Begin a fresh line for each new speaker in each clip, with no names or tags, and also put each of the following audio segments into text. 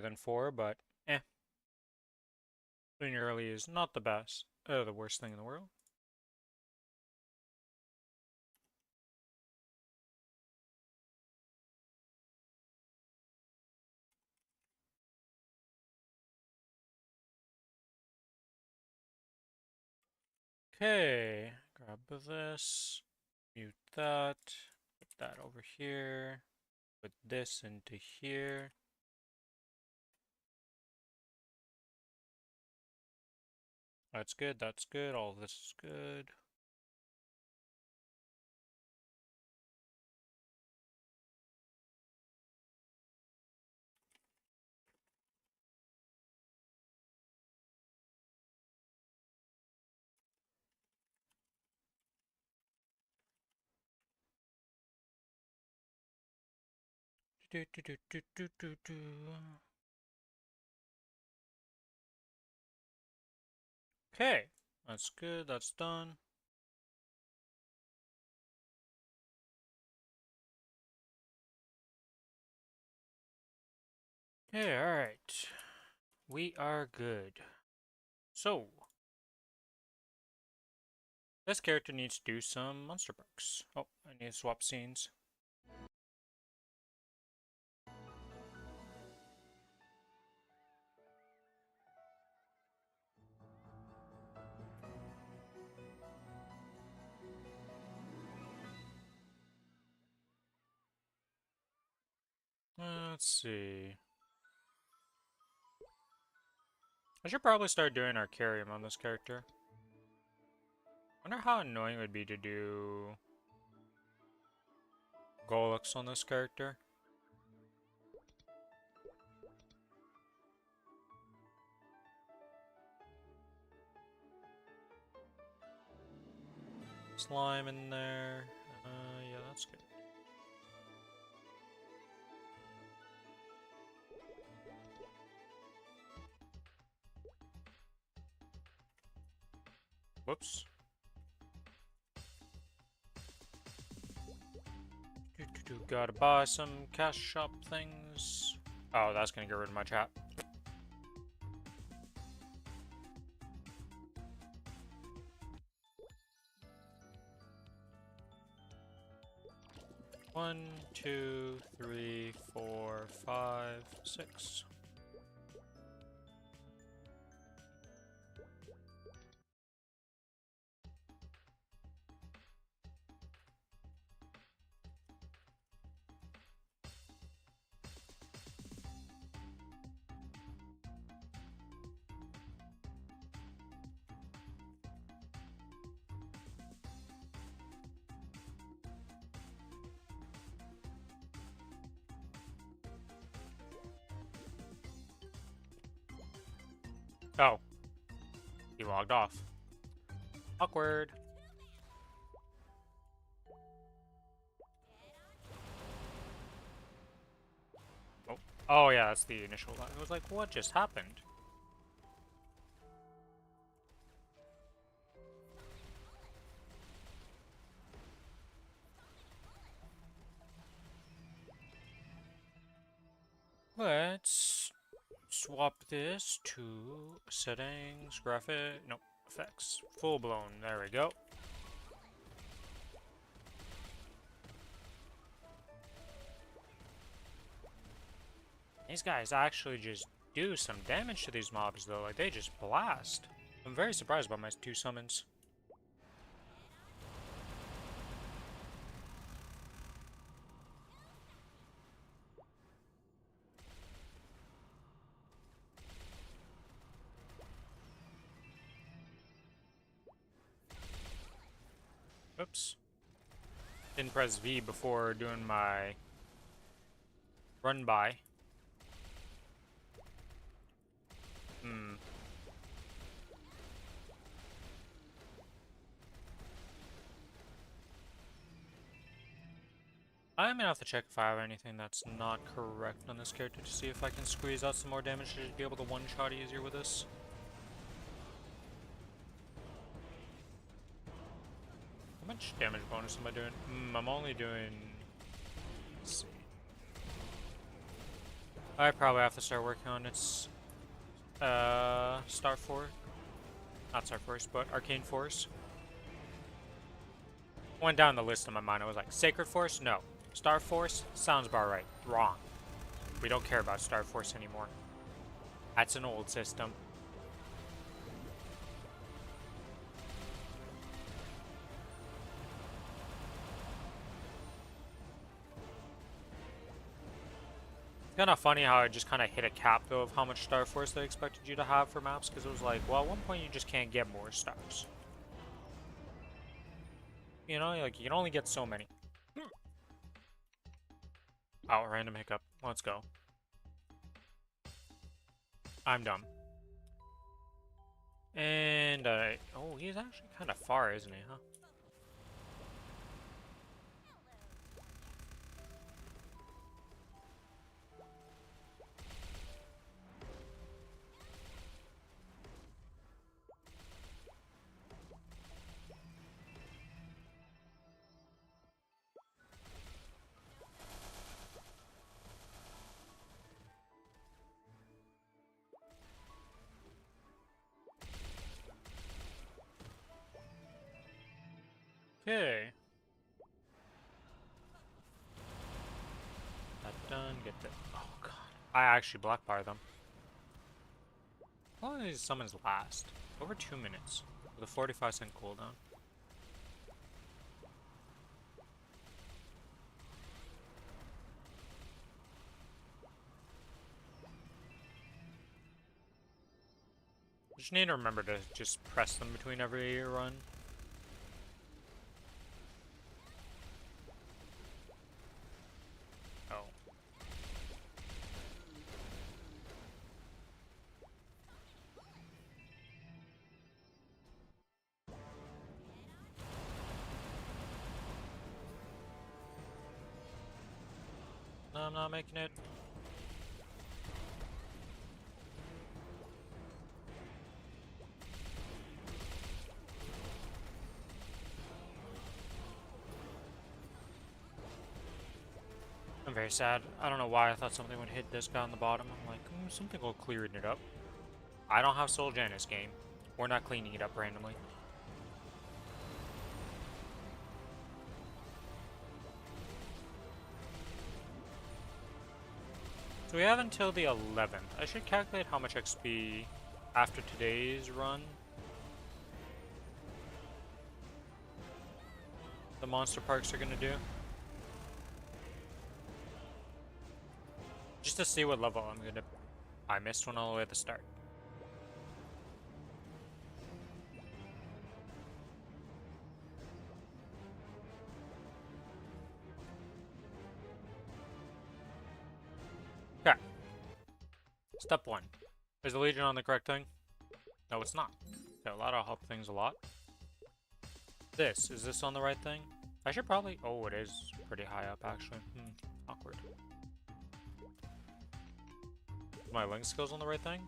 than 4, but eh. Doing early is not the best, the worst thing in the world. Okay, grab this, mute that, put that over here, put this into here. That's good, all this is good. Do, do, do, do, do, do, do. Okay, that's good, that's done. Okay, alright. We are good. So, this character needs to do some monster perks. Oh, I need to swap scenes. Let's see. I should probably start doing Arcarium on this character. Wonder how annoying it would be to do Golux on this character. Slime in there. Yeah, that's good. Whoops. Gotta buy some cash shop things. Oh, that's gonna get rid of my chat. One, two, three, four, five, six. Oh, he logged off. Awkward. Oh, oh yeah, that's the initial lag. I was like, what just happened? Let's swap this to settings, graphic, no, effects. Full blown, there we go. These guys actually just do some damage to these mobs though, like they just blast. I'm very surprised by my 2 summons. Oops. Didn't press V before doing my run by. I'm gonna have to check if I have anything that's not correct on this character to see if I can squeeze out some more damage to be able to one-shot easier with this. How much damage bonus am I doing? I'm only doing... Let's see. I probably have to start working on its Star Force. Not Star Force, but Arcane Force. Went down the list in my mind. I was like, Sacred Force? No. Star Force? Sounds about right. Wrong. We don't care about Star Force anymore. That's an old system. It's kind of funny how I just kind of hit a cap, though, of how much Star Force they expected you to have for maps, because it was like, well, at one point you just can't get more stars. You know, like, you can only get so many. Oh, random hiccup. Let's go. I'm dumb. And, oh, he's actually kind of far, isn't he, huh? Okay. That done. Get the. Oh god. I actually block bar them. How long do these summons last? Over 2 minutes. With a 45-second cooldown. Just need to remember to just press them between every run. Oh. No, I'm not making it. I'm very sad. I don't know why I thought something would hit this guy on the bottom. I'm like, something will clear it up. I don't have Soul Janus game. We're not cleaning it up randomly. So we have until the 11th. I should calculate how much XP after today's run the monster parks are gonna do. Just to see what level I'm gonna... I missed one all the way at the start. Okay. Step 1. Is the Legion on the correct thing? No, it's not. Okay, that'll help things a lot. Is this on the right thing? I should probably... Oh, it is pretty high up, actually. Awkward. My link skills on the right thing?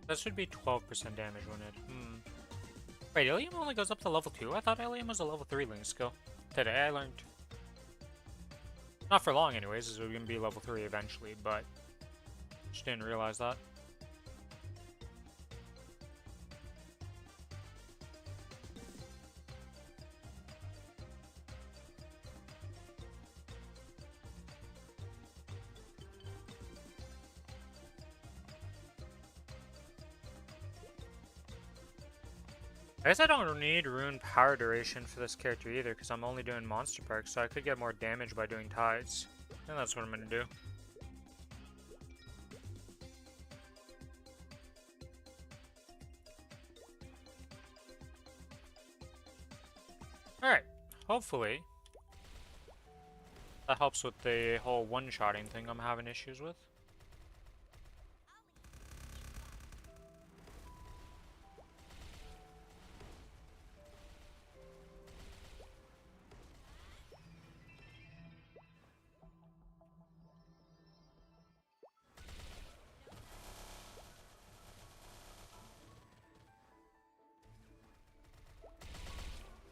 That should be 12% damage when it... Wait, Ilium only goes up to level 2? I thought Ilium was a level 3 link skill. Today I learned. Not for long anyways, as we're going to be level 3 eventually, but... Just didn't realize that. I guess I don't need rune power duration for this character either, because I'm only doing monster perks, so I could get more damage by doing tides. And that's what I'm going to do. Alright, hopefully That helps with the whole one-shotting thing I'm having issues with.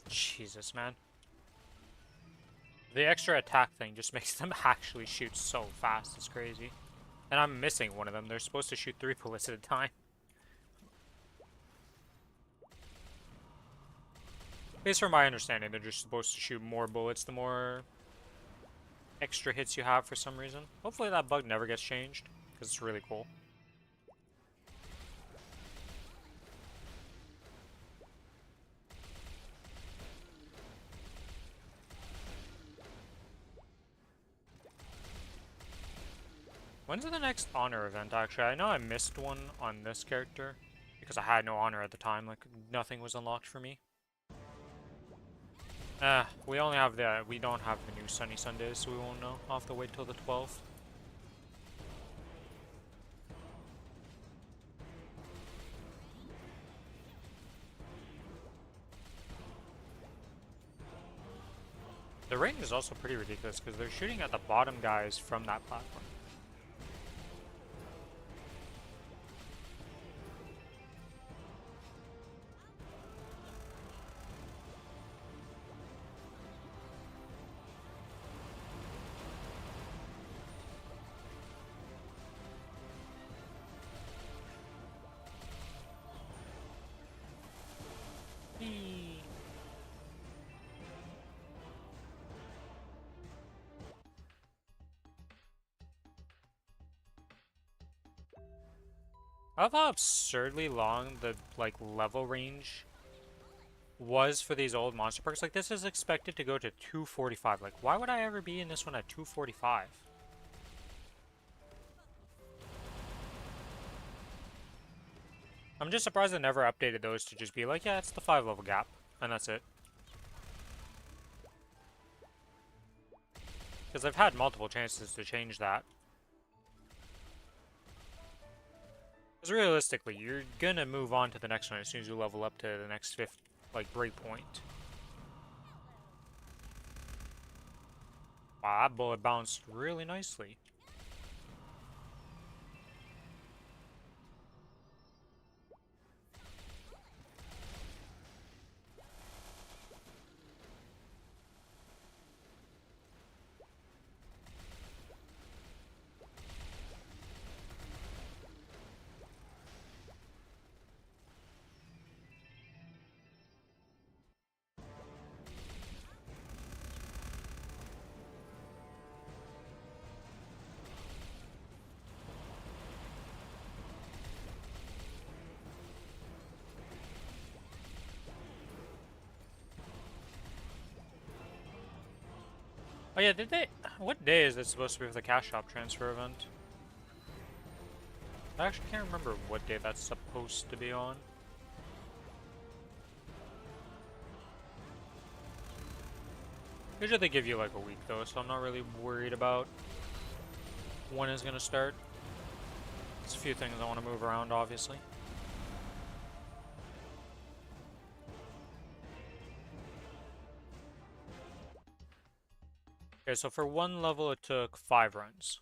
Jesus, man. The extra attack thing just makes them actually shoot so fast. It's crazy. And I'm missing one of them. They're supposed to shoot 3 bullets at a time. At least from my understanding, they're just supposed to shoot more bullets the more extra hits you have for some reason. Hopefully that bug never gets changed, because it's really cool. When's the next honor event, actually? I know I missed one on this character, because I had no honor at the time, like, nothing was unlocked for me. We don't have the new Sunny Sundays, so we won't know. I'll have to wait till the 12th. The range is also pretty ridiculous, because they're shooting at the bottom guys from that platform. I love how absurdly long the level range was for these old monster perks. Like, this is expected to go to 245. Like, why would I ever be in this one at 245? I'm just surprised they never updated those to just be like, yeah, it's the 5 level gap, and that's it. Because I've had multiple chances to change that. Because realistically, you're gonna move on to the next one as soon as you level up to the next 5th, breakpoint. Wow, that bullet bounced really nicely. Oh yeah, did they... What day is it supposed to be for the cash shop transfer event? I actually can't remember what day that's supposed to be on. Usually they give you like a week though, so I'm not really worried about when it's gonna start. There's a few things I want to move around, obviously. Okay, so for one level it took 5 runs.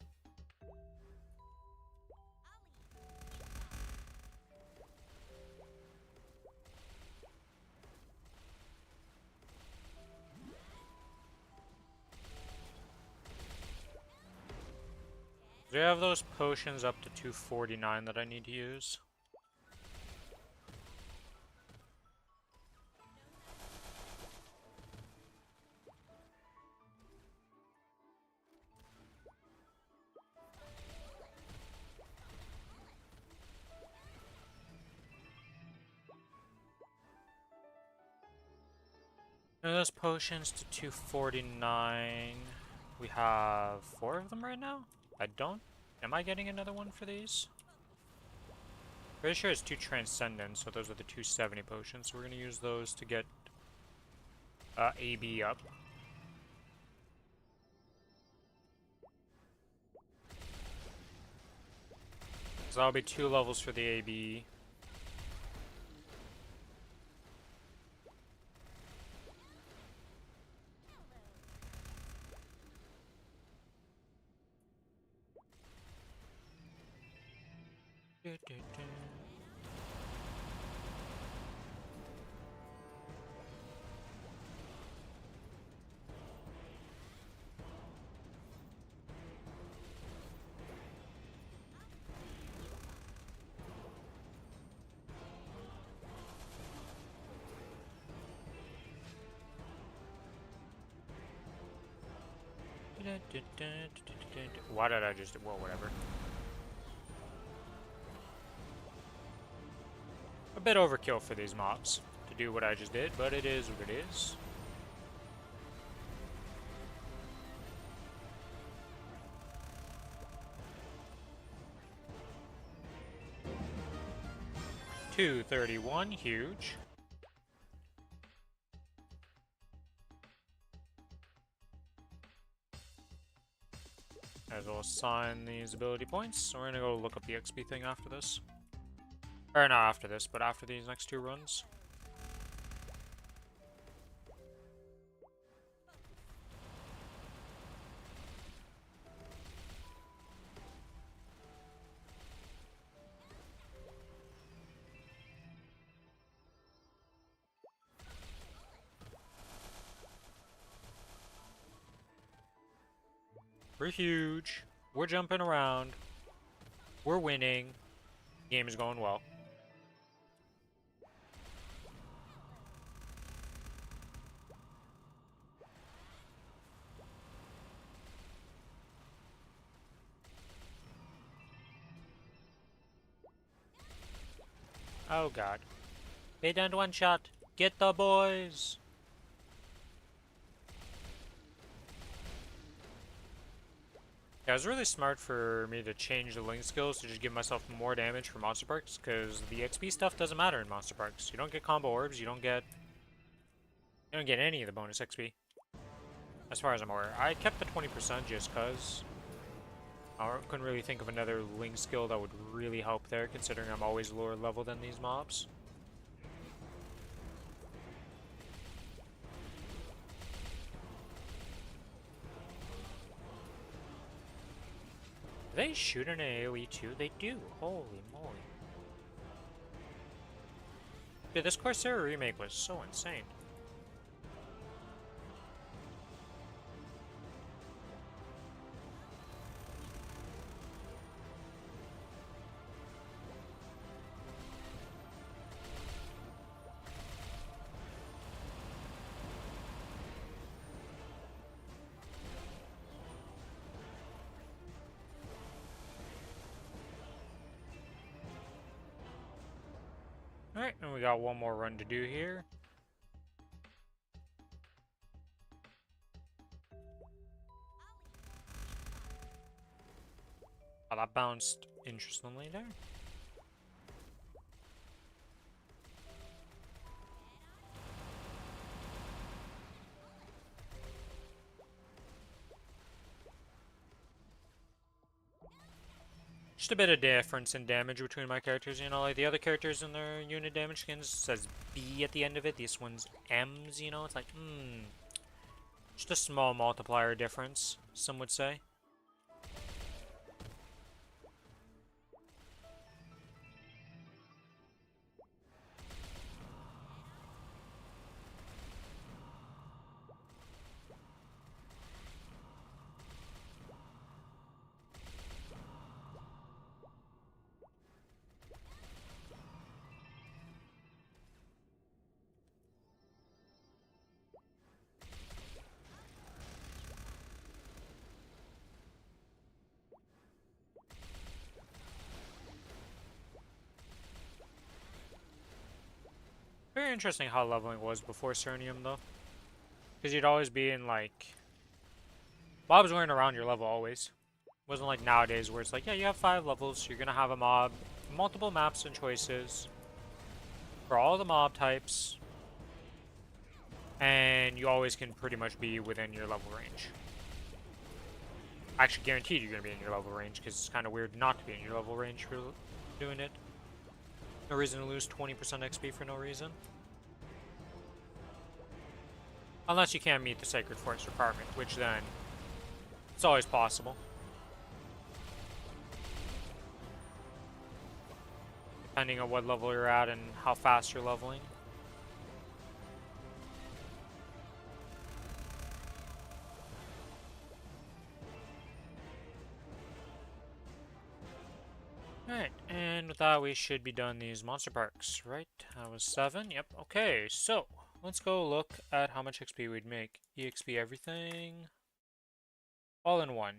Do you have those potions up to 249 that I need to use? No, those potions to 249. We have 4 of them right now? I don't. Am I getting another one for these? Pretty sure it's 2 Transcendence, so those are the 270 potions. So we're going to use those to get AB up. So that'll be 2 levels for the AB. Why did I just... well, whatever. A bit overkill for these mobs to do what I just did, but it is what it is. $231, huge. As well assign these ability points. So we're gonna go look up the XP thing after this. Or not after this, but after these next 2 runs. We're huge. We're jumping around. We're winning. Game is going well. Oh god. They done one shot. Get the boys. Yeah, it was really smart for me to change the link skills to just give myself more damage for monster parks, because the XP stuff doesn't matter in monster parks. You don't get combo orbs, you don't get any of the bonus XP. As far as I'm aware. I kept the 20% just cause I couldn't really think of another link skill that would really help there, considering I'm always lower level than these mobs. Do they shoot an AoE too? They do. Holy moly. Dude, this Corsair remake was so insane. Alright, and we got one more run to do here. Oh, that bounced interestingly there. Just a bit of difference in damage between my characters, you know, like the other characters in their unit damage skins says B at the end of it, this one's M's, you know, it's like, just a small multiplier difference, some would say. Very interesting how leveling was before Cernium, though. Because you'd always be in, like... mobs weren't around your level always. It wasn't like nowadays where it's like, yeah, you have 5 levels, you're gonna have a mob, multiple maps and choices for all the mob types, and you always can pretty much be within your level range. Actually, guaranteed you're going to be in your level range, because it's kind of weird not to be in your level range for doing it. No reason to lose 20% XP for no reason. Unless you can't meet the Sacred Force requirement, which then it's always possible. Depending on what level you're at and how fast you're leveling. Alright, and with that we should be done these monster parks, right? That was 7, yep, okay, so let's go look at how much XP we'd make. EXP everything. All in one.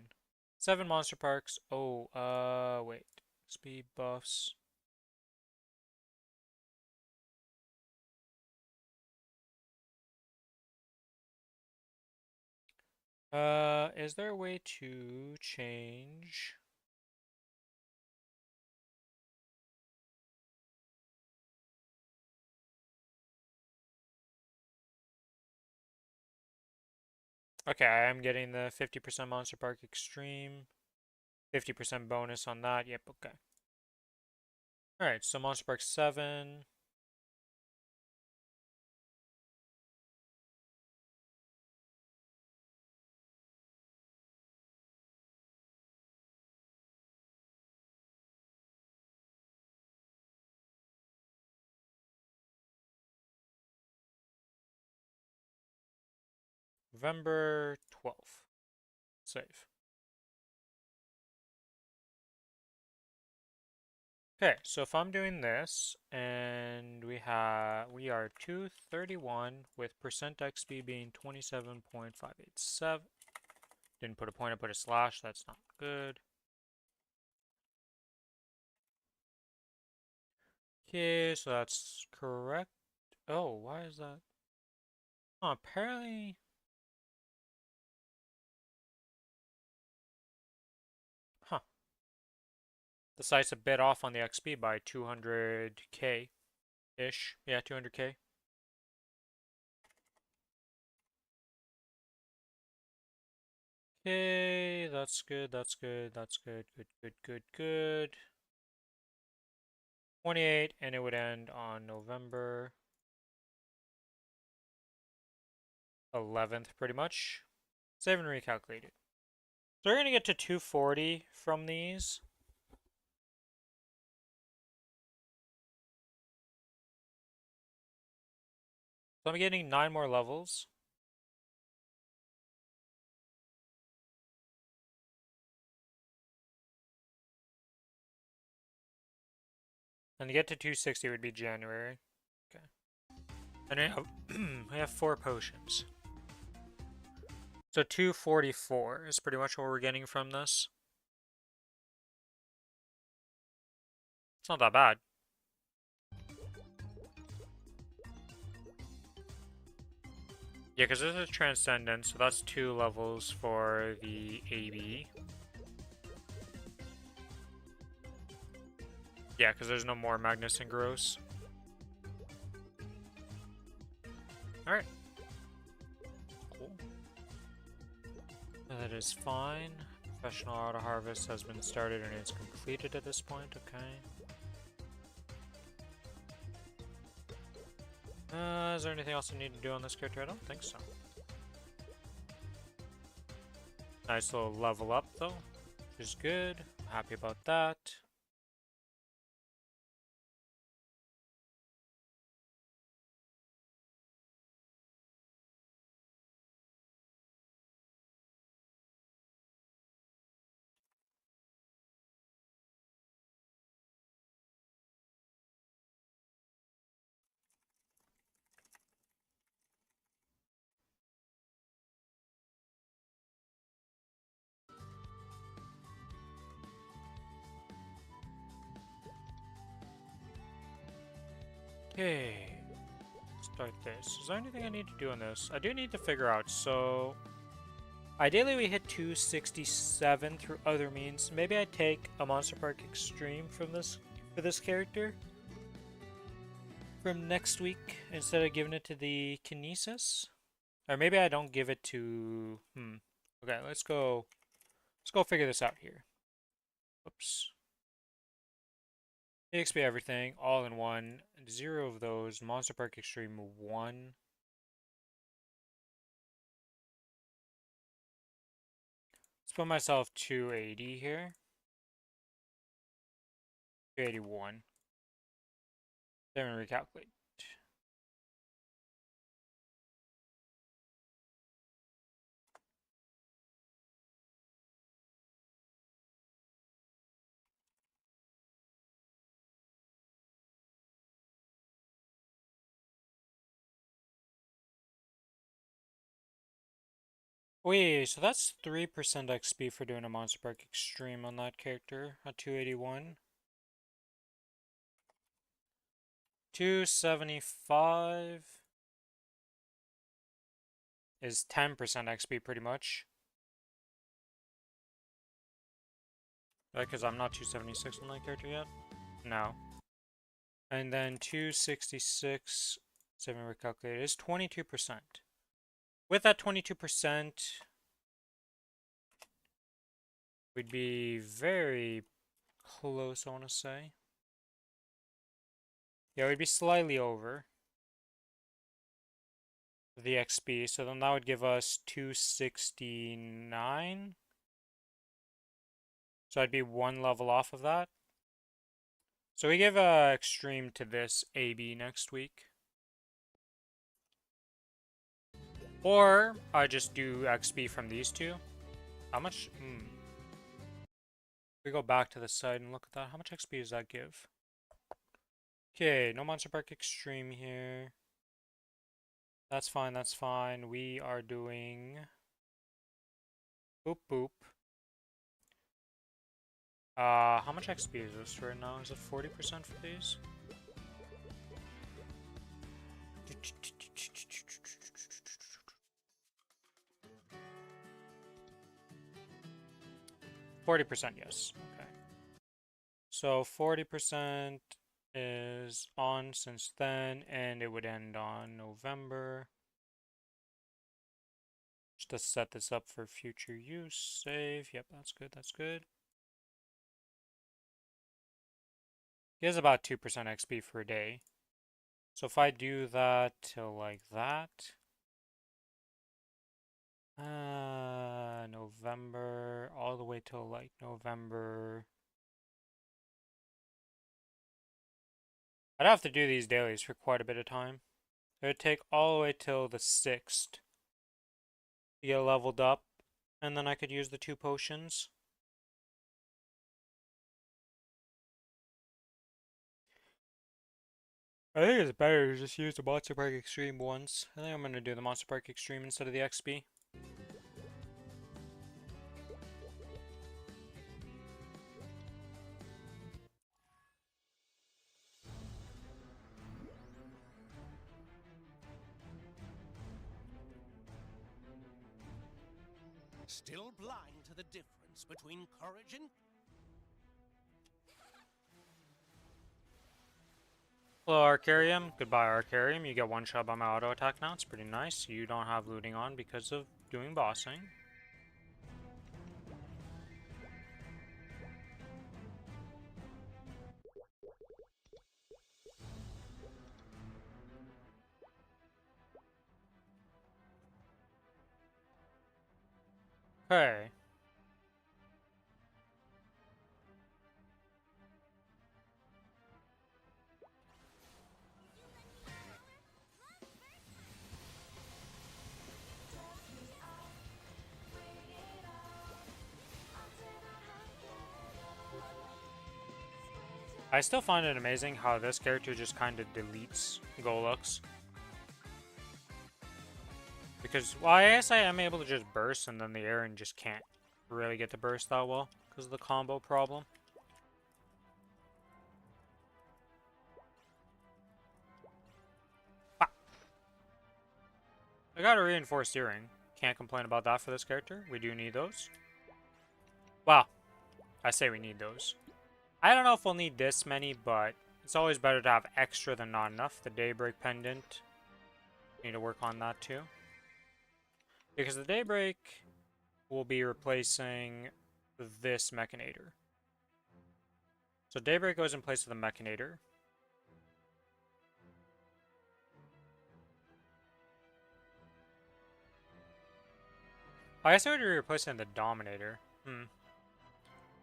7 monster parks. Oh, wait. XP buffs. Is there a way to change? Okay, I am getting the 50% Monster Park Extreme. 50% bonus on that. Yep, okay. Alright, so Monster Park 7. November 12th. Save. Okay, so if I'm doing this, and we are 231 with percent XP being 27.587. Didn't put a point, I put a slash, that's not good. Okay, so that's correct. Oh, why is that? Oh, apparently. Huh. The site's a bit off on the XP by 200k ish. Yeah, 200k. Okay, that's good, that's good, that's good, good, good, good, good. 28, and it would end on November 11th, pretty much. Save and recalculate it. So we're going to get to 240 from these. So I'm getting 9 more levels. And to get to 260 would be January. Okay. And we have 4 potions. So 244 is pretty much what we're getting from this. It's not that bad. Yeah, because this is Transcendence, so that's 2 levels for the AB. Yeah, because there's no more Magnus and Gross. Alright. Cool. That is fine. Professional Auto Harvest has been started and it's completed at this point, okay. Is there anything else I need to do on this character? I don't think so. Nice little level up though, which is good. I'm happy about that. Okay, start this. Is there anything I need to do on this? I do need to figure out, so ideally we hit 267 through other means. Maybe I take a Monster Park Extreme from this for this character from next week instead of giving it to the Kinesis. Or maybe I don't give it to... Okay, let's go Let's go figure this out here. Whoops. EXP everything, all in one. 0 of those. Monster Park Extreme 1. Let's put myself 280 here. 281. Then we recalculate. Wait, so that's 3% XP for doing a Monster Park Extreme on that character at 281. 275 is 10% XP pretty much. Right, because I'm not 276 on that character yet? No. And then 266, 7 recalculated, is 22%. With that 22%, we'd be very close, I want to say. Yeah, we'd be slightly over the XP, so then that would give us 269. So I'd be 1 level off of that. So we give extreme to this AB next week. Or I just do XP from these two. How much? We go back to the side and look at that. How much XP does that give? Okay, no Monster Park Extreme here. That's fine, that's fine. We are doing... Boop, boop. How much XP is this right now? Is it 40% for these? %, yes. Okay. So 40% is on since then, and it would end on November. Just to set this up for future use. Save. Yep, that's good, that's good. He has about 2% XP for a day. So if I do that till like that, November, all the way till like November. I'd have to do these dailies for quite a bit of time. It would take all the way till the 6th to get leveled up, and then I could use the 2 potions. I think it's better to just use the Monster Park Extreme once. I think I'm going to do the Monster Park Extreme instead of the XP.
Still blind to the difference between courage and...
Hello, Arcarium. Goodbye, Arcarium. You get 1 shot by my auto attack now. It's pretty nice. You don't have looting on because of doing bossing. Okay. I still find it amazing how this character just kind of deletes Golux. Because, well, I guess I am able to just burst, and then the Aaron just can't really get to burst that well because of the combo problem. Ah. I got a reinforced earring. Can't complain about that for this character. We do need those. Well, I say we need those. I don't know if we'll need this many, but it's always better to have extra than not enough. The Daybreak Pendant. Need to work on that too. Because the Daybreak will be replacing this Mechanator. So Daybreak goes in place of the Mechanator. I guess I would replace it in the Dominator. We'll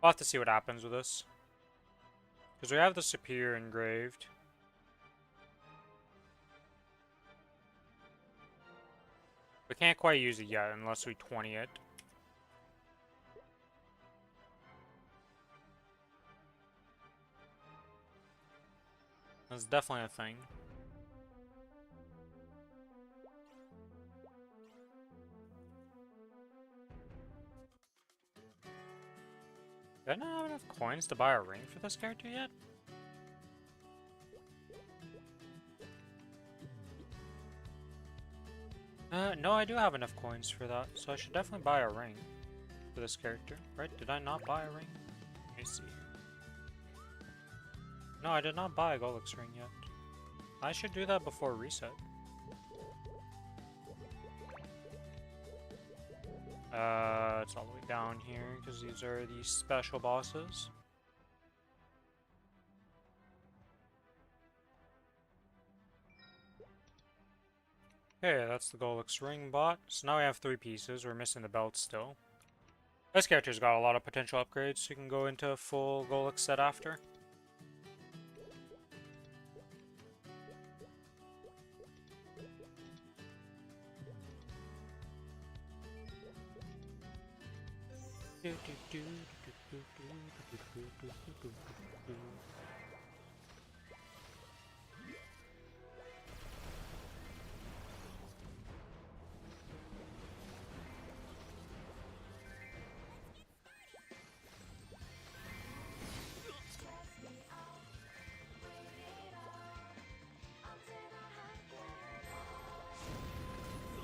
have to see what happens with this. Because we have the Superior engraved. We can't quite use it yet unless we 20 it. That's definitely a thing. Do I not have enough coins to buy a ring for this character yet? No, I do have enough coins for that, so I should definitely buy a ring for this character, right? Did I not buy a ring? Let me see. No, I did not buy a Golix ring yet. I should do that before reset. It's all the way down here, because these are the special bosses. Okay, that's the Golix ring bot. So now we have 3 pieces. We're missing the belt still. This character's got a lot of potential upgrades, so you can go into a full Golix set after.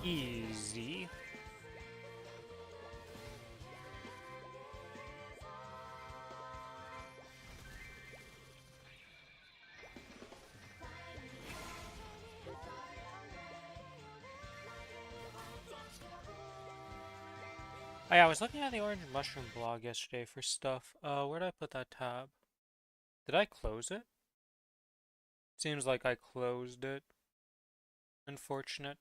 Easy. Oh yeah, I was looking at the Orange Mushroom blog yesterday for stuff. Where'd I put that tab? Did I close it? Seems like I closed it. Unfortunate.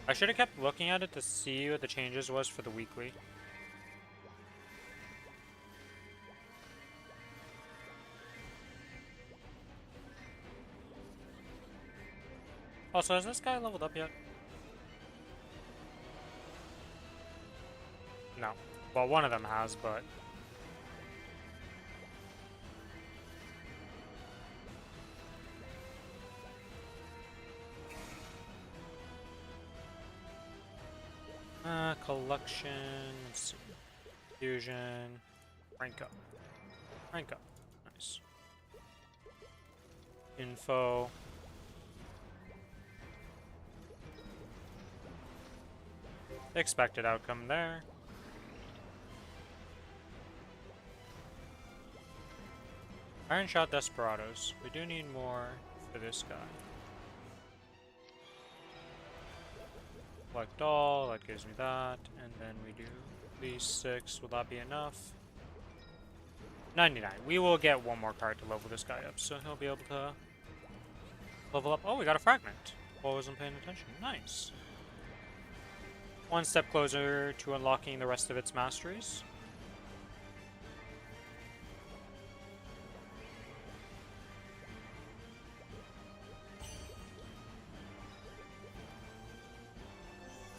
I should have kept looking at it to see what the changes was for the weekly. Also, has this guy leveled up yet? No. Well, one of them has, but... collection, let's see. Fusion, rank up. Rank up. Nice. Info. Expected outcome there. Iron Shot Desperados. We do need more for this guy. Collect all, that gives me that, and then we do these 6. Will that be enough? 99. We will get one more card to level this guy up, so he'll be able to level up. Oh, we got a fragment. Well, I wasn't paying attention. Nice. One step closer to unlocking the rest of its masteries.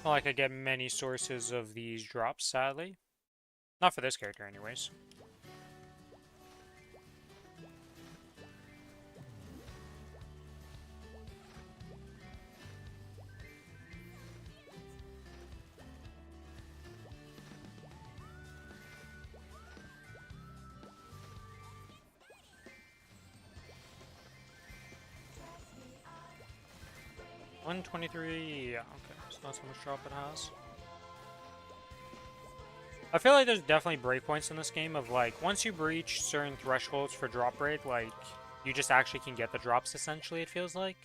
Not like I get many sources of these drops, sadly. Not for this character, anyways. $123, yeah, okay. So that's how much drop it has. I feel like there's definitely breakpoints in this game of like, once you breach certain thresholds for drop rate, like, you just actually can get the drops essentially, it feels like.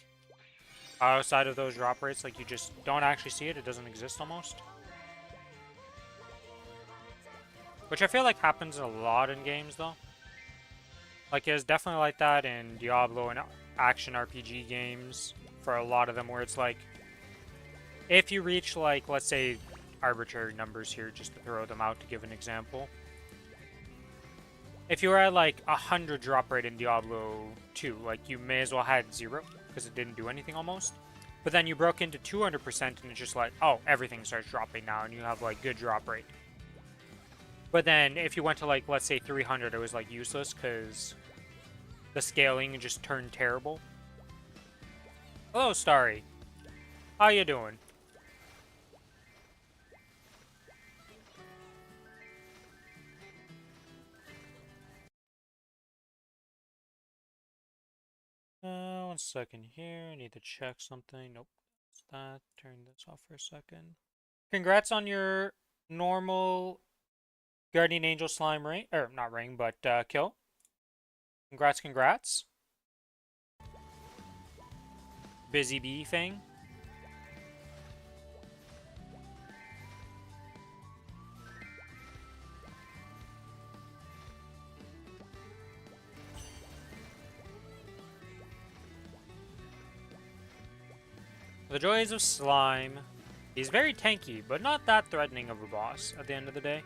Outside of those drop rates, like, you just don't actually see it, it doesn't exist almost. Which I feel like happens a lot in games, though. Like, it's definitely like that in Diablo and action RPG games for a lot of them, where it's like, if you reach, like, let's say, arbitrary numbers here, just to throw them out to give an example. If you were at, like, 100 drop rate in Diablo 2, like, you may as well had 0, because it didn't do anything almost. But then you broke into 200% and it's just like, oh, everything starts dropping now, and you have, like, good drop rate. But then if you went to, like, let's say 300, it was, like, useless, because the scaling just turned terrible. Hello, Starry. How you doing? One second here. I need to check something. Nope. It's that. Turn this off for a second. Congrats on your normal Guardian Angel Slime ring. Or, not ring, but kill. Congrats, congrats. Busy bee thing. The joys of slime. He's very tanky, but not that threatening of a boss at the end of the day.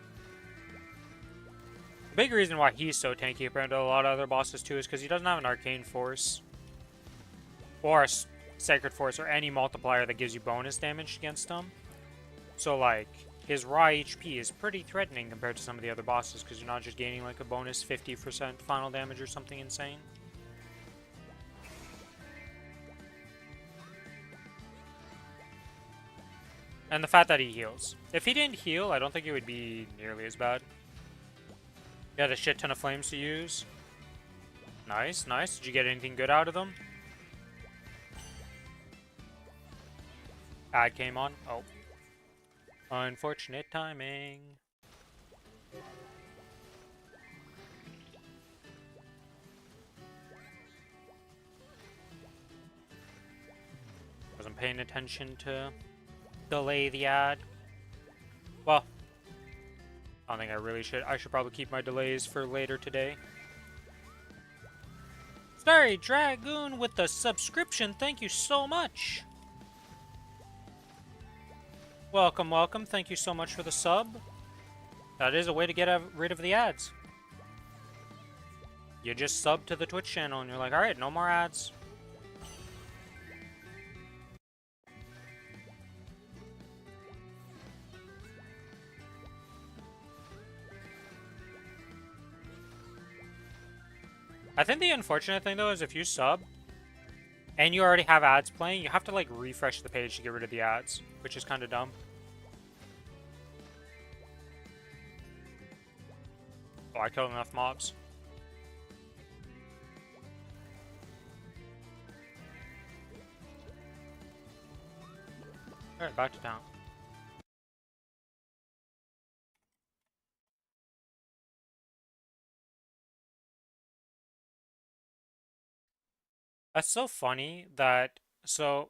The big reason why he's so tanky compared to a lot of other bosses too is because he doesn't have an arcane force. Or a sacred force or any multiplier that gives you bonus damage against him. So like, his raw HP is pretty threatening compared to some of the other bosses because you're not just gaining like a bonus 50% final damage or something insane. And the fact that he heals. If he didn't heal, I don't think it would be nearly as bad. He had a shit ton of flames to use. Nice, nice. Did you get anything good out of them? Ad came on. Oh. Unfortunate timing. Wasn't paying attention to delay the ad. Well, I don't think I really should. I should probably keep my delays for later today. Starry Dragoon with the subscription. Thank you so much. Welcome, welcome. Thank you so much for the sub. That is a way to get rid of the ads. You just sub to the Twitch channel and you're like, alright, no more ads. I think the unfortunate thing though is if you sub and you already have ads playing, you have to like refresh the page to get rid of the ads, which is kind of dumb. Oh, I killed enough mobs. Alright, back to town. That's so funny that, so...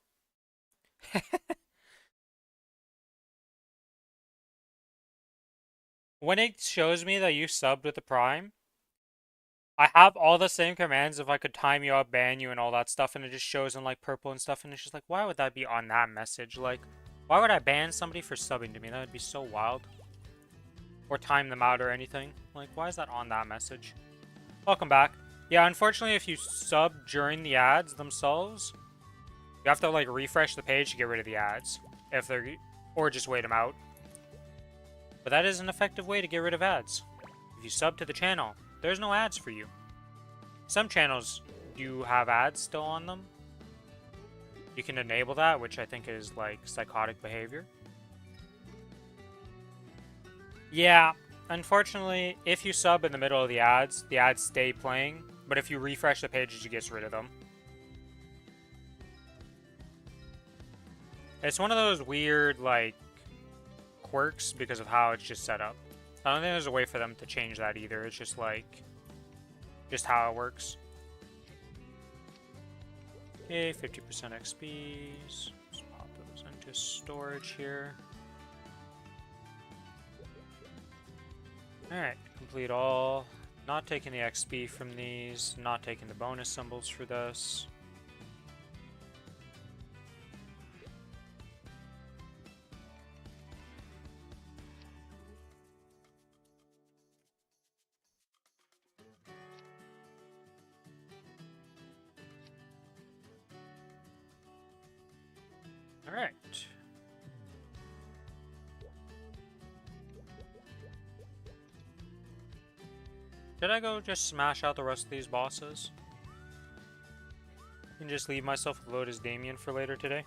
when it shows me that you subbed with the Prime, I have all the same commands if I could time you up, ban you, and all that stuff, and it just shows in like purple and stuff, and it's just like, why would that be on that message? Like, why would I ban somebody for subbing to me? That would be so wild. Or time them out or anything. Like, why is that on that message? Welcome back. Yeah, unfortunately, if you sub during the ads themselves, you have to like refresh the page to get rid of the ads. If they're, or just wait them out. But that is an effective way to get rid of ads. If you sub to the channel, there's no ads for you. Some channels do have ads still on them. You can enable that, which I think is like psychotic behavior. Yeah, unfortunately, if you sub in the middle of the ads stay playing. But if you refresh the page, it gets rid of them. It's one of those weird, like, quirks because of how it's just set up. I don't think there's a way for them to change that either. It's just, like, just how it works. Okay, 50% XPs. Let's pop those into storage here. Alright, complete all. Not taking the XP from these, not taking the bonus symbols for this. Alright. Should I go just smash out the rest of these bosses? And just leave myself with Lotus Damien for later today?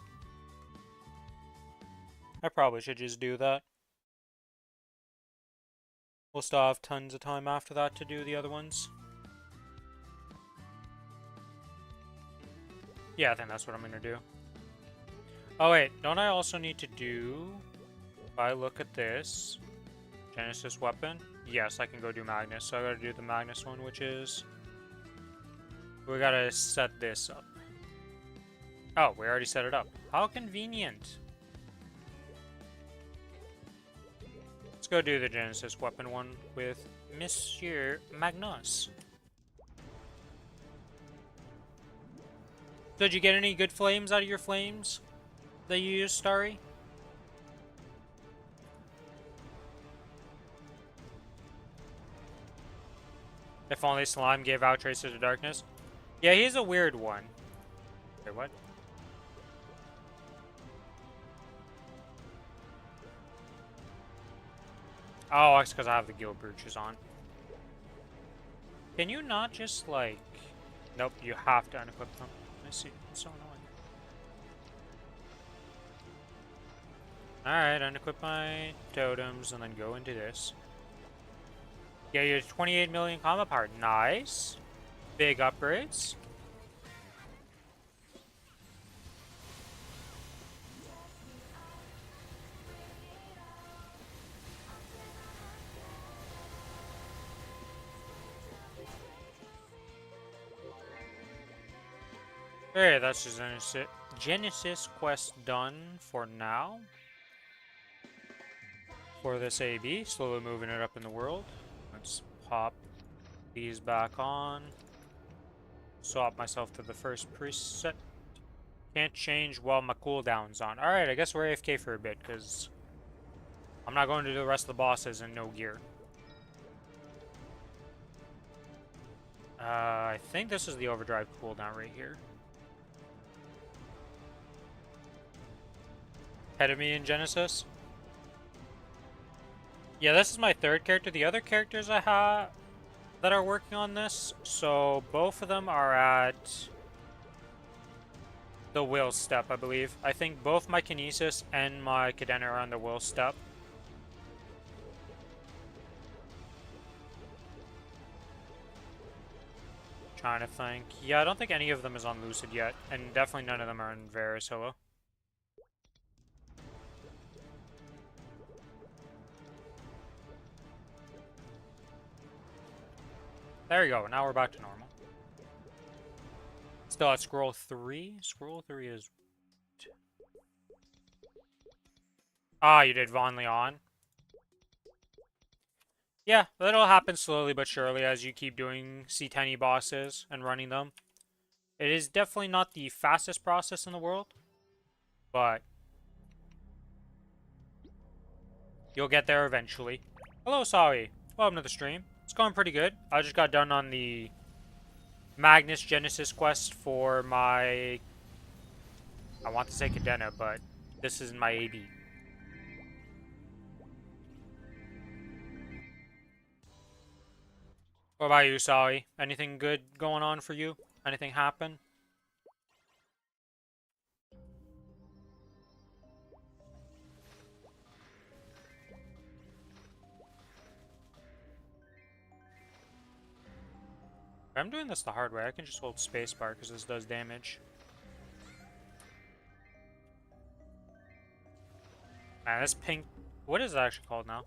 I probably should just do that. We'll still have tons of time after that to do the other ones. Yeah, I think that's what I'm gonna do. Oh wait, don't I also need to do... If I look at this... Genesis weapon? Yes, I can go do Magnus. So I gotta do the Magnus one, which is... We gotta set this up. Oh, we already set it up. How convenient. Let's go do the Genesis weapon one with Monsieur Magnus. So did you get any good flames out of your flames that you used, Starry? If only Slime gave out Traces of Darkness. Yeah, he's a weird one. Wait, what? Oh, it's because I have the Guild Brooches on. Can you not just, like... Nope, you have to unequip them. I see. It's so annoying. Alright, unequip my totems and then go into this. Yeah, you have 28 million combat power. Nice. Big upgrades. Okay, that's just Genesis quest done for now. For this AB, slowly moving it up in the world. Let's pop these back on. Swap myself to the first preset. Can't change while my cooldown's on. Alright, I guess we're AFK for a bit, because I'm not going to do the rest of the bosses in no gear. I think this is the overdrive cooldown right here. Ahead of me in Genesis. Yeah, this is my third character. The other characters I have that are working on this, so both of them are at the will step, I believe. I think both my Kinesis and my Cadena are on the will step. Trying to think. Yeah, I don't think any of them is on Lucid yet, and definitely none of them are in Varus Hilo. There you go, now we're back to normal. Still at scroll 3? Scroll 3 is... Ah, you did Von Leon. Yeah, that'll happen slowly but surely as you keep doing C10 bosses and running them. It is definitely not the fastest process in the world, but you'll get there eventually. Hello, Sawi. Welcome to the stream. It's going pretty good. I just got done on the Magnus Genesis quest for my... I want to say Cadena, but this is my AB. What about you, Sawi? Anything good going on for you? Anything happen? I'm doing this the hard way. I can just hold spacebar because this does damage. Man, this pink... What is it actually called now?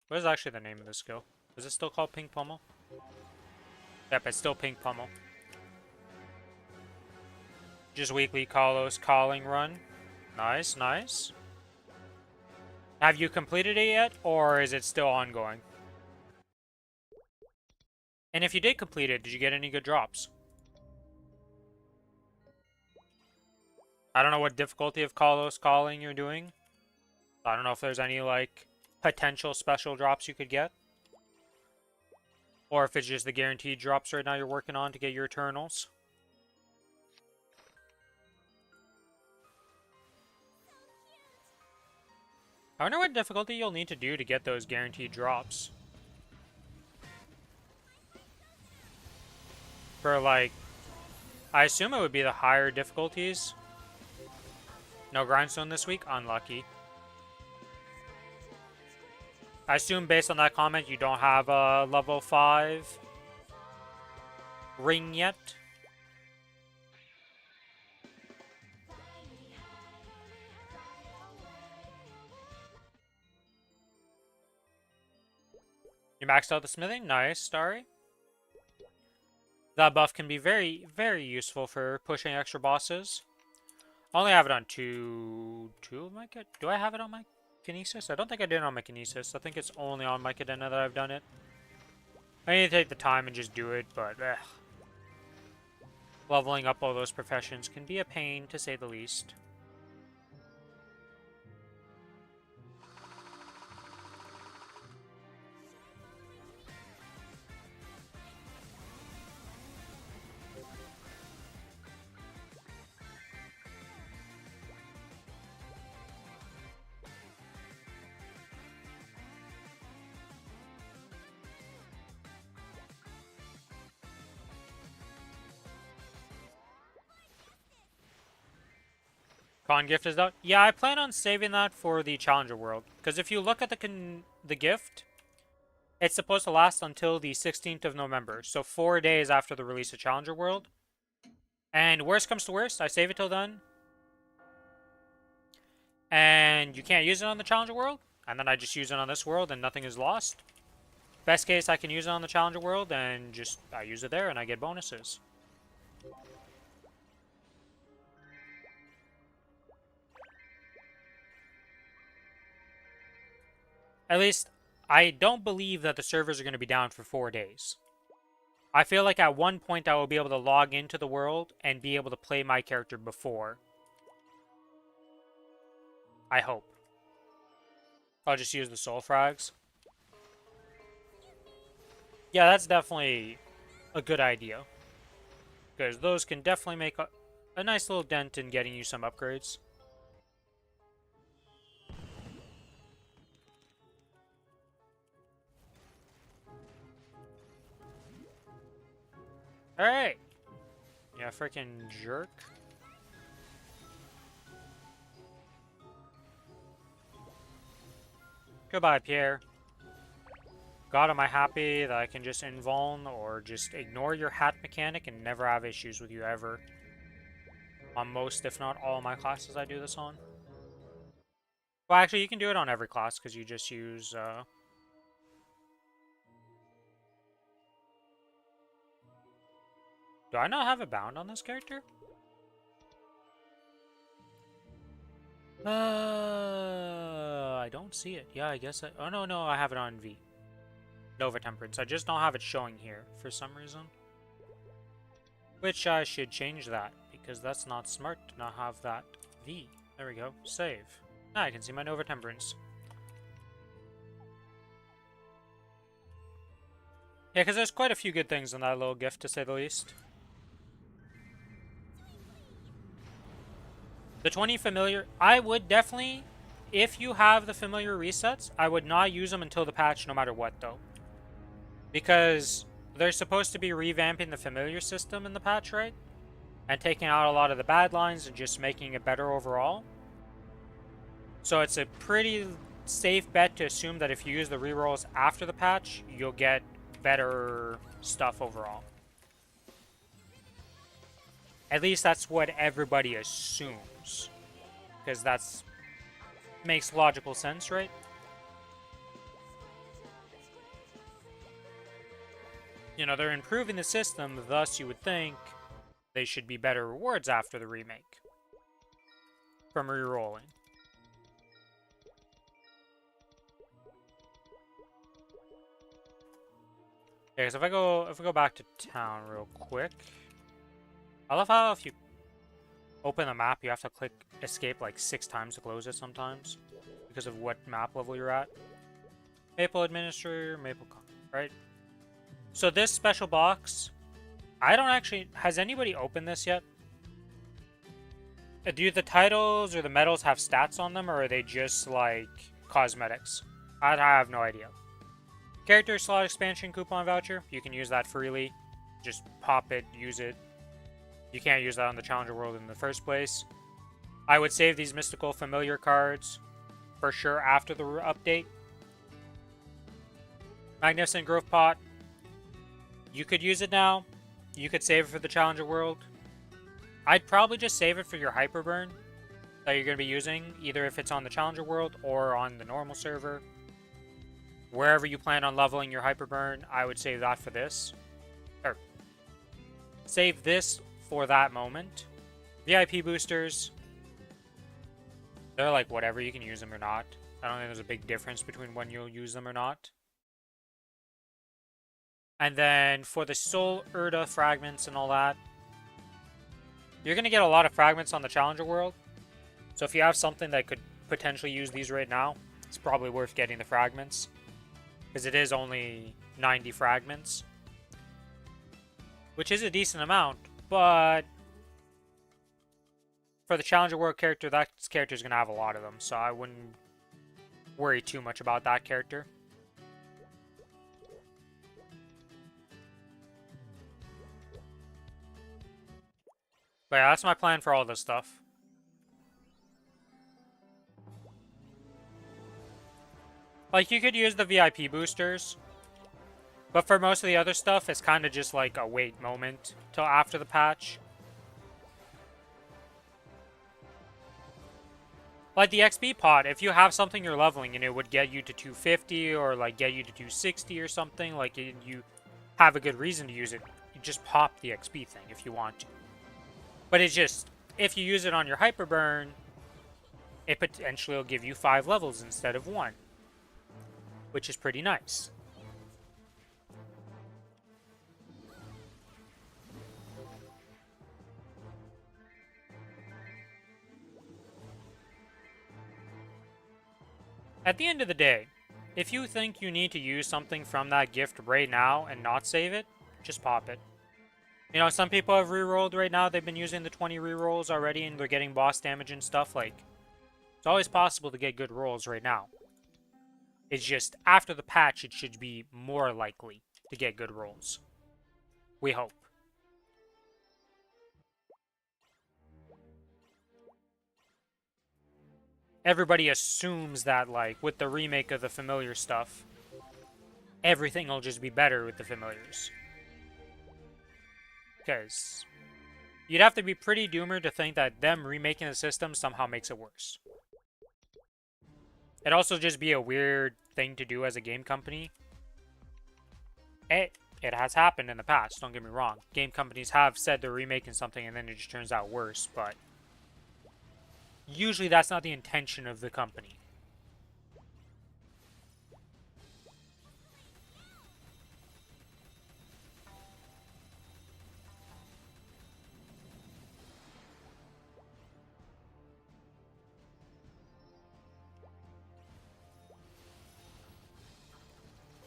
What is actually the name of this skill? Is it still called Pink Pummel? Yep, it's still Pink Pummel. Just weekly Kalos calling run. Nice, nice. Have you completed it yet, or is it still ongoing? And if you did complete it, did you get any good drops? I don't know what difficulty of Kronos calling you're doing. I don't know if there's any, like, potential special drops you could get. Or if it's just the guaranteed drops right now you're working on to get your Eternals. I wonder what difficulty you'll need to do to get those guaranteed drops. For, like, I assume it would be the higher difficulties. No grindstone this week? Unlucky. I assume based on that comment you don't have a level 5 ring yet. You maxed out the smithing? Nice, Starry. That buff can be very, very useful for pushing extra bosses. I only have it on two of my... Do I have it on my Kinesis? I don't think I did on my Kinesis. I think it's only on my Cadena that I've done it. I need to take the time and just do it, but leveling up all those professions can be a pain, to say the least. Con gift is out. Yeah, I plan on saving that for the Challenger World. Because if you look at the gift, it's supposed to last until the 16th of November. So 4 days after the release of Challenger World. And worst comes to worst, I save it till then. And you can't use it on the Challenger World. And then I just use it on this world and nothing is lost. Best case, I can use it on the Challenger World and just I use it there and I get bonuses. At least, I don't believe that the servers are going to be down for 4 days. I feel like at one point I will be able to log into the world and be able to play my character before. I hope. I'll just use the soul frags. Yeah, that's definitely a good idea. Because those can definitely make a nice little dent in getting you some upgrades. Alright! Yeah, freaking jerk. Goodbye, Pierre. God, am I happy that I can just invuln or just ignore your hat mechanic and never have issues with you ever. On most, if not all, my classes I do this on. Well, actually, you can do it on every class because you just use... Do I not have a bound on this character? I don't see it. Yeah, I guess I... Oh, no, I have it on V. Nova Temperance. I just don't have it showing here for some reason. Which I should change that, because that's not smart to not have that V. There we go. Save. Now I can see my Nova Temperance. Yeah, because there's quite a few good things in that little gift, to say the least. The 20 familiar... I would definitely... If you have the familiar resets, I would not use them until the patch no matter what, though. Because they're supposed to be revamping the familiar system in the patch, right? And taking out a lot of the bad lines and just making it better overall. So it's a pretty safe bet to assume that if you use the rerolls after the patch, you'll get better stuff overall. At least that's what everybody assumes. Because that's... makes logical sense, right? You know, they're improving the system, thus you would think they should be better rewards after the remake. From rerolling. Yeah, because if we go back to town real quick, I love how if you open the map, you have to click escape like 6 times to close it sometimes because of what map level you're at. Maple Administrator, right? So this special box, I don't actually... Has anybody opened this yet? Do the titles or the medals have stats on them, or are they just, like, cosmetics? I have no idea. Character slot expansion coupon voucher. You can use that freely. Just pop it, use it. You can't use that on the Challenger World in the first place. I would save these mystical familiar cards for sure after the update. Magnificent Growth Pot. You could use it now. You could save it for the Challenger World. I'd probably just save it for your Hyper Burn that you're going to be using, either if it's on the Challenger World or on the normal server. Wherever you plan on leveling your Hyper Burn, I would save that for this. Or, save this for that moment. VIP boosters, they're like whatever, you can use them or not. I don't think there's a big difference between when you'll use them or not. And then for the Soul Urda fragments and all that, you're going to get a lot of fragments on the Challenger World. So if you have something that could potentially use these right now, it's probably worth getting the fragments. Because it is only 90 fragments. Which is a decent amount, but for the Challenger World character, that character is going to have a lot of them. So I wouldn't worry too much about that character. But yeah, that's my plan for all this stuff. Like, you could use the VIP boosters. But for most of the other stuff, it's kind of just like a wait moment till after the patch. Like the XP pot, if you have something you're leveling and it would get you to 250 or like get you to 260 or something, like you have a good reason to use it, you just pop the XP thing if you want to. But it's just, if you use it on your Hyper Burn, it potentially will give you 5 levels instead of 1. Which is pretty nice. At the end of the day, if you think you need to use something from that gift right now and not save it, just pop it. You know, some people have rerolled right now. They've been using the 20 rerolls already and they're getting boss damage and stuff. Like, it's always possible to get good rolls right now. It's just, after the patch, it should be more likely to get good rolls. We hope. Everybody assumes that, like, with the remake of the familiar stuff, everything will just be better with the familiars. Because you'd have to be pretty doomer to think that them remaking the system somehow makes it worse. It'd also just be a weird thing to do as a game company. It has happened in the past, don't get me wrong. Game companies have said they're remaking something and then it just turns out worse, but usually that's not the intention of the company.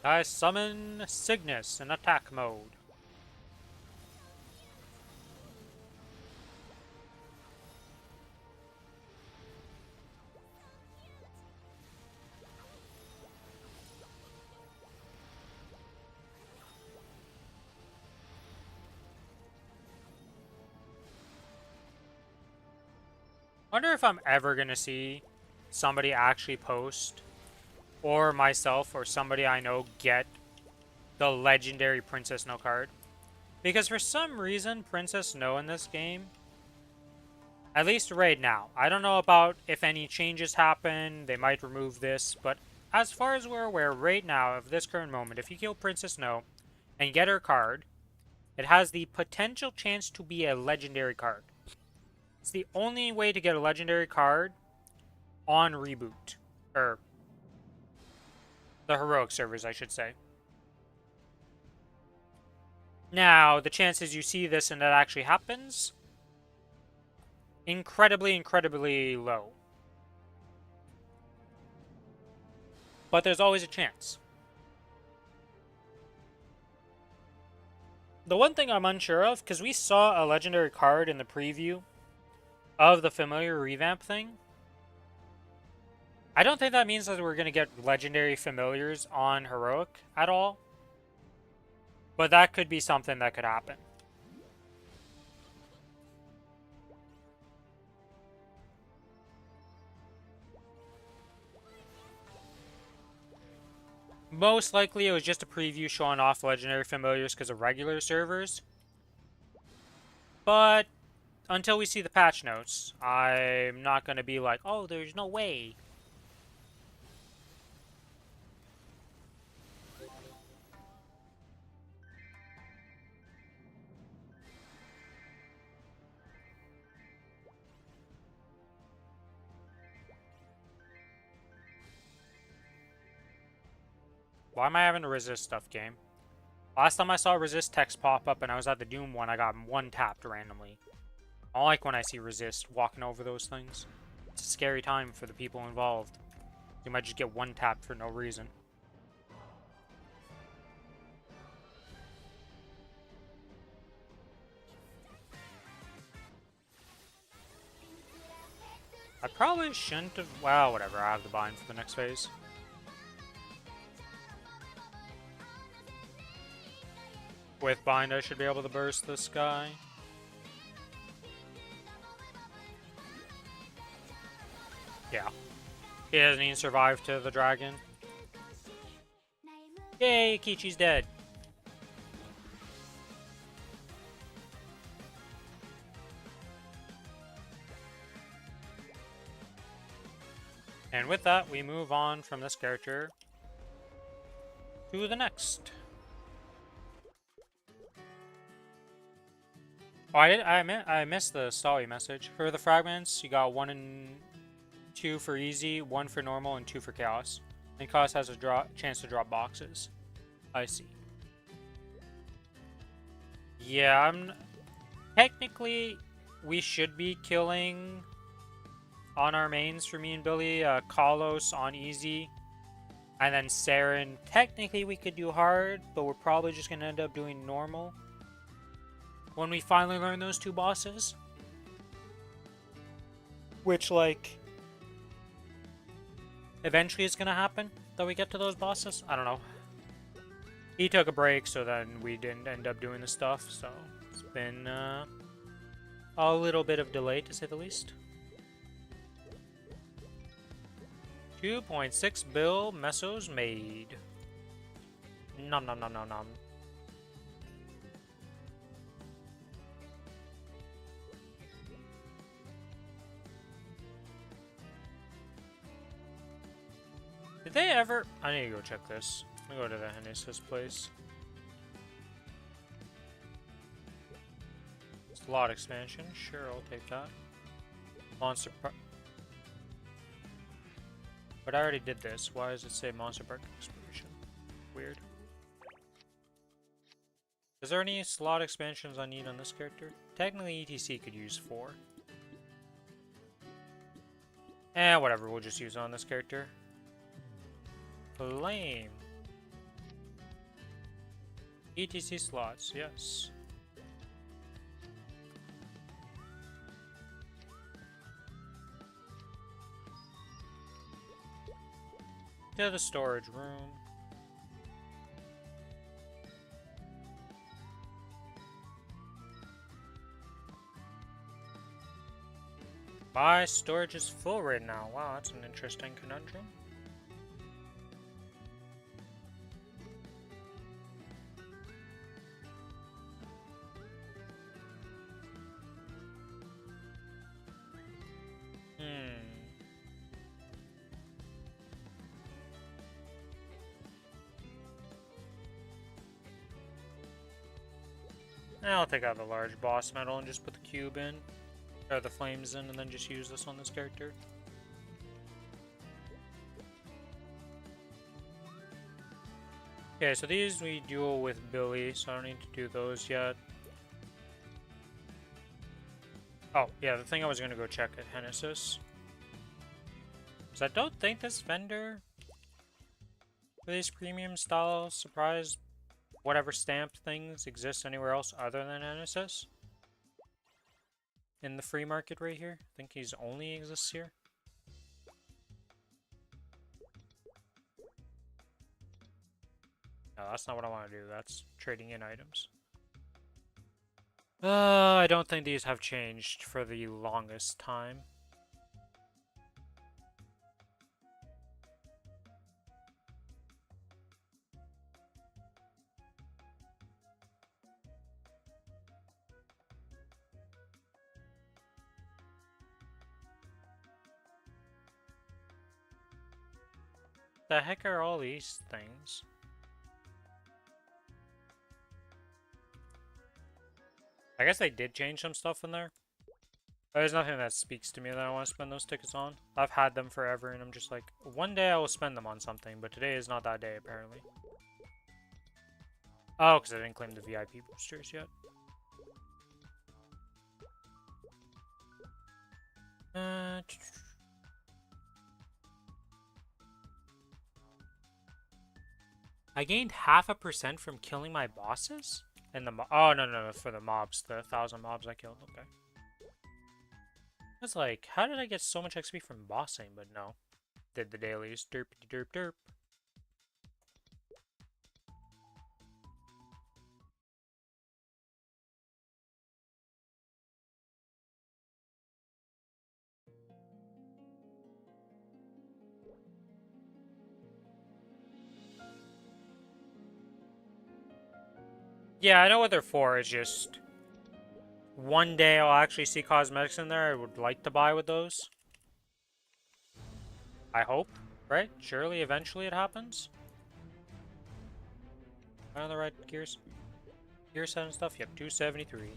I summon Cygnus in attack mode. Wonder if I'm ever gonna see somebody actually post, or myself or somebody I know get the legendary Princess Snow card. Because for some reason, Princess Snow in this game, at least right now, I don't know about if any changes happen, they might remove this, but as far as we're aware right now of this current moment, if you kill Princess Snow and get her card, it has the potential chance to be a legendary card. It's the only way to get a legendary card on reboot. Or the heroic servers, I should say. Now, the chances you see this and that actually happens, incredibly, incredibly low. But there's always a chance. The one thing I'm unsure of, because we saw a legendary card in the preview of the familiar revamp thing, I don't think that means that we're going to get legendary familiars on Heroic at all. But that could be something that could happen. Most likely it was just a preview showing off legendary familiars because of regular servers. But until we see the patch notes, I'm not going to be like, oh, there's no way. Why am I having to resist stuff, game? Last time I saw resist text pop up and I was at the Doom one, I got one tapped randomly. I don't like when I see resist walking over those things. It's a scary time for the people involved. You might just get one tapped for no reason. I probably shouldn't have... Well, whatever. I have the bind for the next phase. With bind, I should be able to burst this guy. Yeah. He hasn't even survived to the dragon. Yay, Kichi's dead. And with that, we move on from this character to the next. Oh, I missed the Stolly message. For the fragments, you got 1 and 2 for easy, 1 for normal, and 2 for chaos. And chaos has a chance to drop boxes. I see. Yeah, technically, we should be killing on our mains for me and Billy, Kalos on easy, and then Saren. Technically, we could do hard, but we're probably just gonna end up doing normal when we finally learn those 2 bosses. Which, like, eventually it's gonna happen that we get to those bosses. I don't know. He took a break, so then we didn't end up doing the stuff, so it's been a little bit of delay, to say the least. 2.6 bill mesos made. Nom nom nom nom nom. Did they ever... I need to go check this. Let me go to the Henesis place. Slot expansion. Sure, I'll take that. Monster Park. But I already did this. Why does it say Monster Park Exploration? Weird. Is there any slot expansions I need on this character? Technically, ETC could use 4. Whatever. We'll just use it on this character. Flame. ETC slots, yes. To the storage room. My storage is full right now. Wow, that's an interesting conundrum. I'll take out the large boss medal and just put the cube in, or the flames in, and then just use this on this character. Okay, so these we duel with Billy, so I don't need to do those yet. Oh, yeah, the thing I was gonna go check at Genesis. Because I don't think this vendor for these premium style surprise whatever stamped things exists anywhere else other than Genesis. In the free market right here. I think he's only exists here. No, that's not what I want to do. That's trading in items. I don't think these have changed for the longest time. The heck are all these things? I guess they did change some stuff in there. There's nothing that speaks to me that I want to spend those tickets on. I've had them forever and I'm just like, one day I will spend them on something, but today is not that day apparently. Oh, because I didn't claim the VIP boosters yet. I gained 0.5% from killing my bosses? And the oh, no, for the mobs. The 1,000 mobs I killed. Okay. It's like, how did I get so much XP from bossing? But no. Did the dailies. Derpity derp derp. Yeah, I know what they're for. It's just one day I'll actually see cosmetics in there I would like to buy with those. I hope, right? Surely eventually it happens. Am I on the right gears? Gear set and stuff? Yep, 273.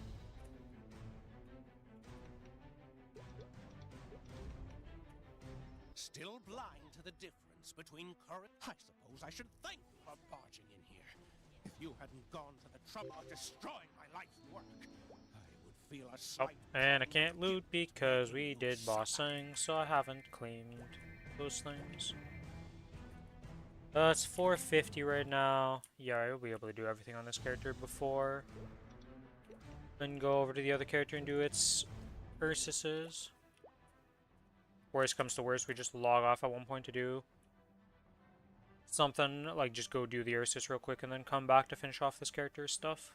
Still blind to the difference between current. I suppose I should thank you for barging in here. If you hadn't gone to the trouble of destroying my life's work, I would feel a slight.
Oh, and I can't loot because we did bossing, so I haven't claimed those things. It's 450 right now. Yeah, I'll be able to do everything on this character before. Then go over to the other character and do its Ursuses. Worst comes to worst, we just log off at one point to do something, like just go do the Ursus real quick and then come back to finish off this character's stuff.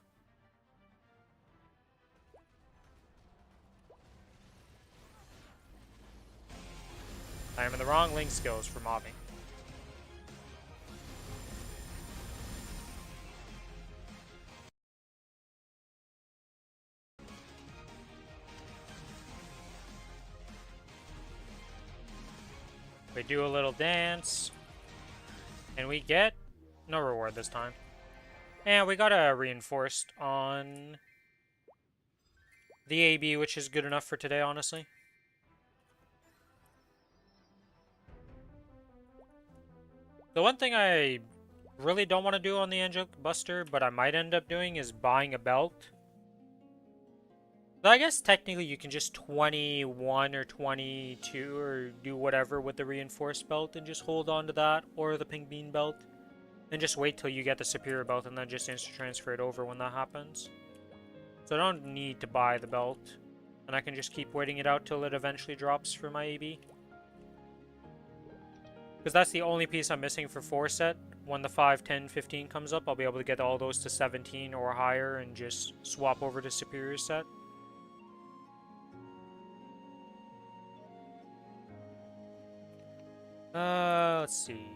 I am in the wrong link skills for mobbing. We do a little dance, and we get no reward this time. And we got a reinforced on the AB, which is good enough for today, honestly. The one thing I really don't want to do on the Angelic Buster, but I might end up doing, is buying a belt. So I guess technically you can just 21 or 22 or do whatever with the reinforced belt and just hold on to that, or the pink bean belt. And just wait till you get the superior belt and then just instant transfer it over when that happens. So I don't need to buy the belt. And I can just keep waiting it out till it eventually drops for my AB. Because that's the only piece I'm missing for 4 set. When the 5, 10, 15 comes up, I'll be able to get all those to 17 or higher and just swap over to superior set. Let's see.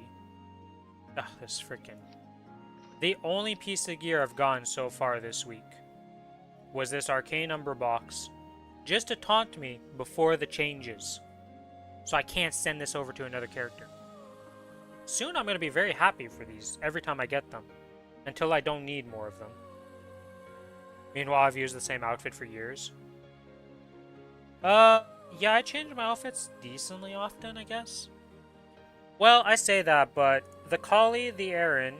Ugh, this freaking... The only piece of gear I've gotten so far this week was this Arcane Umber box, just to taunt me before the changes, so I can't send this over to another character. Soon I'm going to be very happy for these every time I get them, until I don't need more of them. Meanwhile, I've used the same outfit for years. Yeah, I change my outfits decently often, I guess. Well, I say that, but the Kali, the Aaron,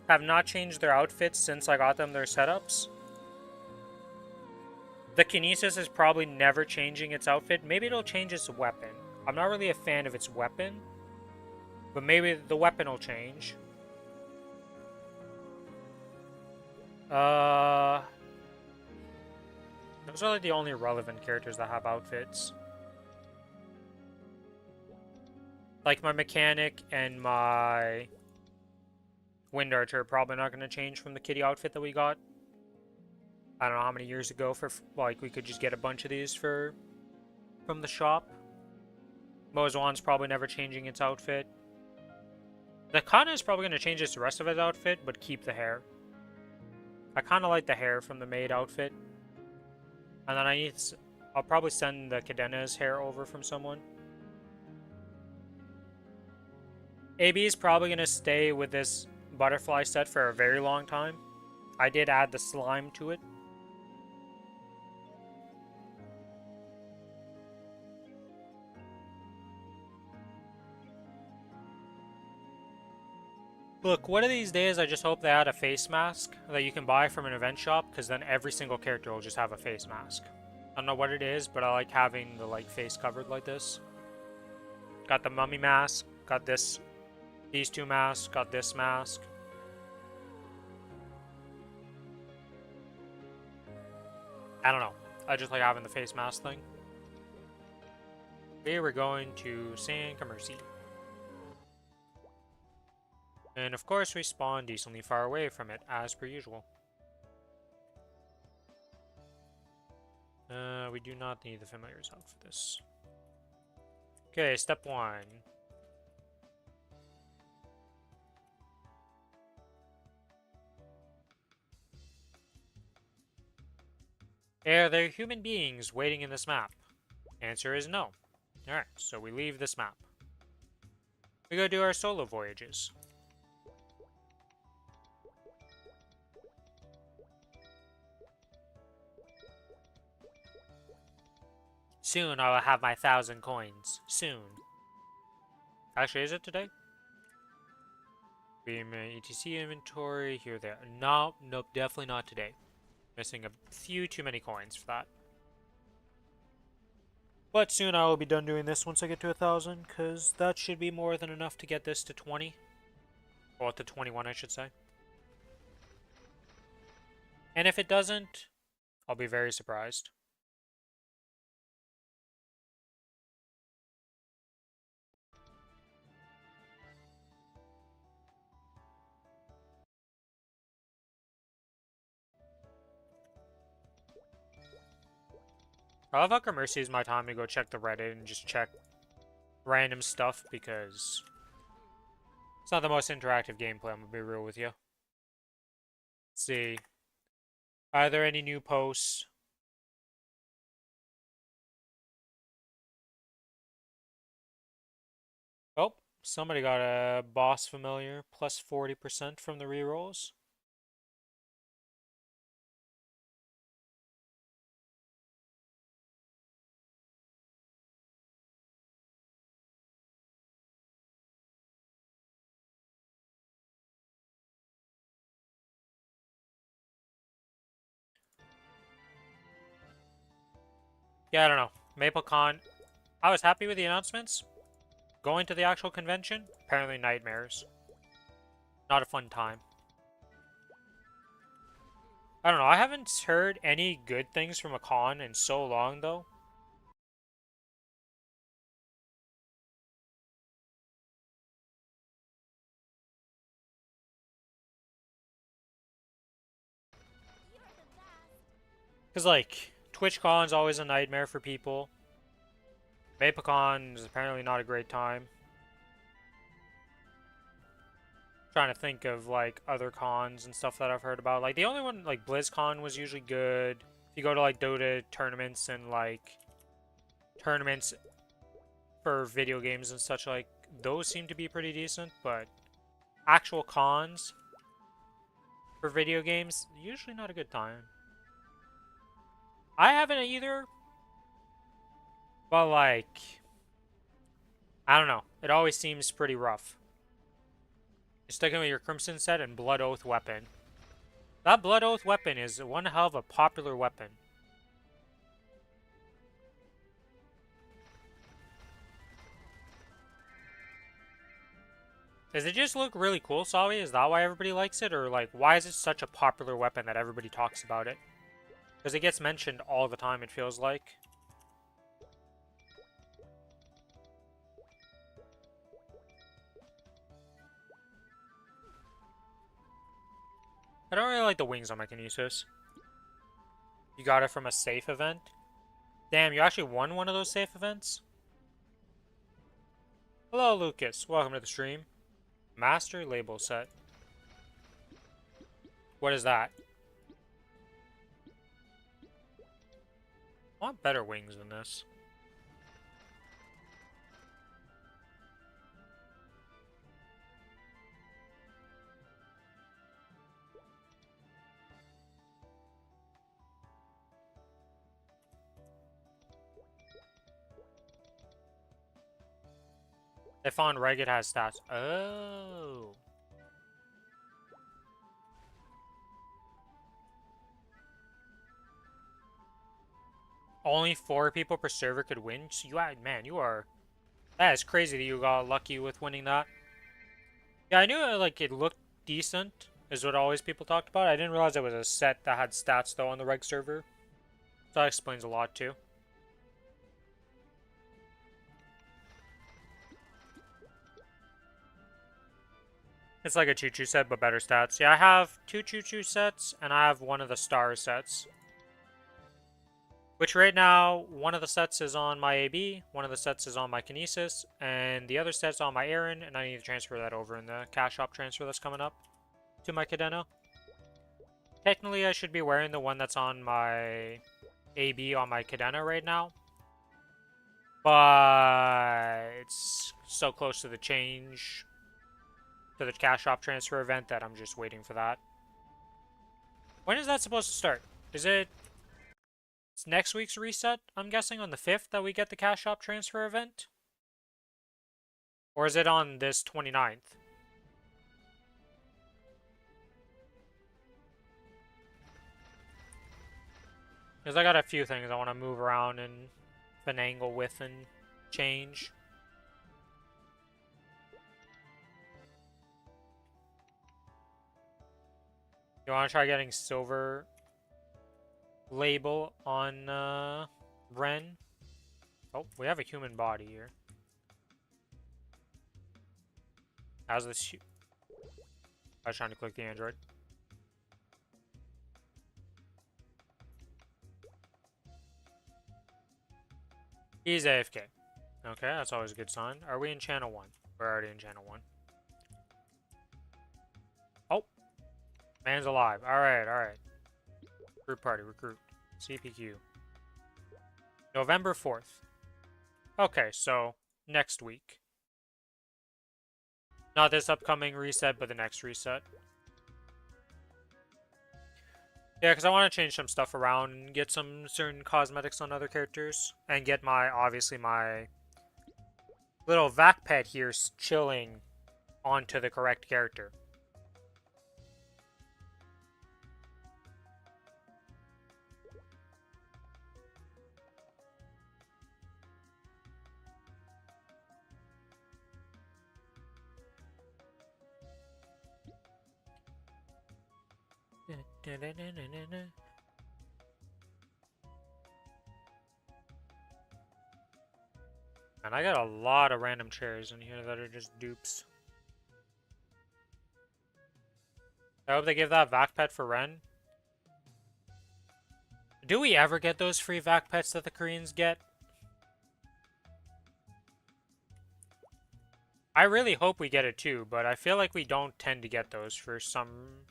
have not changed their outfits since I got them their setups. The Kinesis is probably never changing its outfit. Maybe it'll change its weapon. I'm not really a fan of its weapon, but maybe the weapon will change. Those are like the only relevant characters that have outfits. Like my mechanic and my wind archer are probably not going to change from the kitty outfit that we got. I don't know how many years ago for like we could just get a bunch of these from the shop. Mozoan's probably never changing its outfit. The Kana is probably going to change the rest of its outfit, but keep the hair. I kind of like the hair from the maid outfit. And then I'll probably send the Cadena's hair over from someone. AB is probably going to stay with this butterfly set for a very long time. I did add the slime to it. Look, one of these days I just hope they add a face mask that you can buy from an event shop, because then every single character will just have a face mask. I don't know what it is, but I like having the face covered like this. Got the mummy mask, got these two masks, got this mask. I don't know. I just like having the face mask thing. Okay, we're going to San Commercy. And of course we spawn decently far away from it, as per usual. We do not need the familiars out for this. Okay, step 1. Are there human beings waiting in this map? Answer is no. Alright, so we leave this map. We go do our solo voyages. Soon I will have my 1,000 coins. Soon. Actually, is it today? Beam ETC inventory. Here, there. Nope, definitely not today. Missing a few too many coins for that. But soon I will be done doing this once I get to 1,000, because that should be more than enough to get this to 20. Or to 21, I should say. And if it doesn't, I'll be very surprised. I love how Mercy is my time to go check the Reddit and just check random stuff, because it's not the most interactive gameplay, I'm gonna be real with you. Let's see. Are there any new posts? Oh, somebody got a boss familiar, plus 40% from the rerolls. Yeah, I don't know. MapleCon, I was happy with the announcements. Going to the actual convention, apparently nightmares. Not a fun time. I don't know, I haven't heard any good things from a con in so long, though. Because, like, TwitchCon's always a nightmare for people. MapleCon is apparently not a great time. Trying to think of, like, other cons and stuff that I've heard about. Like, the only one, like, BlizzCon was usually good. If you go to, like, Dota tournaments and, like, tournaments for video games and such, like, those seem to be pretty decent, but actual cons for video games, usually not a good time. I haven't either, but, like, I don't know. It always seems pretty rough. You're sticking with your Crimson set and Blood Oath weapon. That Blood Oath weapon is one hell of a popular weapon. Does it just look really cool, Sawi? Is that why everybody likes it? Or, like, why is it such a popular weapon that everybody talks about it? Because it gets mentioned all the time, it feels like. I don't really like the wings on my Kinesis. You got it from a safe event? Damn, you actually won one of those safe events? Hello, Lucas. Welcome to the stream. Master label set. What is that? I want better wings than this. They found Ragged has stats. Oh. Only 4 people per server could win? So you, man, you are... That is crazy that you got lucky with winning that. Yeah, I knew like it looked decent, is what always people talked about. I didn't realize it was a set that had stats though on the reg server. So that explains a lot too. It's like a choo-choo set, but better stats. Yeah, I have 2 choo-choo sets, and I have one of the star sets. Which right now, one of the sets is on my AB, one of the sets is on my Kinesis, and the other set's on my Aaron, and I need to transfer that over in the cash shop transfer that's coming up to my cadena. Technically, I should be wearing the one that's on my AB on my cadena right now. But it's so close to the change to the cash shop transfer event that I'm just waiting for that. When is that supposed to start? Is it... It's next week's reset, I'm guessing, on the 5th that we get the cash shop transfer event? Or is it on this 29th? Because I got a few things I want to move around and finagle with and change. You want to try getting silver label on Ren? Oh, we have a human body here. How's this? I was trying to click the android. He's AFK. Okay, that's always a good sign. Are we in channel 1? We're already in channel 1. Oh! Man's alive. Alright, alright. Group party, recruit. CPQ. November 4th. Okay, so next week. Not this upcoming reset, but the next reset. Yeah, because I want to change some stuff around and get some certain cosmetics on other characters. And get my, obviously, my little vac pet here chilling onto the correct character. And I got a lot of random chairs in here that are just dupes. I hope they give that vac pet for Ren. Do we ever get those free vac pets that the Koreans get? I really hope we get it too, but I feel like we don't tend to get those for some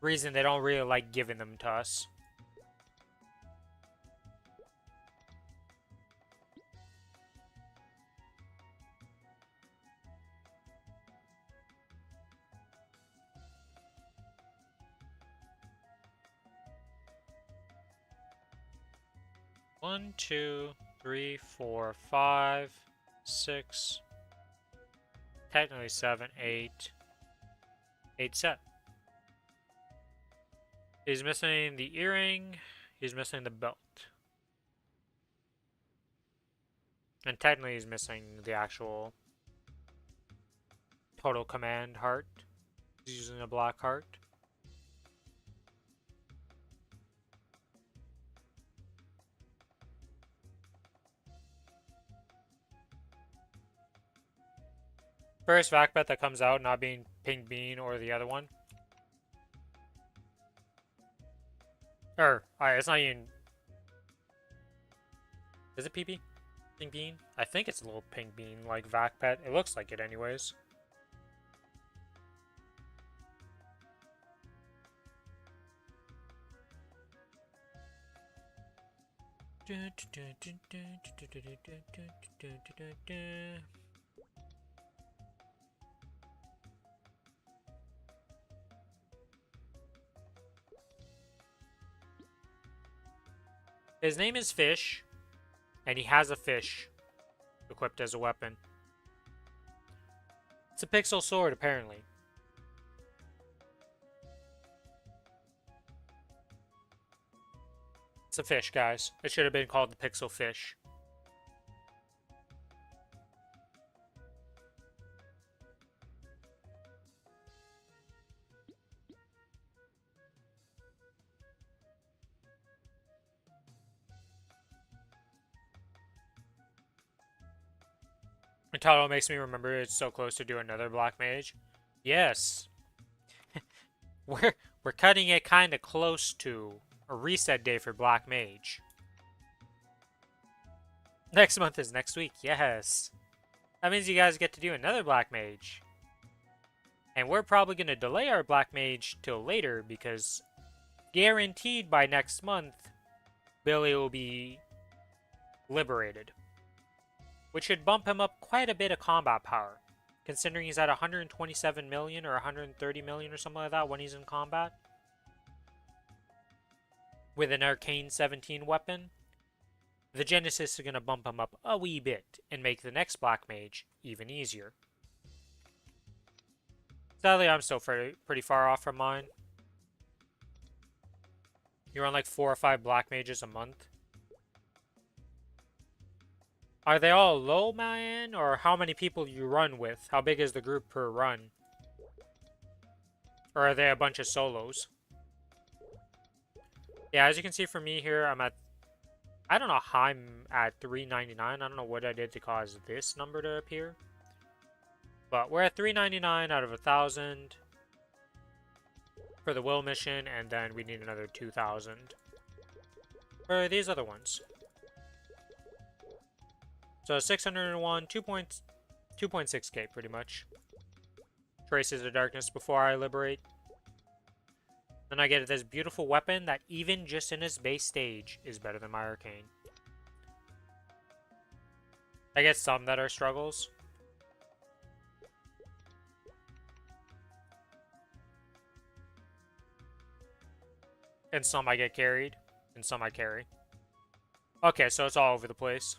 reason. They don't really like giving them to us. One, two, three, four, 5, 6, technically 7, 8, 8 set. He's missing the earring. He's missing the belt. And technically he's missing the actual total command heart. He's using a black heart. First vac bet that comes out, not being Pink Bean or the other one. Alright, it's not even... Is it PP? Pink Bean? I think it's a little Pink Bean, like vac pet. It looks like it anyways. His name is Fish, and he has a fish equipped as a weapon. It's a pixel sword, apparently. It's a fish, guys. It should have been called the Pixel Fish. The title makes me remember it's so close to do another Black Mage. Yes. We're cutting it kind of close to a reset day for Black Mage. Next month is next week, yes. That means you guys get to do another Black Mage. And we're probably going to delay our Black Mage till later because guaranteed by next month, Billy will be liberated. Which should bump him up quite a bit of combat power, considering he's at 127 million or 130 million or something like that when he's in combat. With an Arcane 17 weapon, the Genesis is going to bump him up a wee bit and make the next Black Mage even easier. Sadly, I'm still pretty far off from mine. You're on like 4 or 5 Black Mages a month. Are they all low, man? Or how many people you run with? How big is the group per run? Or are they a bunch of solos? Yeah, as you can see for me here, I'm at... I don't know how I'm at 399. I don't know what I did to cause this number to appear. But we're at 399 out of 1,000 for the Will mission, and then we need another 2,000 for these other ones. So 601, 2.6k pretty much. Traces of Darkness before I liberate. Then I get this beautiful weapon that even just in its base stage is better than my Arcane. I get some that are struggles. And some I get carried, and some I carry. Okay, so it's all over the place.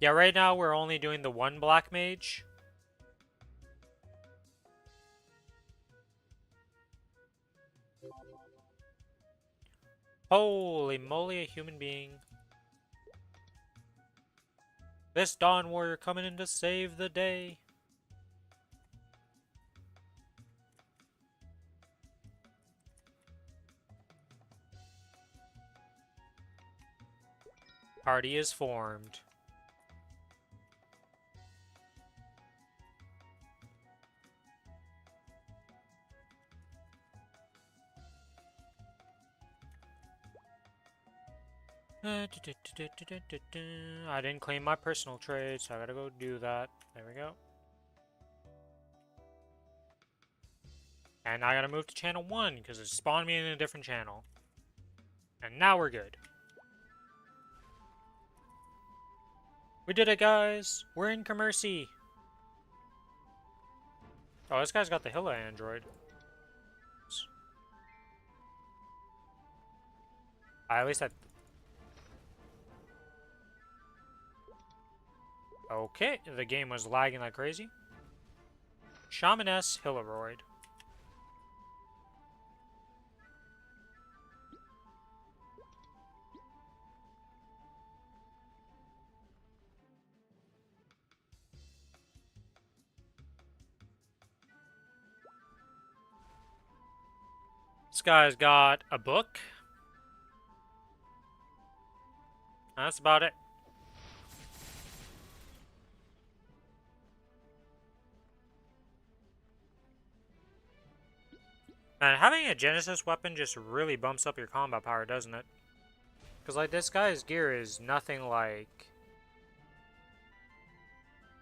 Yeah, right now we're only doing the one Black Mage. Holy moly, a human being. This Dawn Warrior coming in to save the day. Party is formed. I didn't claim my personal trade, so I gotta go do that. There we go. And I gotta move to channel 1, because it spawned me in a different channel. And now we're good. We did it, guys! We're in Commercy! Oh, this guy's got the Hilla android. I at least had... Okay, the game was lagging like crazy. Shamaness Hilariroid. This guy's got a book. That's about it. Man, having a Genesis weapon just really bumps up your combat power, doesn't it? Because, like, this guy's gear is nothing like...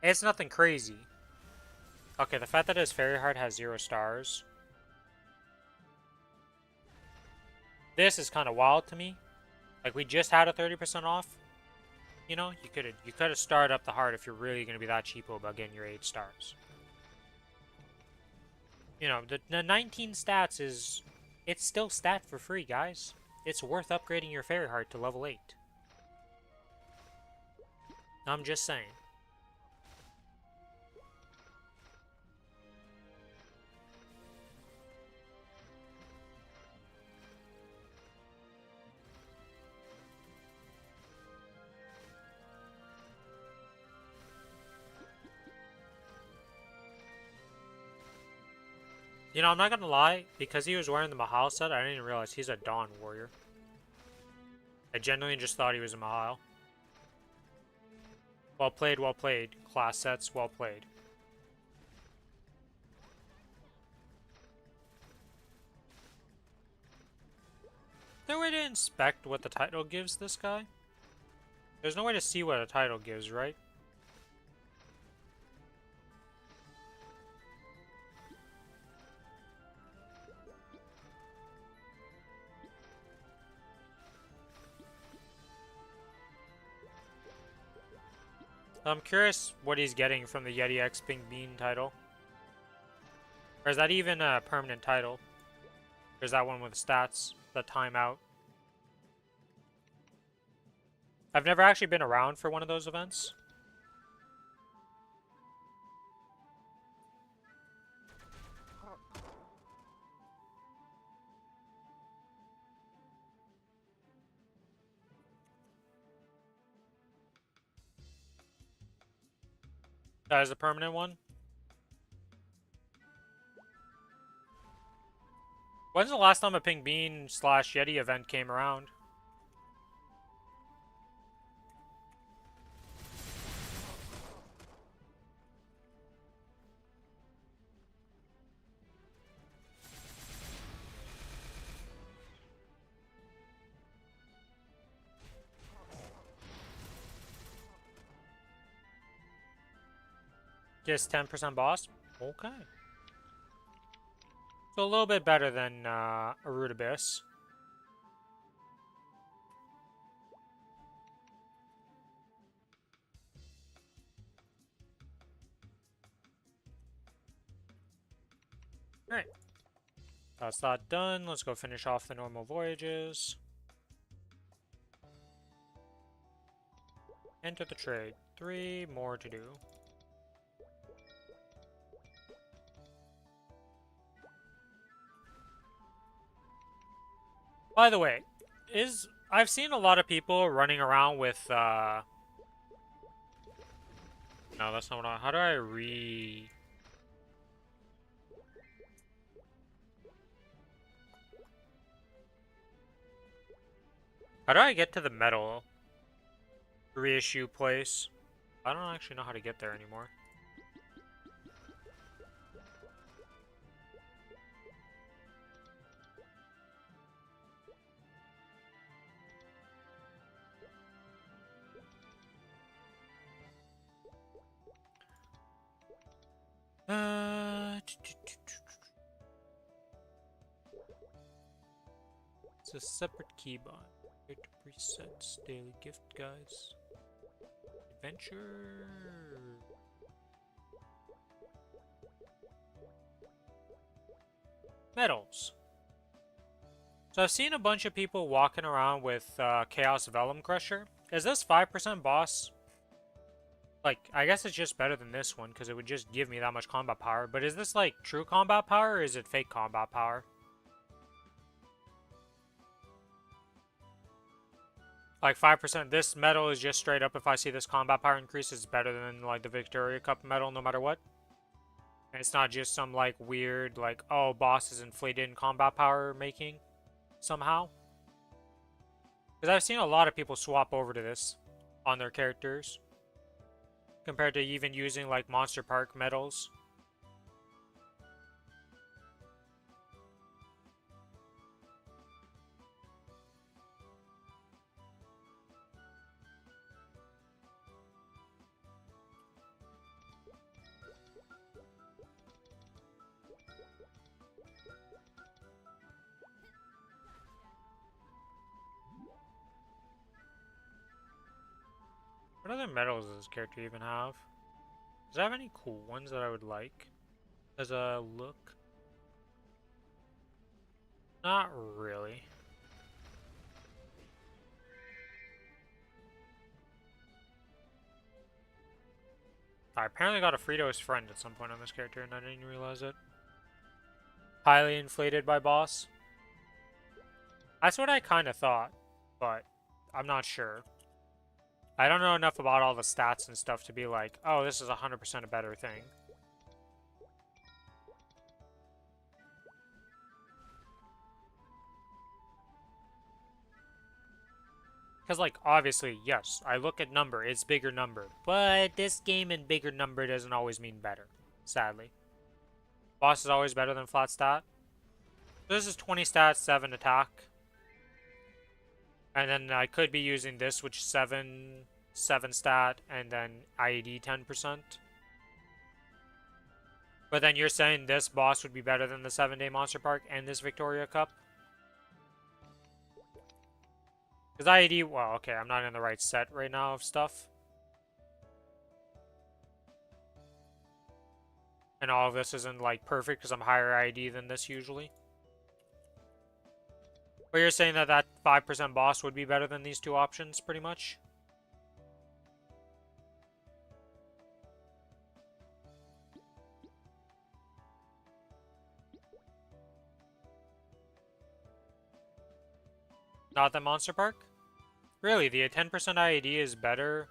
It's nothing crazy. Okay, the fact that his Fairy Heart has 0 stars. This is kind of wild to me. Like, we just had a 30% off. You know, you could have started up the heart if you're really going to be that cheapo about getting your 8 stars. You know, the 19 stats is... It's still stat for free, guys. It's worth upgrading your Fairy Heart to level 8. I'm just saying. You know, I'm not gonna lie, because he was wearing the Mahal set, I didn't even realize he's a Dawn Warrior. I genuinely just thought he was a Mahal. Well played, well played. Class sets, well played. Is there a way to inspect what the title gives this guy? There's no way to see what a title gives, right? I'm curious what he's getting from the Yeti X Pink Bean title. Or is that even a permanent title? Or is that one with stats? The timeout? I've never actually been around for one of those events. That is a permanent one? When's the last time a Pink Bean / Yeti event came around? Just 10% boss? Okay. So a little bit better than a Root Abyss. Alright. That's that done. Let's go finish off the normal voyages. Enter the trade. 3 more to do. By the way, I've seen a lot of people running around with no, that's not what how do I How do I get to the metal reissue place? I don't actually know how to get there anymore. It's a separate keybind. Get presets, daily gift guides, adventure. Medals. So I've seen a bunch of people walking around with Chaos Vellum Crusher. Is this 5% boss? Like, I guess it's just better than this one, because it would just give me that much combat power. But is this, like, true combat power, or is it fake combat power? Like, 5%. This medal is just straight up, if I see this combat power increase, it's better than, like, the Victoria Cup medal, no matter what. And it's not just some, like, weird, like, oh, boss is inflated in combat power making, somehow. Because I've seen a lot of people swap over to this on their characters, compared to even using, like, Monster Park medals. What other medals does this character even have? Does it have any cool ones that I would like? As a look? Not really. I apparently got a Frito's friend at some point on this character and I didn't even realize it. Highly inflated by boss. That's what I kind of thought, but I'm not sure. I don't know enough about all the stats and stuff to be like, oh, this is 100% a better thing. Because, like, obviously, yes, I look at number, it's bigger number. But this game in bigger number doesn't always mean better, sadly. Boss is always better than flat stat. This is 20 stat, 7 attack. And then I could be using this, which is 7 stat, and then IED 10%. But then you're saying this boss would be better than the 7-day Monster Park and this Victoria Cup? Because IED, well, okay, I'm not in the right set right now of stuff. And all of this isn't, like, perfect because I'm higher IED than this usually. But you're saying that that 5% boss would be better than these two options, pretty much? Not the Monster Park? Really, the 10% IED is better?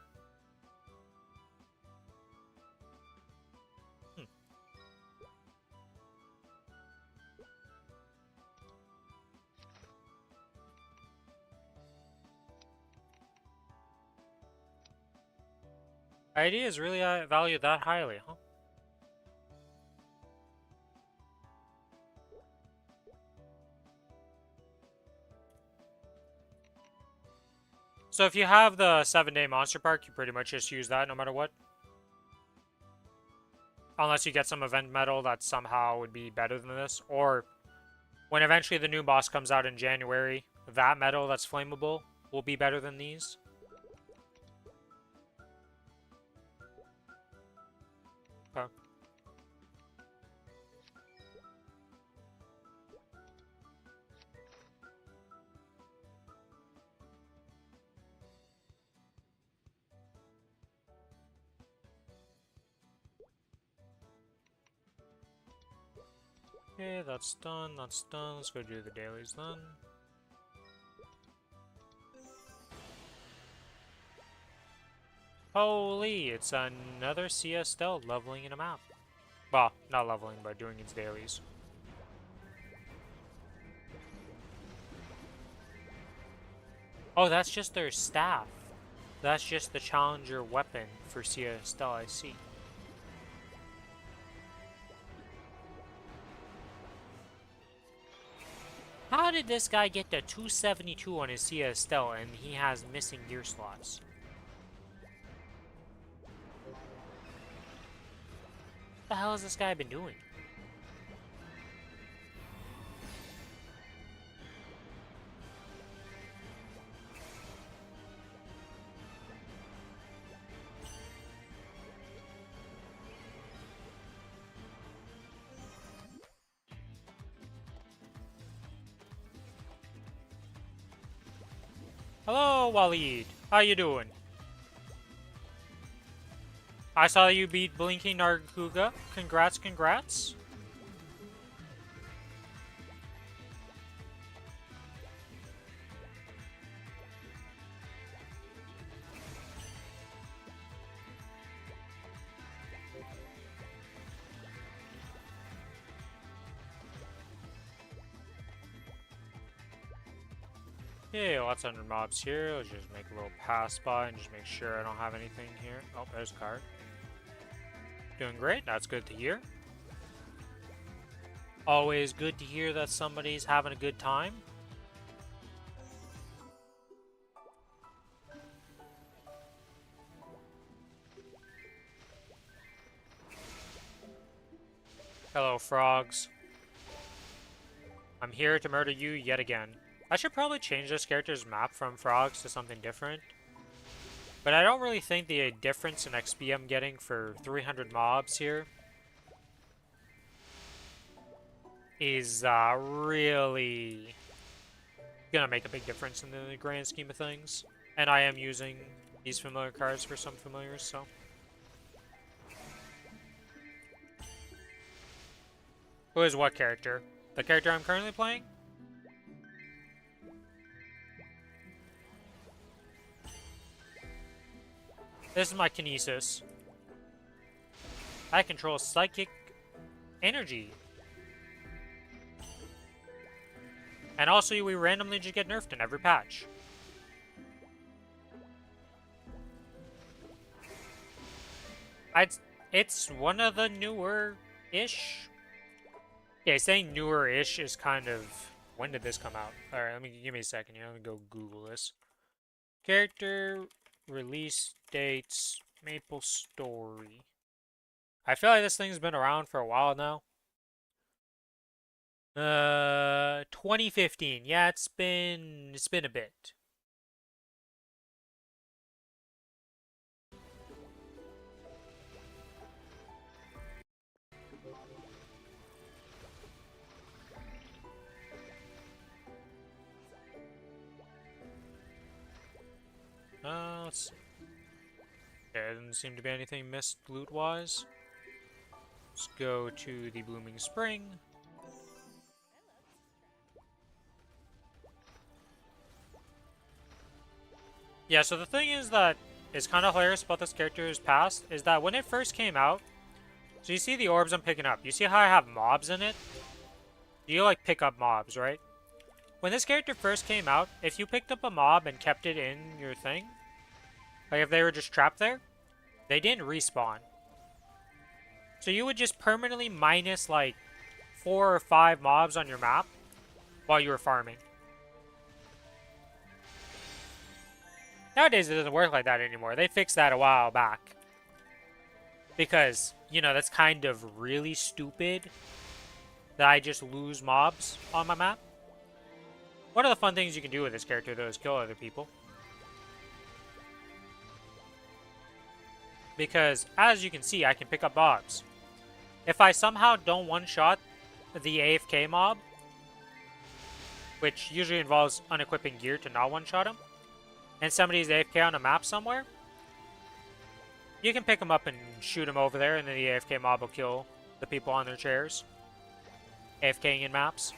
IED is really valued that highly, huh? So if you have the 7-day Monster Park, you pretty much just use that no matter what. Unless you get some event medal that somehow would be better than this. Or when eventually the new boss comes out in January, that medal that's flammable will be better than these. Okay. Okay, that's done, that's done. Let's go do the dailies then. Holy, it's another CS stealth leveling in a map. Well, not leveling, but doing its dailies. Oh, that's just their staff. That's just the challenger weapon for CS stealth, I see. How did this guy get to 272 on his CS stealth and he has missing gear slots? What the hell has this guy been doing? Hello, Waleed. How you doing? I saw you beat Blinking Narguga. Congrats, congrats. Okay, lots of mobs here. Let's just make a little pass by and just make sure I don't have anything here. Oh, there's a card. Doing great. That's good to hear. Always good to hear that somebody's having a good time. Hello, frogs. I'm here to murder you yet again. I should probably change this character's map from frogs to something different. But I don't really think the difference in XP I'm getting for 300 mobs here is really gonna make a big difference in the grand scheme of things. And I am using these familiar cards for some familiars, so. Who is what character? The character I'm currently playing? This is my Kinesis. I control psychic energy. And also, we randomly just get nerfed in every patch. It's one of the newer-ish. Yeah, saying newer-ish is kind of... When did this come out? Alright, give me a second here. Let me go Google this. Character release dates, Maple Story. I feel like this thing's been around for a while now. 2015. Yeah, it's been a bit. Let's see. There doesn't seem to be anything missed loot-wise. Let's go to the Blooming Spring. Yeah, so the thing is that is kind of hilarious about this character's past is that when it first came out, so you see the orbs I'm picking up. You see how I have mobs in it? You like pick up mobs, right? When this character first came out, if you picked up a mob and kept it in your thing, like if they were just trapped there, they didn't respawn. So you would just permanently minus like 4 or 5 mobs on your map while you were farming. Nowadays it doesn't work like that anymore. They fixed that a while back. Because, you know, that's kind of really stupid that I just lose mobs on my map. One of the fun things you can do with this character, though, is kill other people. Because, as you can see, I can pick up mobs. If I somehow don't one-shot the AFK mob, which usually involves unequipping gear to not one-shot him, and somebody's AFK on a map somewhere, you can pick him up and shoot him over there, and then the AFK mob will kill the people on their chairs. AFKing in maps.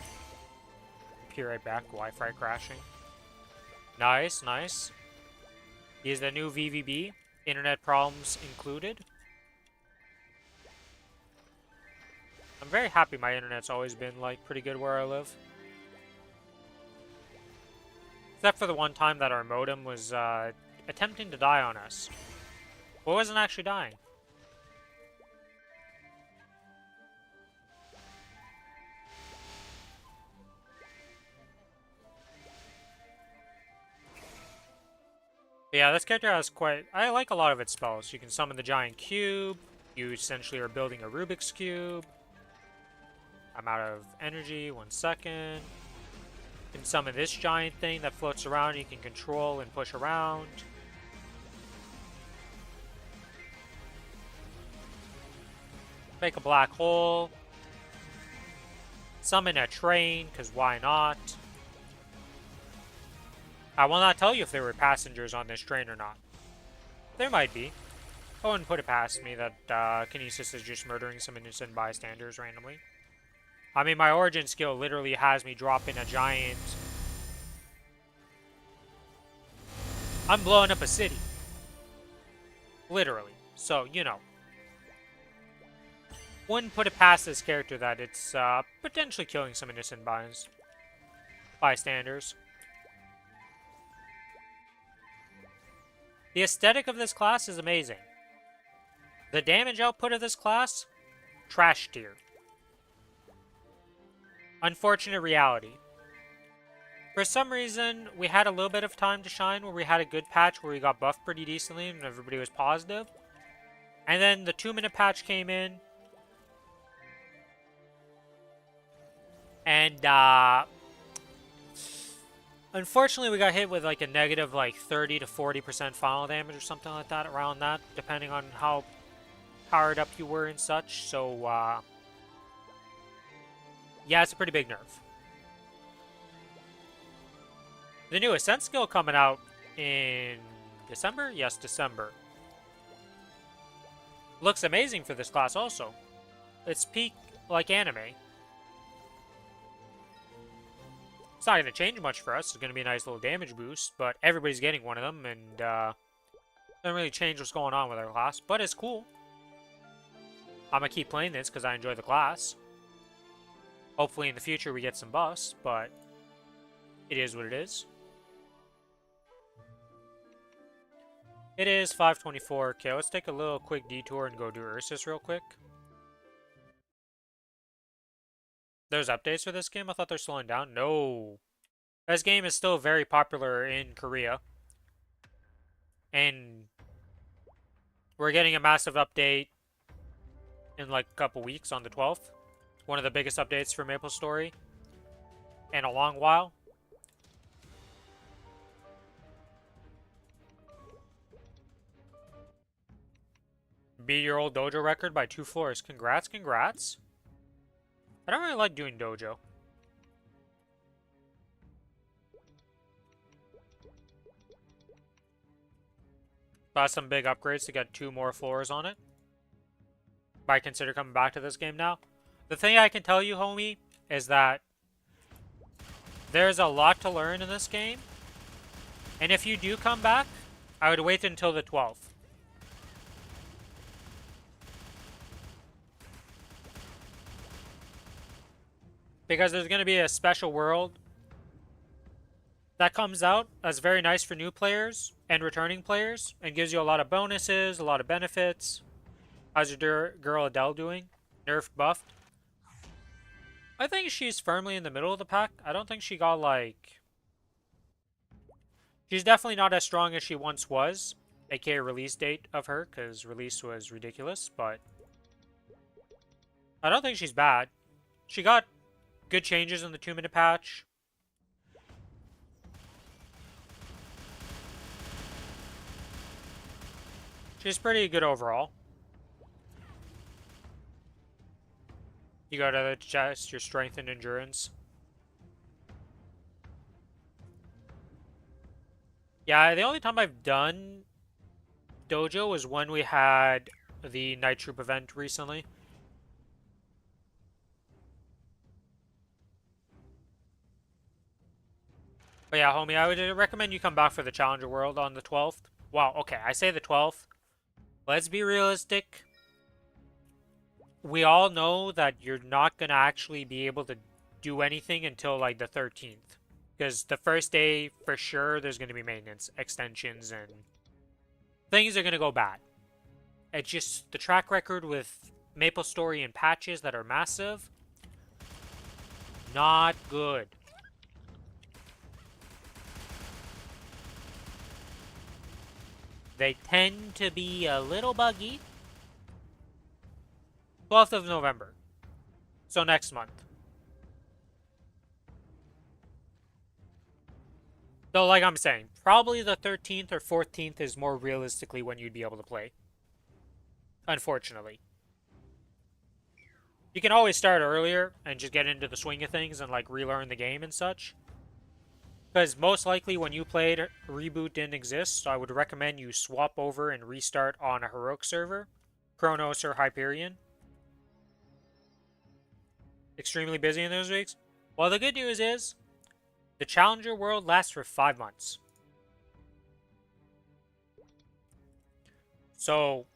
Be right back, Wi-Fi crashing. Nice, nice. He's the new VVB. Internet problems included. I'm very happy my internet's always been, like, pretty good where I live. Except for the one time that our modem was, attempting to die on us. Well, it wasn't actually dying. But yeah, this character has quite... I like a lot of its spells. You can summon the giant cube. You essentially are building a Rubik's Cube. I'm out of energy. 1 second. You can summon this giant thing that floats around. You can control and push around. Make a black hole. Summon a train, because why not? I will not tell you if there were passengers on this train or not. There might be. I wouldn't put it past me that Kinesis is just murdering some innocent bystanders randomly. I mean, my origin skill literally has me drop in a giant... I'm blowing up a city. Literally. So, you know. Wouldn't put it past this character that it's potentially killing some innocent bystanders. The aesthetic of this class is amazing. The damage output of this class, trash tier. Unfortunate reality. For some reason, we had a little bit of time to shine where we had a good patch where we got buffed pretty decently and everybody was positive. And then the 2-minute patch came in. And, unfortunately, we got hit with like a negative like 30 to 40% final damage or something like that, around that, depending on how powered up you were and such. So, yeah, it's a pretty big nerf. The new Ascent skill coming out in December? Yes, December. Looks amazing for this class also. It's peak like anime. It's not going to change much for us. It's going to be a nice little damage boost, but everybody's getting one of them, and doesn't really change what's going on with our class, but it's cool. I'm going to keep playing this because I enjoy the class. Hopefully in the future we get some buffs, but it is what it is. It is 5:24. Okay, let's take a little quick detour and go do Ursus real quick. There's updates for this game? I thought they're slowing down. No. This game is still very popular in Korea. And we're getting a massive update in like a couple weeks on the 12th. One of the biggest updates for MapleStory in a long while. Beat your old dojo record by 2 floors. Congrats, congrats. I don't really like doing dojo. Got some big upgrades to get 2 more floors on it. Might consider coming back to this game now. The thing I can tell you, homie, is that there's a lot to learn in this game. And if you do come back, I would wait until the 12th. Because there's going to be a special world that comes out that's very nice for new players and returning players and gives you a lot of bonuses, a lot of benefits. How's your girl Adele doing? Nerfed, buffed? I think she's firmly in the middle of the pack. I don't think she got like... She's definitely not as strong as she once was. AKA release date of her, because release was ridiculous, but... I don't think she's bad. She got good changes in the 2-minute patch. She's pretty good overall. You gotta adjust your strength and endurance. Yeah, the only time I've done dojo was when we had the Night Troop event recently. But yeah, homie, I would recommend you come back for the Challenger World on the 12th. Wow, okay, I say the 12th. Let's be realistic. We all know that you're not going to actually be able to do anything until like the 13th. Because the first day, for sure, there's going to be maintenance, extensions, and things are going to go bad. It's just the track record with MapleStory and patches that are massive. Not good. They tend to be a little buggy. 12th of November. So next month. So like I'm saying, probably the 13th or 14th is more realistically when you'd be able to play. Unfortunately. You can always start earlier and just get into the swing of things and like relearn the game and such. Because most likely when you played, Reboot didn't exist, so I would recommend you swap over and restart on a Heroic server, Kronos or Hyperion. Extremely busy in those weeks. Well, the good news is, the Challenger World lasts for 5 months. So,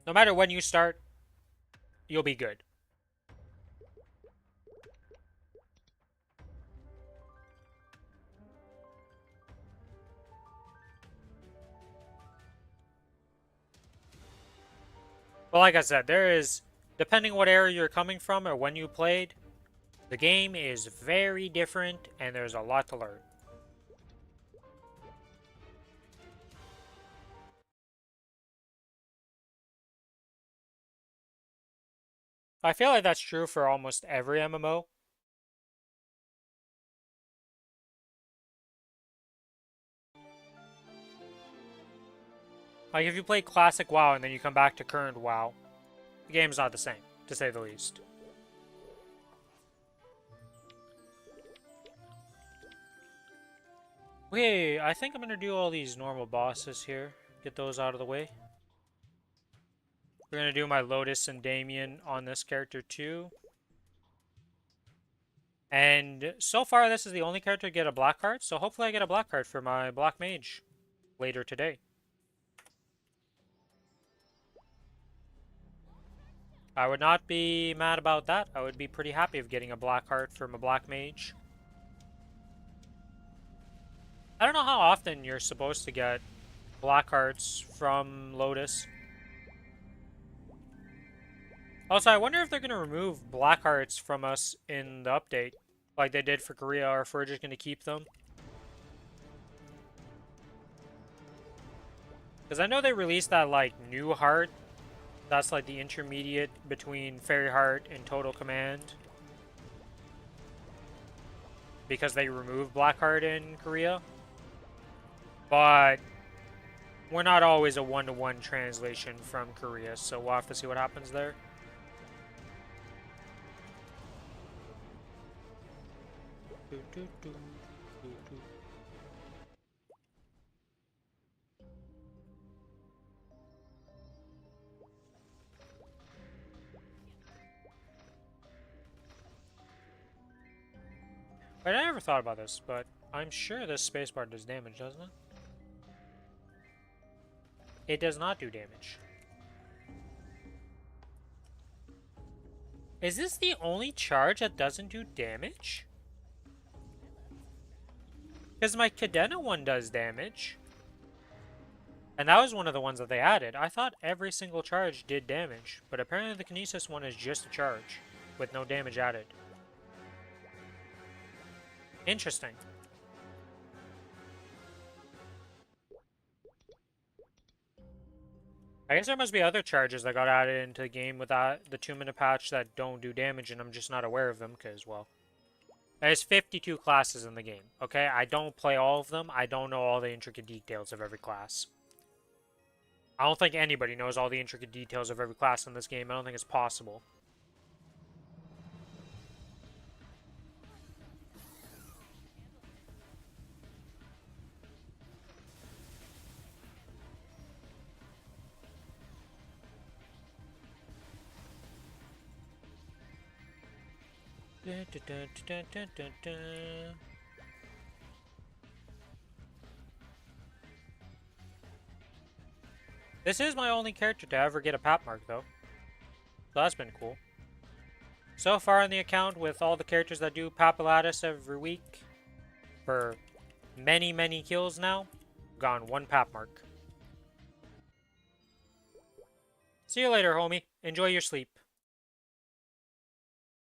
no matter when you start, you'll be good. But like I said, there is, depending what area you're coming from or when you played, the game is very different and there's a lot to learn. I feel like that's true for almost every MMO. Like if you play classic WoW and then you come back to current WoW, the game's not the same, to say the least. Okay, I think I'm gonna do all these normal bosses here. Get those out of the way. We're gonna do my Lotus and Damien on this character too. And so far, this is the only character to get a black card, so hopefully I get a black card for my black mage later today. I would not be mad about that. I would be pretty happy of getting a black card from a black mage. I don't know how often you're supposed to get black cards from Lotus. Also, I wonder if they're going to remove black hearts from us in the update, like they did for Korea, or if we're just going to keep them. Because I know they released that, like, new heart. That's, like, the intermediate between Fairy Heart and Total Command. Because they removed black heart in Korea. But we're not always a one-to-one translation from Korea, so we'll have to see what happens there. But I never thought about this, but I'm sure this spacebar does damage, doesn't it? It does not do damage. Is this the only charge that doesn't do damage? Because my cadena one does damage. And that was one of the ones that they added. I thought every single charge did damage, but apparently the kinesis one is just a charge, with no damage added. Interesting. I guess there must be other charges that got added into the game with the 2-minute patch that don't do damage, and I'm just not aware of them, because, well, there's 52 classes in the game, okay? I don't play all of them. I don't know all the intricate details of every class. I don't think anybody knows all the intricate details of every class in this game. I don't think it's possible. This is my only character to ever get a pap mark, though. So that's been cool. So far on the account, with all the characters that do Papulatus every week, for many, many kills now, gone 1 pap mark. See you later, homie. Enjoy your sleep.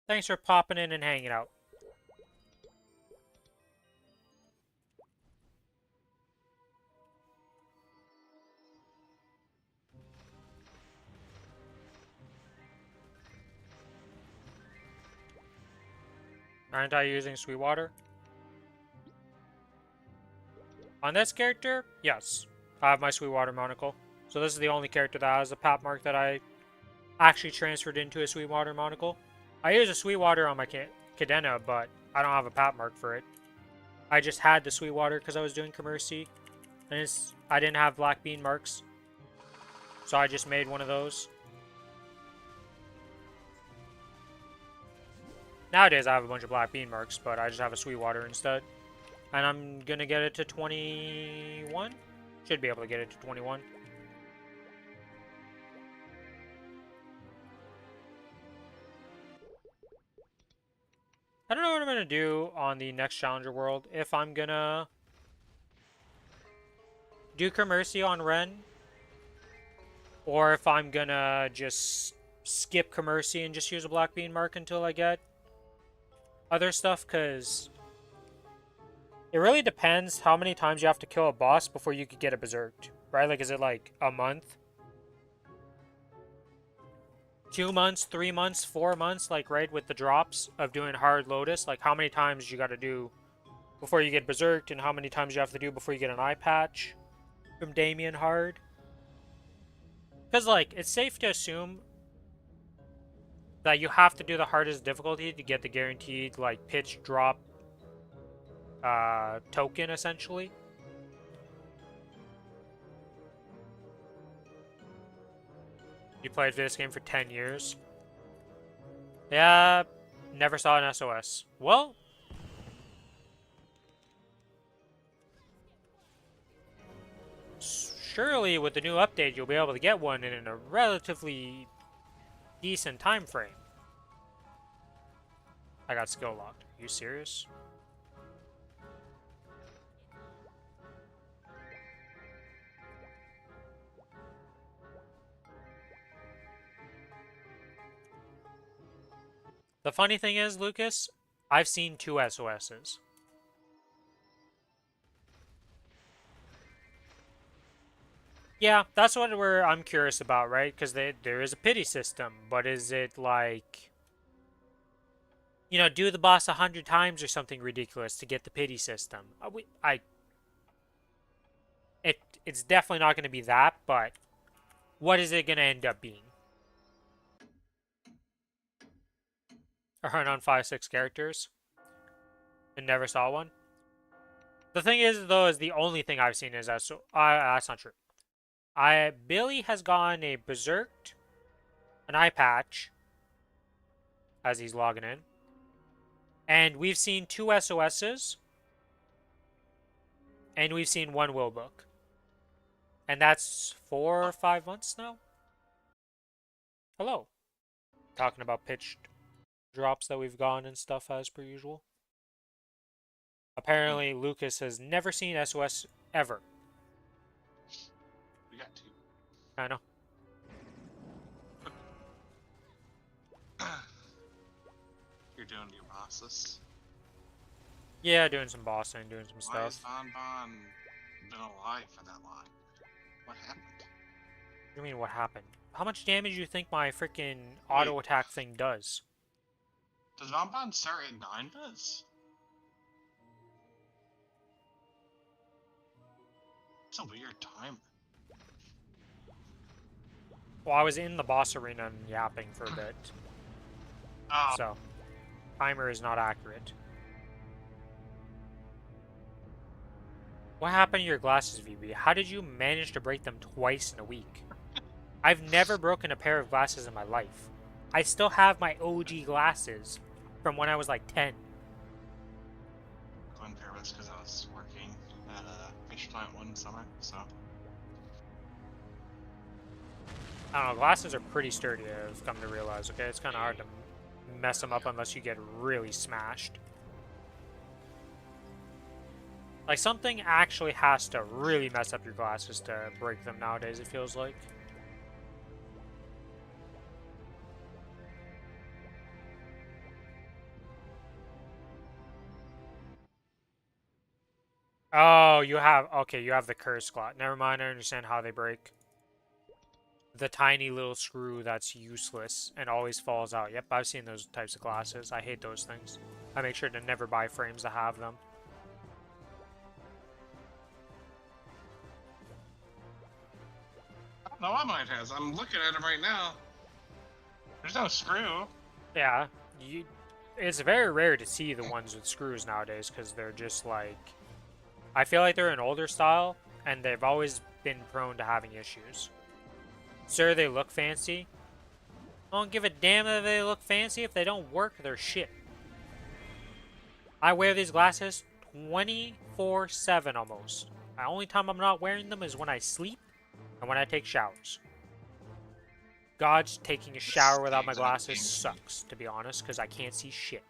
Thanks for popping in and hanging out. Aren't I using Sweetwater? On this character, yes. I have my Sweetwater monocle. So this is the only character that has a pap mark that I actually transferred into a Sweetwater monocle. I use a Sweetwater on my cadena, but I don't have a pap mark for it. I just had the Sweetwater because I was doing Commercy. And I didn't have black bean marks. So I just made one of those. Nowadays I have a bunch of black bean marks, but I just have a Sweetwater instead. And I'm gonna get it to 21? Should be able to get it to 21. I don't know what I'm gonna do on the next Challenger World. If I'm gonna do Commercy on Ren, or if I'm gonna just skip Commercy and just use a black bean mark until I get other stuff, because it really depends how many times you have to kill a boss before you could get a Berserked, right? Like, is it like a month? 2 months, 3 months, 4 months, like, right, with the drops of doing hard Lotus? Like, how many times you gotta do before you get Berserked, and how many times you have to do before you get an eye patch from Damien hard? Because, like, it's safe to assume that you have to do the hardest difficulty to get the guaranteed, like, pitch drop token, essentially. You played this game for 10 years. Yeah, never saw an SOS. Well, surely with the new update, you'll be able to get one in a relatively decent time frame. I got skill locked. Are you serious? The funny thing is, Lucas, I've seen 2 SOSs. Yeah, that's what I'm curious about, right? Because there is a pity system, but is it like, you know, do the boss 100 times or something ridiculous to get the pity system? It's definitely not going to be that, but what is it going to end up being? A run on 5-6 characters and never saw one. The thing is, though, is the only thing I've seen is that. So that's not true. Billy has gone a Berserked, an eye patch, as he's logging in, and we've seen 2 SOSs, and we've seen 1 will book, and that's 4 or 5 months now. Hello, talking about pitched drops that we've gone and stuff as per usual. Apparently, Lucas has never seen SOS ever.
We got 2.
I know.
You're doing your bosses.
Yeah, doing some bossing, doing some
Why has
stuff.
Bon been alive for that long? What happened?
What do you mean, what happened? How much damage do you think my freaking auto attack thing does?
Does Bon start at 9 does? It's a weird time.
Well, I was in the boss arena and yapping for a bit.
Oh.
So, timer is not accurate. What happened to your glasses, VB? How did you manage to break them twice in a week? I've never broken a pair of glasses in my life. I still have my OG glasses from when I was like 10.
Going nervous because I was working at a fish plant one summer, so.
I don't know, glasses are pretty sturdy, I've come to realize, okay? It's kind of hard to mess them up unless you get really smashed. Like, something actually has to really mess up your glasses to break them nowadays, it feels like. Oh, you have... Okay, you have the curse slot. Never mind, I understand how they break. The tiny little screw that's useless and always falls out. Yep, I've seen those types of glasses. I hate those things. I make sure to never buy frames that have them.
I don't know what mine has. I'm looking at it right now. There's no screw.
Yeah, it's very rare to see the ones with screws nowadays because they're just like, I feel like they're an older style and they've always been prone to having issues. Sure, they look fancy. I don't give a damn if they look fancy. If they don't work, they're shit. I wear these glasses 24/7 almost. The only time I'm not wearing them is when I sleep and when I take showers. God's taking a shower without my glasses sucks, to be honest, because I can't see shit.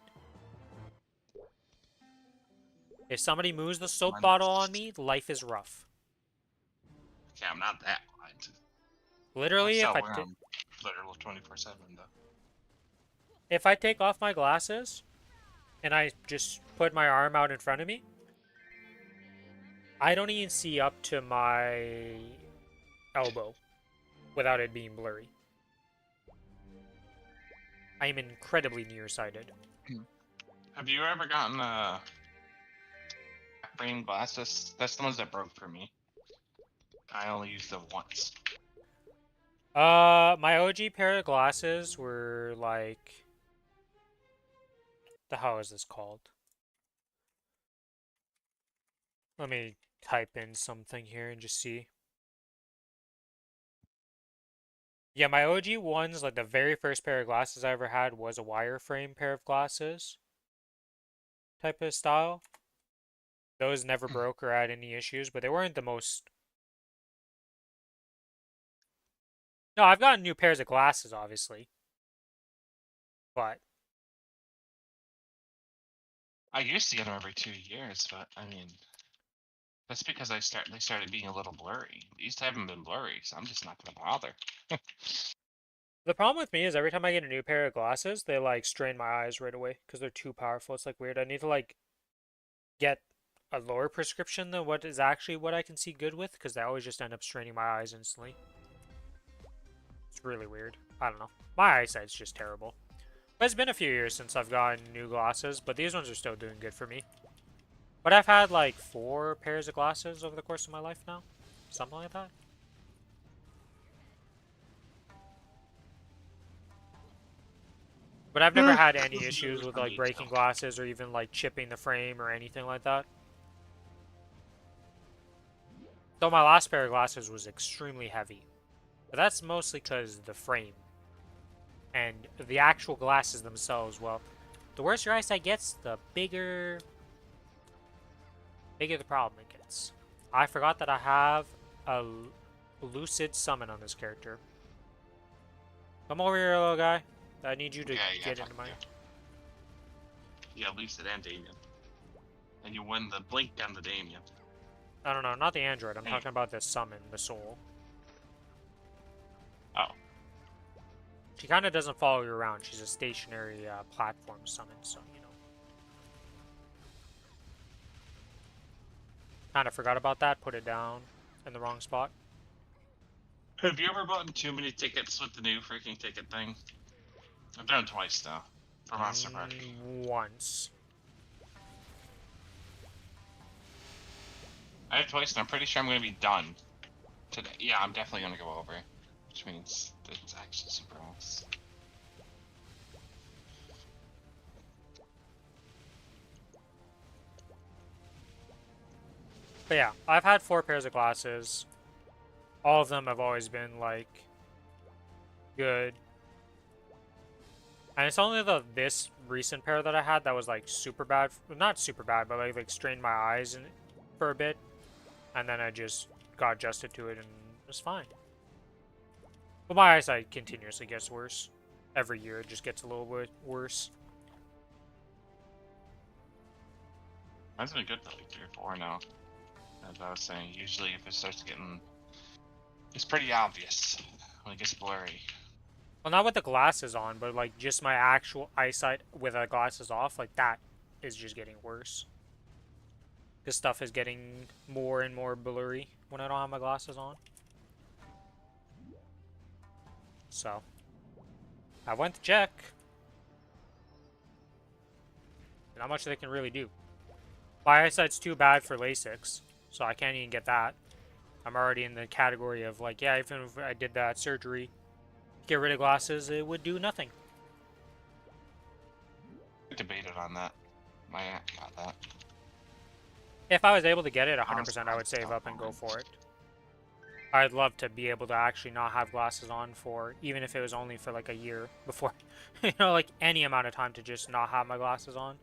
If somebody moves the soap bottle on me, life is rough.
Okay, I'm not that blind.
Literally,
I wear them literally 24/7 though.
if I take off my glasses and I just put my arm out in front of me, I don't even see up to my elbow without it being blurry. I am incredibly nearsighted.
Have you ever gotten frame glasses? That's the ones that broke for me. I only used them once.
My OG pair of glasses were like, the hell is this called? Let me type in something here and just see. Yeah, my OG ones, like the very first pair of glasses I ever had was a wireframe pair of glasses type of style. Those never broke or had any issues, but they weren't the most... No, I've gotten new pairs of glasses, obviously. But...
I used to get them every 2 years, but I mean, that's because they started being a little blurry. These haven't been blurry, so I'm just not gonna bother.
The problem with me is every time I get a new pair of glasses, they like strain my eyes right away because they're too powerful. It's like weird. I need to like get a lower prescription than what is actually what I can see good with because they always just end up straining my eyes instantly. It's really weird. I don't know. My eyesight's just terrible. But it's been a few years since I've gotten new glasses, but these ones are still doing good for me. But I've had like 4 pairs of glasses over the course of my life now. Something like that. But I've never had any issues with like breaking glasses or even like chipping the frame or anything like that. Though my last pair of glasses was extremely heavy. But that's mostly because the frame. And the actual glasses themselves, well, the worse your eyesight gets, the bigger the problem it gets. I forgot that I have a lucid summon on this character. Come over here, little guy. I need you to get into my...
Yeah, Lucid and Damien. And you win the blink on the Damien.
I don't know, not the android. I'm talking about the summon, the soul.
Oh.
She kind of doesn't follow you around. She's a stationary platform summon, so, you know. Kind of forgot about that. Put it down in the wrong spot.
Have you ever bought too many tickets with the new freaking ticket thing? I've done it twice though. For Monster Party.
Once.
I have twice and I'm pretty sure I'm gonna be done today. Yeah, I'm definitely gonna go over. Which means it's actually super nice.
But yeah, I've had 4 pairs of glasses. All of them have always been, like, good. And it's only this recent pair that I had that was, like, super bad. Not super bad, but, like strained my eyes for a bit. And then I just got adjusted to it and it was fine. But my eyesight continuously gets worse. Every year it just gets a little bit worse.
Mine's been good for like 3 or 4 now. As I was saying, usually if it starts getting... It's pretty obvious when it gets blurry.
Well, not with the glasses on, but like just my actual eyesight with the glasses off, like that is just getting worse. This stuff is getting more and more blurry when I don't have my glasses on. So, I went to check. Not much they can really do. My eyesight's too bad for LASIX, so I can't even get that. I'm already in the category of like, yeah, even if I did that surgery, get rid of glasses, it would do nothing.
My aunt got that.
If I was able to get it, 100%
Honestly,
I would save up and go
fine.
for it. I'd love to be able to actually not have glasses on for, even if it was only for like a year before, you know, like any amount of time to just not have my glasses on.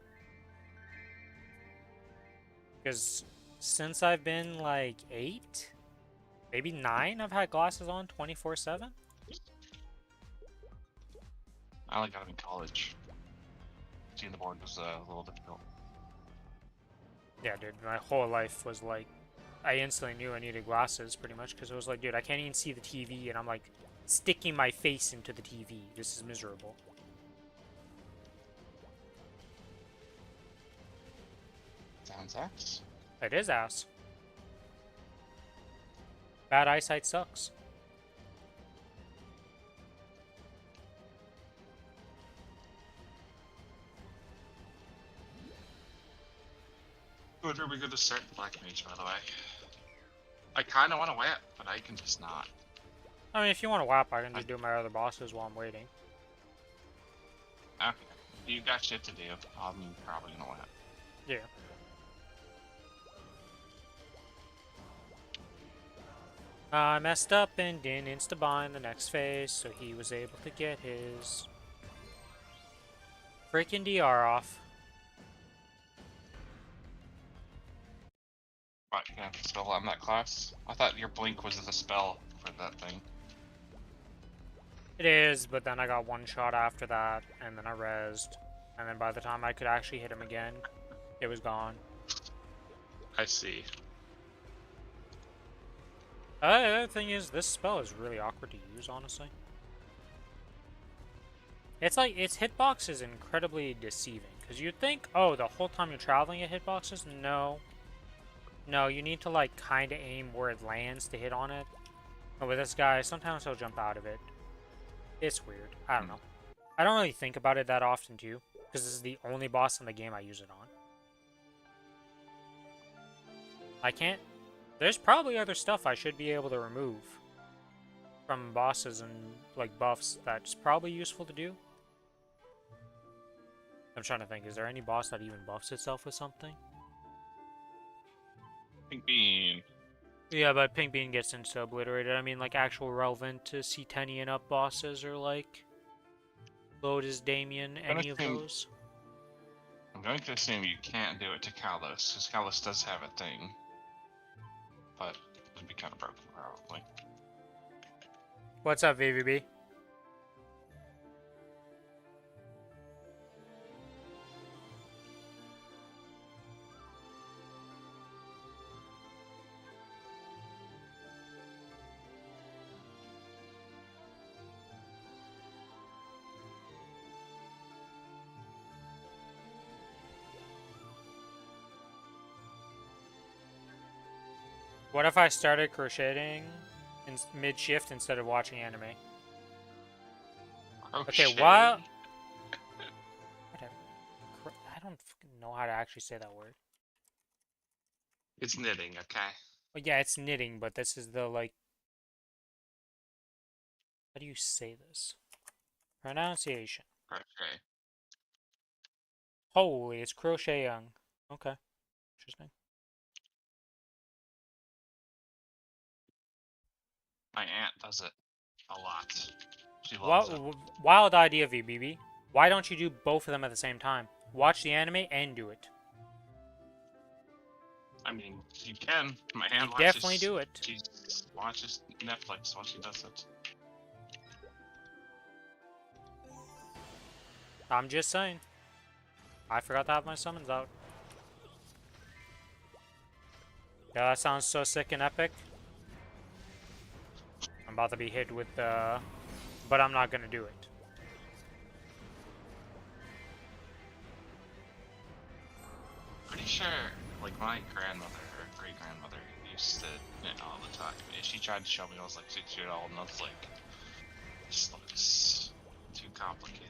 Because since I've been like 8, maybe 9, I've had glasses on 24/7.
I only got them in college. Seeing the board was a little difficult.
Yeah, dude, my whole life was like, I instantly knew I needed glasses pretty much because it was like, dude, I can't even see the TV and I'm like sticking my face into the TV. This is miserable.
Sounds ass.
It is ass. Bad eyesight sucks.
When are we going to start the Black Mage, by the way? I kind of want to whip, but I can just not.
I mean, if you want to WAP, I can just do my other bosses while I'm waiting.
Okay. You got shit to do. I'm probably going to whip.
Yeah. I messed up and didn't insta-bind the next phase, so he was able to get his freaking DR off.
What, you have to spell on that class? I thought your blink was the spell for that thing.
It is, but then I got one shot after that, and then I rezzed, and then by the time I could actually hit him again, it was gone.
I see.
The other thing is, this spell is really awkward to use, honestly. It's like, its hitbox is incredibly deceiving, because you'd think, oh, the whole time you're traveling at hitboxes? No. No, you need to, like, kind of aim where it lands to hit on it. But with this guy, sometimes he'll jump out of it. It's weird. I don't know. I don't really think about it that often, too, because this is the only boss in the game I use it on. I can't... There's probably other stuff I should be able to remove from bosses and, like, buffs that's probably useful to do. I'm trying to think, is there any boss that even buffs itself with something?
Pink Bean.
Yeah, but Pink Bean gets into obliterated. I mean, like, actual relevant to C10 and up bosses are, like, Lotus, Damien, any of those.
I'm going to assume you can't do it to Kalos, because Kalos does have a thing. But it'd be kind of broken, probably.
What's up, VVB? What if I started crocheting in mid-shift instead of watching anime?
Crochet.
Okay, while... Whatever. I don't fucking know how to actually say that word.
It's knitting, okay?
Well, yeah, it's knitting, but this is the, like... How do you say this? Pronunciation.
Crochet.
Holy, it's crochet young. Okay. Interesting.
My aunt does it a lot. She loves it.
Wild idea, VBB. Why don't you do both of them at the same time? Watch the anime and do it.
I mean, you can. My aunt
You definitely do it.
She watches Netflix while she does it.
I'm just saying. I forgot to have my summons out. Yeah, that sounds so sick and epic. I'm about to be hit with the... But I'm not gonna do it.
Pretty sure, like, my grandmother or great-grandmother used to knit all the time. She tried to show me when I was like 6 years old, and I was like, this looks too complicated.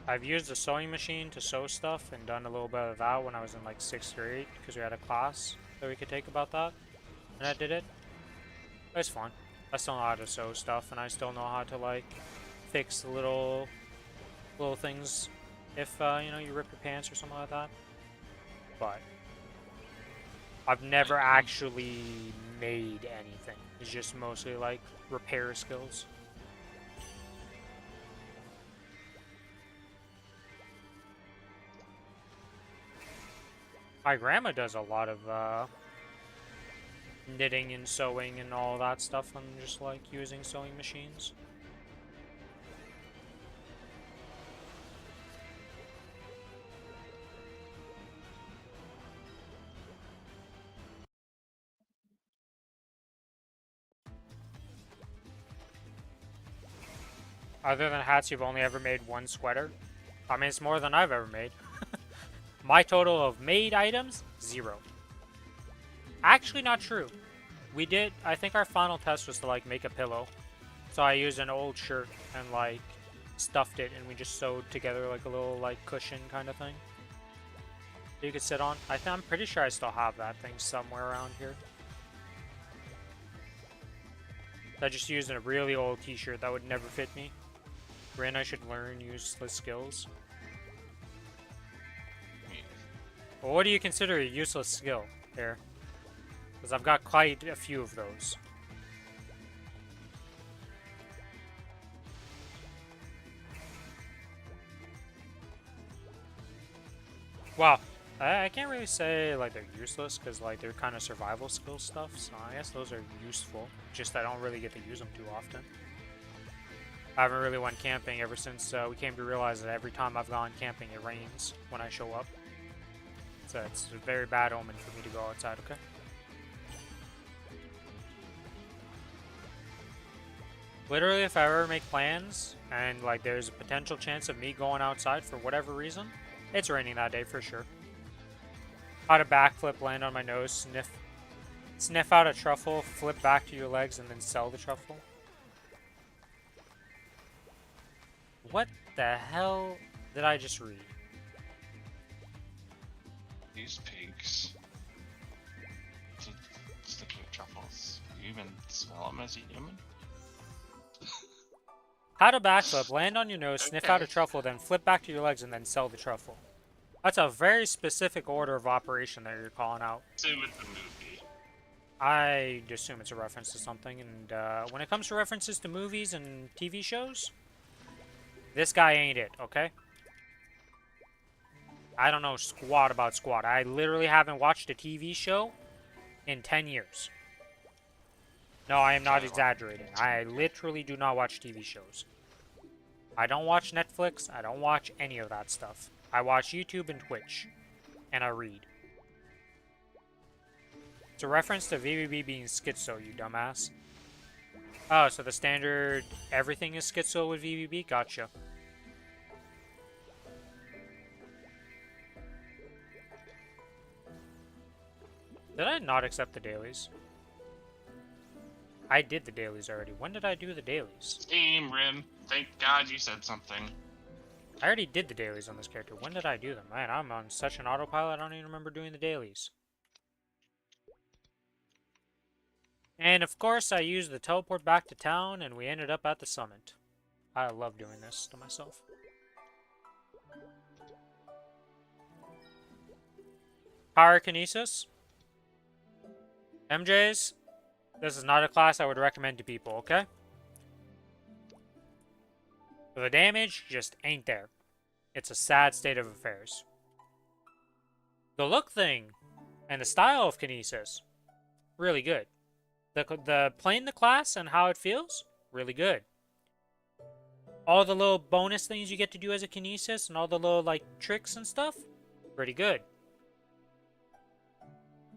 I've used a sewing machine to sew stuff and done a little bit of that when I was in like 6th grade because we had a class that we could take about that. And I did it. It's fun. I still know how to sew stuff, and I still know how to, like, fix little things if, you know, you rip your pants or something like that. but I've never actually made anything. It's just mostly like repair skills. My grandma does a lot of knitting and sewing and all that stuff and just like using sewing machines. Other than hats, you've only ever made one sweater? I mean, it's more than I've ever made. My total of made items, 0. Actually, not true. We did, I think our final test was to, like, make a pillow. So I used an old shirt and, like, stuffed it, and we just sewed together, like, a little, like, cushion kind of thing that you could sit on. I'm pretty sure I still have that thing somewhere around here. I just used a really old t-shirt that would never fit me. Rin, I should learn useless skills. Well, what do you consider a useless skill here? Because I've got quite a few of those. Well, I can't really say like they're useless because like they're kind of survival skill stuff, so I guess those are useful. Just I don't really get to use them too often. I haven't really went camping ever since we came to realize that every time I've gone camping it rains when I show up. So it's a very bad omen for me to go outside, okay? Literally, if I ever make plans and like there's a potential chance of me going outside for whatever reason, it's raining that day for sure. How to backflip, land on my nose, sniff out a truffle, flip back to your legs, and then sell the truffle. What the hell did I just read?
These pigs. Sticking truffles. You even smell them as a human?
How to backflip, land on your nose, sniff out a truffle, then flip back to your legs, and then sell the truffle. That's a very specific order of operation that you're calling out.
Same with the movie.
I'd assume it's a reference to something, and when it comes to references to movies and TV shows, this guy ain't it, okay? I don't know squat about squat. I literally haven't watched a TV show in 10 years. No, I am not exaggerating. I literally do not watch TV shows. I don't watch Netflix. I don't watch any of that stuff. I watch YouTube and Twitch. And I read. It's a reference to VVB being schizo, you dumbass. Oh, so the standard everything is schizo with VVB? Gotcha. Did I not accept the dailies? I did the dailies already. When did I do the dailies?
Same, Rim. Thank God you said something.
I already did the dailies on this character. When did I do them? Man, I'm on such an autopilot, I don't even remember doing the dailies. And of course, I used the teleport back to town, and we ended up at the summit. I love doing this to myself. Pyrokinesis. MJs. This is not a class I would recommend to people, okay? The damage just ain't there. It's a sad state of affairs. The look thing and the style of Kinesis, really good. Playing the class and how it feels, really good. All the little bonus things you get to do as a Kinesis and all the little like tricks and stuff, pretty good.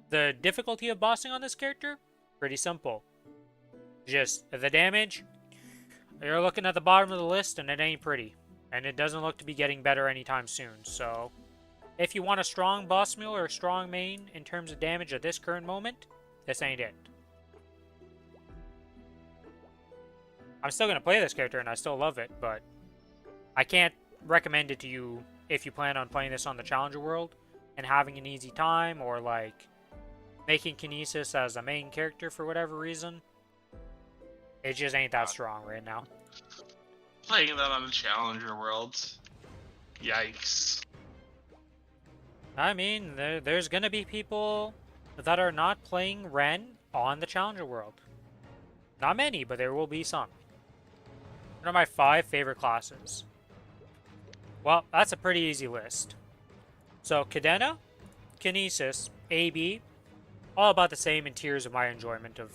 The difficulty of bossing on this character, pretty simple. Just the damage, you're looking at the bottom of the list and it ain't pretty. And it doesn't look to be getting better anytime soon. So, if you want a strong boss meal or a strong main in terms of damage at this current moment, this ain't it. I'm still going to play this character and I still love it, but I can't recommend it to you if you plan on playing this on the Challenger World and having an easy time or like making Kinesis as a main character for whatever reason. It just ain't that strong right now.
Playing that on the Challenger World. Yikes.
I mean, there's gonna be people that are not playing Ren on the Challenger World. Not many, but there will be some. What are my 5 favorite classes? Well, that's a pretty easy list. So, Cadena, Kinesis, AB, all about the same in tiers of my enjoyment of,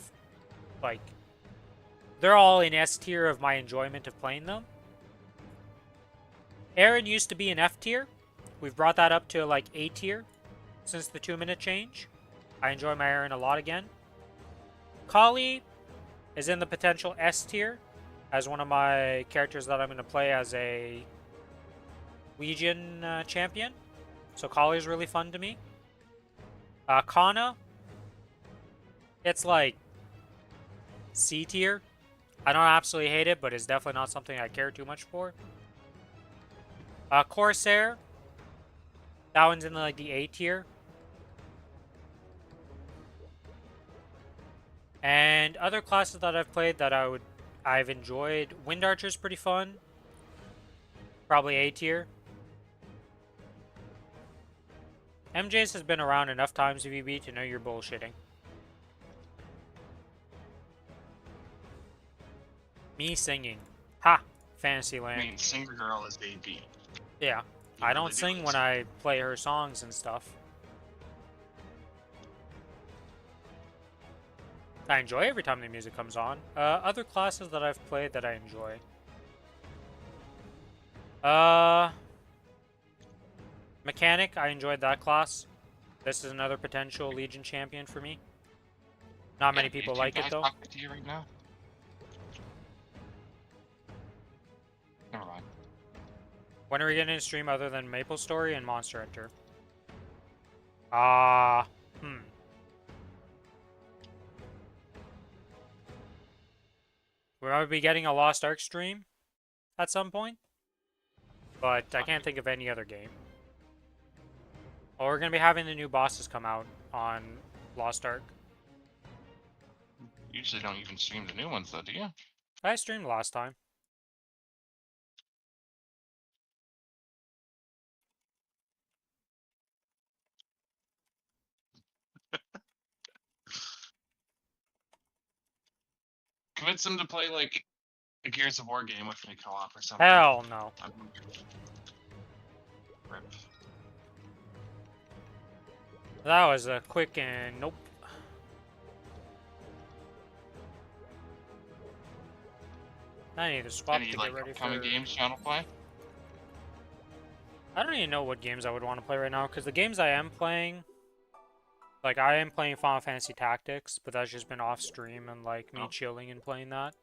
like, they're all in S tier of my enjoyment of playing them. Aaron used to be in F tier. We've brought that up to, like, A tier since the 2-minute change. I enjoy my Aaron a lot again. Kali is in the potential S tier as one of my characters that I'm going to play as a Legion champion. So Kali is really fun to me. Kana, it's like C tier. I don't absolutely hate it, but it's definitely not something I care too much for. Corsair, that one's in like the A tier. And other classes that I've played that I've enjoyed. Wind Archer's pretty fun. Probably A tier. MJ's has been around enough times, VB, to know you're bullshitting. Me singing. Ha! Fantasyland.
I mean, Singer Girl is AB.
Yeah. I don't sing when I play her songs and stuff. I enjoy every time the music comes on. Other classes that I've played that I enjoy. Mechanic, I enjoyed that class. This is another potential Legion champion for me. Not many people like it though.
To you right now? Never mind.
When are we getting a stream other than Maple Story and Monster Hunter? We might be getting a Lost Ark stream at some point, but I can't think of any other game. Well, we're going to be having the new bosses come out on Lost Ark.
You usually don't even stream the new ones though, do you?
I streamed last time.
Convince them to play like a Gears of War game with me co-op or something.
Hell no.
Rip.
That was a quick and nope. I need to swap
Any
to
like
get ready
upcoming
for...
games you want to play?
I don't even know what games I would want to play right now, because the games I am playing... Like, I am playing Final Fantasy Tactics, but that's just been off-stream and, like, me chilling and playing that.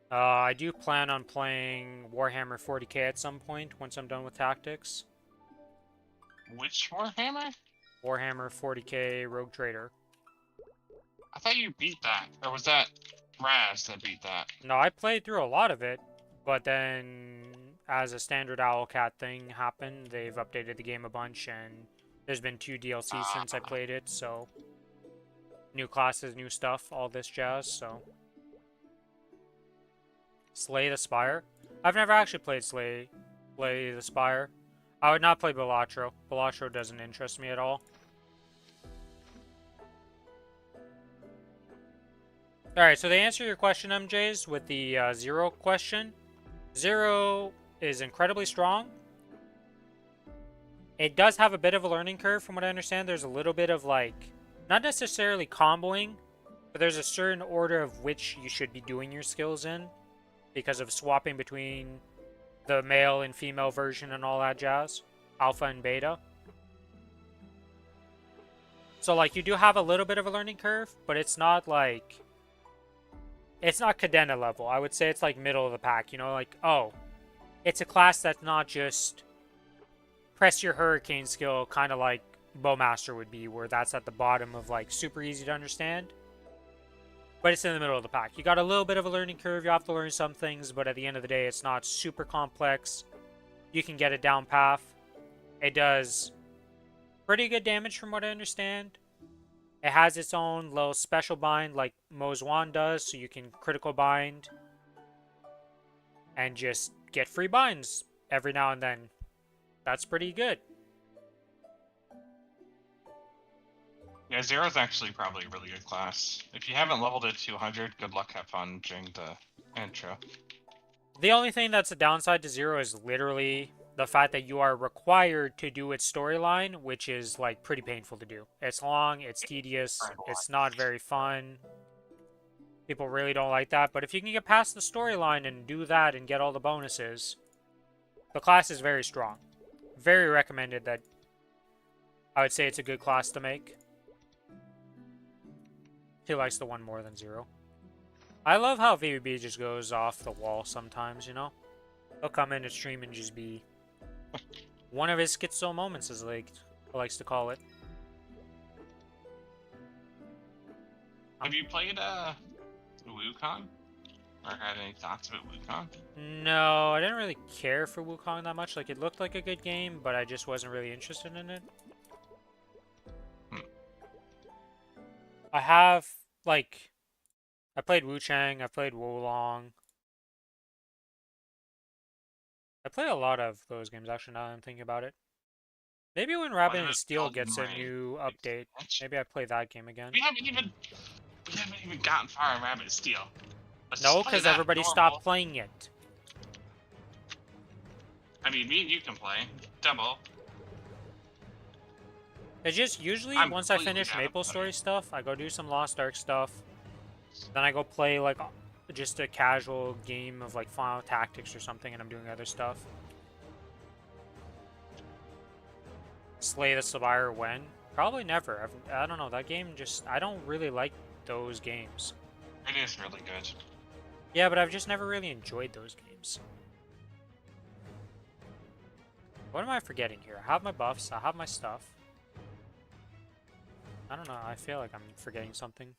I do plan on playing Warhammer 40k at some point, once I'm done with Tactics.
Which Warhammer?
Warhammer 40k Rogue Trader.
I thought you beat that. Or was that Raz that beat that?
No, I played through a lot of it, but then, as a standard Owlcat thing happened, they've updated the game a bunch, and there's been 2 DLCs since I played it, so... New classes, new stuff, all this jazz, so... Slay the Spire? I've never actually played Slay the Spire. I would not play Balatro. Balatro doesn't interest me at all. Alright, so to answer your question, MJs, with the Zero question. Zero is incredibly strong. It does have a bit of a learning curve, from what I understand. There's a little bit of, like, not necessarily comboing, but there's a certain order of which you should be doing your skills in, because of swapping between the male and female version and all that jazz. Alpha and beta. So, like, you do have a little bit of a learning curve, but it's not, like... It's not cadena level. I would say it's, like, middle of the pack, you know? Like, oh, it's a class that's not just... press your hurricane skill, kind of like Bowmaster would be, where that's at the bottom of, like, super easy to understand. But it's in the middle of the pack. You got a little bit of a learning curve, you have to learn some things, but at the end of the day, it's not super complex. You can get it down path. It does pretty good damage from what I understand. It has its own little special bind like Mo's Wand does, so you can critical bind and just get free binds every now and then. That's pretty good.
Yeah, Zero's actually probably a really good class. If you haven't leveled it to 100, good luck, have fun during the intro.
The only thing that's a downside to Zero is literally the fact that you are required to do its storyline, which is like pretty painful to do. It's long, it's tedious, it's not very fun. People really don't like that, but if you can get past the storyline and do that and get all the bonuses, the class is very strong. Very recommended. That I would say it's a good class to make. He likes the one more than Zero. I love how VBB just goes off the wall sometimes, you know? He'll come in and stream and just be one of his schizo moments, as like he likes to call it.
Have you played Wukong? Or had any thoughts about Wukong?
No, I didn't really care for Wukong that much. Like, it looked like a good game, but I just wasn't really interested in it. I have, like, I played Wu Chang, I played Wolong. I play a lot of those games, actually, now that I'm thinking about it. Maybe when Rabbit and Steel gets a new update, maybe I play that game again.
We haven't even gotten far in Rabbit Steel.
No, because everybody stopped playing it.
I mean, me and you can play. Double.
It's just usually once I finish Maple Story stuff, I go do some Lost Ark stuff. Then I go play like just a casual game of like Final Tactics or something, and I'm doing other stuff. Slay the Spire when? Probably never. I don't know. That game just, I don't really like those games.
It is really good.
Yeah, but I've just never really enjoyed those games. What am I forgetting here? I have my buffs. I have my stuff. I don't know. I feel like I'm forgetting something.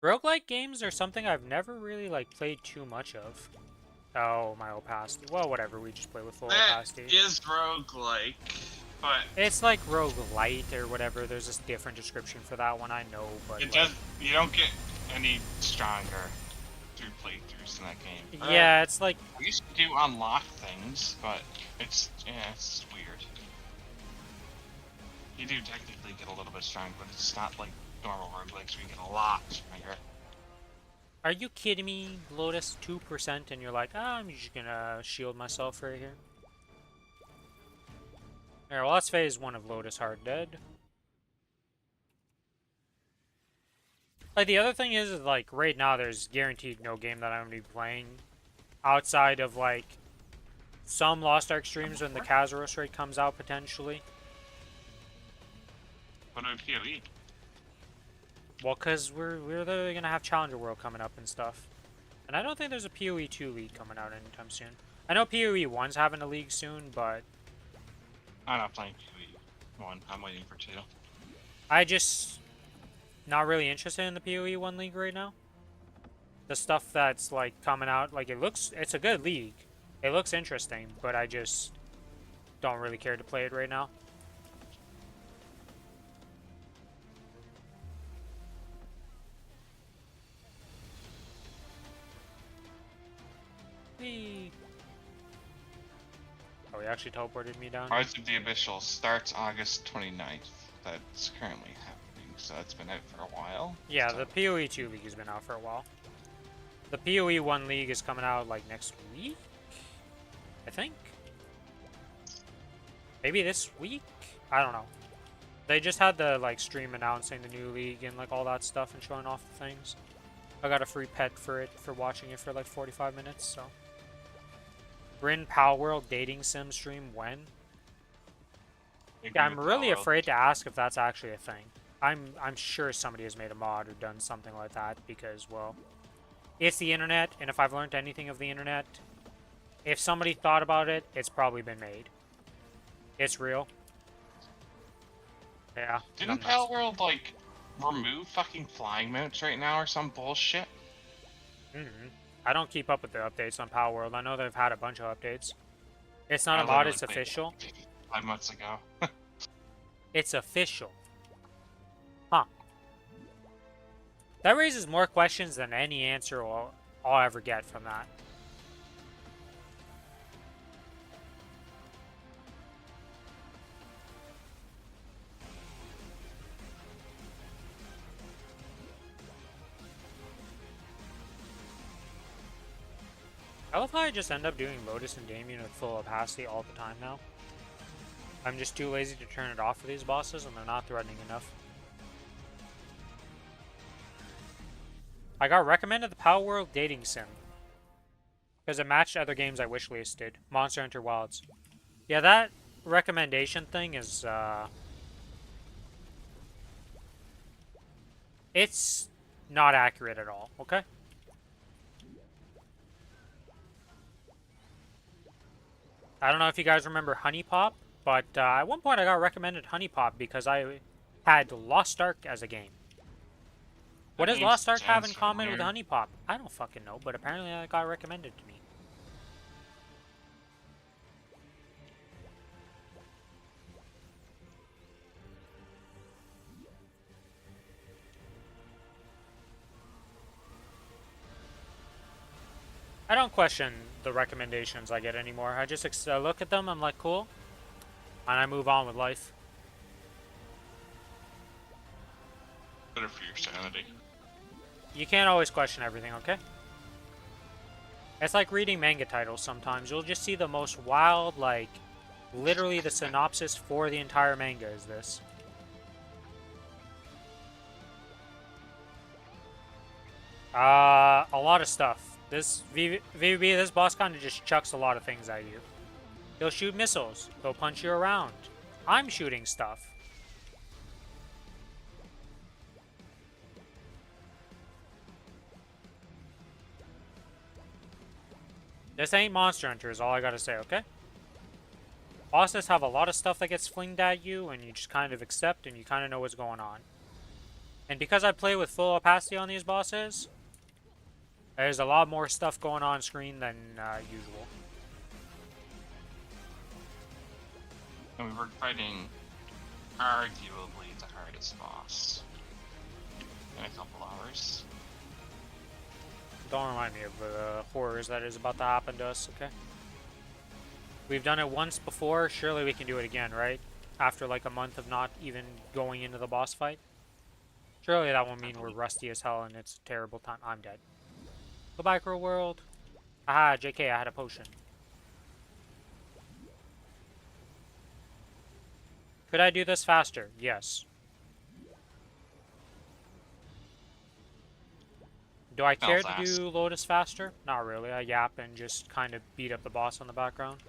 Roguelike games are something I've never really like played too much of. Oh, my opacity. Well, whatever. We just play with full opacity.
It is roguelike, but
it's like roguelite or whatever. There's a different description for that one, I know, but
it does. You don't get any stronger through playthroughs in that game.
Yeah, it's like
we used to do unlock things, but it's weird. You do technically get a little bit stronger, but it's not like normal roguelikes where you get a lot stronger.
Are you kidding me? Lotus 2% and you're like, I'm just gonna shield myself right here. Alright, well that's phase 1 of Lotus Hard Dead. Like, the other thing is, like, right now there's guaranteed no game that I'm gonna be playing outside of, like, some Lost Ark streams when the Kazaros raid comes out, potentially.
What about PoE?
Well, because we're literally going to have Challenger World coming up and stuff. And I don't think there's a PoE 2 league coming out anytime soon. I know PoE 1's having a league soon, but
I'm not playing PoE 1. I'm waiting for 2.
I just not really interested in the PoE 1 league right now. The stuff that's, like, coming out, like, it's a good league. It looks interesting, but I just don't really care to play it right now. Oh, he actually teleported me down.
Rise of the Abyssal starts August 29th. That's currently happening, so it's been out for a while.
Yeah, the PoE 2 league has been out for a while. The PoE 1 league is coming out, like, next week? I think? Maybe this week? I don't know. They just had the, like, stream announcing the new league and, like, all that stuff and showing off the things. I got a free pet for it, for watching it for, like, 45 minutes, so... Bryn Palworld dating sim stream when? Yeah, I'm really afraid to ask if that's actually a thing. I'm sure somebody has made a mod or done something like that because, well, it's the internet, and if I've learned anything of the internet, if somebody thought about it, it's probably been made. It's real. Yeah.
Didn't Palworld, like, remove fucking flying mounts right now or some bullshit?
I don't keep up with the updates on Palworld. I know they've had a bunch of updates. It's not a mod, it's official.
5 months ago.
It's official. Huh. That raises more questions than any answer I'll ever get from that. I love how I just end up doing Lotus and Damien with full opacity all the time now. I'm just too lazy to turn it off for these bosses, and they're not threatening enough. I got recommended the Power World Dating Sim. Because it matched other games I wishlisted. Monster Hunter Wilds. Yeah, that recommendation thing is, it's not accurate at all, okay? I don't know if you guys remember Honey Pop, but at one point I got recommended Honey Pop because I had Lost Ark as a game. What does Lost Ark have in common with Honey Pop? I don't fucking know, but apparently that got recommended to me. I don't question the recommendations I get anymore. I just look at them, I'm like, cool, and I move on with life.
Better for your sanity.
You can't always question everything, okay? It's like reading manga titles sometimes. You'll just see the most wild, like, literally the synopsis for the entire manga is this. A lot of stuff. This VVB, this boss kind of just chucks a lot of things at you. He'll shoot missiles. He'll punch you around. I'm shooting stuff. This ain't Monster Hunter is all I gotta say, okay? Bosses have a lot of stuff that gets flinged at you, and you just kind of accept, and you kind of know what's going on. And because I play with full opacity on these bosses, there's a lot more stuff going on screen than usual.
And we were fighting arguably the hardest boss in a couple hours.
Don't remind me of the horrors that is about to happen to us, okay? We've done it once before, surely we can do it again, right? After like a month of not even going into the boss fight. Surely that won't mean we're rusty as hell and it's a terrible time. I'm dead. Goodbye, Cruel World. Aha, JK, I had a potion. Could I do this faster? Yes. Do I care to do Lotus faster? Not really. I yap and just kind of beat up the boss on the background.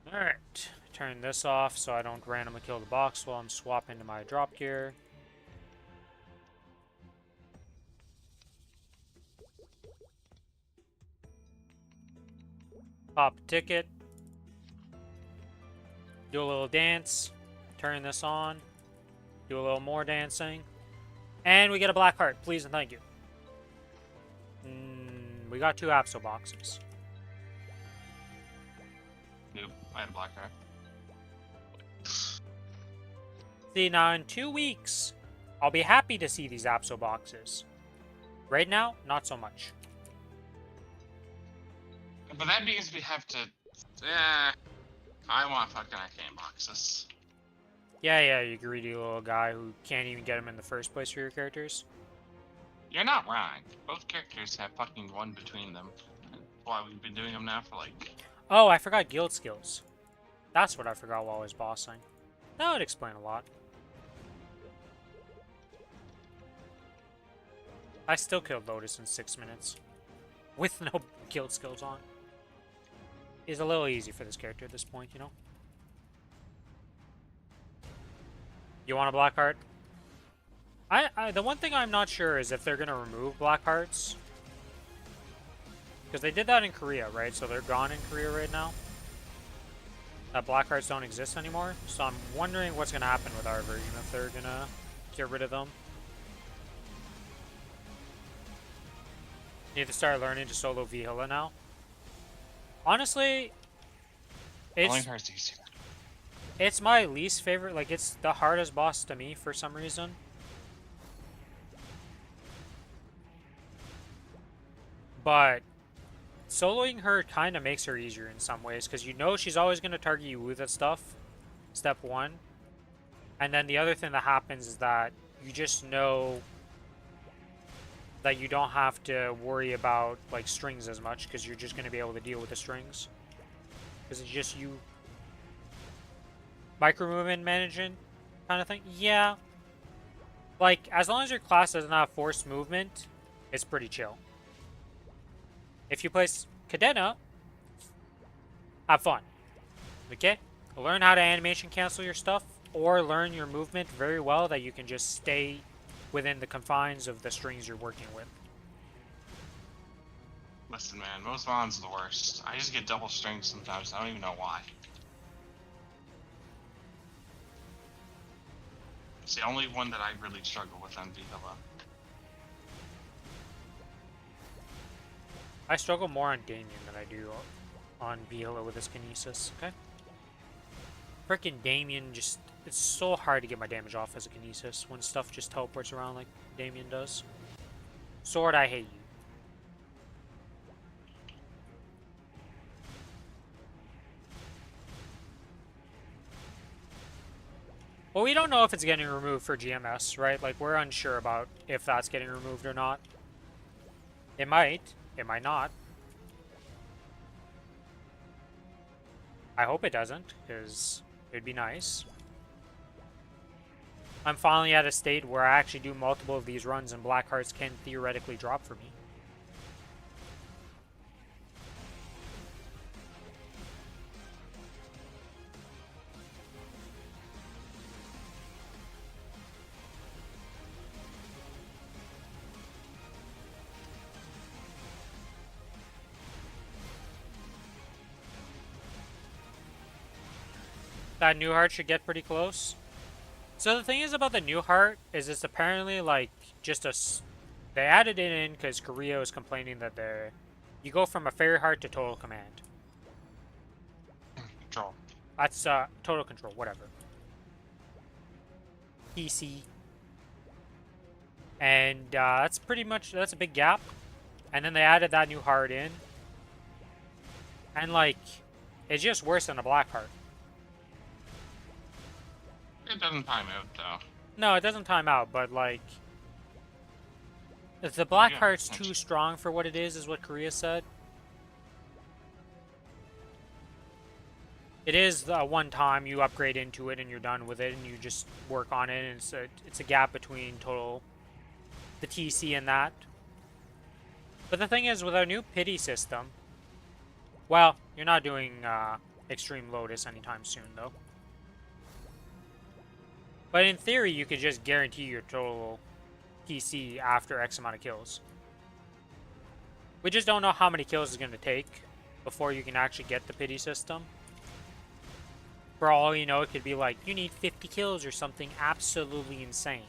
Alright. Turn this off so I don't randomly kill the box while I'm swapping to my drop gear. Pop a ticket. Do a little dance. Turn this on. Do a little more dancing. And we get a black heart. Please and thank you. We got 2 Apso boxes.
Nope, I had a black heart.
See, now in 2 weeks, I'll be happy to see these Apso boxes. Right now, not so much.
But that means we have to... I want fucking arcane boxes.
Yeah, you greedy little guy who can't even get them in the first place for your characters.
You're not wrong. Both characters have fucking 1 between them. That's why we've been doing them now for like...
Oh, I forgot guild skills. That's what I forgot while I was bossing. That would explain a lot. I still killed Lotus in 6 minutes. With no guild skills on. It's a little easy for this character at this point, you know? You want a black heart? The one thing I'm not sure is if they're gonna remove black hearts. Because they did that in Korea, right? So they're gone in Korea right now. That black hearts don't exist anymore. So I'm wondering what's gonna happen with our version if they're gonna get rid of them. Need to start learning to solo Vihila now. Honestly, it's my least favorite. Like, it's the hardest boss to me for some reason. But soloing her kind of makes her easier in some ways, because you know she's always going to target you with that stuff. Step 1. And then the other thing that happens is that you just know that you don't have to worry about like strings as much because you're just going to be able to deal with the strings. Because it's just you micro movement managing kind of thing. Yeah. Like, as long as your class doesn't have forced movement, it's pretty chill. If you place cadena, have fun. Okay? Learn how to animation cancel your stuff, or learn your movement very well that you can just stay within the confines of the strings you're working with.
Listen, man, most mons are the worst. I just get double strings sometimes. I don't even know why. It's the only one that I really struggle with on Vihilla.
I struggle more on Damien than I do on Vihilla with his Kinesis, okay? Frickin' Damien just... It's so hard to get my damage off as a Kinesis when stuff just teleports around like Damien does. Sword, I hate you. Well, we don't know if it's getting removed for GMS, right? Like, we're unsure about if that's getting removed or not. It might. It might not. I hope it doesn't, because it'd be nice. I'm finally at a state where I actually do multiple of these runs and black hearts can theoretically drop for me. That new heart should get pretty close. So the thing is about the new heart is it's apparently like just a... They added it in because Korea was complaining that you go from a fairy heart to total command.
Control.
That's total control, whatever. PC. And that's pretty much, that's a big gap. And then they added that new heart in. And like, it's just worse than a black heart.
It doesn't time out, though.
No, it doesn't time out, but like... If the black heart's too strong for what it is what Korea said. It is the one time you upgrade into it and you're done with it and you just work on it, and it's a gap between total... the TC and that. But the thing is, with our new pity system... Well, you're not doing Extreme Lotus anytime soon, though. But in theory, you could just guarantee your total TC after X amount of kills. We just don't know how many kills it's going to take before you can actually get the pity system. For all you know, it could be like, you need 50 kills or something absolutely insane.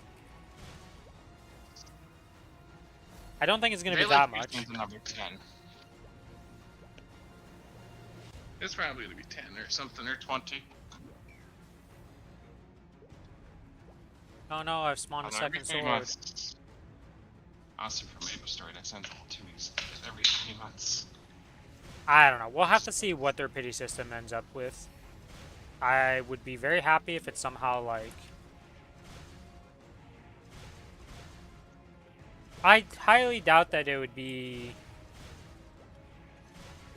I don't think it's going to be that much.
Another 10. It's probably going to be 10 or something, or 20.
Oh no, I've spawned a second sword.
Honestly, for Maple Story, that sounds a little too easy. Every 3 months.
I don't know. We'll have to see what their pity system ends up with. I would be very happy if it's somehow like... I highly doubt that it would be...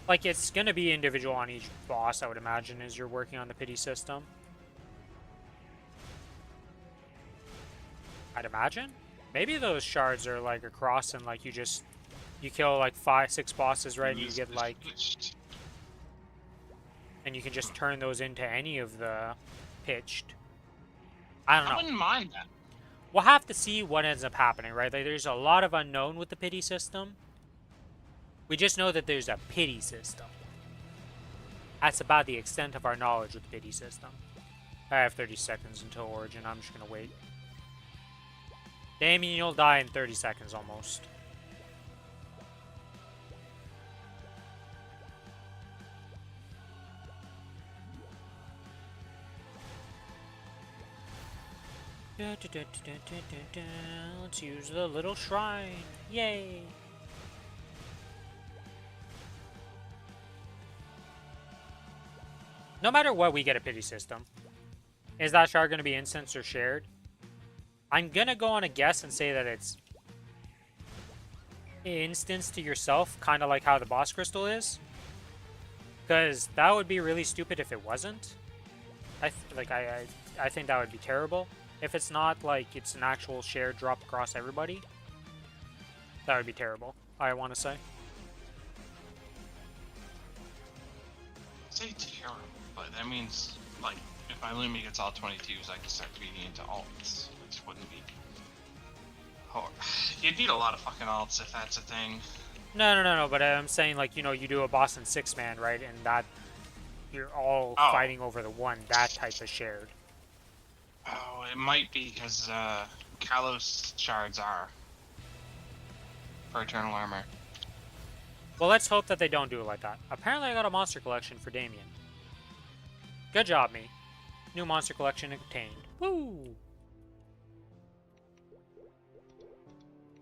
Like, it's going to be individual on each boss, I would imagine, as you're working on the pity system. I'd imagine. Maybe those shards are like across and like you kill like 5-6 bosses, right? And you get like, and you can just turn those into any of the pitched. I don't know.
I wouldn't mind that.
We'll have to see what ends up happening, right? Like, there's a lot of unknown with the pity system. We just know that there's a pity system. That's about the extent of our knowledge with the pity system. I have 30 seconds until Origin. I'm just gonna wait. Damien, you'll die in 30 seconds almost. Let's use the little shrine. Yay! No matter what, we get a pity system. Is that shard going to be instanced or shared? I'm going to go on a guess and say that it's instance to yourself, kind of like how the boss crystal is. Because that would be really stupid if it wasn't. I think that would be terrible. If it's not like it's an actual shared drop across everybody, that would be terrible, I want to say.
Say terrible, but that means, like, if my Lumi gets all 22s, I can start feeding into alts, which wouldn't be... Oh, you'd need a lot of fucking alts if that's a thing.
No, but I'm saying, like, you know, you do a boss in 6-man, right? And that, you're all fighting over the one, that type of shared.
Oh, it might be because, Kalos shards are. For Eternal Armor.
Well, let's hope that they don't do it like that. Apparently I got a monster collection for Damien. Good job, me. New monster collection obtained. Woo!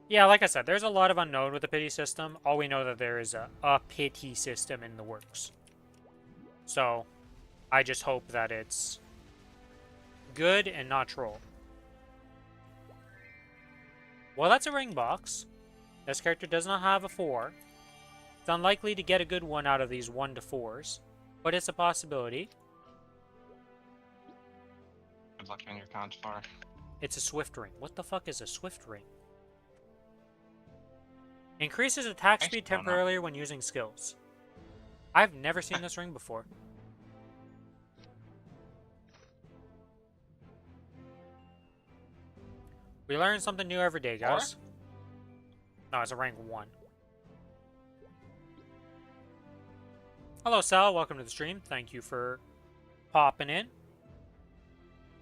Yeah, like I said, there's a lot of unknown with the pity system. All we know that there is a pity system in the works. So, I just hope that it's good and not troll. Well, that's a ring box. This character does not have a 4. It's unlikely to get a good one out of these 1 to 4s, but it's a possibility.
Good luck on your Contour.
It's a swift ring. What the fuck is a swift ring? Increases attack speed temporarily when using skills. I've never seen this ring before. We learn something new every day, guys. No, it's a rank 1. Hello, Sal. Welcome to the stream. Thank you for popping in.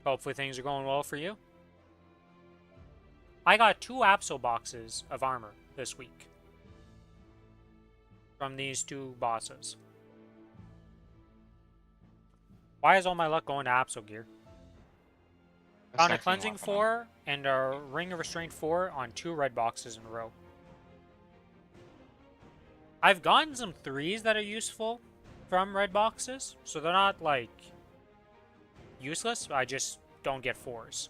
Hopefully things are going well for you. I got 2 Apso boxes of armor this week from these 2 bosses. Why is all my luck going to Apso gear? Found a Cleansing 4 and a Ring of Restraint 4 on 2 red boxes in a row. I've gotten some 3s that are useful from red boxes, so they're not, like, useless. I just don't get 4s.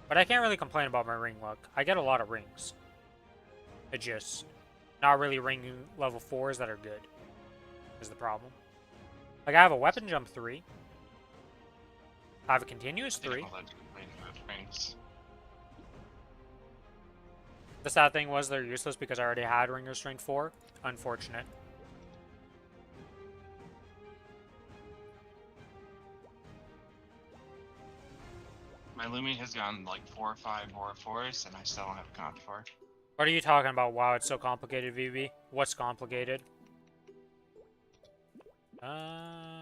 But I can't really complain about my ring luck. I get a lot of rings. It's just not really ring level 4s that are good is the problem. Like, I have a weapon jump 3. I have a continuous 3. The sad thing was they're useless because I already had Ring of Strength 4. Unfortunate.
My Lumi has gotten like 4 or 5 Aura 4s, and I still don't have a Contour.
What are you talking about? Wow, it's so complicated, VB. What's complicated? Oh.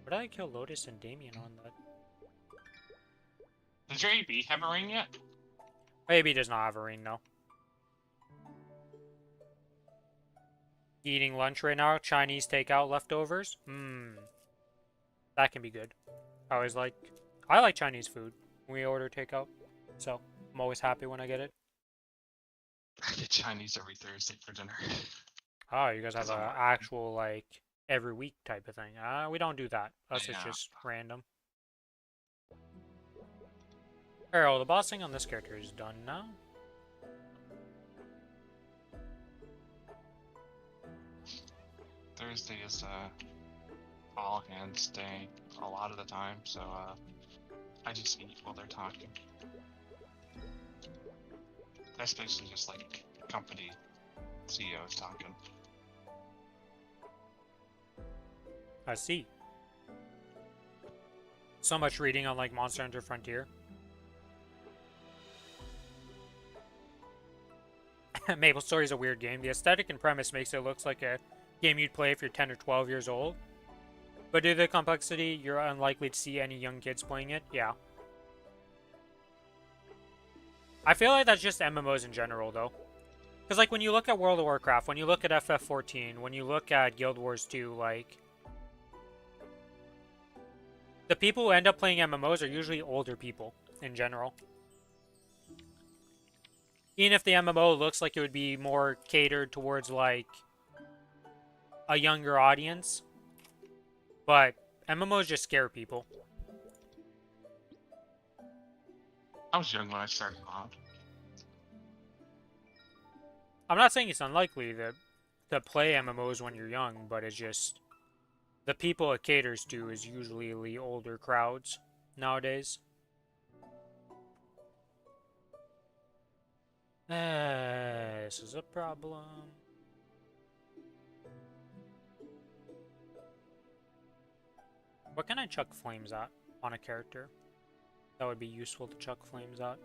What did I kill Lotus and Damien on that?
Does your AB have a ring yet?
AB does not have a ring, no. Eating lunch right now, Chinese takeout leftovers. That can be good. I like Chinese food when we order takeout, so I'm always happy when I get it.
I get Chinese every Thursday for dinner.
Oh, you guys have an actual, like, every week type of thing. We don't do that. Us, it's just random. Alright, well, the bossing on this character is done now.
Thursday is all hands day a lot of the time, so I just eat while they're talking. That's basically just like company CEOs talking.
I see. So much reading on like Monster Hunter Frontier. Maple Story is a weird game. The aesthetic and premise makes it look like a game you'd play if you're 10 or 12 years old. But due to the complexity, you're unlikely to see any young kids playing it. Yeah. I feel like that's just MMOs in general, though. Because, like, when you look at World of Warcraft, when you look at FF14, when you look at Guild Wars 2, like... the people who end up playing MMOs are usually older people, in general. Even if the MMO looks like it would be more catered towards, like, a younger audience. But MMOs just scare people.
I was young when I started mod.
I'm not saying it's unlikely to play MMOs when you're young, but it's just the people it caters to is usually the older crowds nowadays. This is a problem. What can I chuck flames at on a character? That would be useful to chuck flames at.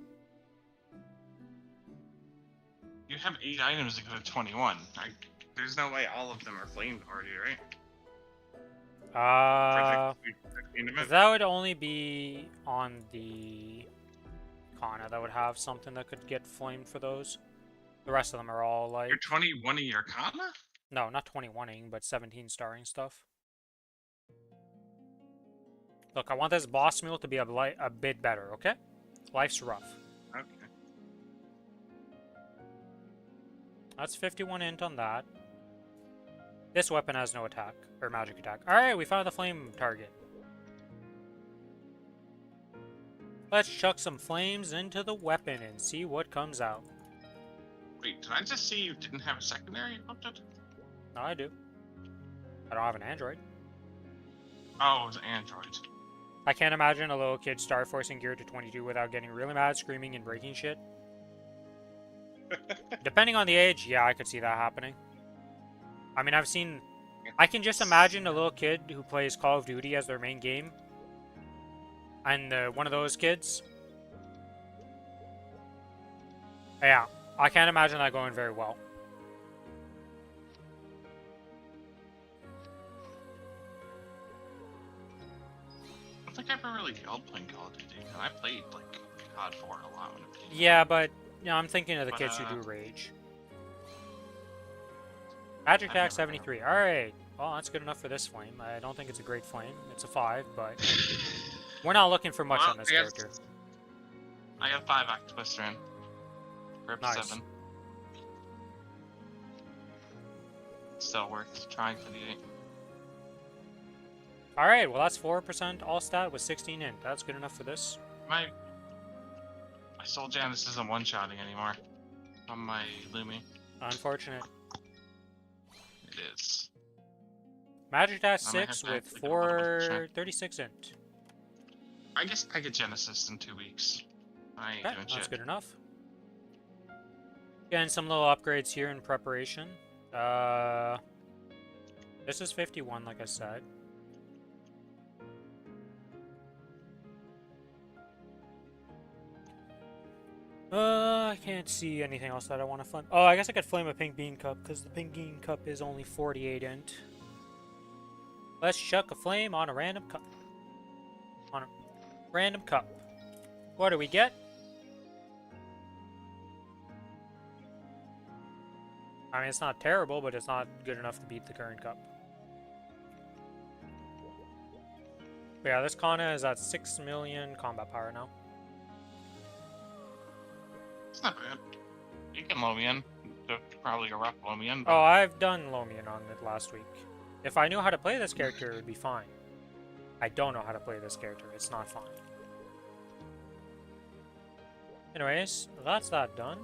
You have 8 items that go to 21. There's no way all of them are flamed already, right?
That would only be on the Kana that would have something that could get flamed for those. The rest of them are all like...
You're 21ing your Kana?
No, not 21ing, but 17 starring stuff. Look, I want this boss mule to be a bit better, okay? Life's rough.
Okay.
That's 51 int on that. This weapon has no attack, or magic attack. Alright, we found the flame target. Let's chuck some flames into the weapon and see what comes out.
Wait, did I just see you didn't have a secondary opted?
No, I do. I don't have an android.
Oh, it was Android.
I can't imagine a little kid star forcing gear to 22 without getting really mad, screaming, and breaking shit. Depending on the age, yeah, I could see that happening. I mean, I can just imagine a little kid who plays Call of Duty as their main game. And one of those kids. Yeah, I can't imagine that going very well.
I don't think I ever really yelled playing Call of Duty, and I played, like, COD 4 a lot when it came out.
Yeah, but I'm thinking of the kids who do Rage. Magic attack 73. Alright. Well, that's good enough for this flame. I don't think it's a great flame. It's a 5, but we're not looking for much on this character.
I got 5 octopus in. Grip
Nice.
7. Still worth trying for the 8.
Alright, well that's 4% all stat with 16 int. That's good enough for this.
My Soul Janus isn't one-shotting anymore on my Lumi.
Unfortunate.
It is.
Magic attack 6 with 36 int.
I guess I get Genesis in 2 weeks. I ain't
Okay,
doing
that's
shit.
good enough. Getting some little upgrades here in preparation. This is 51, like I said. I can't see anything else that I want to fund. Oh, I guess I could flame a pink bean cup, because the pink bean cup is only 48 int. Let's chuck a flame on a random cup. On a random cup. What do we get? I mean, it's not terrible, but it's not good enough to beat the current cup. But yeah, this Kana is at 6 million combat power now.
It's not bad. You can low me in. Probably a rough low me in. But...
Oh, I've done Lomian on it last week. If I knew how to play this character, it would be fine. I don't know how to play this character. It's not fine. Anyways, that's that done.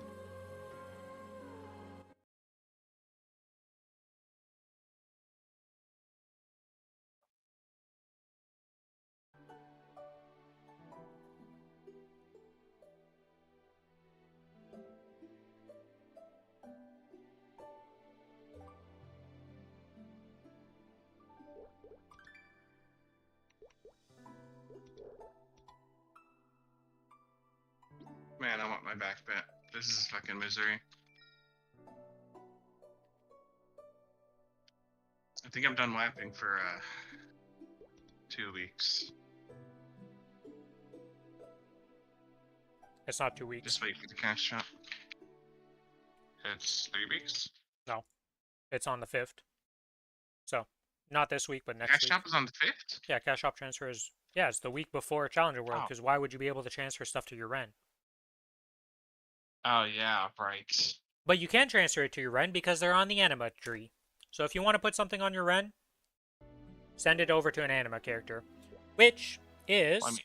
Man, I want my back bet. This is fucking misery. I think I'm done lapping for 2 weeks.
It's not 2 weeks.
Just wait for the cash shop. It's 3 weeks?
No. It's on the 5th. So, not this week, but next
Cash
week.
shop is on the 5th?
Yeah, cash shop transfer is... Yeah, it's the week before Challenger World,
Oh.
because why would you be able to transfer stuff to your Ren?
Oh, yeah, right.
But you can transfer it to your Ren because they're on the anima tree. So if you want to put something on your Ren, send it over to an anima character. Which is...
Well, I mean,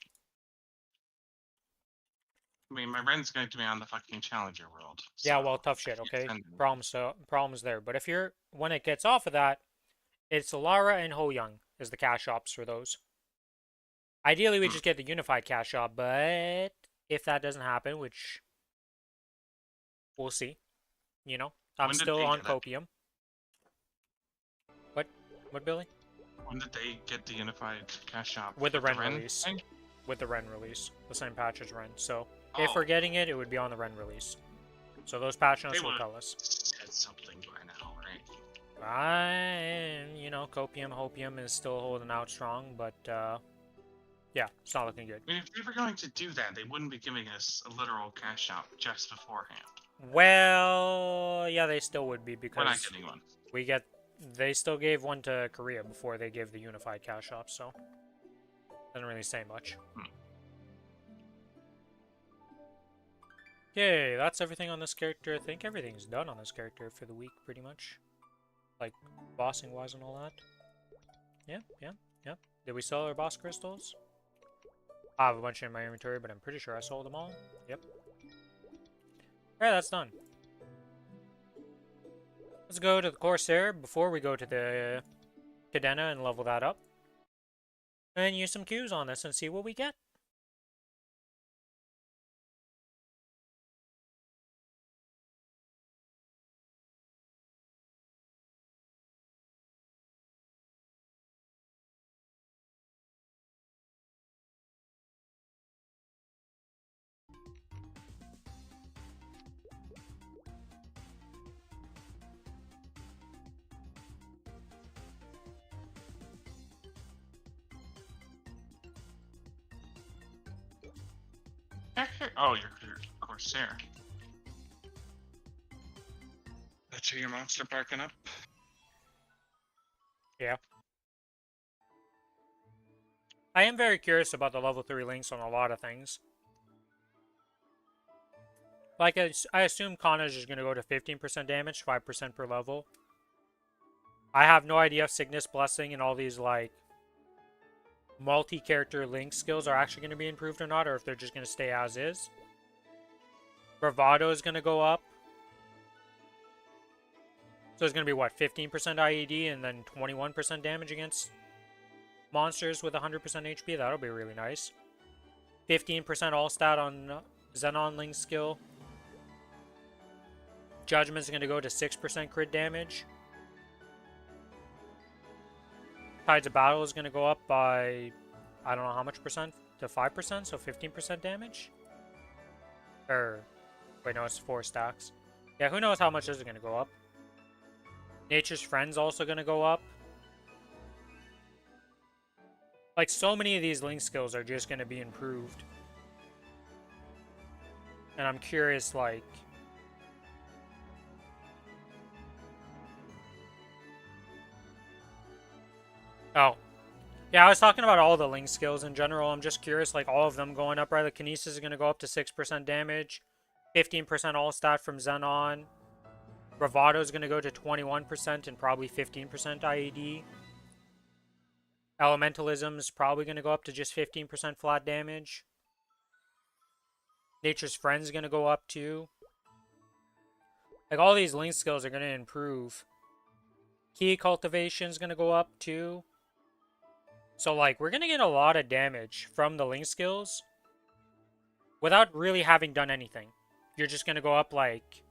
I mean, my Ren's going to be on the fucking Challenger world.
Yeah,
so
well, tough
I
shit,
can't
okay?
send him.
Problems there. But if you're, when it gets off of that, it's Lara and Ho Young is the cash ops for those. Ideally, we
Hmm.
just get the unified cash op, but if that doesn't happen, which we'll see, you know, I'm
When did
still
they
on
get it?
copium. What? What, Billy?
When did they get the unified cash shop?
With the Ren
Ren
release.
thing?
With the Ren release. The same patch as Ren. So, if
Oh,
we're getting it, it would be on the Ren release. So those patch
they
notes will
would
tell us.
said something by now, right?
You know, copium, hopium is still holding out strong, but, yeah, it's not looking good.
I mean, if they were going to do that, they wouldn't be giving us a literal cash shop just beforehand.
Well, yeah, they still would be
We're not
because
getting one.
they still gave one to Korea before they gave the unified cash shop, so doesn't really say much. Okay, that's everything on this character. I think everything's done on this character for the week, pretty much. Like, bossing wise and all that. Yeah. Did we sell our boss crystals? I have a bunch in my inventory, but I'm pretty sure I sold them all. Yep. Alright, that's done. Let's go to the Corsair before we go to the Cadena and level that up. And use some Qs on this and see what we get.
Oh, you're Corsair. That's who your monster parking up?
Yeah. I am very curious about the level 3 links on a lot of things. Like, I assume Kronos is going to go to 15% damage, 5% per level. I have no idea if Cygnus Blessing and all these, like, multi-character link skills are actually going to be improved or not, or if they're just going to stay as is. Bravado is going to go up. So it's going to be, what, 15% IED and then 21% damage against monsters with 100% HP? That'll be really nice. 15% all stat on Xenon Link skill. Judgment's going to go to 6% crit damage. Tides of Battle is going to go up by, I don't know how much percent, to 5%, so 15% damage? Or, wait, no, it's 4 stacks. Yeah, who knows how much this is going to go up. Nature's Friend's also going to go up. Like, so many of these link skills are just going to be improved. And I'm curious, like... Oh. Yeah, I was talking about all the link skills in general. I'm just curious, like, all of them going up, right? The Kinesis is going to go up to 6% damage. 15% all stat from Xenon. Bravado is going to go to 21% and probably 15% IED. Elementalism is probably going to go up to just 15% flat damage. Nature's Friend is going to go up too. Like, all these link skills are going to improve. Key Cultivation is going to go up too. So, like, we're going to get a lot of damage from the link skills without really having done anything. You're just going to go up, like,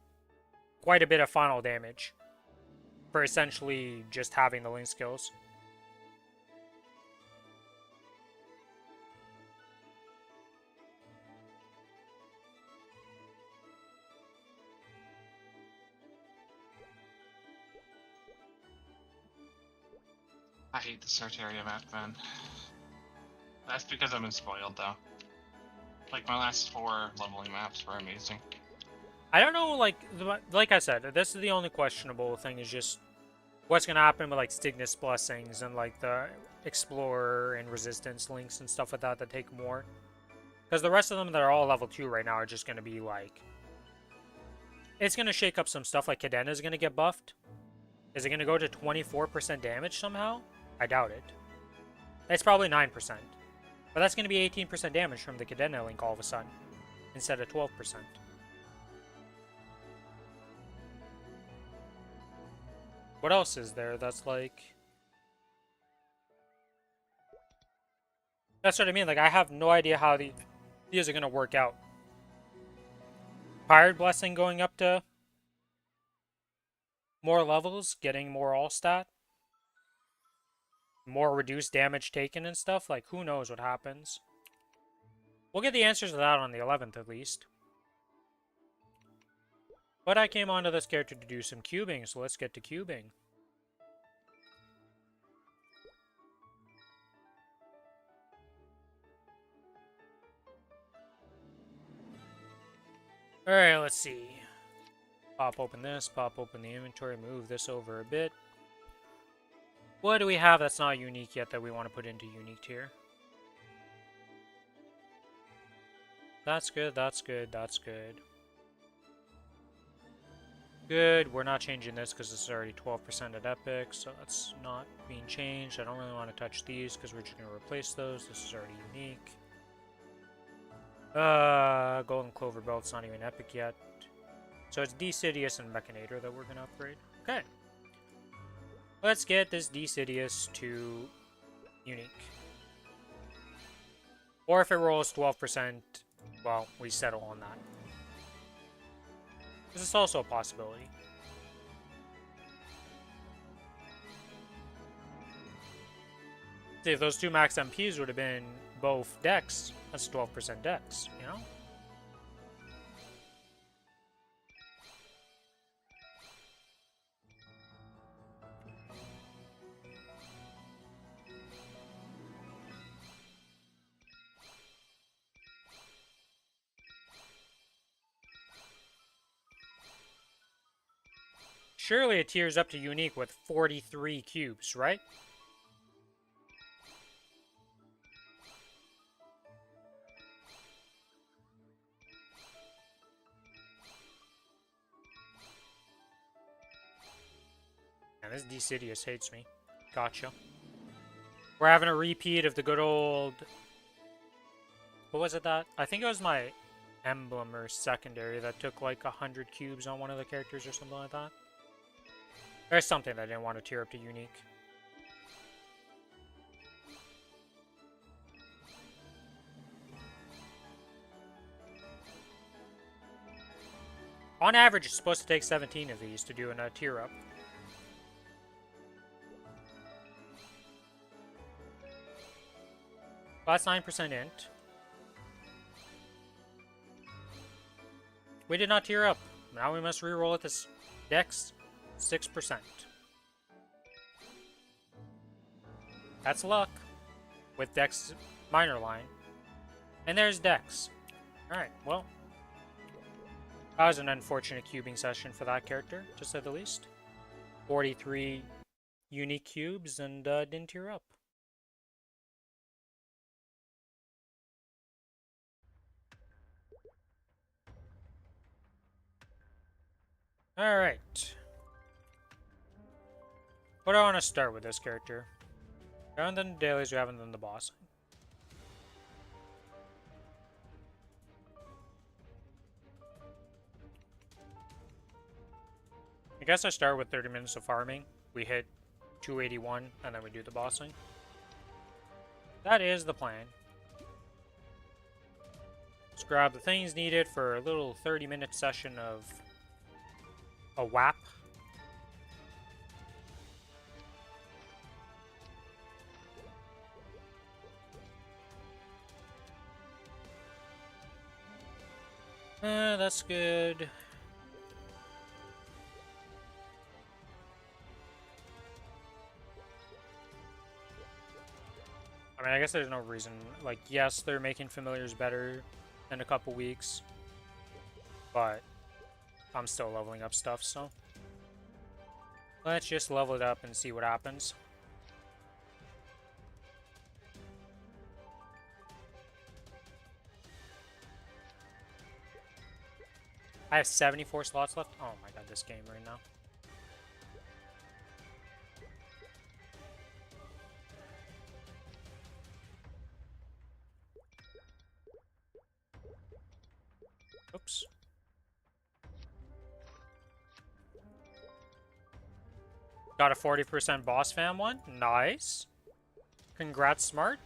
quite a bit of final damage for essentially just having the link skills.
I hate the Sartaria map, man. That's because I've been spoiled, though. Like, my last 4 leveling maps were amazing.
I don't know, like I said, this is the only questionable thing is just what's going to happen with, like, Cygnus Blessings and, like, the Explorer and Resistance links and stuff like that that take more. Because the rest of them that are all level 2 right now are just going to be, like... It's going to shake up some stuff, like Cadena is going to get buffed. Is it going to go to 24% damage somehow? I doubt it. It's probably 9%. But that's going to be 18% damage from the Cadena link all of a sudden. instead of 12%. What else is there that's like... That's what I mean, like I have no idea how these are gonna work out. Pirate Blessing going up to more levels, getting more all stat, more reduced damage taken and stuff, like who knows what happens. We'll get the answers to that on the 11th at least. But I came onto this character to do some cubing, so let's get to cubing. Alright, let's see. Pop open this, pop open the inventory, move this over a bit. What do we have that's not unique yet that we want to put into unique tier? That's good, that's good, that's good. Good, we're not changing this because this is already 12% at Epic, so that's not being changed. I don't really want to touch these because we're just going to replace those. This is already unique. Golden Clover Belt's not even Epic yet. So it's Decidius and Mechanator that we're going to upgrade. Okay. Let's get this Decidius to unique. Or if it rolls 12%, well, we settle on that. This is also a possibility. See, if those two max MPs would have been both Dex, that's 12% Dex, you know? Surely it tiers up to unique with 43 cubes, right? And this Decidius hates me. Gotcha. We're having a repeat of the good old... What was it that? I think it was my emblem or secondary that took like 100 cubes on one of the characters or something like that. There's something that I didn't want to tier up to unique. On average, it's supposed to take 17 of these to do a tier up. That's 9% int. We did not tier up. Now we must reroll at this Dex 6%. That's luck. With Dex minor line. And there's Dex. Alright, well. That was an unfortunate cubing session for that character, to say the least. 43 unique cubes and didn't tier up. Alright. What do I want to start with this character? We haven't done the dailies, we haven't done the boss. I guess I start with 30 minutes of farming. We hit 281 and then we do the bossing. That is the plan. Let's grab the things needed for a little 30-minute session of a WAP. That's good. I mean, I guess there's no reason. Like, yes, they're making familiars better in a couple weeks, but I'm still leveling up stuff, so let's just level it up and see what happens. I have 74 slots left. Oh my god, this game right now. Got a 40% boss fam one. Nice. Congrats, Smart.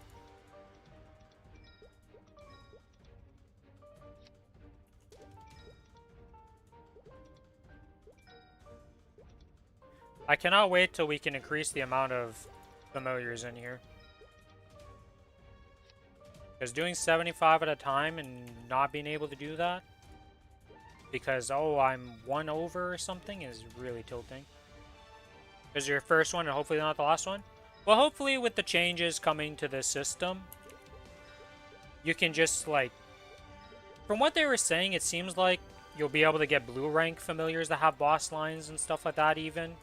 I cannot wait till we can increase the amount of familiars in here. Because doing 75 at a time and not being able to do that because, oh, I'm 1 over or something is really tilting. Is your first one and hopefully not the last one? Well, hopefully with the changes coming to the system, you can just, like... From what they were saying, it seems like you'll be able to get blue rank familiars that have boss lines and stuff like that even.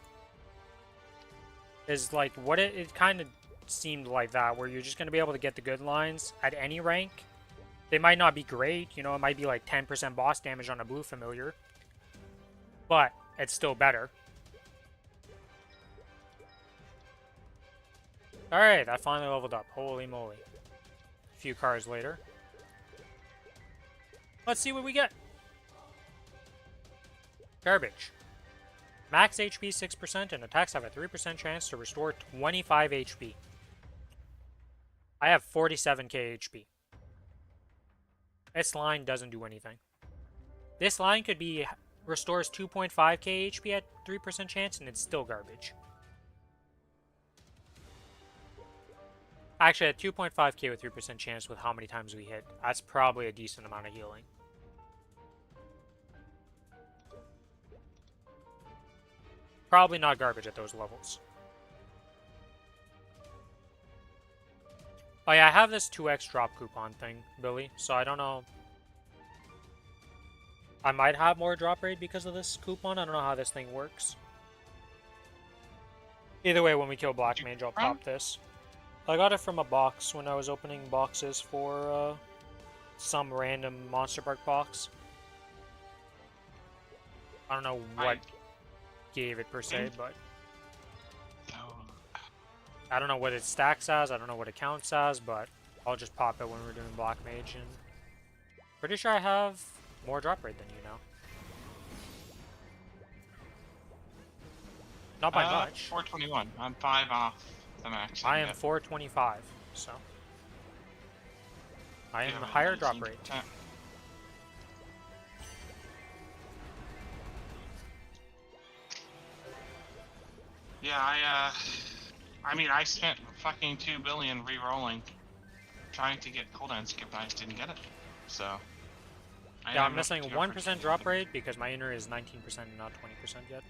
Is like what it kind of seemed like that, where you're just going to be able to get the good lines at any rank. They might not be great, you know, it might be like 10% boss damage on a blue familiar, but it's still better. Alright, that finally leveled up. Holy moly. A few cars later. Let's see what we get. Garbage. Max HP 6% and attacks have a 3% chance to restore 25 HP. I have 47k HP. This line doesn't do anything. This line could be restores 2.5k HP at 3% chance and it's still garbage. Actually, at 2.5k with 3% chance with how many times we hit, that's probably a decent amount of healing. Probably not garbage at those levels. Oh yeah, I have this 2x drop coupon thing, Billy, so I don't know. I might have more drop rate because of this coupon. I don't know how this thing works. Either way, when we kill Black Mage, I'll pop this. I got it from a box when I was opening boxes for some random Monster Park box. I don't know what gave it per se, but I don't know what it stacks as, I don't know what it counts as, but I'll just pop it when we're doing Black Mage, and pretty sure I have more drop rate than you now. Not by much.
421. I'm 5 off the max.
I am 425, so I am a higher drop rate.
Yeah, I mean, I spent fucking 2 billion re-rolling, trying to get cooldown skip, and I just didn't get it. So.
Yeah, I'm missing 1% drop rate because my inner is 19% and not 20% yet.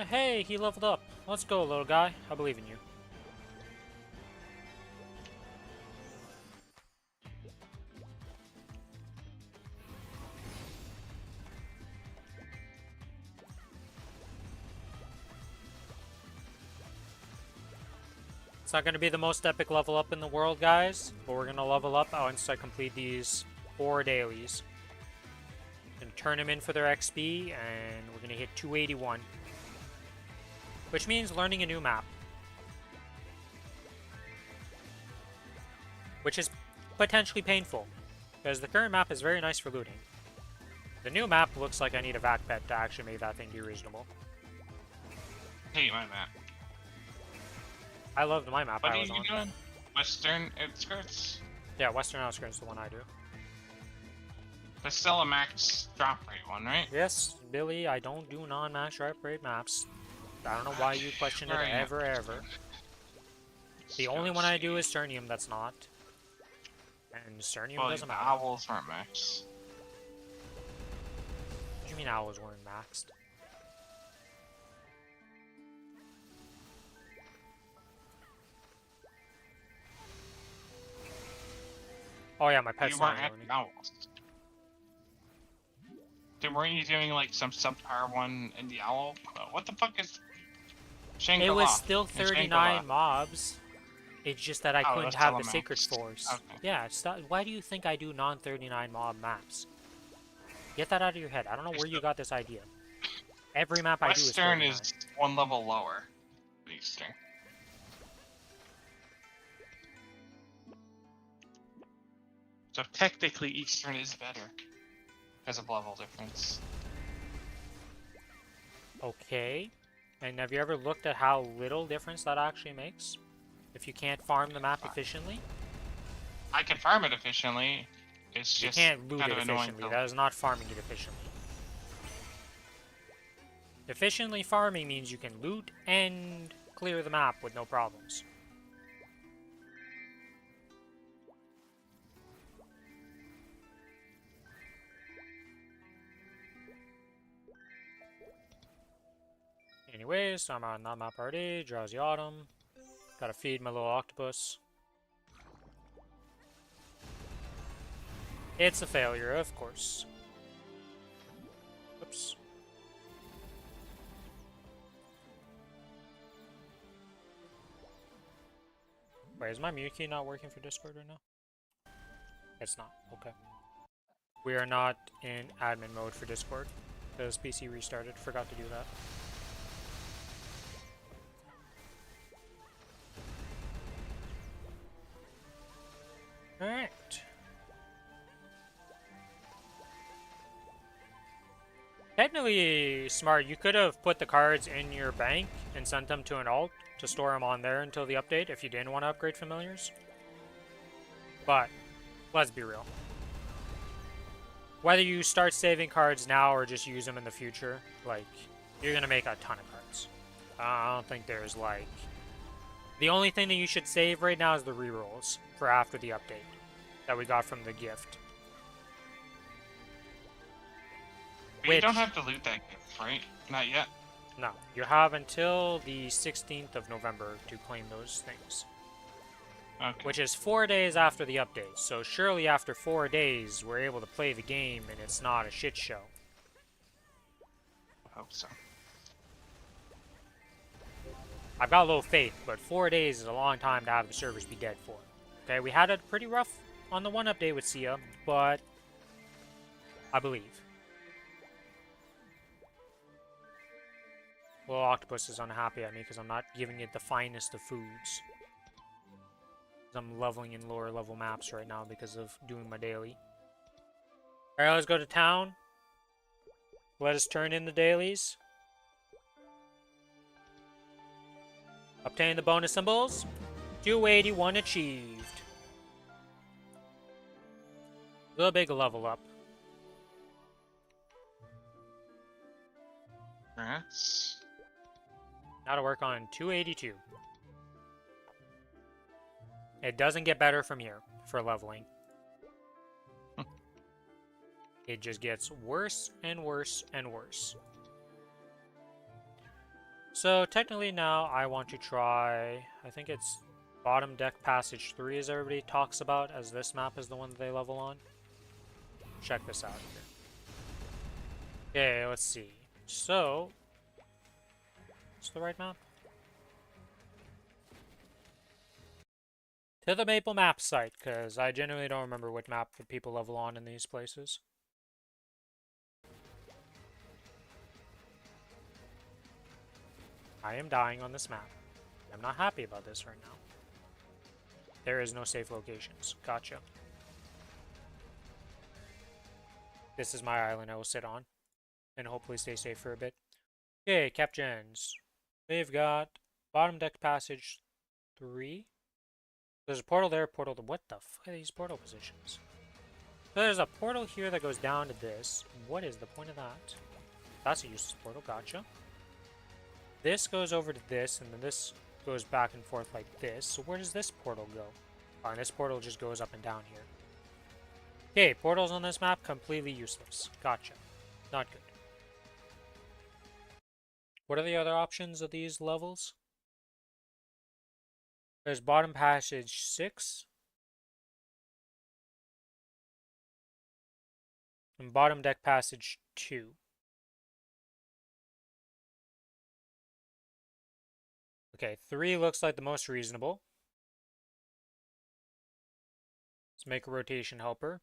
Hey, he leveled up. Let's go, little guy. I believe in you. It's not going to be the most epic level up in the world, guys, but we're going to level up once I complete these 4 dailies. Going to turn them in for their XP, and we're going to hit 281. Which means learning a new map. Which is potentially painful, because the current map is very nice for looting. The new map looks like I need a vac pet to actually make that thing be reasonable.
Hate my map.
I loved my map.
What
I
are
was
you
on.
doing? Western outskirts?
Yeah, Western Outskirts is the one I do.
There's still a max drop rate one, right?
Yes, Billy, I don't do non-max drop rate maps. I don't know why you question it ever. The only one I do is Cernium that's not. And Cernium doesn't matter.
Owls aren't max.
What do you mean owls weren't maxed? Oh yeah, my pet's
You
not
weren't at
learning.
the owls. Weren't you doing like some subpar one in the owl? What the fuck is Shangri-La?
It was still 39 mobs. It's just that I couldn't have the Sacred Force.
Okay.
Yeah, why do you think I do non-39 mob maps? Get that out of your head. I don't know where you got this idea. Every map I do is 39.
Western is 1 level lower than Eastern. So technically Eastern is better. Because of level difference.
Okay. And have you ever looked at how little difference that actually makes? If you can't farm the map efficiently?
I can farm it efficiently. It's
You
just
can't loot
kind
it
of annoying.
efficiently. That is not farming it efficiently. Efficiently farming means you can loot and clear the map with no problems. Anyways, so I'm on that map already. Drowsy Autumn. Gotta feed my little octopus. It's a failure, of course. Oops. Wait, is my mute key not working for Discord right now? It's not. Okay. We are not in admin mode for Discord. This PC restarted. Forgot to do that. Alright. Technically smart. You could have put the cards in your bank and sent them to an alt to store them on there until the update if you didn't want to upgrade familiars. But let's be real. Whether you start saving cards now or just use them in the future, like, you're going to make a ton of cards. I don't think there's, like... The only thing that you should save right now is the rerolls for after the update that we got from the gift.
But you don't have to loot that gift, right? Not yet.
No, you have until the 16th of November to claim those things.
Okay.
Which is 4 days after the update, so surely after 4 days we're able to play the game and it's not a shit show.
I hope so.
I've got a little faith, but 4 days is a long time to have the servers be dead for. Okay, we had it pretty rough on the one update with Sia, but I believe. Little octopus is unhappy at me because I'm not giving it the finest of foods. I'm leveling in lower level maps right now because of doing my daily. Alright, let's go to town. Let us turn in the dailies. Obtain the bonus symbols. 281 achieved. The big level up.
Congrats.
Now to work on 282. It doesn't get better from here for leveling. It just gets worse and worse and worse. So technically now I want to try, I think it's bottom deck passage 3 as everybody talks about, as this map is the one that they level on. Check this out here. Okay, let's see. So, it's the right map? To the Maple map site, because I genuinely don't remember what map that people level on in these places. I am dying on this map. I'm not happy about this right now. There is no safe locations. Gotcha. This is my island I will sit on. And hopefully stay safe for a bit. Okay, Cap Gens. They've got bottom deck passage 3. There's a portal there, portal to... What the fuck are these portal positions? So there's a portal here that goes down to this. What is the point of that? That's a useless portal, gotcha. This goes over to this, and then this goes back and forth like this. So where does this portal go? Oh, and this portal just goes up and down here. Okay, portals on this map, completely useless. Gotcha. Not good. What are the other options of these levels? There's bottom passage 6. And bottom deck passage 2. Okay, 3 looks like the most reasonable. Let's make a rotation helper.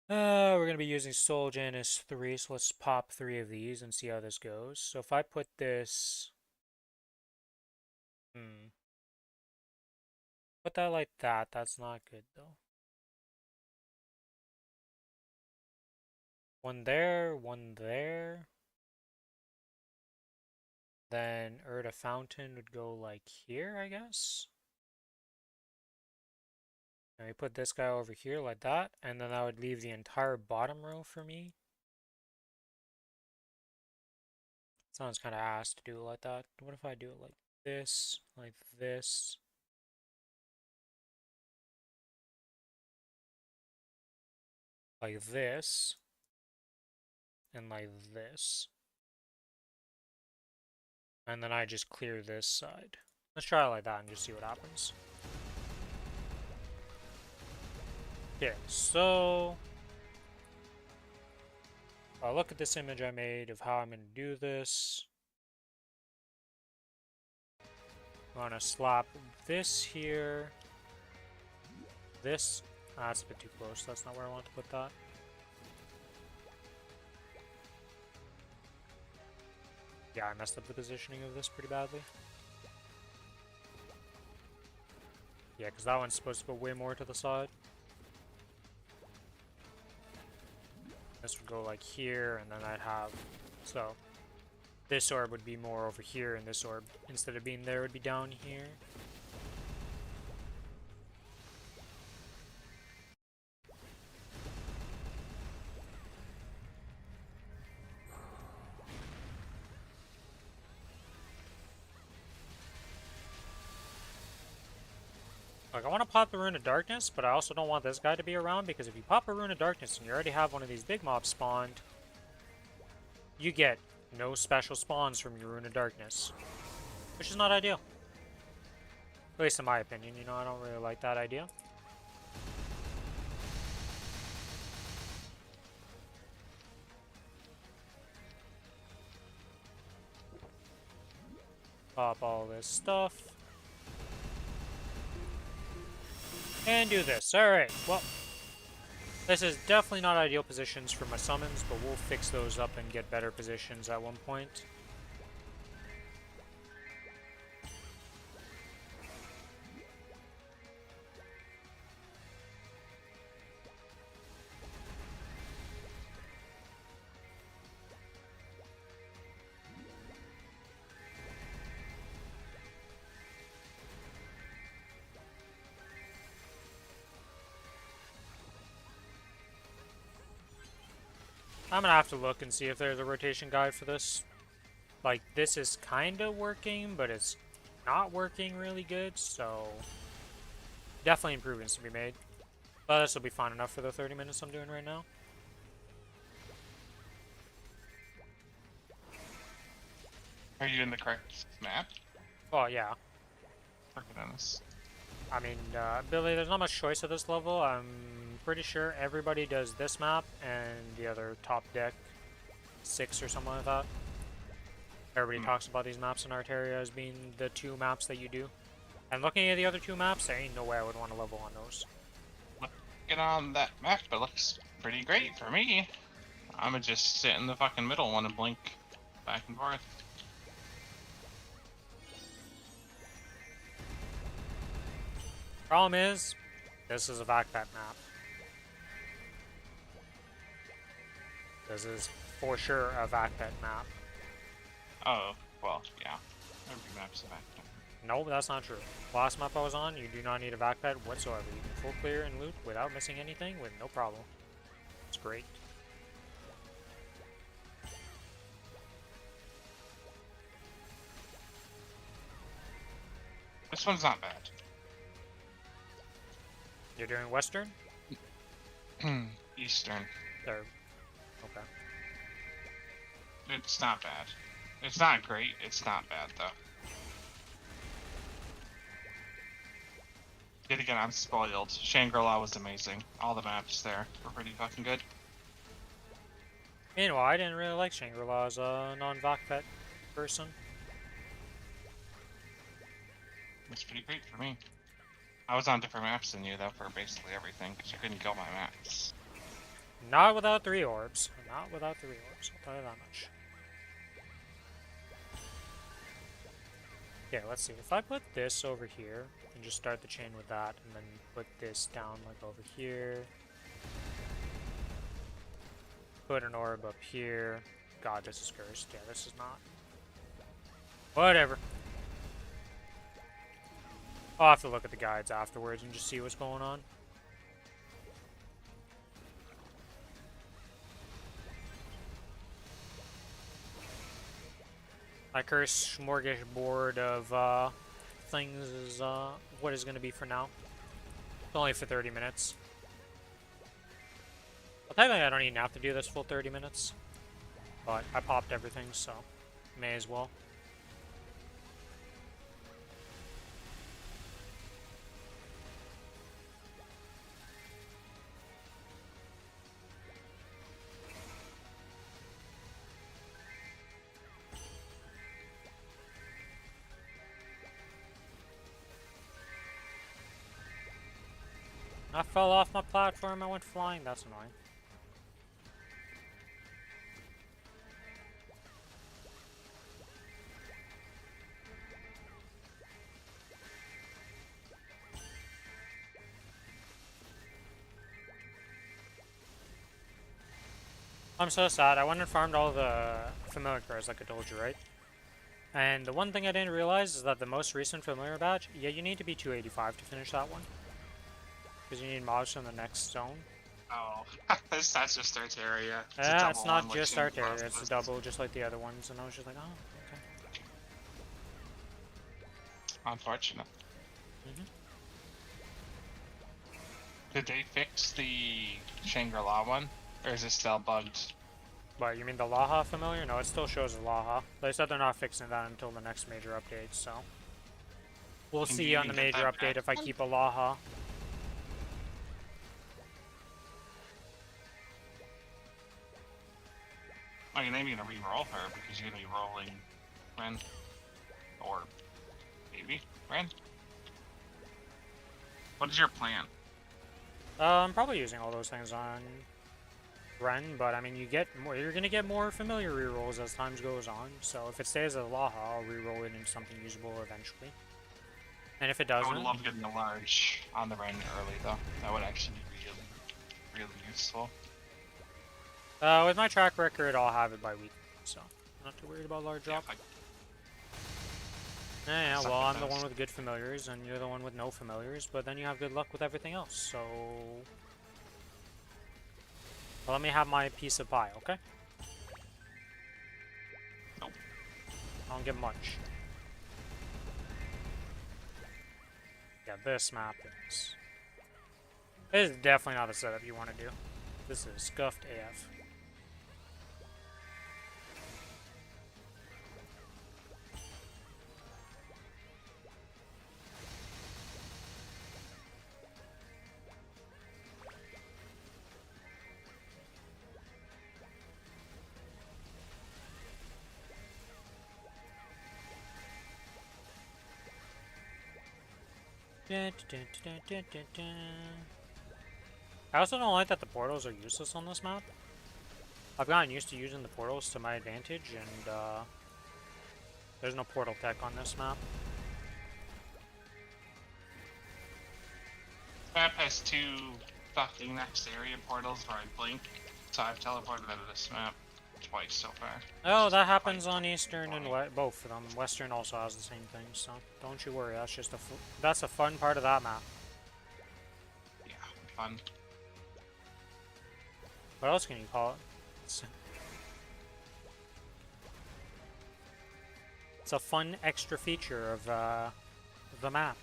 We're going to be using Soul Janus 3, so let's pop 3 of these and see how this goes. So if I put this... Put that like that. That's not good though. One there, one there. Then Urda Fountain would go like here, I guess. And we put this guy over here like that, and then that would leave the entire bottom row for me. Sounds kind of ass to do it like that. What if I do it like this, like this? Like this, and like this. And then I just clear this side. Let's try it like that and just see what happens. Okay, so I'll look at this image I made of how I'm going to do this. I'm going to slap this here. This. That's a bit too close. That's not where I want to put that. Yeah, I messed up the positioning of this pretty badly. Yeah, because that one's supposed to go way more to the side. This would go like here, and then I'd have... So, this orb would be more over here, and this orb, instead of being there, would be down here. Like, I want to pop the Rune of Darkness, but I also don't want this guy to be around, because if you pop a Rune of Darkness and you already have one of these big mobs spawned, you get no special spawns from your Rune of Darkness, which is not ideal. At least in my opinion, you know, I don't really like that idea. Pop all this stuff. And do this. Alright, well, this is definitely not ideal positions for my summons, but we'll fix those up and get better positions at one point. I'm gonna have to look and see if there's a rotation guide for this. Like, this is kinda working, but it's not working really good, so... Definitely improvements to be made. But this will be fine enough for the 30 minutes I'm doing right now.
Are you in the correct map?
Oh, yeah.
Working on this.
I mean, Billy, there's not much choice at this level. I'm pretty sure everybody does this map and the other top deck 6 or something like that. Everybody talks about these maps in Arteria as being the 2 maps that you do. And looking at the other 2 maps, there ain't no way I would want to level on those.
Looking on that map, it looks pretty great for me. I'ma just sit in the fucking middle and want to blink back and forth.
Problem is, this is a Vacpat map. This is for sure a Vacpat map.
Oh, well, yeah. Every map's a back.
No, that's not true. Last map I was on, you do not need a Vacpat whatsoever. You can full clear and loot without missing anything with no problem. It's great.
This one's not bad.
You're doing Western?
Eastern.
Or, okay.
It's not bad. It's not great. It's not bad, though. Yet again, I'm spoiled. Shangri-La was amazing. All the maps there were pretty fucking good.
Meanwhile, I didn't really like Shangri-La as a non-Vacpat person.
It's pretty great for me. I was on different maps than you, though, for basically everything, because you couldn't go my maps.
Not without 3 orbs. Not without 3 orbs, I'll tell you that much. Okay, let's see. If I put this over here and just start the chain with that, and then put this down like over here. Put an orb up here. God, this is cursed. Yeah, this is not. Whatever. I'll have to look at the guides afterwards and just see what's going on. My cursed smorgasbord of things is what is going to be for now. It's only for 30 minutes. Well, technically I don't even have to do this full 30 minutes. But I popped everything, so may as well. I fell off my platform, I went flying, that's annoying. I'm so sad, I went and farmed all the familiar cards like I told you, right? And the one thing I didn't realize is that the most recent familiar badge, yeah, you need to be 285 to finish that one. Because you need mods from the next zone.
Oh, that's just Arteria.
Yeah, it's not just Arteria, it's a double just like the other ones, and I was just like, oh, okay.
Unfortunate.
Mm-hmm.
Did they fix the Shangri-La one? Or is it still bugged?
But you mean the Laha familiar? No, it still shows as Laha. They said they're not fixing that until the next major update, so. We'll see on the major update if I keep a Laha.
Oh, you're not even gonna re-roll her because you're gonna be rolling Ren. Or maybe Ren? What is your plan?
I'm probably using all those things on Ren, but I mean, you get more. You're gonna get more familiar rerolls as time goes on. So if it stays as Laha, I'll reroll it into something usable eventually. And if it doesn't,
I would love getting a large on the Ren early though. That would actually be really, really useful.
with my track record, I'll have it by week, so I'm not too worried about large drop. Yeah, well, I'm the one with good familiars, and you're the one with no familiars, but then you have good luck with everything else, so. Well, let me have my piece of pie, okay?
Nope.
I don't get much. Yeah, this map is... This is definitely not the setup you want to do. This is scuffed AF. I also don't like that the portals are useless on this map. I've gotten used to using the portals to my advantage, and there's no portal tech on this map.
Map has two fucking next area portals where I blink, so I've teleported out of this map twice so far.
Oh, that happens on Eastern and both of them. Western also has the same thing, so don't you worry. That's just that's a fun part of that map.
Yeah, fun.
What else can you call it? It's a fun extra feature of the map.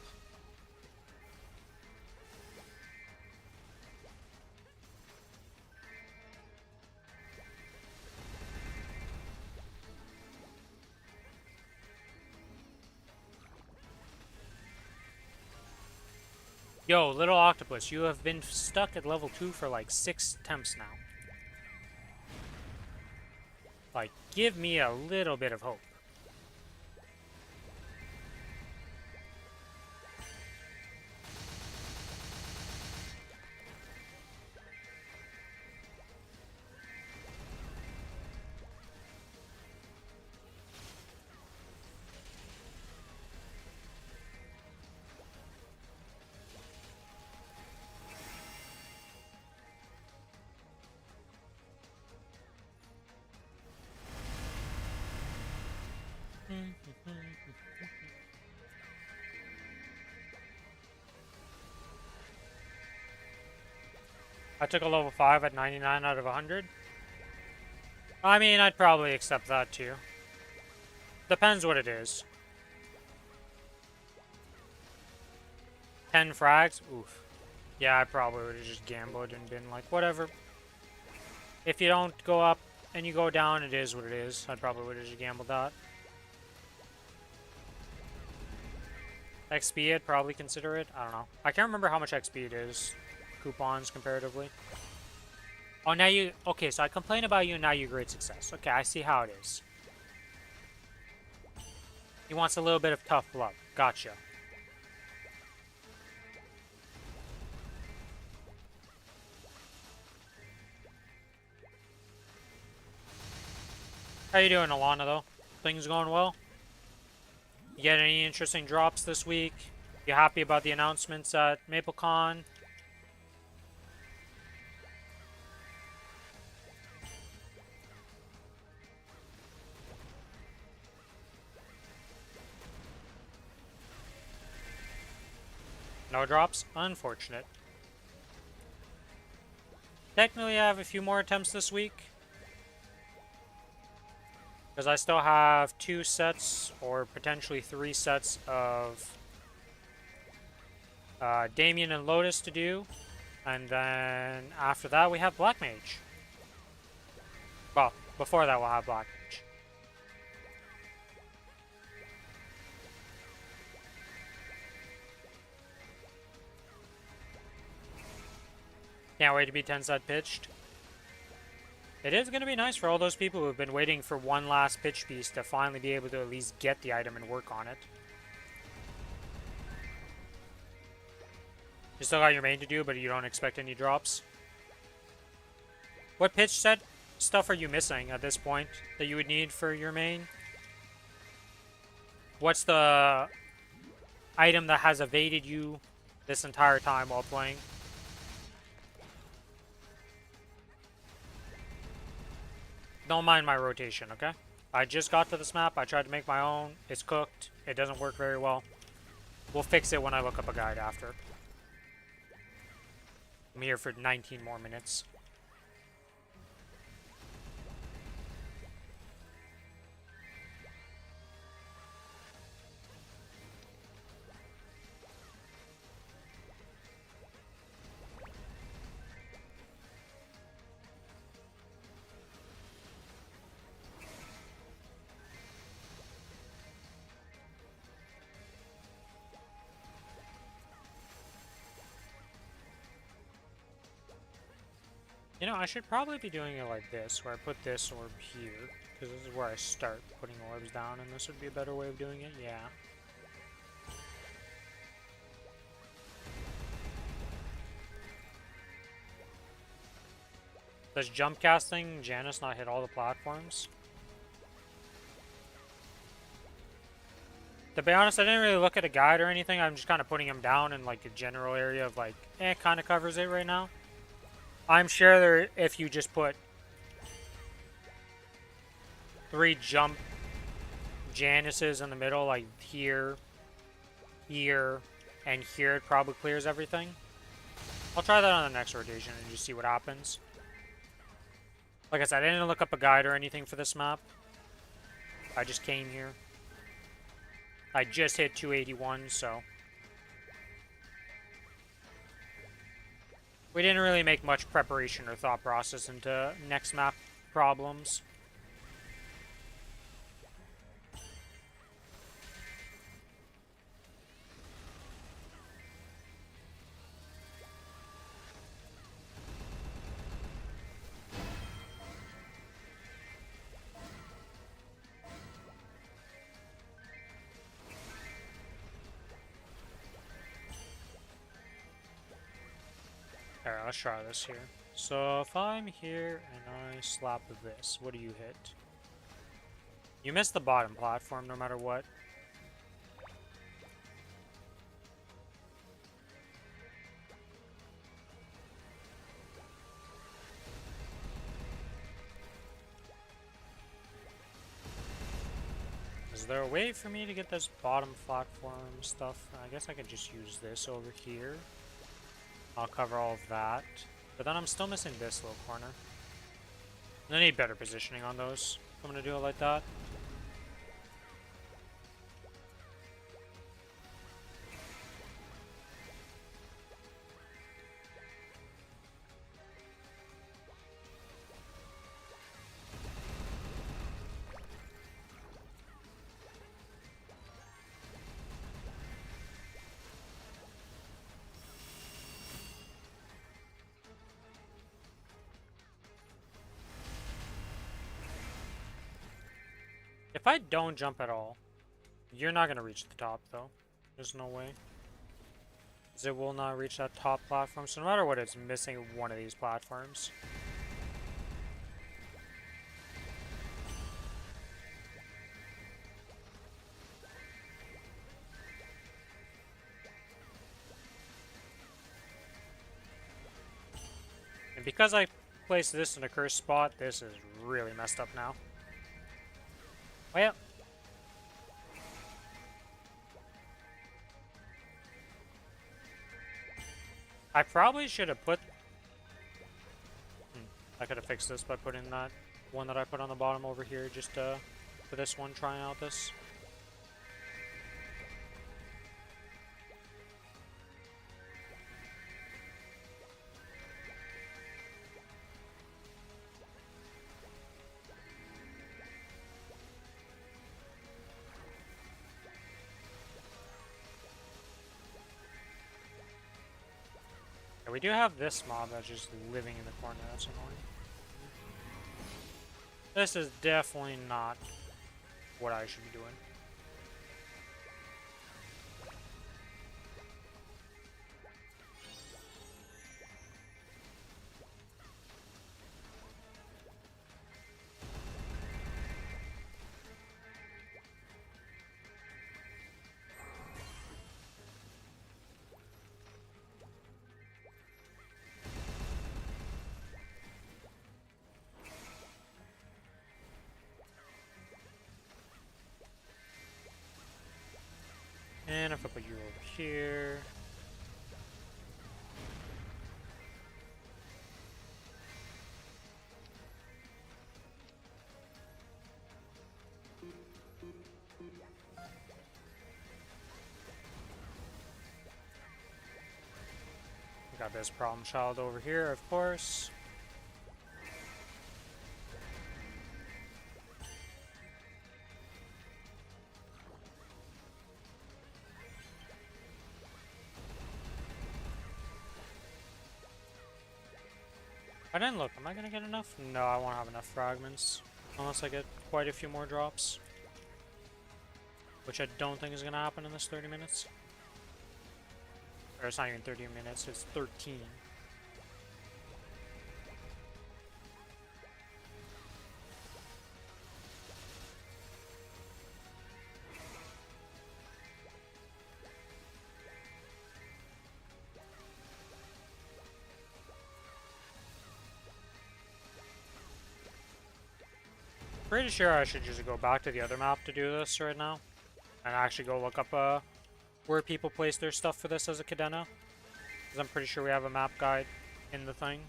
Yo, little octopus, you have been stuck at level 2 for like 6 attempts now. Like, give me a little bit of hope. I took a level 5 at 99 out of 100. I mean, I'd probably accept that too. Depends what it is. 10 frags? Oof. Yeah, I probably would have just gambled and been like, whatever. If you don't go up and you go down, it is what it is. I probably would have just gambled that. XP, I'd probably consider it. I don't know. I can't remember how much XP it is. Coupons, comparatively. Oh, now you... Okay, so I complain about you and now you great success. Okay, I see how it is. He wants a little bit of tough love. Gotcha. How you doing, Alana, though? Things going well? You get any interesting drops this week? You happy about the announcements at MapleCon? No drops? Unfortunate. Technically, I have a few more attempts this week. Because I still have 2 sets, or potentially 3 sets of Damien and Lotus to do. And then after that, we have Black Mage. Well, before that, we'll have Black Mage. Can't wait to be 10 set pitched. It is going to be nice for all those people who have been waiting for one last pitch piece to finally be able to at least get the item and work on it. You still got your main to do, but you don't expect any drops. What pitch set stuff are you missing at this point that you would need for your main? What's the item that has evaded you this entire time while playing? Don't mind my rotation, okay? I just got to this map. I tried to make my own. It's cooked. It doesn't work very well. We'll fix it when I look up a guide after. I'm here for 19 more minutes. You know, I should probably be doing it like this, where I put this orb here, because this is where I start putting orbs down, and this would be a better way of doing it, yeah. Does jump casting Janus not hit all the platforms? To be honest, I didn't really look at a guide or anything, I'm just kind of putting him down in like a general area of like, kind of covers it right now. I'm sure there, if you just put 3 jump Januses in the middle, like here, here, and here, it probably clears everything. I'll try that on the next rotation and just see what happens. Like I said, I didn't look up a guide or anything for this map. I just came here. I just hit 281, so... We didn't really make much preparation or thought process into next map problems. Alright, let's try this here. So if I'm here and I slap this, what do you hit? You miss the bottom platform no matter what. Is there a way for me to get this bottom platform stuff? I guess I could just use this over here. I'll cover all of that. But then I'm still missing this little corner. And I need better positioning on those. If I'm gonna do it like that. If I don't jump at all, you're not gonna reach the top though. There's no way. Because it will not reach that top platform, so no matter what, it's missing one of these platforms. And because I placed this in a cursed spot, this is really messed up now. Well, I probably should have put... I could have fixed this by putting that one that I put on the bottom over here just for this one, trying out this. We do have this mob that's just living in the corner, that's annoying. This is definitely not what I should be doing. And if I put you over here... Got this problem child over here, of course. I didn't look. Am I gonna get enough? No, I won't have enough fragments. Unless I get quite a few more drops. Which I don't think is gonna happen in this 30 minutes. Or it's not even 30 minutes, it's 13. Pretty sure I should just go back to the other map to do this right now. And actually go look up where people place their stuff for this as a cadena. Because I'm pretty sure we have a map guide in the thing.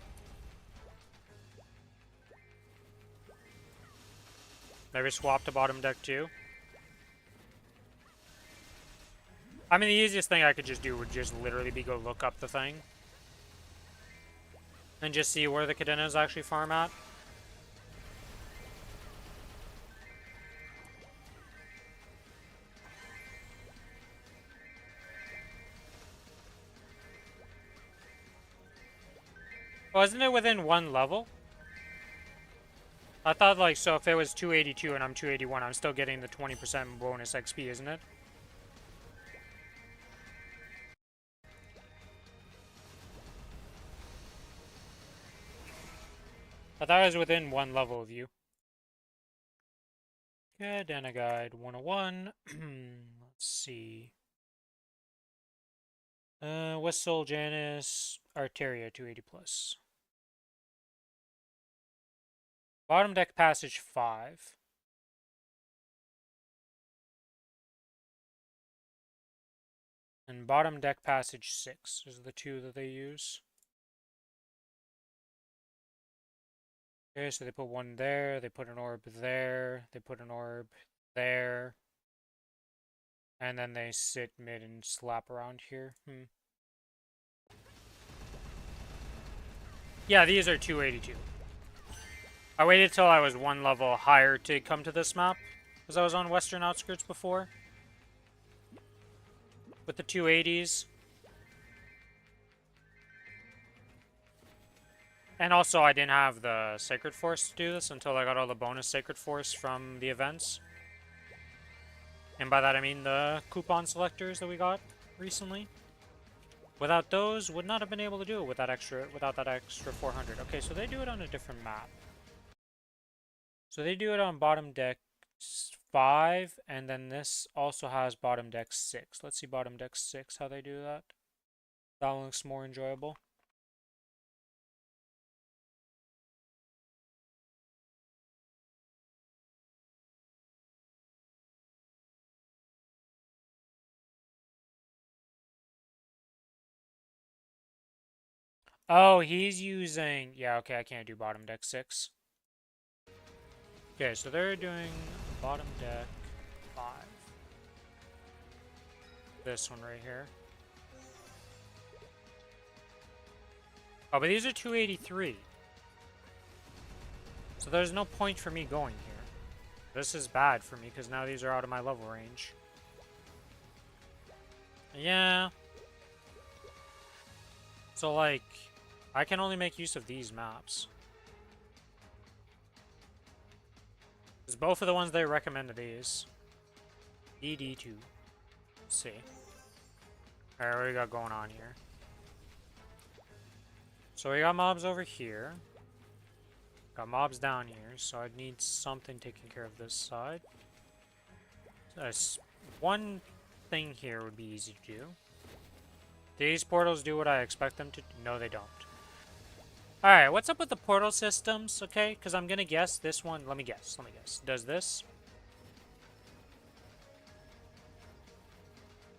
Maybe swap to bottom deck too. I mean, the easiest thing I could just do would just literally be go look up the thing. And just see where the cadenas actually farm at. Oh, isn't it within one level? I thought, like, so if it was 282 and I'm 281, I'm still getting the 20% bonus XP, isn't it? I thought it was within one level of you. Cadena Guide 101. Let's see. Whistle, Janus, Arteria 280 plus. Bottom deck passage 5. And bottom deck passage 6 is the two that they use. Okay, so they put one there, they put an orb there, they put an orb there. And then they sit mid and slap around here. Yeah, these are 282. I waited till I was one level higher to come to this map, because I was on Western Outskirts before. With the 280s. And also, I didn't have the Sacred Force to do this until I got all the bonus Sacred Force from the events. And by that I mean the coupon selectors that we got recently. Without those, would not have been able to do it with that without that extra 400. Okay, so they do it on a different map. So they do it on bottom deck 5, and then this also has bottom deck 6. Let's see bottom deck 6, how they do that. That one looks more enjoyable. Oh, he's using... Yeah, okay, I can't do bottom deck 6. Okay, so they're doing bottom deck 5. This one right here. Oh, but these are 283. So there's no point for me going here. This is bad for me, because now these are out of my level range. Yeah. So, like, I can only make use of these maps. Because both of the ones they recommended these. ED2. Let's see. Alright, what do we got going on here? So we got mobs over here. Got mobs down here, so I'd need something taking care of this side. One thing here would be easy to do. These portals do what I expect them to? No, they don't. Alright, what's up with the portal systems, okay? Because I'm gonna guess this one... Let me guess. Does this?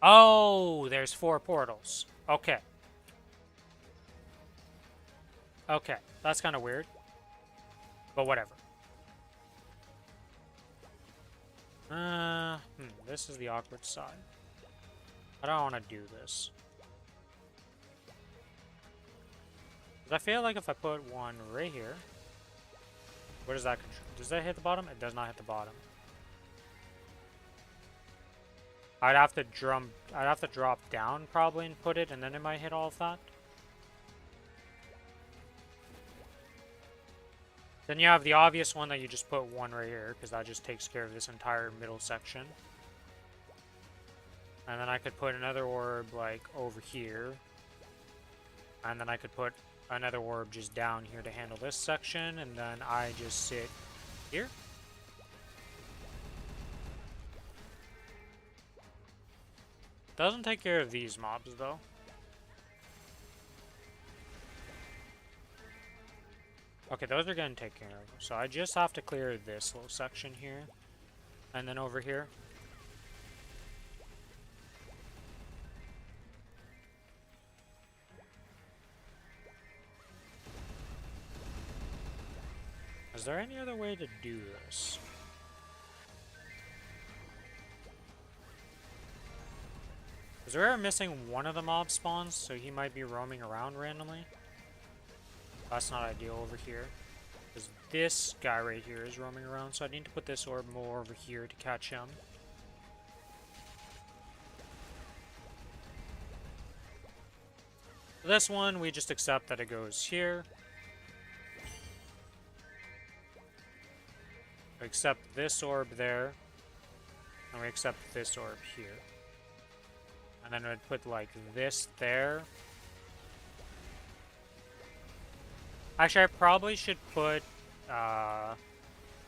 Oh, there's 4 portals. Okay. Okay, that's kind of weird. But whatever. This is the awkward side. I don't want to do this. I feel like if I put one right here... What does that control? Does that hit the bottom? It does not hit the bottom. I'd have to drop down probably and put it, and then it might hit all of that. Then you have the obvious one that you just put one right here, because that just takes care of this entire middle section. And then I could put another orb, like, over here. And then I could put another orb just down here to handle this section, and then I just sit here. Doesn't take care of these mobs, though. Okay, those are getting taken care of. So I just have to clear this little section here. And then over here. Is there any other way to do this? Because we're missing one of the mob spawns, so he might be roaming around randomly. That's not ideal over here. Because this guy right here is roaming around, so I need to put this orb more over here to catch him. This one, we just accept that it goes here. We accept this orb there. And we accept this orb here. And then we'd put like this there. Actually, I probably should put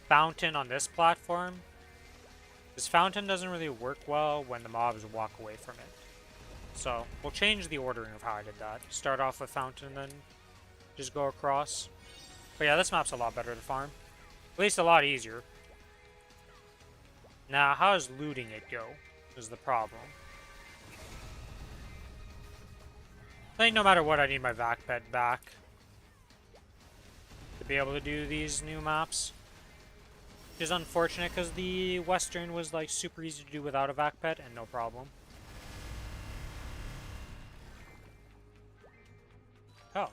Fountain on this platform. This Fountain doesn't really work well when the mobs walk away from it. So, we'll change the ordering of how I did that. Start off with Fountain, then just go across. But yeah, this map's a lot better to farm. At least a lot easier. Now, how does looting it go? Is the problem. I think no matter what, I need my vac pet back to be able to do these new maps. Which is unfortunate because the Western was like super easy to do without a vac pet and no problem. Oh.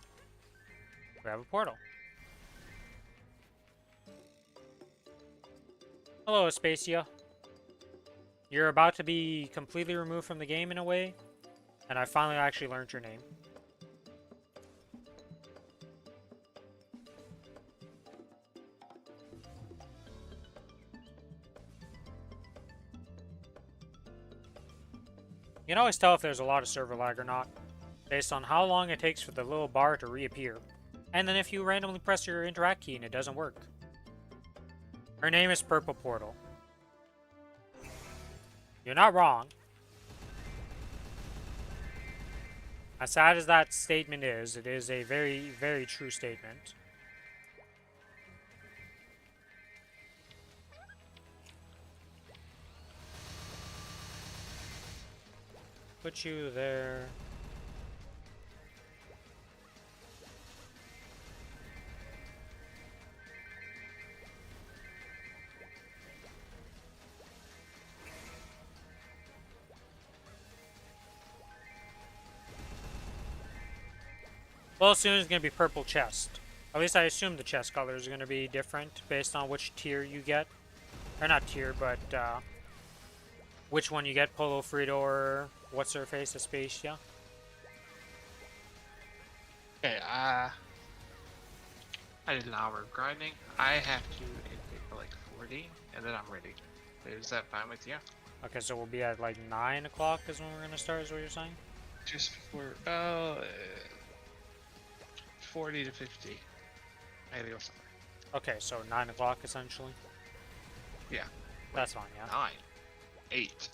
We have a portal. Hello, Aspacia. You're about to be completely removed from the game in a way, and I finally actually learned your name. You can always tell if there's a lot of server lag or not, based on how long it takes for the little bar to reappear. And then if you randomly press your interact key and it doesn't work. Her name is Purple Portal. You're not wrong. As sad as that statement is, it is a very, very true statement. Put you there. Well, soon it's going to be purple chest. At least I assume the chest color is going to be different based on which tier you get. Or not tier, but which one you get, Polo Frito or what's her face, Aspacia?
Okay, I did an hour of grinding. I have to hit for like 40, and then I'm ready. Is that fine with you?
Okay, so we'll be at like 9 o'clock is when we're going to start, is what you're saying?
Just before, 40 to 50. I gotta go somewhere.
Okay, so 9 o'clock essentially?
Yeah.
That's fine, yeah.
9. 8.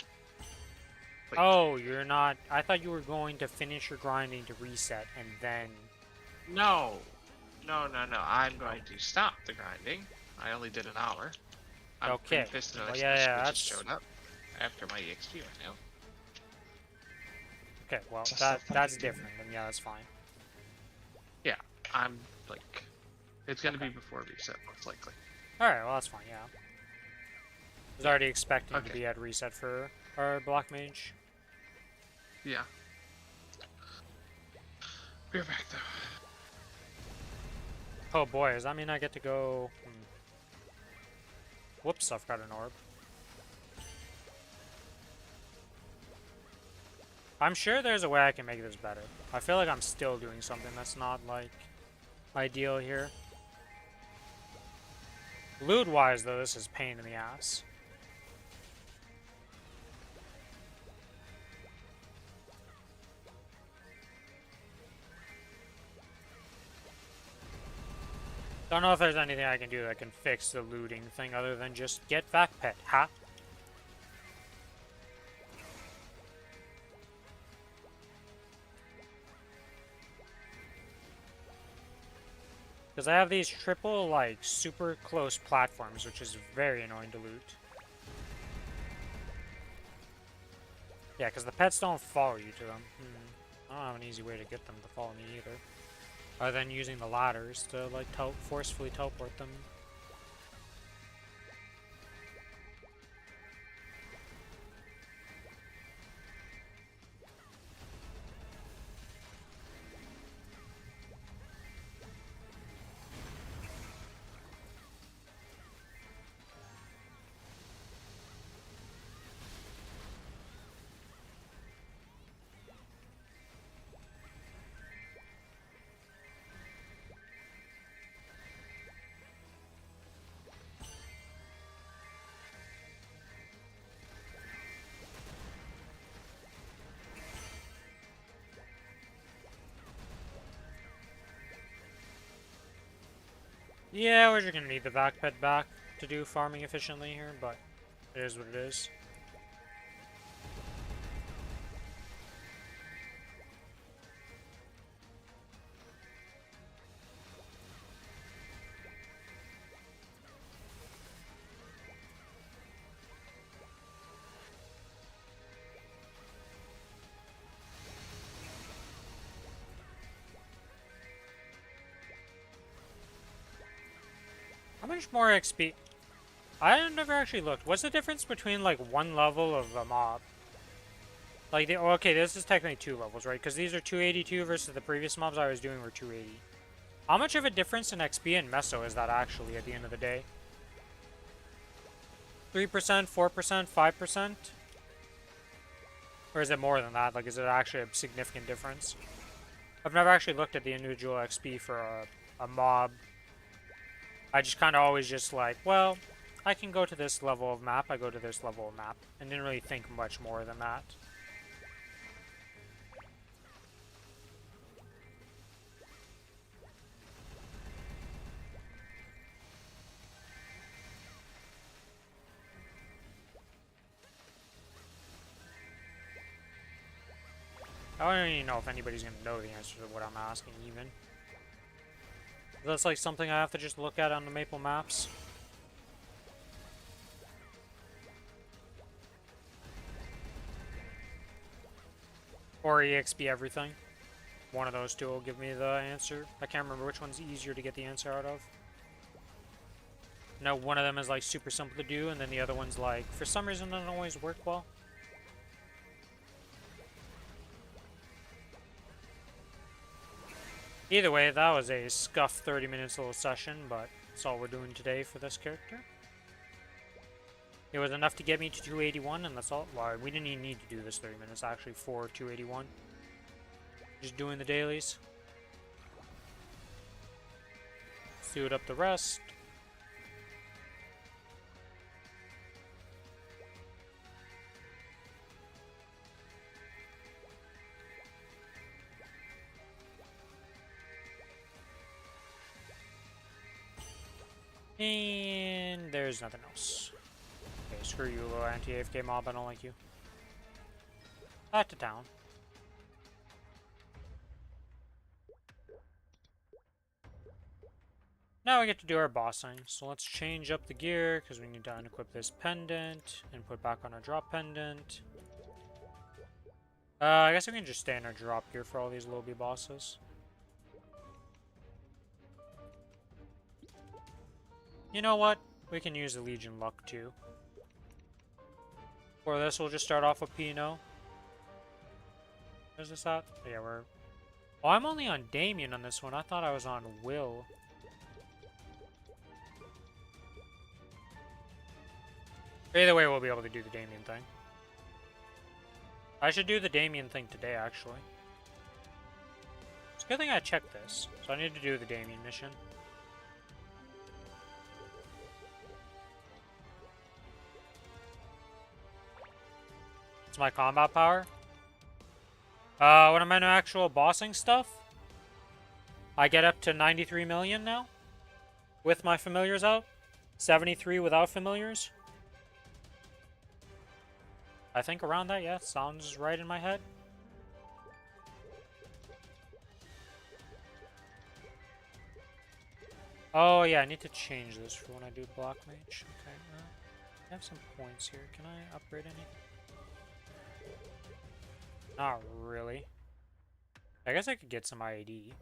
Wait.
Oh, you're not... I thought you were going to finish your grinding to reset and then...
No. No. I'm going to stop the grinding. I only did an hour. I'm
Okay.
pretty pissed that
Well,
I
yeah,
just showed up after my EXP right now.
Okay, well,
Just
that's
so fucking
different. Then yeah, that's fine.
Yeah, I'm like... It's gonna be before reset, most likely.
Alright, well, that's fine, yeah. I was already expecting to
Okay.
be at reset for our Black Mage.
Yeah. We're back though.
Oh boy, does that mean I get to go... Whoops, I've got an orb. I'm sure there's a way I can make this better. I feel like I'm still doing something that's not, like, ideal here. Loot-wise, though, this is pain in the ass. Don't know if there's anything I can do that can fix the looting thing other than just get vac pet, huh? Because I have these triple, like, super close platforms, which is very annoying to loot. Yeah, because the pets don't follow you to them. I don't have an easy way to get them to follow me either. Other than using the ladders to, like, forcefully teleport them. Yeah, we're just gonna need the vac pet back to do farming efficiently here, but it is what it is. How much more XP? I never actually looked. What's the difference between like one level of a mob? Like, oh, okay, this is technically 2 levels, right? Because these are 282 versus the previous mobs I was doing were 280. How much of a difference in XP and Meso is that actually at the end of the day? 3%, 4%, 5%? Or is it more than that? Like, is it actually a significant difference? I've never actually looked at the individual XP for a mob. I just kind of always just like, well, I can go to this level of map, I go to this level of map. And didn't really think much more than that. I don't even know if anybody's going to know the answer to what I'm asking, even. That's like something I have to just look at on the Maple maps. Or EXP everything. One of those two will give me the answer. I can't remember which one's easier to get the answer out of. No, one of them is like super simple to do, and then the other one's like, for some reason, doesn't always work well. Either way, that was a scuff 30 minutes little session, but that's all we're doing today for this character. It was enough to get me to 281, and that's all. Well, we didn't even need to do this 30 minutes, actually, for 281. Just doing the dailies. Suit up the rest. And there's nothing else. Okay, screw you, little anti-AFK mob, I don't like you. Back to town. Now we get to do our bossing. So let's change up the gear, because we need to unequip this pendant, and put back on our drop pendant. I guess we can just stay in our drop gear for all these lobby bosses. You know what? We can use the Legion luck too. For this, we'll just start off with Pino. Where's this at? Oh, yeah, we're... Oh, I'm only on Damien on this one. I thought I was on Will. Either way, we'll be able to do the Damien thing. I should do the Damien thing today, actually. It's a good thing I checked this. So I need to do the Damien mission. It's my combat power. When I'm in actual bossing stuff, I get up to 93 million now. With my familiars out. 73 without familiars. I think around that, yeah, sounds right in my head. Oh yeah, I need to change this for when I do Block Mage. Okay, I have some points here. Can I upgrade any? Not really. I guess I could get some IAD.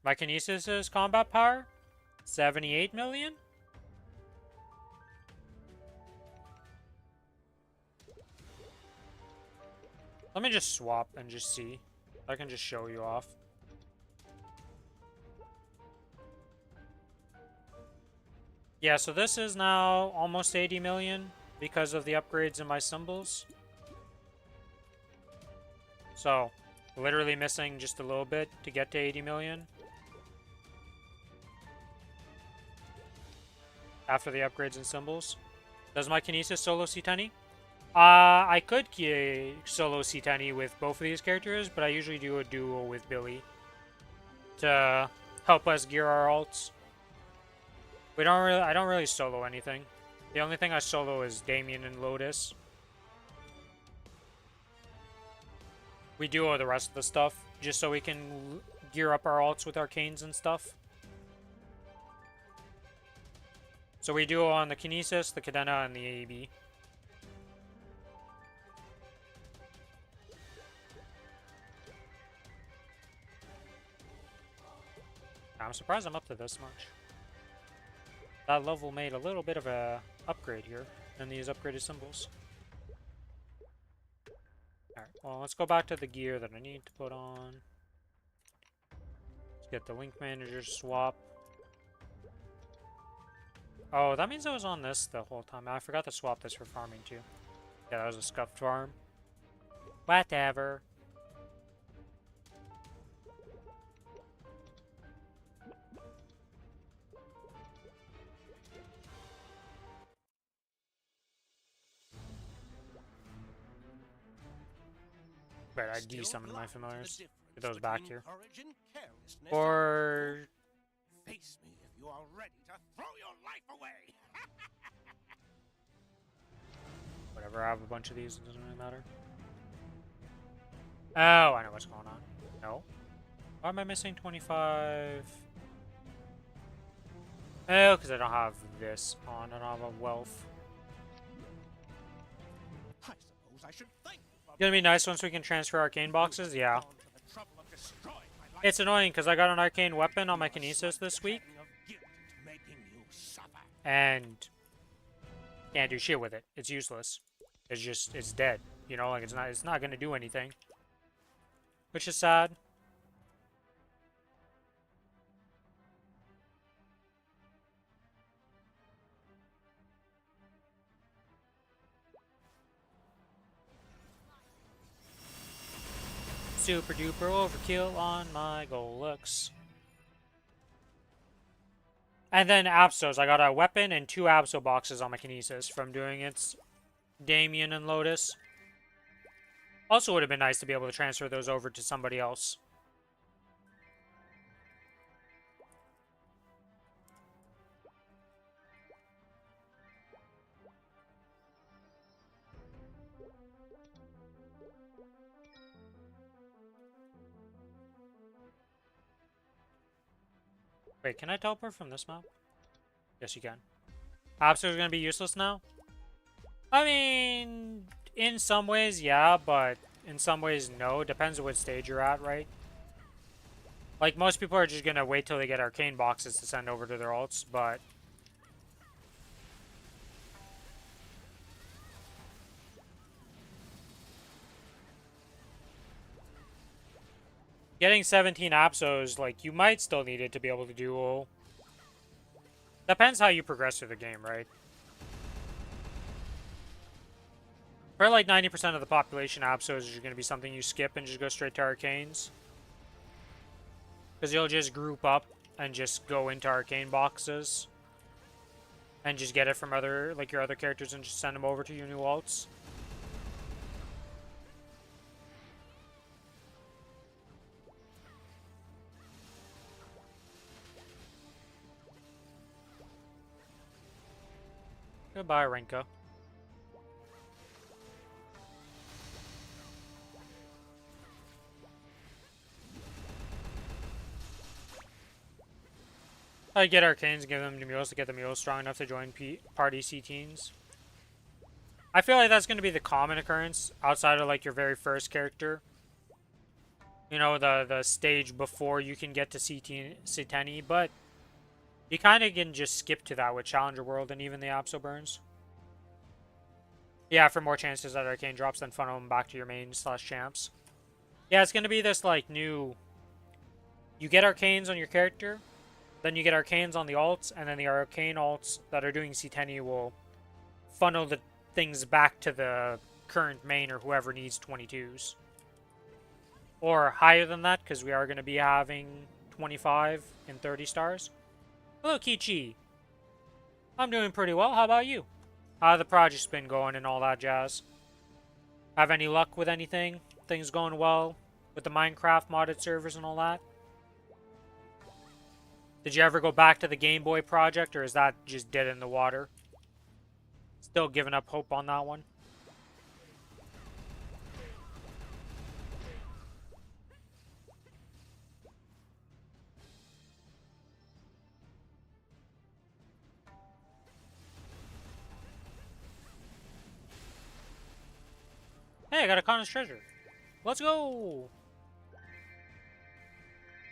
My Kinesis is combat power? 78 million? Let me just swap and just see. I can just show you off. Yeah, so this is now almost 80 million because of the upgrades in my symbols. So, literally missing just a little bit to get to 80 million. After the upgrades and symbols. Does my Kinesis solo C10? I could solo C10 with both of these characters, but I usually do a duo with Billy to help us gear our ults. I don't really solo anything. The only thing I solo is Damien and Lotus. We duo the rest of the stuff, just so we can gear up our ults with arcanes and stuff. So we duo on the Kinesis, the Cadena, and the AEB. I'm surprised I'm up to this much. That level made a little bit of a upgrade here in these upgraded symbols. Alright, well, let's go back to the gear that I need to put on. Let's get the link manager swap. Oh, that means I was on this the whole time. I forgot to swap this for farming too. Yeah, that was a scuffed farm. Whatever. Right, I de-summoned my familiars. Get those back here. Or...
Face me if you are ready to throw your life away.
whatever, I have a bunch of these, it doesn't really matter. Oh, I know what's going on. No. Why am I missing 25? Oh, because I don't have this on. I don't have a wealth.
I suppose I should thank you for
Gonna be nice once we can transfer arcane boxes, yeah. It's annoying because I got an arcane weapon on my kinesis this week. And can't do shit with it. It's useless. It's dead. You know, like it's not gonna do anything. Which is sad. Super duper overkill on my goal looks. And then Absos. I got a weapon and 2 Abso boxes on my kinesis from doing its Damien and Lotus. Also would have been nice to be able to transfer those over to somebody else. Wait, can I teleport from this map? Yes, you can. Abso is going to be useless now? I mean, in some ways, yeah, but in some ways, no. Depends on what stage you're at, right? Like, most people are just going to wait till they get arcane boxes to send over to their alts, but... getting 17 Absos, like, you might still need it to be able to duel. Depends how you progress through the game, right? For like 90% of the population, Absos is going to be something you skip and just go straight to Arcanes. Because you'll just group up and just go into Arcane boxes. And just get it from other, like, your other characters and just send them over to your new alts. Goodbye, Renka. I get Arcanes, give them to mules to get the mules strong enough to join party C-teens. I feel like that's going to be the common occurrence outside of like your very first character. You know, the stage before you can get to C10, but you kind of can just skip to that with Challenger World and even the Abso burns. Yeah, for more chances at Arcane drops, then funnel them back to your main / champs. Yeah, it's going to be this like new... You get Arcanes on your character, then you get Arcanes on the alts, and then the Arcane alts that are doing C10 will funnel the things back to the current main or whoever needs 22s. Or higher than that, because we are going to be having 25 and 30 stars. Hello, Kichi. I'm doing pretty well. How about you? How the project's been going and all that jazz? Have any luck with anything? Things going well with the Minecraft modded servers and all that? Did you ever go back to the Game Boy project, or is that just dead in the water? Still giving up hope on that one? Hey, I got a Kronos treasure. Let's go!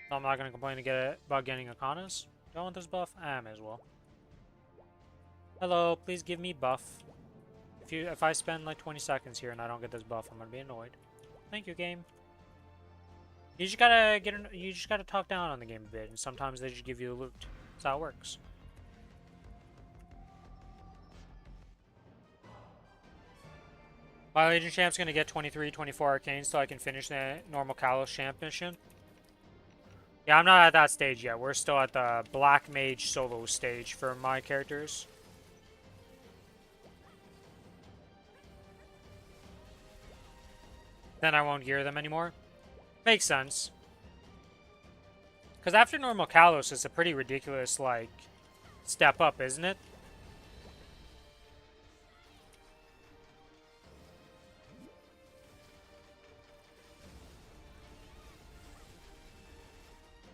So I'm not going to complain about getting a Kronos. Do I want this buff? I may as well. Hello, please give me buff. If I spend like 20 seconds here and I don't get this buff, I'm gonna be annoyed. Thank you, game. You just gotta talk down on the game a bit, and sometimes they just give you the loot. That's how it works. My Legion Champ's gonna get 23, 24 arcanes so I can finish the normal Kalos Champ mission. Yeah, I'm not at that stage yet. We're still at the Black Mage solo stage for my characters. Then I won't gear them anymore. Makes sense. Because after normal Kalos, it's a pretty ridiculous, like, step up, isn't it?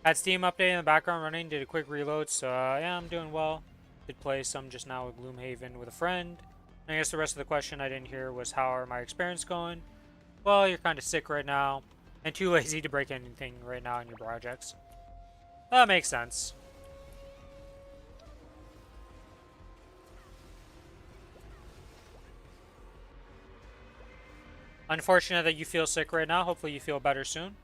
Had Steam update in the background running, did a quick reload, so yeah, I'm doing well. Did play some just now with Gloomhaven with a friend. And I guess the rest of the question I didn't hear was how are my experience going? Well, you're kind of sick right now, and too lazy to break anything right now in your projects. That makes sense. Unfortunate that you feel sick right now. Hopefully you feel better soon.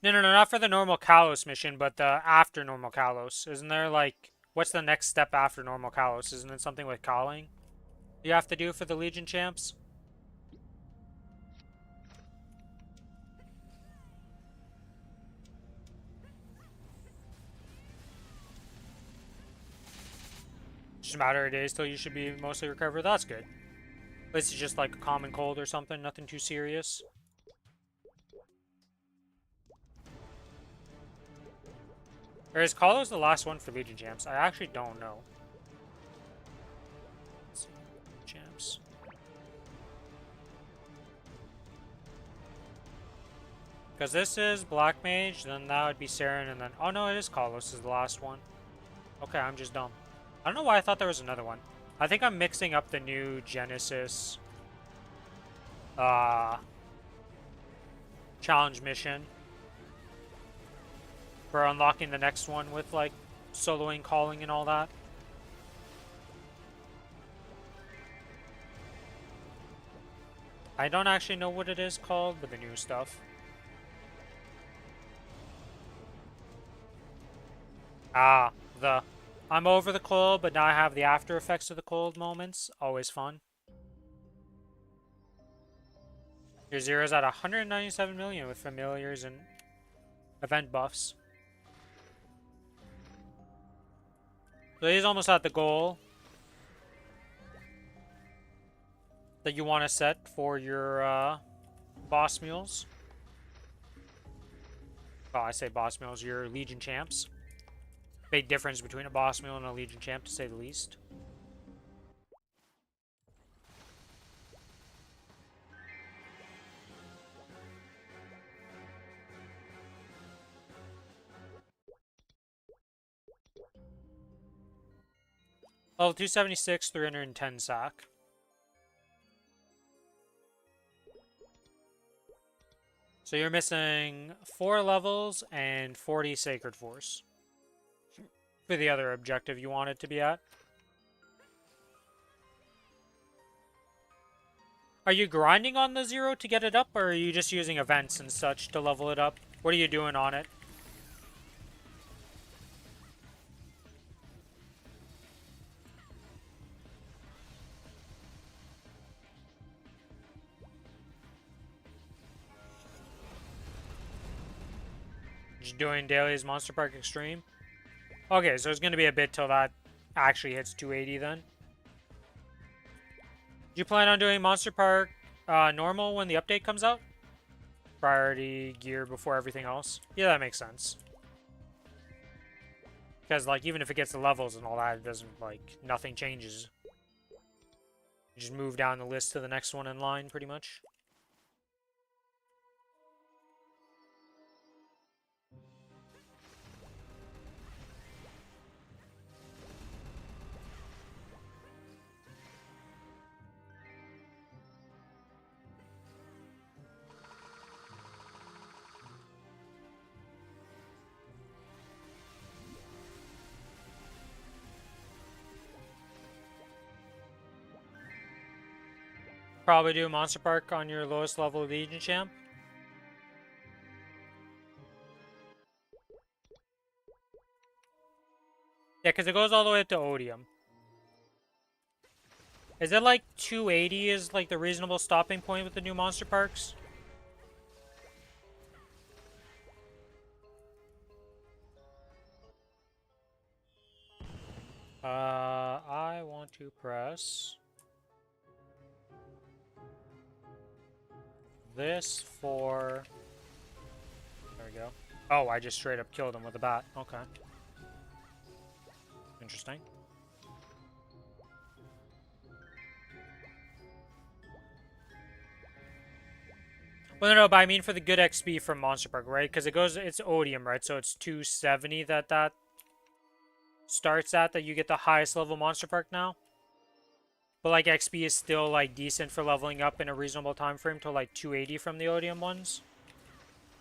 No, not for the normal Kalos mission, but the after normal Kalos. Isn't there, like, what's the next step after normal Kalos? Isn't it something with calling you have to do for the Legion champs? Just a matter of days till you should be mostly recovered. That's good. At least it's just like a common cold or something, nothing too serious. Or is Kalos the last one for Legion champs? I actually don't know. Let's see. Champs. Because this is Black Mage, then that would be Saren, and then... Oh no, it is Kalos is the last one. Okay, I'm just dumb. I don't know why I thought there was another one. I think I'm mixing up the new Genesis... challenge mission. For unlocking the next one with, like, soloing, calling, and all that. I don't actually know what it is called, but the new stuff. Ah, I'm over the cold, but now I have the after effects of the cold moments. Always fun. Your zero's at 197 million with familiars and event buffs. So he's almost at the goal that you want to set for your boss mules. Well, I say boss mules, your Legion champs. Big difference between a boss mule and a Legion champ, to say the least. Level 276, 310 sack. So you're missing 4 levels and 40 Sacred Force. For the other objective you want it to be at. Are you grinding on the zero to get it up, or are you just using events and such to level it up? What are you doing on it? Just doing dailies Monster Park Extreme? Okay, so it's going to be a bit till that actually hits 280 then. Do you plan on doing Monster Park normal when the update comes out? Priority gear before everything else? Yeah, that makes sense. Because, like, even if it gets the levels and all that, it doesn't, like, nothing changes. You just move down the list to the next one in line, pretty much. Probably do Monster Park on your lowest level Legion champ. Yeah, because it goes all the way up to Odium. Is it like 280 is like the reasonable stopping point with the new Monster Parks? I want to press this for... There we go. Oh, I just straight up killed him with a bat. Okay. Interesting. Well, no, but I mean for the good XP from Monster Park, right? Because it goes, it's Odium, right? So it's 270 that starts at, that you get the highest level Monster Park now. But like XP is still like decent for leveling up in a reasonable time frame to like 280 from the Odium ones.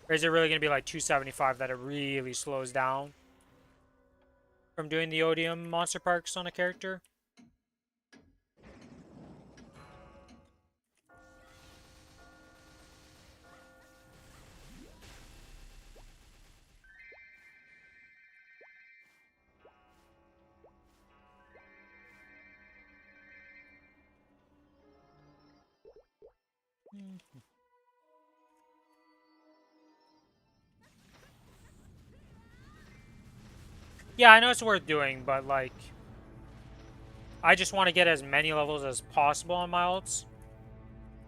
Or is it really going to be like 275 that it really slows down from doing the Odium Monster Parks on a character? Yeah, I know it's worth doing, but like, I just want to get as many levels as possible on my ults.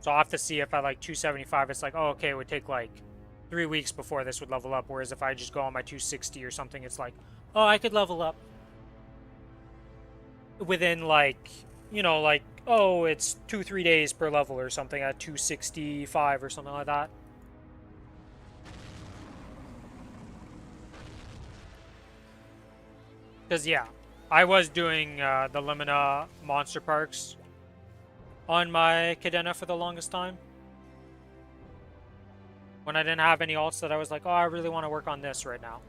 So I'll have to see if at like 275, it's like, oh, okay, it would take like 3 weeks before this would level up. Whereas if I just go on my 260 or something, it's like, oh, I could level up within like, you know, like, oh, it's 2-3 days per level or something at 265 or something like that. Because, yeah, I was doing the Limina Monster Parks on my cadena for the longest time. When I didn't have any ults that I was like, oh, I really want to work on this right now.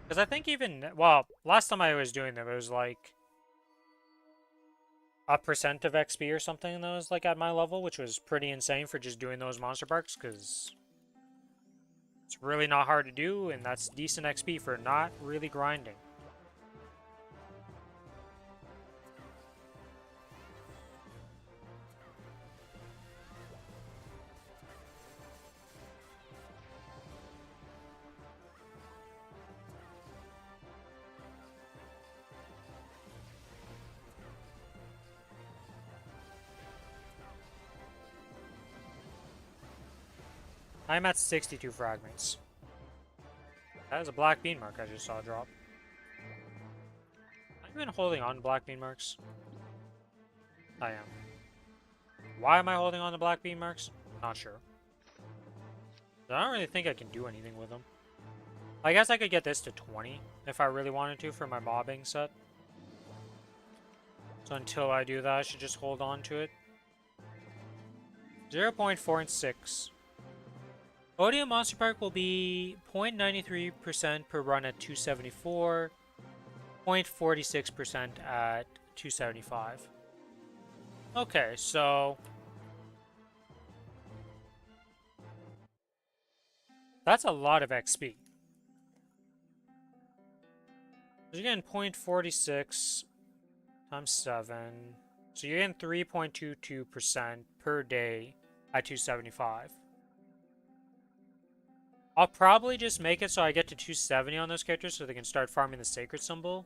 Because I think even, well, last time I was doing them, it was like a % of XP or something that was like at my level, which was pretty insane for just doing those Monster Parks, because it's really not hard to do, and that's decent XP for not really grinding. I'm at 62 fragments. That is a black bean mark I just saw drop. Am I even holding on to black bean marks? I am. Why am I holding on to black bean marks? Not sure. I don't really think I can do anything with them. I guess I could get this to 20 if I really wanted to for my mobbing set. So until I do that, I should just hold on to it. 0.46. Odium Monster Park will be 0.93% per run at 274, 0.46% at 275. Okay, so that's a lot of XP. So you're getting 0.46 times 7. So you're getting 3.22% per day at 275. I'll probably just make it so I get to 270 on those characters so they can start farming the Sacred Symbol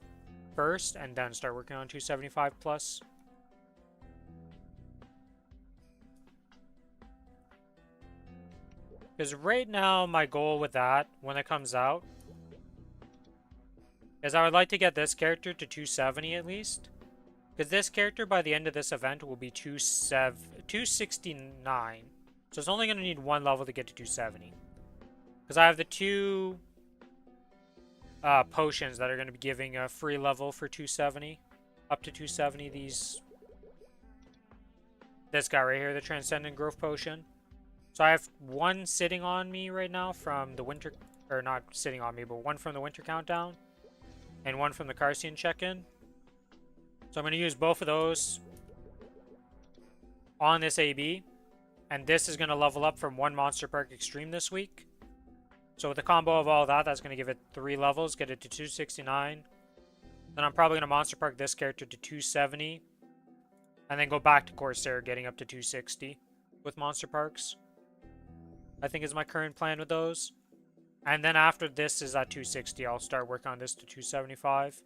first and then start working on 275 plus. Because right now, my goal with that, when it comes out, is I would like to get this character to 270 at least. Because this character, by the end of this event, will be 269. So it's only going to need one level to get to 270. Because I have the 2 potions that are going to be giving a free level for 270. Up to 270, this guy right here, the Transcendent Growth Potion. So I have one sitting on me right now from the winter, or not sitting on me, but one from the winter countdown, and one from the Carcian check-in. So I'm going to use both of those on this AB, and this is going to level up from 1 Monster Park Extreme this week. So with the combo of all that, that's going to give it 3 levels, get it to 269. Then I'm probably going to Monster Park this character to 270, and then go back to Corsair, getting up to 260 with Monster Parks. I think is my current plan with those. And then after this is at 260, I'll start working on this to 275.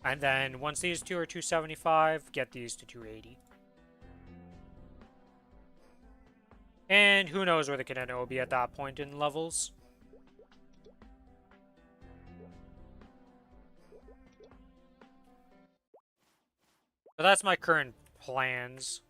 And then once these two are 275, get these to 280. And who knows where the cadena will be at that point in levels. But that's my current plans.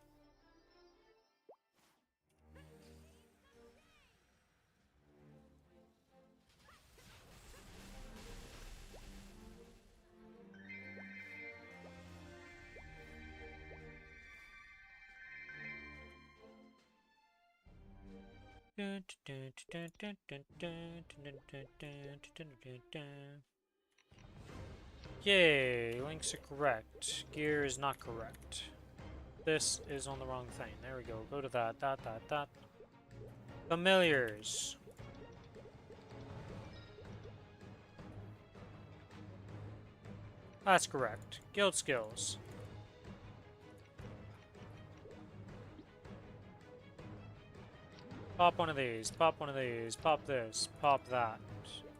Yay, links are correct. Gear is not correct. This is on the wrong thing. There we go. Go to that. Familiars. That's correct. Guild skills. Pop one of these, pop one of these, pop this, pop that.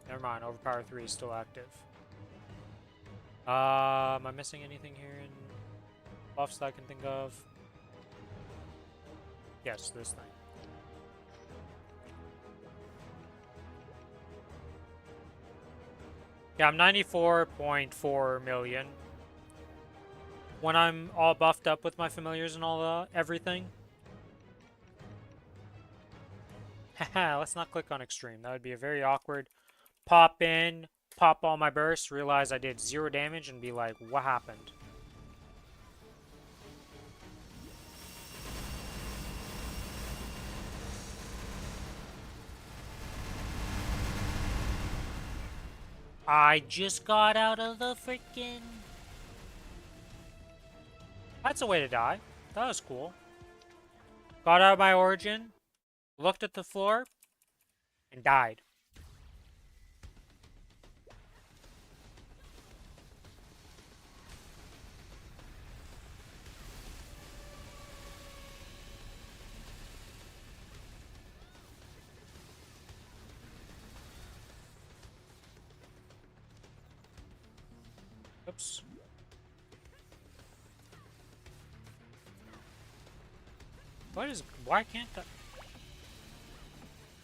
Never mind, Overpower 3 is still active. Am I missing anything here in buffs that I can think of? Yes, this thing. Yeah, I'm 94.4 million. When I'm all buffed up with my familiars and all everything. Haha, let's not click on extreme. That would be a very awkward. Pop in, pop all my bursts, realize I did 0 damage, and be like, what happened? I just got out of the freaking... That's a way to die. That was cool. Got out of my origin, looked at the floor, and died. Oops. Why can't that?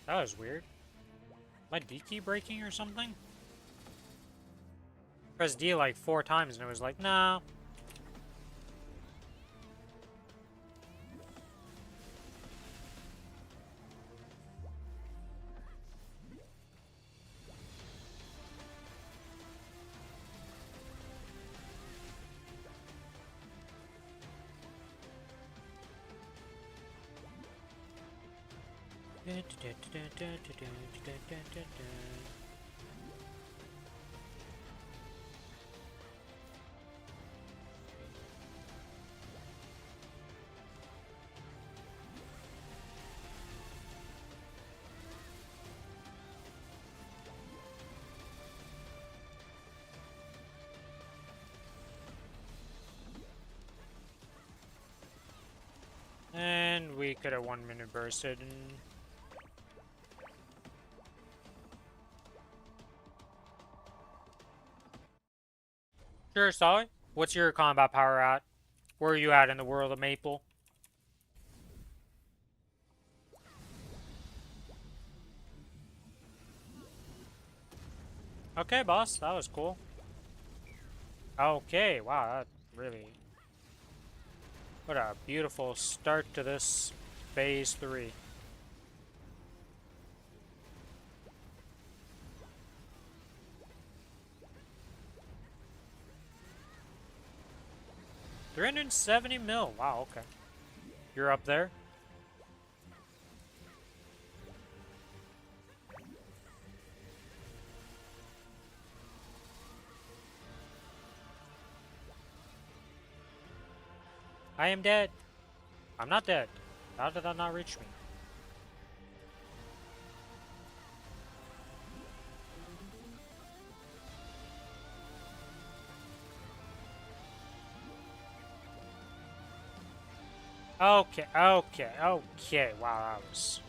That was weird. My D key breaking or something? Pressed D like 4 times and it was like, no. And we could have 1 minute bursted and... Sure, Solly. What's your combat power at? Where are you at in the world of Maple? Okay, boss. That was cool. Okay, wow, that really... What a beautiful start to this Phase 3. $370 mil. Wow, okay. You're up there. I am dead. I'm not dead. How did that not reach me? Okay, okay, okay. Wow, that was...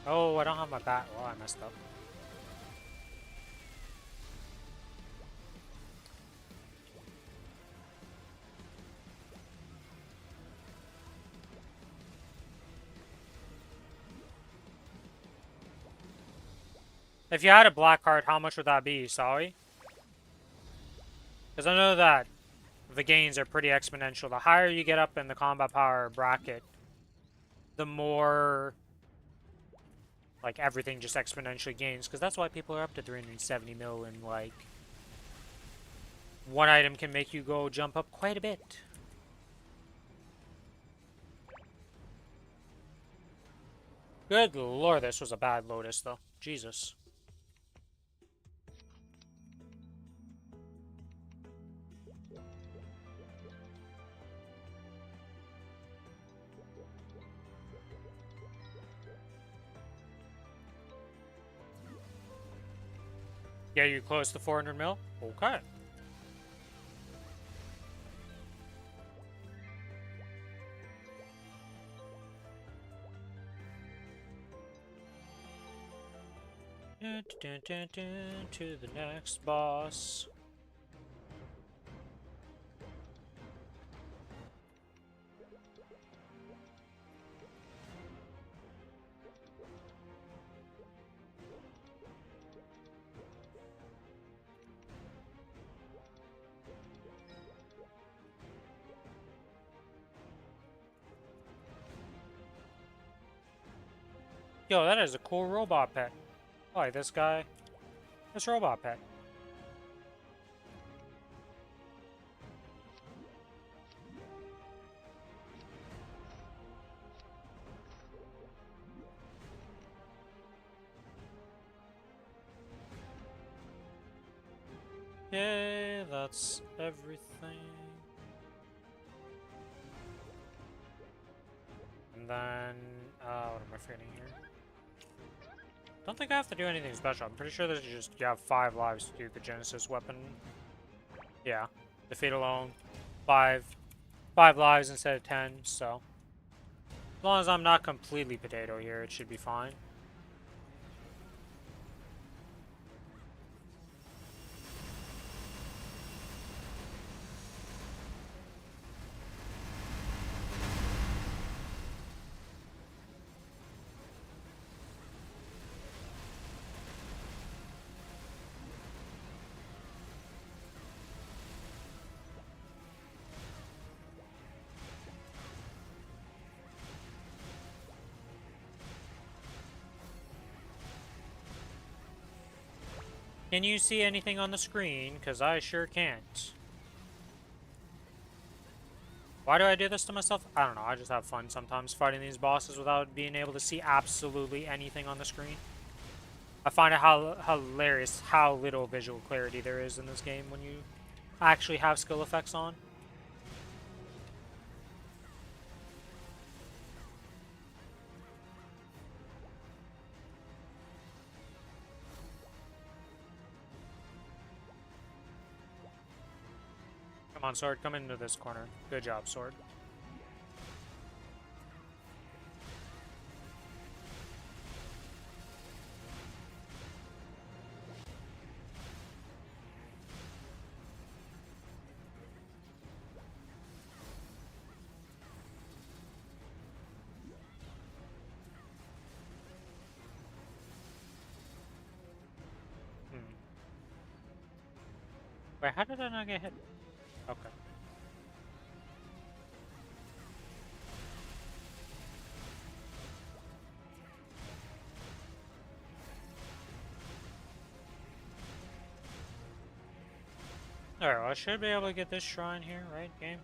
Oh, I don't have my bat. Well, I messed up. If you had a black card, how much would that be, sorry? Because I know that the gains are pretty exponential. The higher you get up in the combat power bracket, the more, like, everything just exponentially gains. Because that's why people are up to 370 mil, and, like, one item can make you go jump up quite a bit. Good lord, this was a bad Lotus, though. Jesus. Yeah, you close to 400 mil? Okay. Dun, dun, dun, dun, to the next boss. Yo, that is a cool robot pet. I like this guy. This robot pet. Yay, that's everything. And then, what am I forgetting here? Don't think I have to do anything special. I'm pretty sure that you have 5 lives to do the Genesis weapon. Yeah, defeat alone. 5 lives instead of 10, so. As long as I'm not completely potato here, it should be fine. Can you see anything on the screen? Because I sure can't. Why do I do this to myself? I don't know. I just have fun sometimes fighting these bosses without being able to see absolutely anything on the screen. I find it hilarious how little visual clarity there is in this game when you actually have skill effects on. Come on, Sword. Come into this corner. Good job, Sword. Wait, how did I not get hit? Okay. Alright, well, I should be able to get this shrine here, right, game?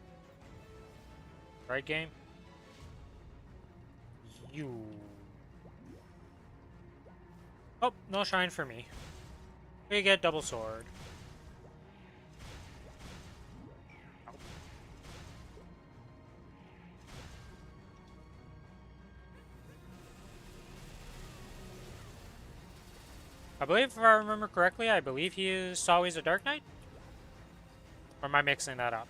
Right, game? You. Oh, no shine for me. We get double sword. I believe, if I remember correctly, I believe he is always a Dark Knight? Or am I mixing that up?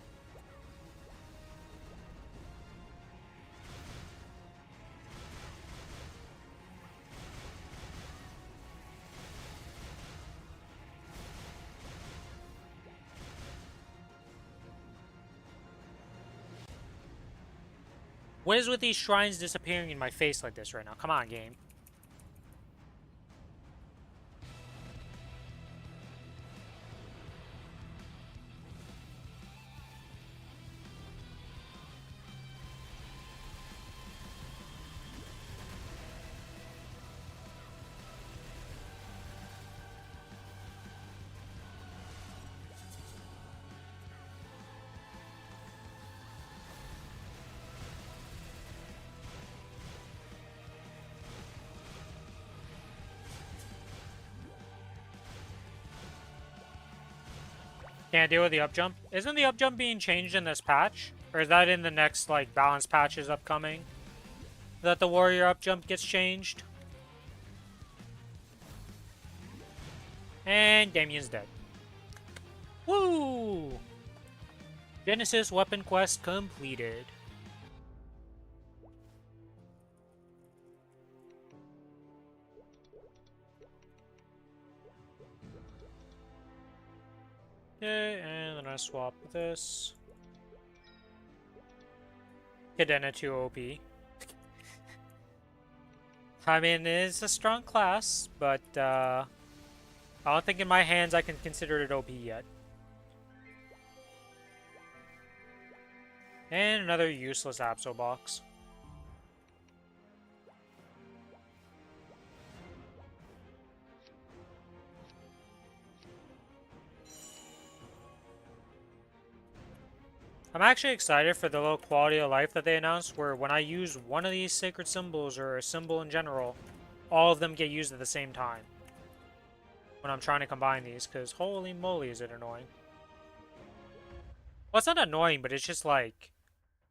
What is with these shrines disappearing in my face like this right now? Come on, game. Can't deal with the up jump. Isn't the up jump being changed in this patch? Or is that in the next, like, balance patches upcoming? That the warrior up jump gets changed? And Damien's dead. Woo! Genesis weapon quest completed. Okay, and then I swap this. Cadena to OP. I mean, it is a strong class, but I don't think in my hands I can consider it OP yet. And another useless Abso box. I'm actually excited for the low quality of life that they announced, where when I use one of these sacred symbols or a symbol in general, all of them get used at the same time when I'm trying to combine these, because holy moly is it annoying. Well, it's not annoying, but it's just like,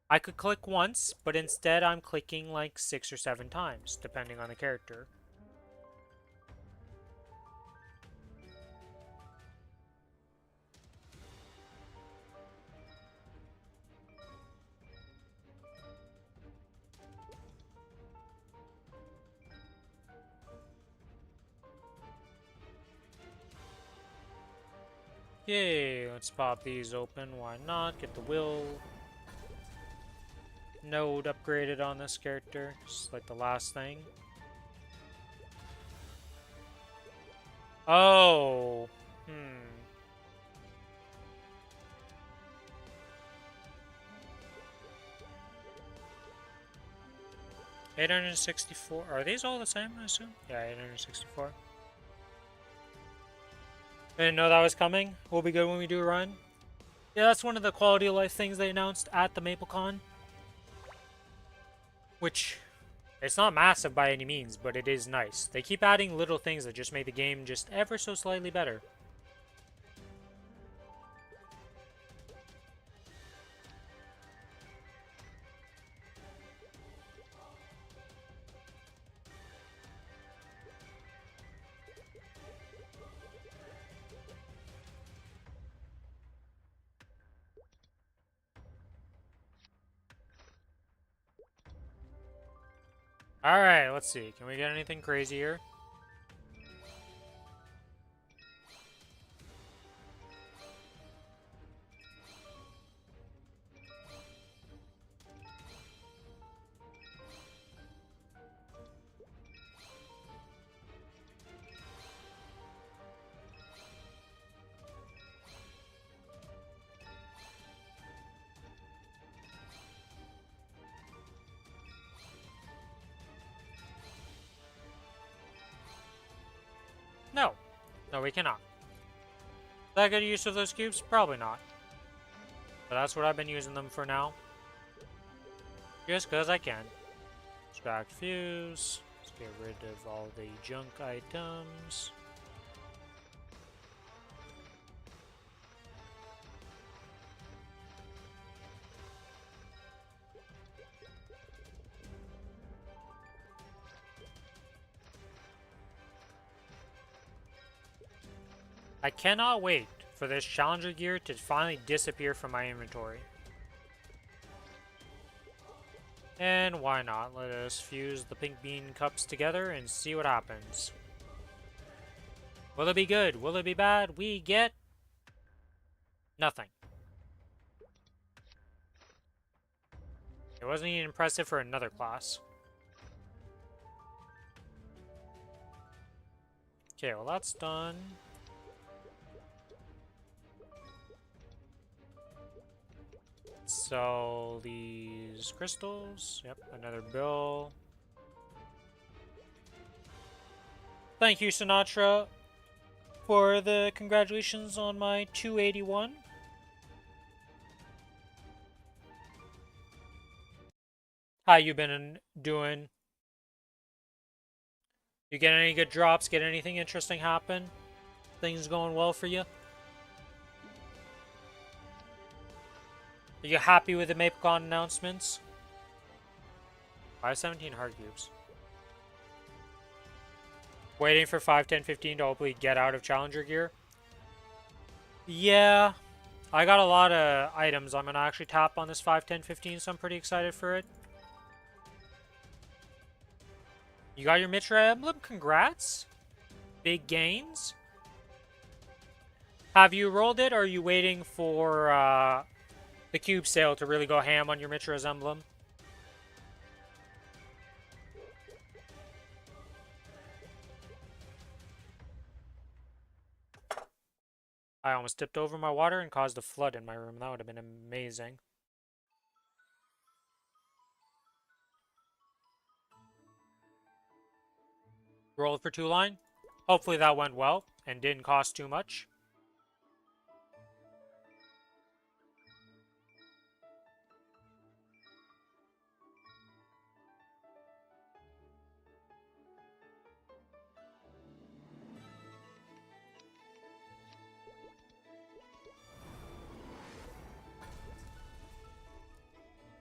I could click once, but instead I'm clicking like 6 or 7 times, depending on the character. Yay, let's pop these open, why not? Get the will node upgraded on this character, just like the last thing. Oh, 864, are these all the same, I assume? Yeah, 864. I didn't know that was coming. Will be good when we do a run. Yeah, that's one of the quality of life things they announced at the MapleCon. Which, it's not massive by any means, but it is nice. They keep adding little things that just make the game just ever so slightly better. Alright, let's see. Can we get anything crazy here? No. No, we cannot. Is that good use of those cubes? Probably not. But that's what I've been using them for now. Just because I can. Extract fuse. Let's Get rid of all the junk items. I cannot wait for this challenger gear to finally disappear from my inventory. And why not? Let us fuse the pink bean cups together and see what happens. Will it be good? Will it be bad? We get nothing. It wasn't even impressive for another class. Okay, well that's done. Sell these crystals. Yep, another bill. Thank you, Sinatra, for the congratulations on my 281. How you been doing? You get any good drops? Get anything interesting happen? Things going well for you? Are you happy with the MapleCon announcements? 517 hard cubes. Waiting for 5, 10, 15 to hopefully get out of Challenger gear. Yeah. I got a lot of items I'm going to actually tap on this 5, 10, 15, so I'm pretty excited for it. You got your Mitra emblem? Congrats. Big gains. Have you rolled it, or are you waiting for the cube sale to really go ham on your Mitra's emblem? I almost tipped over my water and caused a flood in my room. That would have been amazing. Rolled for 2-line. Hopefully that went well and didn't cost too much.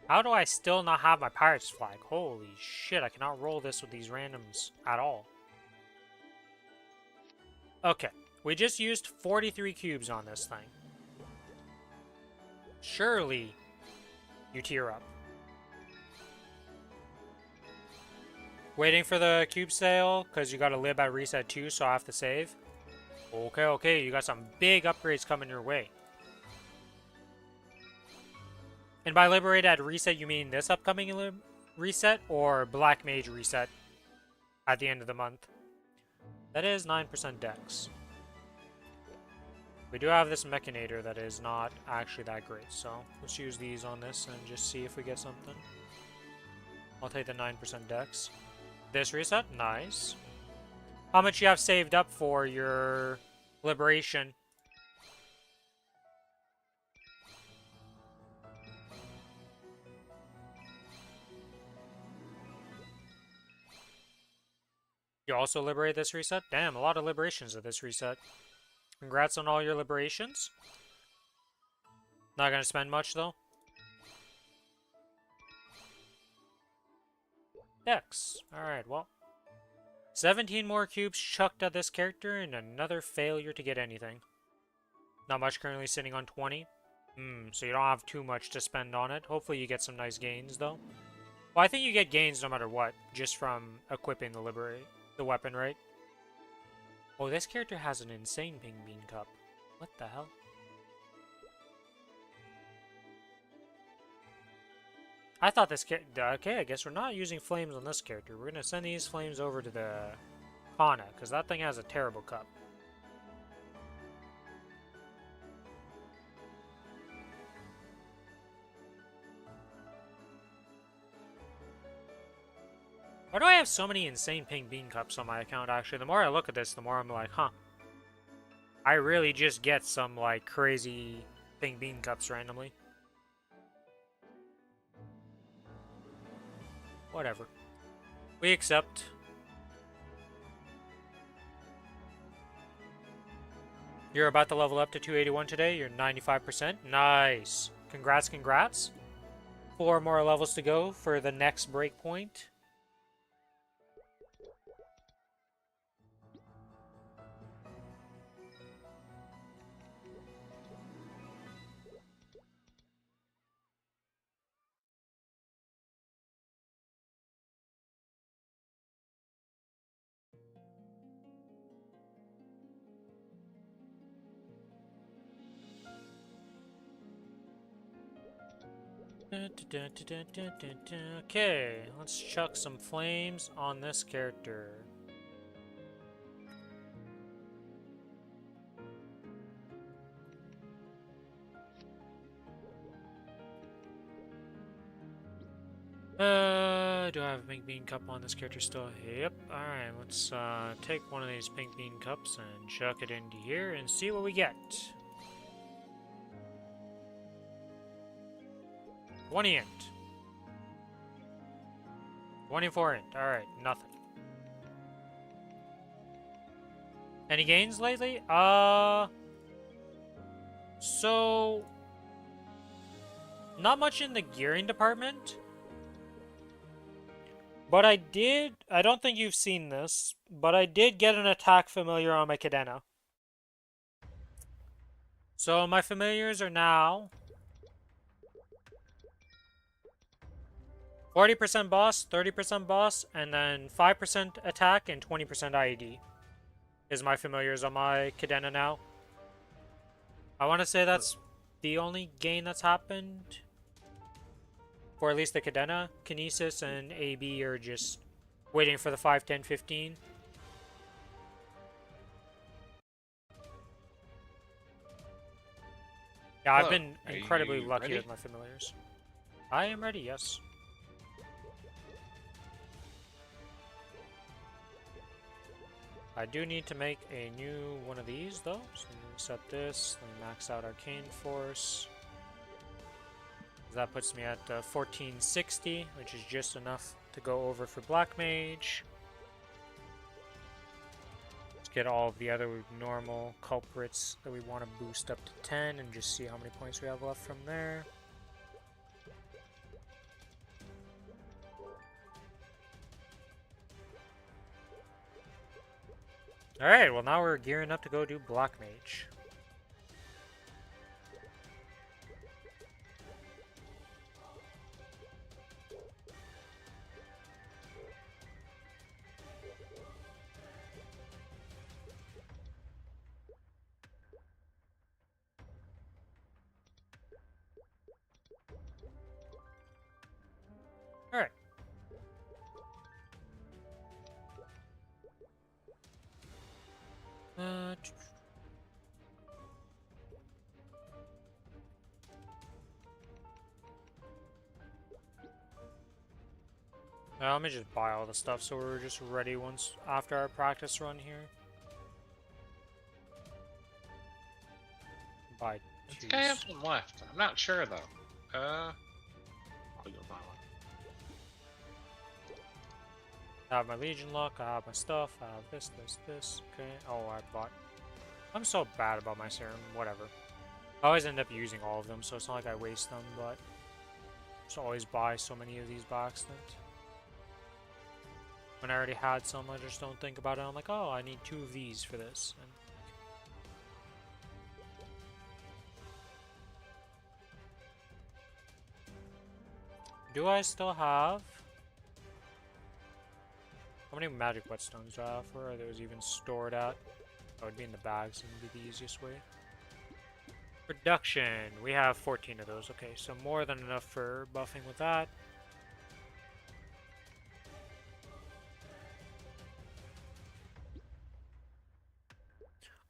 How do I still not have my pirate's flag? Holy shit, I cannot roll this with these randoms at all. Okay, we just used 43 cubes on this thing. Surely you tear up. Waiting for the cube sale, because you got a lib at reset too, so I have to save. Okay, okay, you got some big upgrades coming your way. And by liberate at reset, you mean this upcoming reset or Black Mage reset at the end of the month? That is 9% dex. We do have this Mechanator that is not actually that great, so let's use these on this and just see if we get something. I'll take the 9% dex. This reset, nice. How much you have saved up for your liberation? You also liberate this reset? Damn, a lot of liberations at this reset. Congrats on all your liberations. Not gonna spend much though. Dex. Alright, well. 17 more cubes chucked at this character and another failure to get anything. Not much currently sitting on 20. So you don't have too much to spend on it. Hopefully you get some nice gains though. Well, I think you get gains no matter what, just from equipping the weapon, right? Oh, this character has an insane ping bean cup. What the hell? I thought this okay, I guess we're not using flames on this character. We're gonna send these flames over to the Kana, because that thing has a terrible cup. Why do I have so many insane pink bean cups on my account, actually? The more I look at this, the more I'm like, huh. I really just get some, like, crazy pink bean cups randomly. Whatever. We accept. You're about to level up to 281 today. You're 95%. Nice. Congrats, congrats. 4 more levels to go for the next breakpoint. Okay, let's chuck some flames on this character. Do I have a pink bean cup on this character still? Yep. Alright, let's take one of these pink bean cups and chuck it into here and see what we get. 20 int. 24 int. Alright, nothing. Any gains lately? So... not much in the gearing department. But I don't think you've seen this, but I did get an attack familiar on my cadena. So my familiars are now 40% boss, 30% boss, and then 5% attack and 20% IED is my familiars on my cadena now. I want to say that's the only gain that's happened. For at least the cadena. Kinesis and AB are just waiting for the 5, 10, 15. Yeah, I've been incredibly lucky with my familiars. I am ready, yes. I do need to make a new one of these, though. So let me set this, let me max out Arcane Force. That puts me at 1460, which is just enough to go over for Black Mage. Let's get all of the other normal culprits that we want to boost up to 10 and just see how many points we have left from there. Alright, well now we're gearing up to go do Black Mage. Alright. Let me just buy all the stuff so we're just ready once after our practice run here. Buy
I think I have some left. I'm not sure though. I'll go buy one.
I have my Legion luck, I have my stuff, I have this. Okay. Oh, I bought. I'm so bad about my serum, whatever. I always end up using all of them, so it's not like I waste them, but just always buy so many of these by accident. When I already had some, I just don't think about it. I'm like, oh, I need 2 of these for this. And do I still have... how many magic whetstones do I have? Where are those even stored at? Oh, it'd be in the bags and be the easiest way. Production. We have 14 of those. Okay, so more than enough for buffing with that.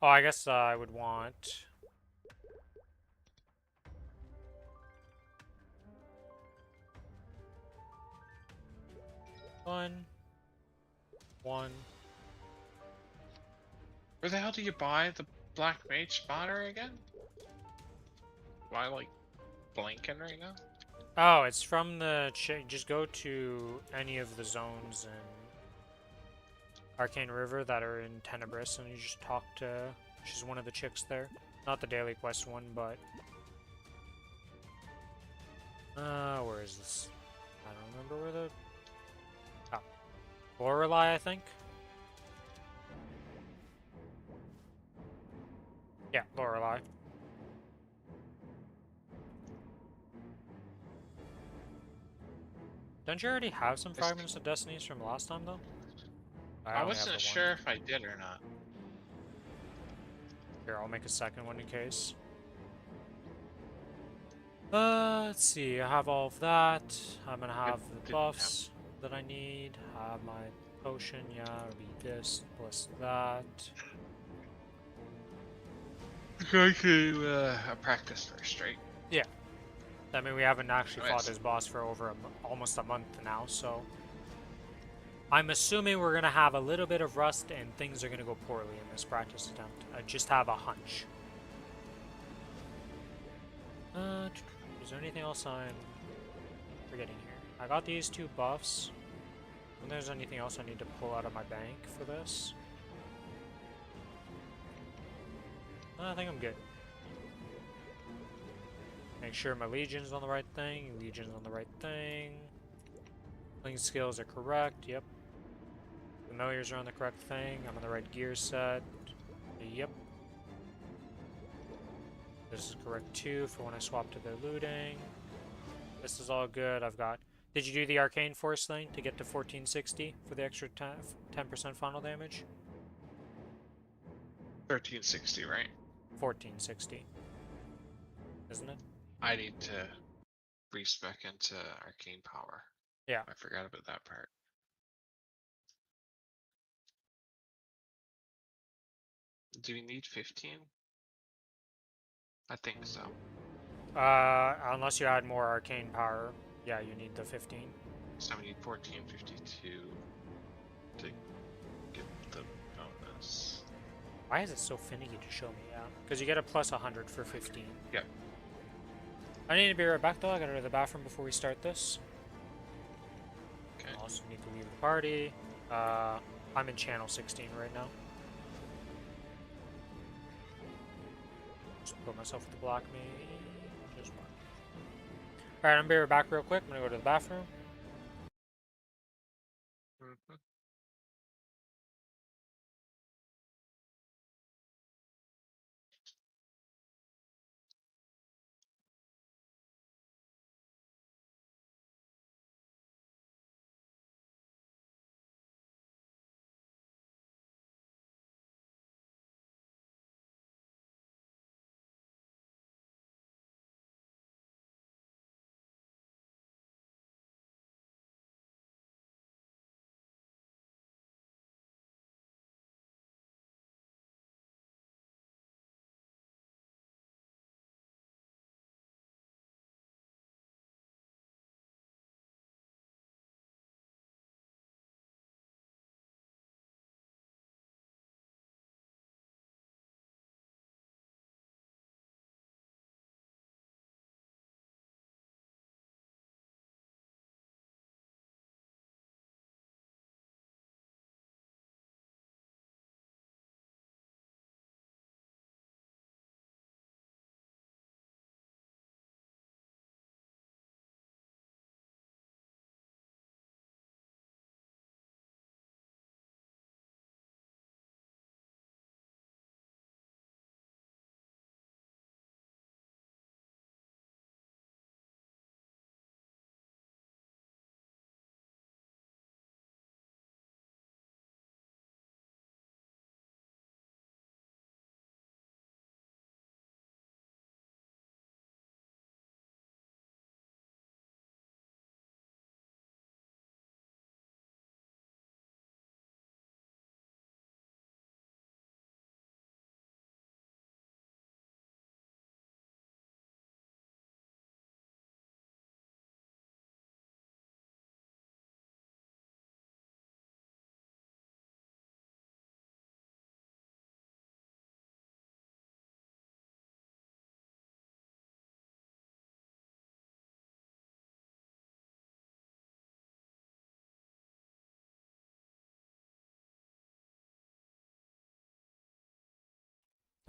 Oh, I guess I would want... One.
Where the hell do you buy the Black Mage spotter again? Am I like blanking right now?
Oh, it's from the... just go to any of the zones in Arcane River that are in Tenebris and you just talk to She's one of the chicks there. Not the daily quest one, but... where is this? I don't remember where the... Oh. Lorelei, I think? Yeah, Lorelei. Don't you already have some Fragments of Destinies from last time, though?
I
only have
wasn't
the one.
sure if I did or not.
Here, I'll make a second one in case. Let's see, I have all of that. I'm gonna have the
Didn't
buffs that I need. I have my potion, yeah, it'll be this plus that.
Going to practice first, right?
Yeah. I mean, we haven't actually
Alright,
fought this boss for over almost a month now, so... I'm assuming we're gonna have a little bit of rust and things are gonna go poorly in this practice attempt. I just have a hunch. Is there anything else I'm forgetting here? I got these 2 buffs. And there's anything else I need to pull out of my bank for this? I think I'm good. Make sure my Legion's on the right thing. Legion's on the right thing. Cling skills are correct. Yep. Familiars are on the correct thing. I'm on the right gear set. Yep. This is correct too for when I swap to the looting. This is all good. I've got... Did you do the Arcane Force thing to get to 1460 for the extra 10% final damage?
1360, right?
1460. Isn't it?
I need to respec into arcane power.
Yeah.
I forgot about that part. Do we need 15? I think so.
Unless you add more arcane power, yeah, you need the 15.
So we need 1452 to get the bonus.
Why is it so finicky to show me? Yeah, because you get a plus 100 for 15.
Yep.
I need to be right back though. I gotta go to the bathroom before we start this.
Okay.
I also need to leave the party. I'm in channel 16 right now. Just put myself with the black mage. Alright, I'm gonna be right back real quick. I'm gonna go to the bathroom.
Mhm.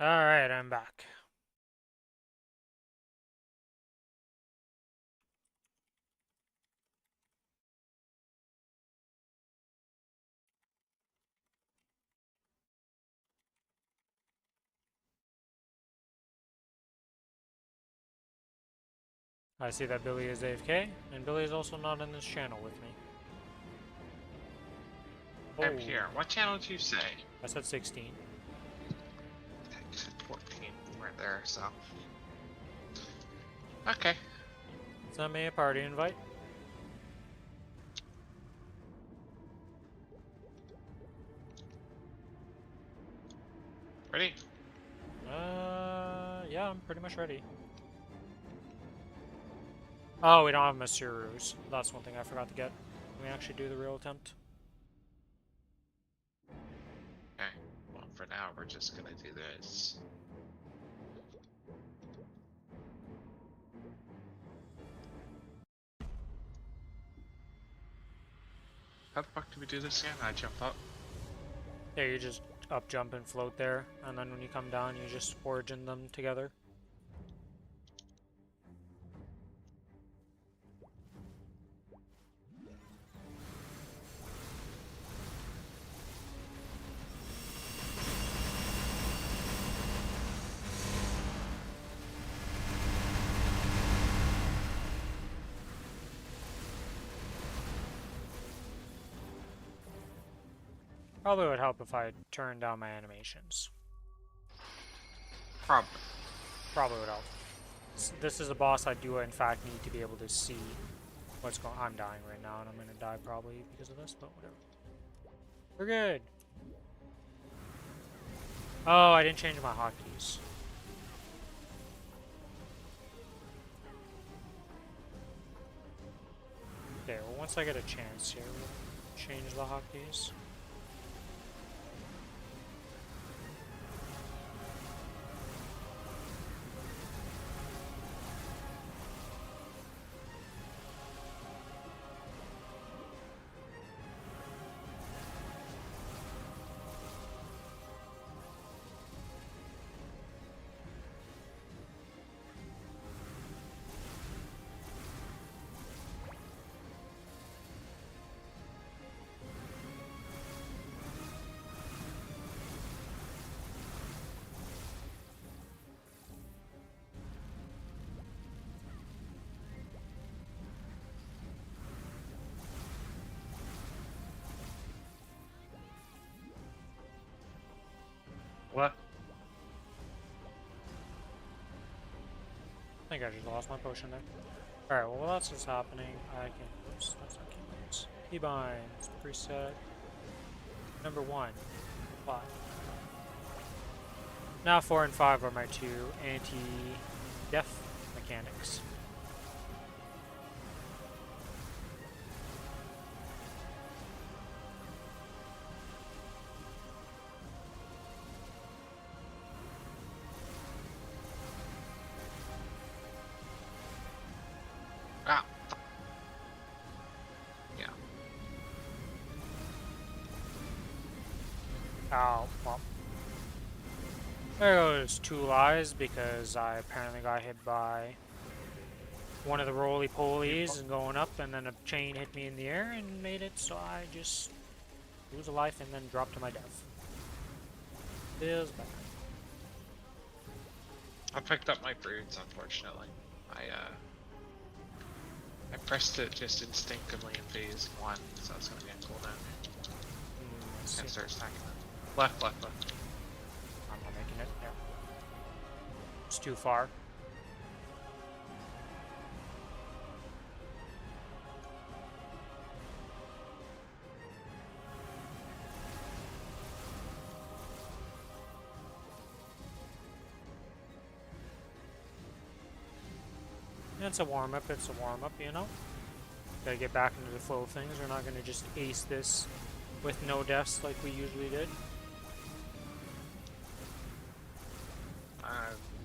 Alright, I'm back. I see that Billy is AFK, and Billy is also not in this channel with me.
I'm here. What channel did you say?
I said 16.
I said 14. You weren't there, so. Okay.
Send me a party invite.
Ready?
Yeah, I'm pretty much ready. Oh, we don't have Masurus. That's one thing I forgot to get. Can we actually do the real attempt?
Okay. Well, for now, we're just gonna do this. How the fuck do we do this again? I jump up.
Yeah, you just up, jump, and float there, and then when you come down, you just origin them together. Probably would help if I turned down my animations.
Probably.
Probably would help. This is a boss I do in fact need to be able to see what's going on. I'm dying right now, and I'm gonna die probably because of this, but whatever. We're good. Oh, I didn't change my hotkeys. Okay, well once I get a chance here, we'll change the hotkeys.
What?
I think I just lost my potion there. Alright, well while that's what's happening, I can... Oops, that's not keybinds. Keybinds, preset. Number 1. 5. Now 4 and 5 are my two anti-death mechanics.
Ah. Yeah.
Ow, well. There goes 2 lives because I apparently got hit by one of the roly-polies and going up, and then a chain hit me in the air and made it so I just lose a life and then drop to my death. Feels bad.
I picked up my broods, unfortunately. I pressed it just instinctively in phase 1, so it's gonna be on cooldown. And start stacking it. Left, left, left.
I'm not making it, yeah. It's too far. It's a warm-up, you know? Gotta get back into the flow of things. We're not gonna just ace this with no deaths like we usually did.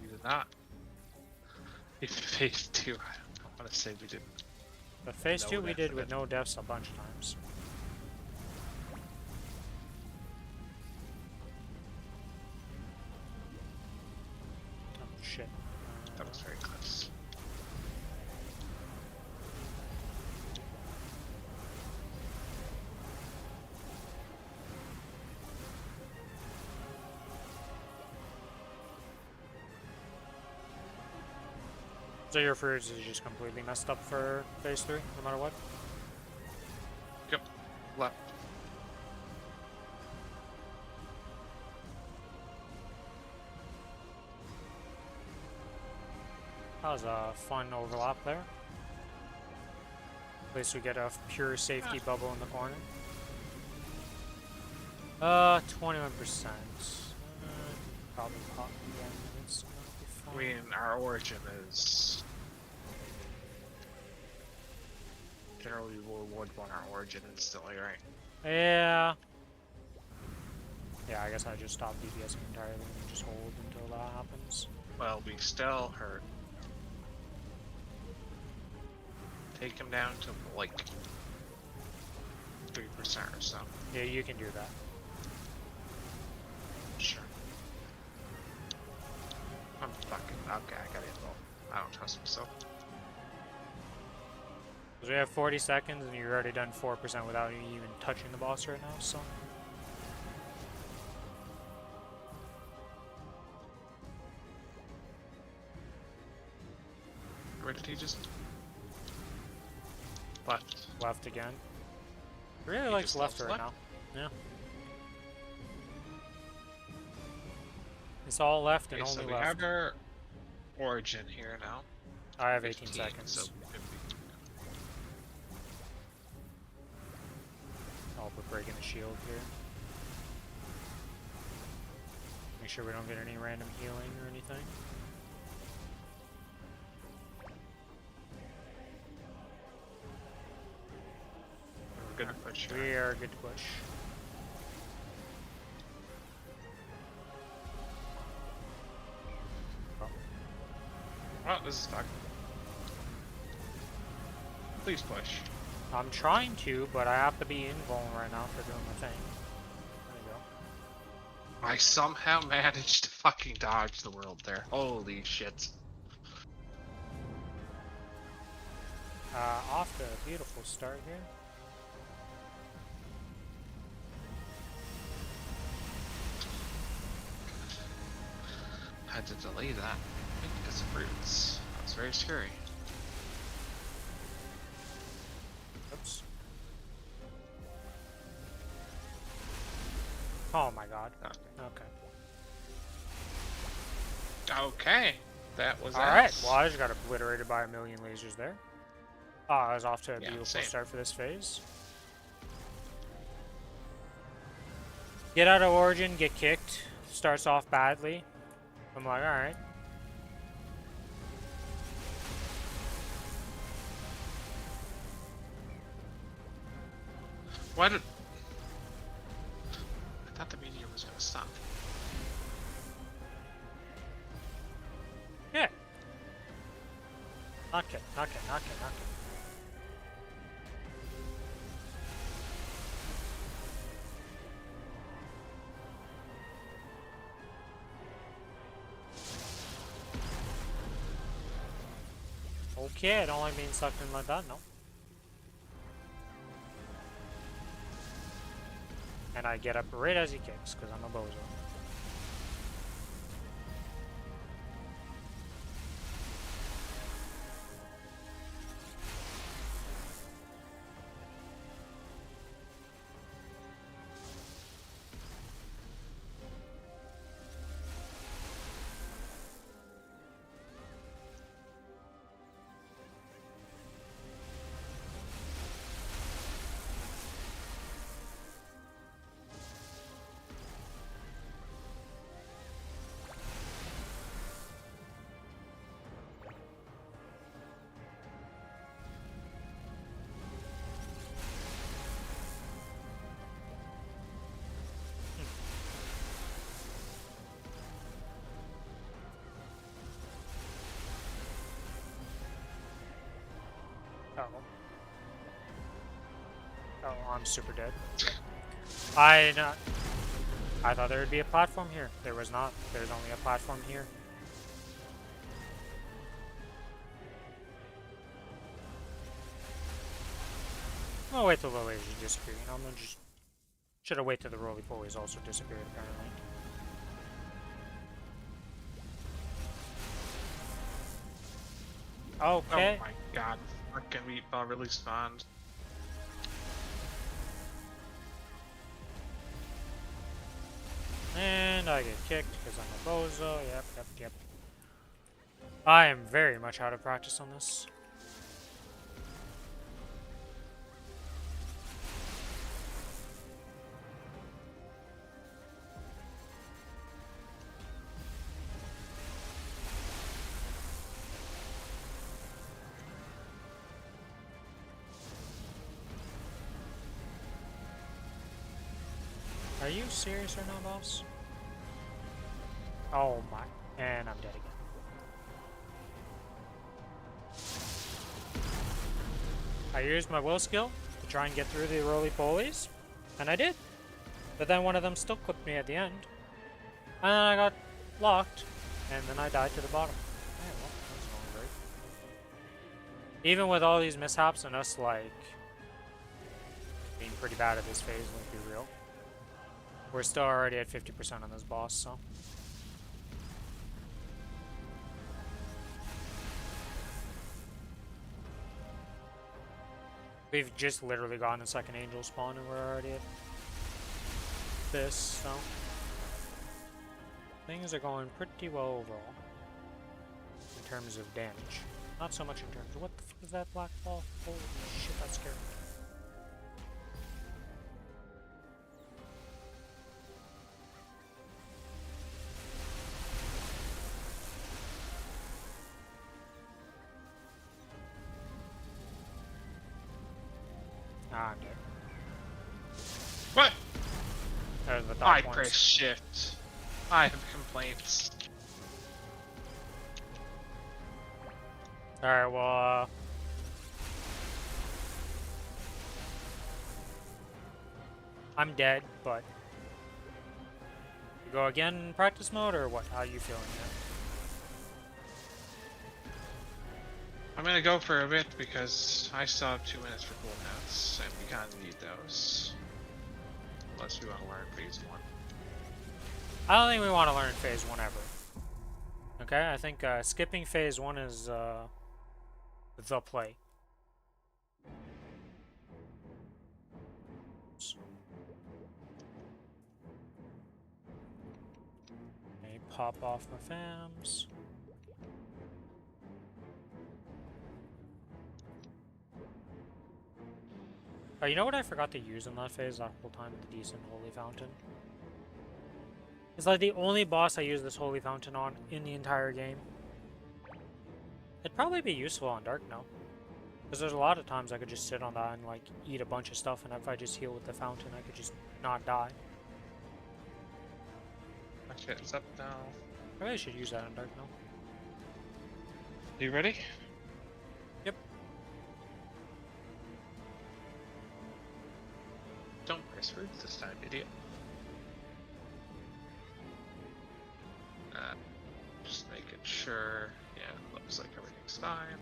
We did not. In phase 2, I don't want to say we didn't.
But phase
No
2 we
deaths
did
of
with
it.
no deaths a bunch of times. So your fruits is just completely messed up for phase 3, no matter what?
Yep. Left.
That was a fun overlap there. At least we get a pure safety bubble in the corner. 21%. Probably pop again. It's gonna be fine.
I mean, our origin is... Generally, we would want our origin instantly, right?
Yeah. Yeah, I guess I just stop DPSing entirely and just hold until that happens.
Well, we still hurt. Take him down to, like, 3% or so.
Yeah, you can do that.
Sure. I'm fucking... Okay, I gotta go. I don't trust myself.
Because we have 40 seconds and you've already done 4% without even touching the boss right now, so...
Where did he just... Left.
Left again. He really
He
likes
just
left
loves
right
left?
now. Yeah. It's all left and
Okay,
only
so we
left.
have our origin here now.
I have 18
15,
seconds.
So 50.
Oh, we're breaking the shield here. Make sure we don't get any random healing or anything.
We're good to push.
We are good to push.
Oh, this is stuck. Please push.
I'm trying to, but I have to be invuln right now for doing my thing. There you go.
I somehow managed to fucking dodge the world there. Holy shit.
Off to a beautiful start here.
Had to delay that because of fruits. That's very scary.
Oops. Oh my god. Okay.
Okay. That was
Alright,
ass.
well I just got obliterated by a million lasers there. Oh, I was off to a beautiful
same.
start for this phase. Get out of Origin, get kicked. Starts off badly. I'm like, alright.
Why did... I thought the meteor was gonna stop.
Yeah. Knock it, knock it, knock it, knock it. Okay, I don't like being sucked in like that, no. And I get up right as he kicks, because I'm a bozo. Oh. Oh, I'm super dead. I thought there would be a platform here. There was not. There's only a platform here. I'm gonna wait till the lasers disappear. You know, I'm gonna just... Should have waited till the roly-polies also disappeared, apparently. Okay.
Oh my god, fucking meatball really spawned.
And I get kicked because I'm a bozo. Yep. I am very much out of practice on this. Are you serious right now, boss? Oh my. And I'm dead again. I used my will skill to try and get through the roly-polies, and I did. But then one of them still clipped me at the end. And then I got locked, and then I died to the bottom. Yeah, well, that was going great. Even with all these mishaps and us, like, being pretty bad at this phase, let's be real. We're still already at 50% on this boss, so. We've just literally gotten the second angel spawn and we're already at this, so. Things are going pretty well overall. In terms of damage. Not so much in terms of what the fuck is that black ball? Holy shit, that scared me. Ah, I'm dead.
What?
There's the
I
top ones.
press shift. I have complaints.
Alright, well, I'm dead, but you go again in practice mode, or what? How are you feeling yet?
I'm gonna go for a bit because I still have 2 minutes for cooldowns, and we kinda need those. Unless we want to learn phase 1.
I don't think we want to learn phase 1 ever. Okay, I think skipping phase 1 is the play. Okay, pop off my fams. Oh, you know what I forgot to use in that phase that whole time? The decent Holy Fountain. It's like the only boss I use this Holy Fountain on in the entire game. It'd probably be useful on Dark now. Because there's a lot of times I could just sit on that and like eat a bunch of stuff, and if I just heal with the fountain, I could just not die.
Okay, it's up now.
I really should use that on Dark now.
You ready?
Yep.
Don't press roots this time, idiot. Just making sure. Yeah, looks like everything's fine.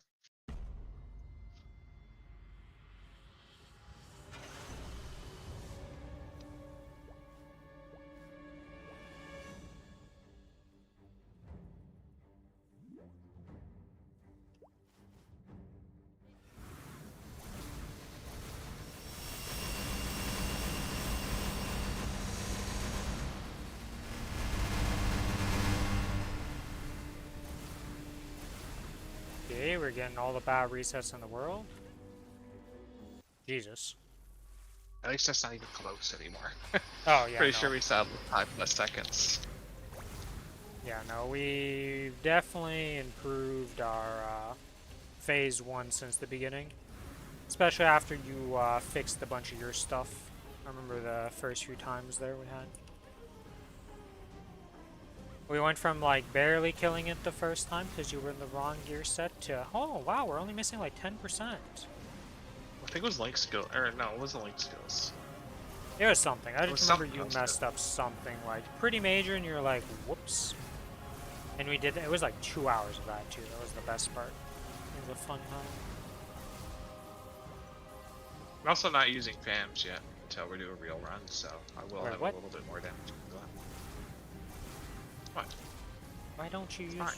Okay, we're getting all the bad resets in the world. Jesus.
At least that's not even close anymore.
Oh, yeah,
Pretty
no.
sure we saw 5 less seconds.
Yeah, no, we've definitely improved our phase 1 since the beginning. Especially after you fixed a bunch of your stuff. I remember the first few times there we had. We went from like barely killing it the first time because you were in the wrong gear set to, oh wow, we're only missing like 10%.
I think it was link skill, or no, it wasn't link skills.
It was something. I just remember you
else,
messed up something like pretty major and you're like, whoops. And we did, it was like 2 hours of that too. That was the best part. It was a fun time.
I'm also not using FAMs yet until we do a real run, so I will
Wait,
have
what?
a little bit more damage. What?
Why don't you use...
Fine.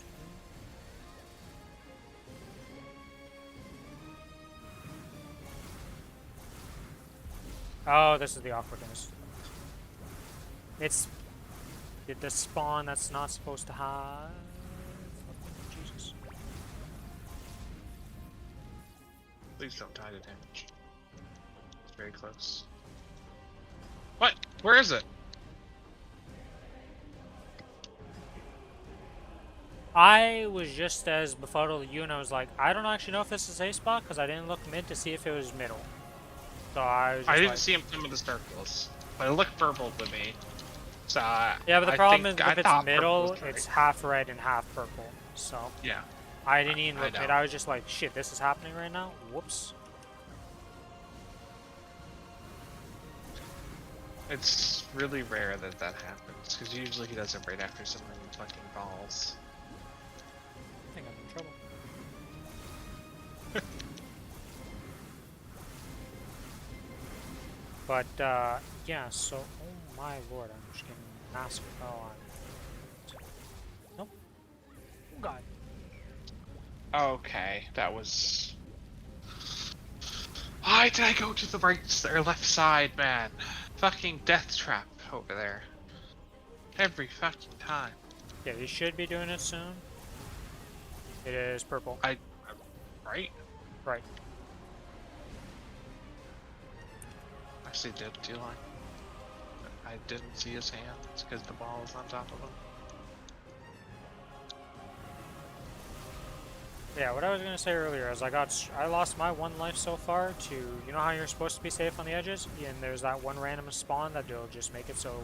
Oh, this is the awkwardness. It's the spawn that's not supposed to have. Fucking Jesus.
Please don't die to damage. It's very close. What? Where is it?
I was just as befuddled as you, and I was like, I don't actually know if this is a spot because I didn't look mid to see if it was middle. So I was just
I didn't
like,
see him come in the circles, but it looked purple to me. So
yeah, but the problem is
I
if it's
thought
middle,
purple was right.
it's half red and half purple. So
Yeah.
I didn't even
I
look
know.
mid. I was just like, shit, this is happening right now. Whoops.
It's really rare that that happens, because usually he does it right after someone fucking falls.
I think I'm in trouble. But yeah. So, oh my lord, I'm just getting massive. Oh, nope. Oh god.
Okay, that was... Why did I go to the right or left side, man? Fucking death trap over there. Every fucking time.
Yeah, you should be doing it soon. It is purple.
Right?
Right.
Actually did too long. I didn't see his hands because the ball was on top of him.
Yeah, what I was gonna say earlier is I lost my one life so far to, you know how you're supposed to be safe on the edges, and there's that one random spawn that will just make it so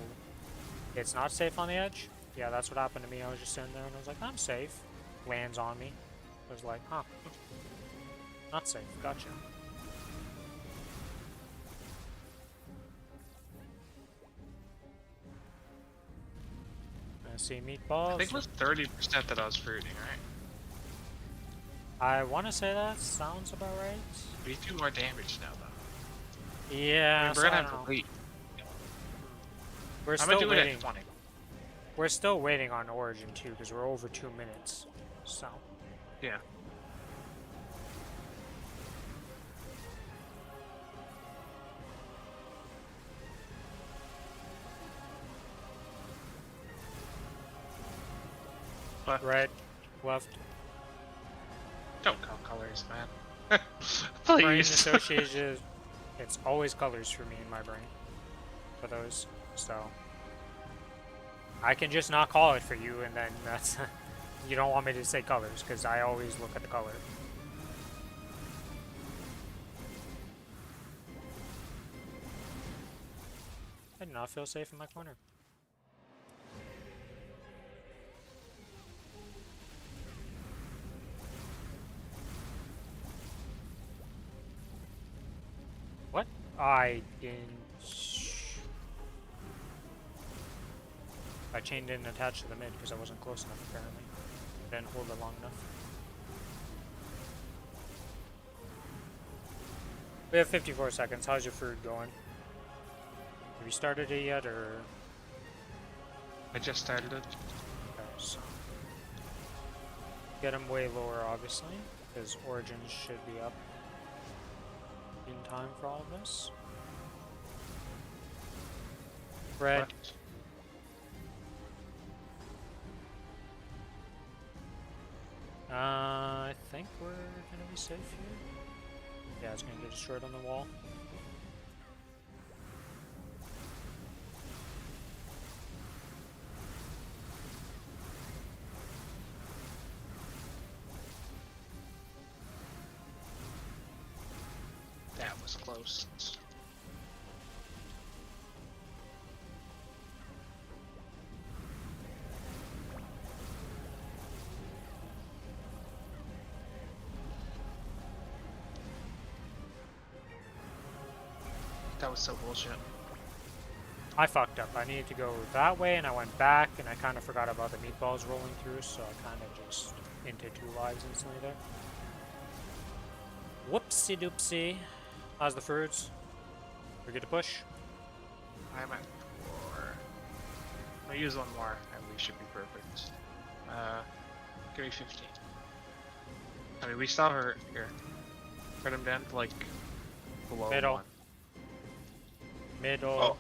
it's not safe on the edge. Yeah, that's what happened to me. I was just sitting there and I was like, I'm safe. Lands on me. I was like, huh. Not safe. Gotcha. I see meatballs.
I think it was 30% that I was fruiting, right?
I want to say that sounds about right.
We do more damage now, though.
Yeah,
I mean,
so
we're gonna
I
have
don't
to
know.
wait.
We're
I'm
still
gonna do it
waiting.
at 20.
We're still waiting on Origin too, because we're over 2 minutes. So.
Yeah. But
Right, left.
don't call colors, man. Please.
Brain associated. It's always colors for me in my brain. For those, so I can just not call it for you, and then that's you don't want me to say colors because I always look at the color. I do not feel safe in my corner. What? I didn't. My chain didn't attach to the mid because I wasn't close enough, apparently. Didn't hold it long enough. We have 54 seconds. How's your food going? Have you started it yet, or...?
I just started it.
Okay, so... Get him way lower, obviously, because Origins should be up in time for all of this. Red.
What?
I think we're gonna be safe here. Yeah, it's gonna get destroyed on the wall.
That was close. That was so bullshit.
I fucked up. I needed to go that way, and I went back, and I kind of forgot about the meatballs rolling through, so I kind of just into 2 lives instantly there. Whoopsie doopsie. How's the fruits? We get to push?
I'm at 4. I'll use one more, and we should be perfect. Give me 15. I mean, we still hurt here. Hurt him down to like below
Middle.
1.
Middle.
Oh.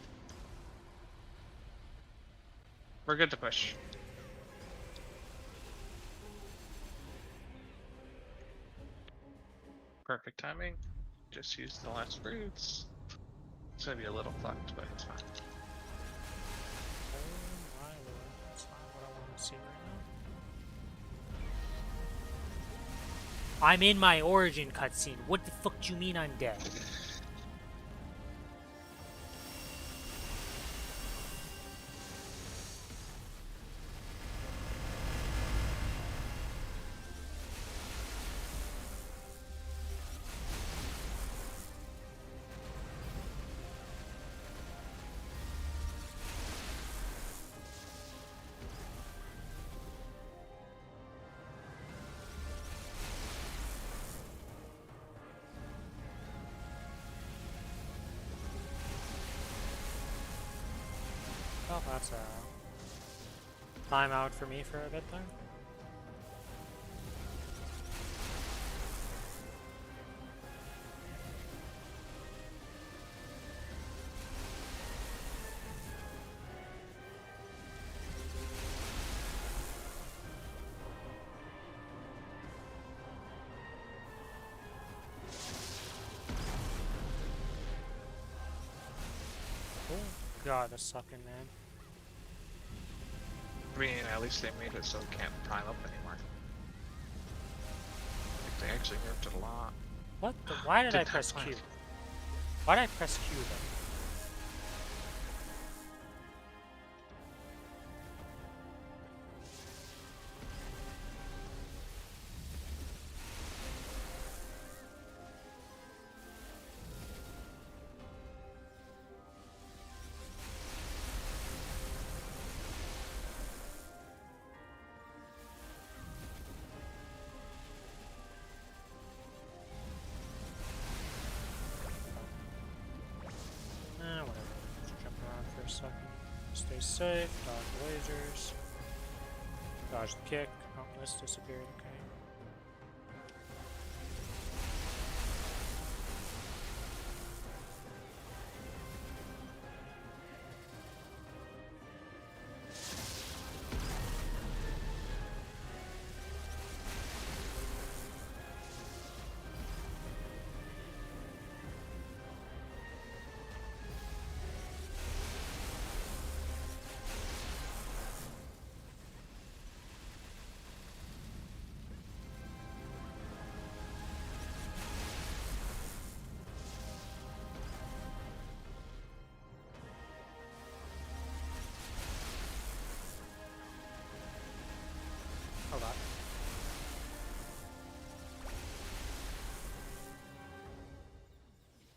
We're good to push. Perfect timing. Just use the last fruits. It's gonna be a little fucked, but it's fine.
Oh my lord, that's not what I want to see right now. I'm in my origin cutscene. What the fuck do you mean I'm dead? Oh, that's a timeout for me for a bit there. Oh god, that's sucking, man.
I mean, at least they made it so it can't prime up anymore. Like, they actually nerfed it a lot.
What the? Why did I
Didn't have
press
time.
Q? Why did I press Q then? Whatever. Just jump around for a second. Stay safe. Dodge lasers. Dodge the kick. Oh, this disappeared. Okay. Hold on.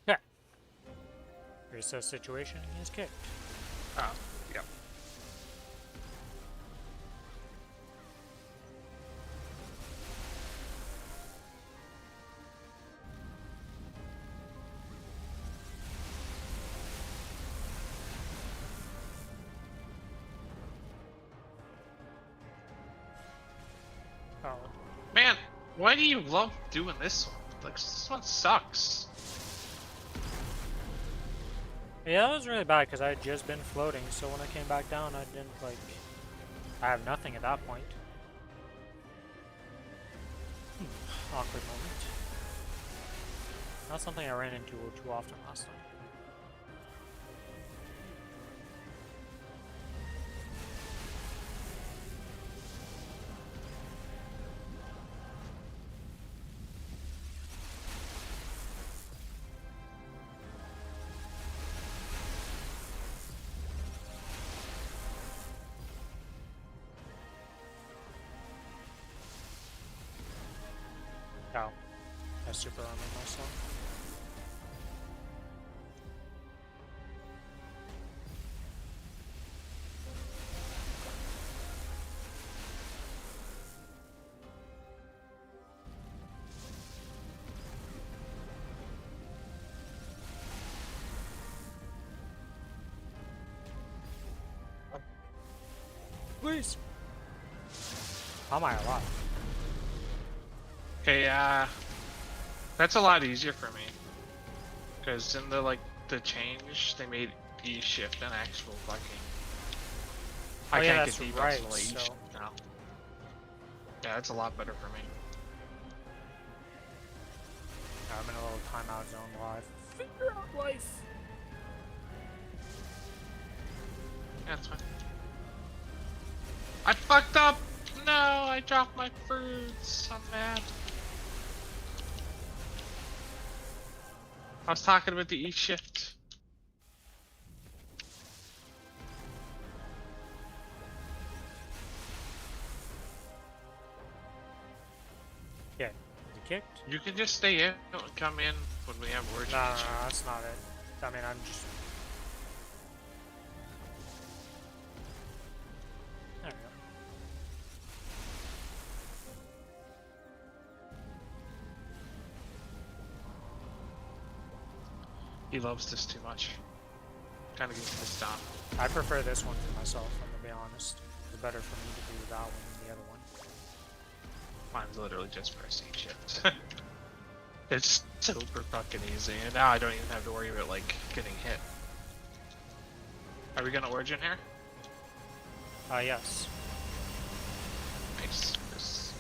Yeah. Reset situation is kicked.
Oh, yep.
Oh.
Man, why do you love doing this one? Like, this one sucks.
Yeah, that was really bad because I had just been floating, so when I came back down, I didn't, like... I have nothing at that point. Awkward moment. Not something I ran into too often last time. Oh. I super armored myself. Please! How am I alive?
Okay, that's a lot easier for me. Because in the, like, the change, they made E shift an actual fucking.
Oh,
I
yeah,
can't
that's
get
right,
defense until I E
so-
shift now. Yeah, that's a lot better for me.
I'm in a little timeout zone live. Figure out life.
Yeah, that's fine. I fucked up! No, I dropped my fruits. I'm mad. I was talking about the E shift.
Yeah. Is he kicked?
You can just stay in and come in when we have words.
No, that's not it. I mean, I'm just... There we go.
He loves this too much. Kinda gets pissed off.
I prefer this one for myself, I'm gonna be honest. It's better for me to do that one than the other one.
Mine's literally just press E shift. It's super fucking easy, and now I don't even have to worry about like getting hit. Are we gonna origin here?
Yes.
Nice.
Does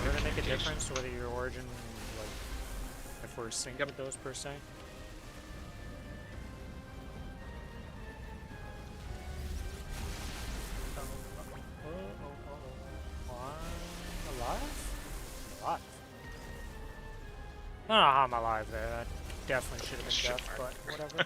it really make a difference whether your origin, like, if we're synced with those per se? I'm alive? Alive. I don't know how I'm alive there. That definitely should have been death, but whatever.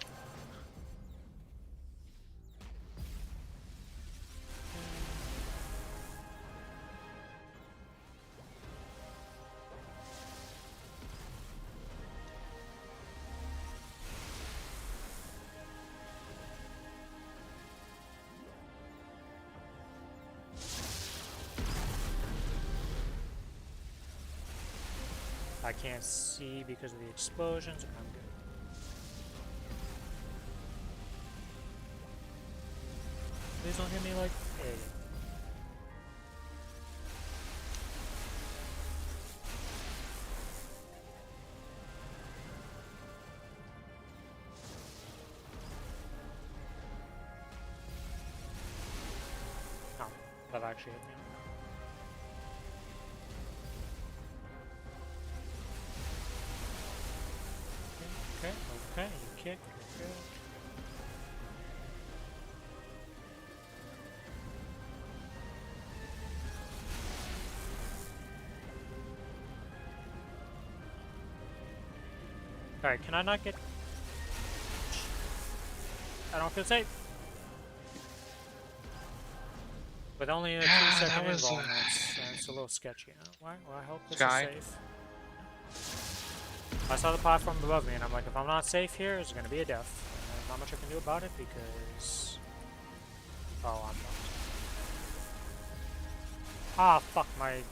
I can't see because of the explosions. I'm good. Please don't hit me like a. Oh, that actually hit me. Okay, okay, you kick, you're good. Alright, can I not get... I don't feel safe. With only a 2-second involvement, that's a little sketchy. Why? Well, I hope this is safe. I saw the platform above me, and I'm like, if I'm not safe here, it's gonna be a death. And there's not much I can do about it because... Oh, I'm not. Ah, fuck, my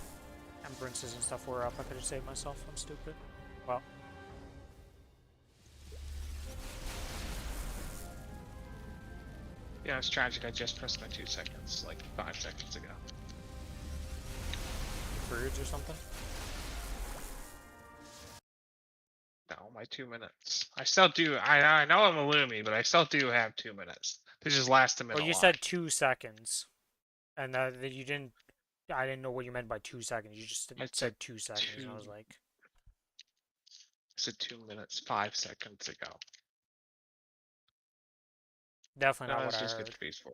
embraces and stuff were up. I could have saved myself. I'm stupid. Well.
Yeah, it's tragic. I just pressed my 2 seconds, like 5 seconds ago.
Birds or something?
No, my 2 minutes. I still do. I know I'm a Lumi, but I still do have 2 minutes. This just lasts a minute.
Well, you said 2 seconds, and that you didn't. I didn't know what you meant by 2 seconds. You just said 2 seconds, and I was like,
I said 2 minutes 5 seconds ago.
definitely
No,
not what I
just
heard.
get phase 4.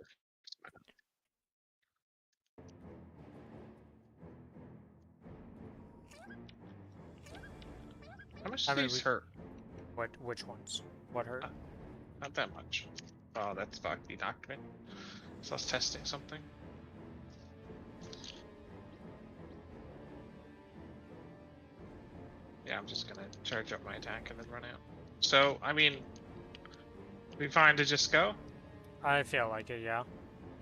How much do these hurt?
Which ones? What hurt?
Not that much. Oh, that's fucked. He knocked me. So I was testing something. Yeah, I'm just gonna charge up my attack and then run out. So, I mean, we fine to just go?
I feel like it, yeah.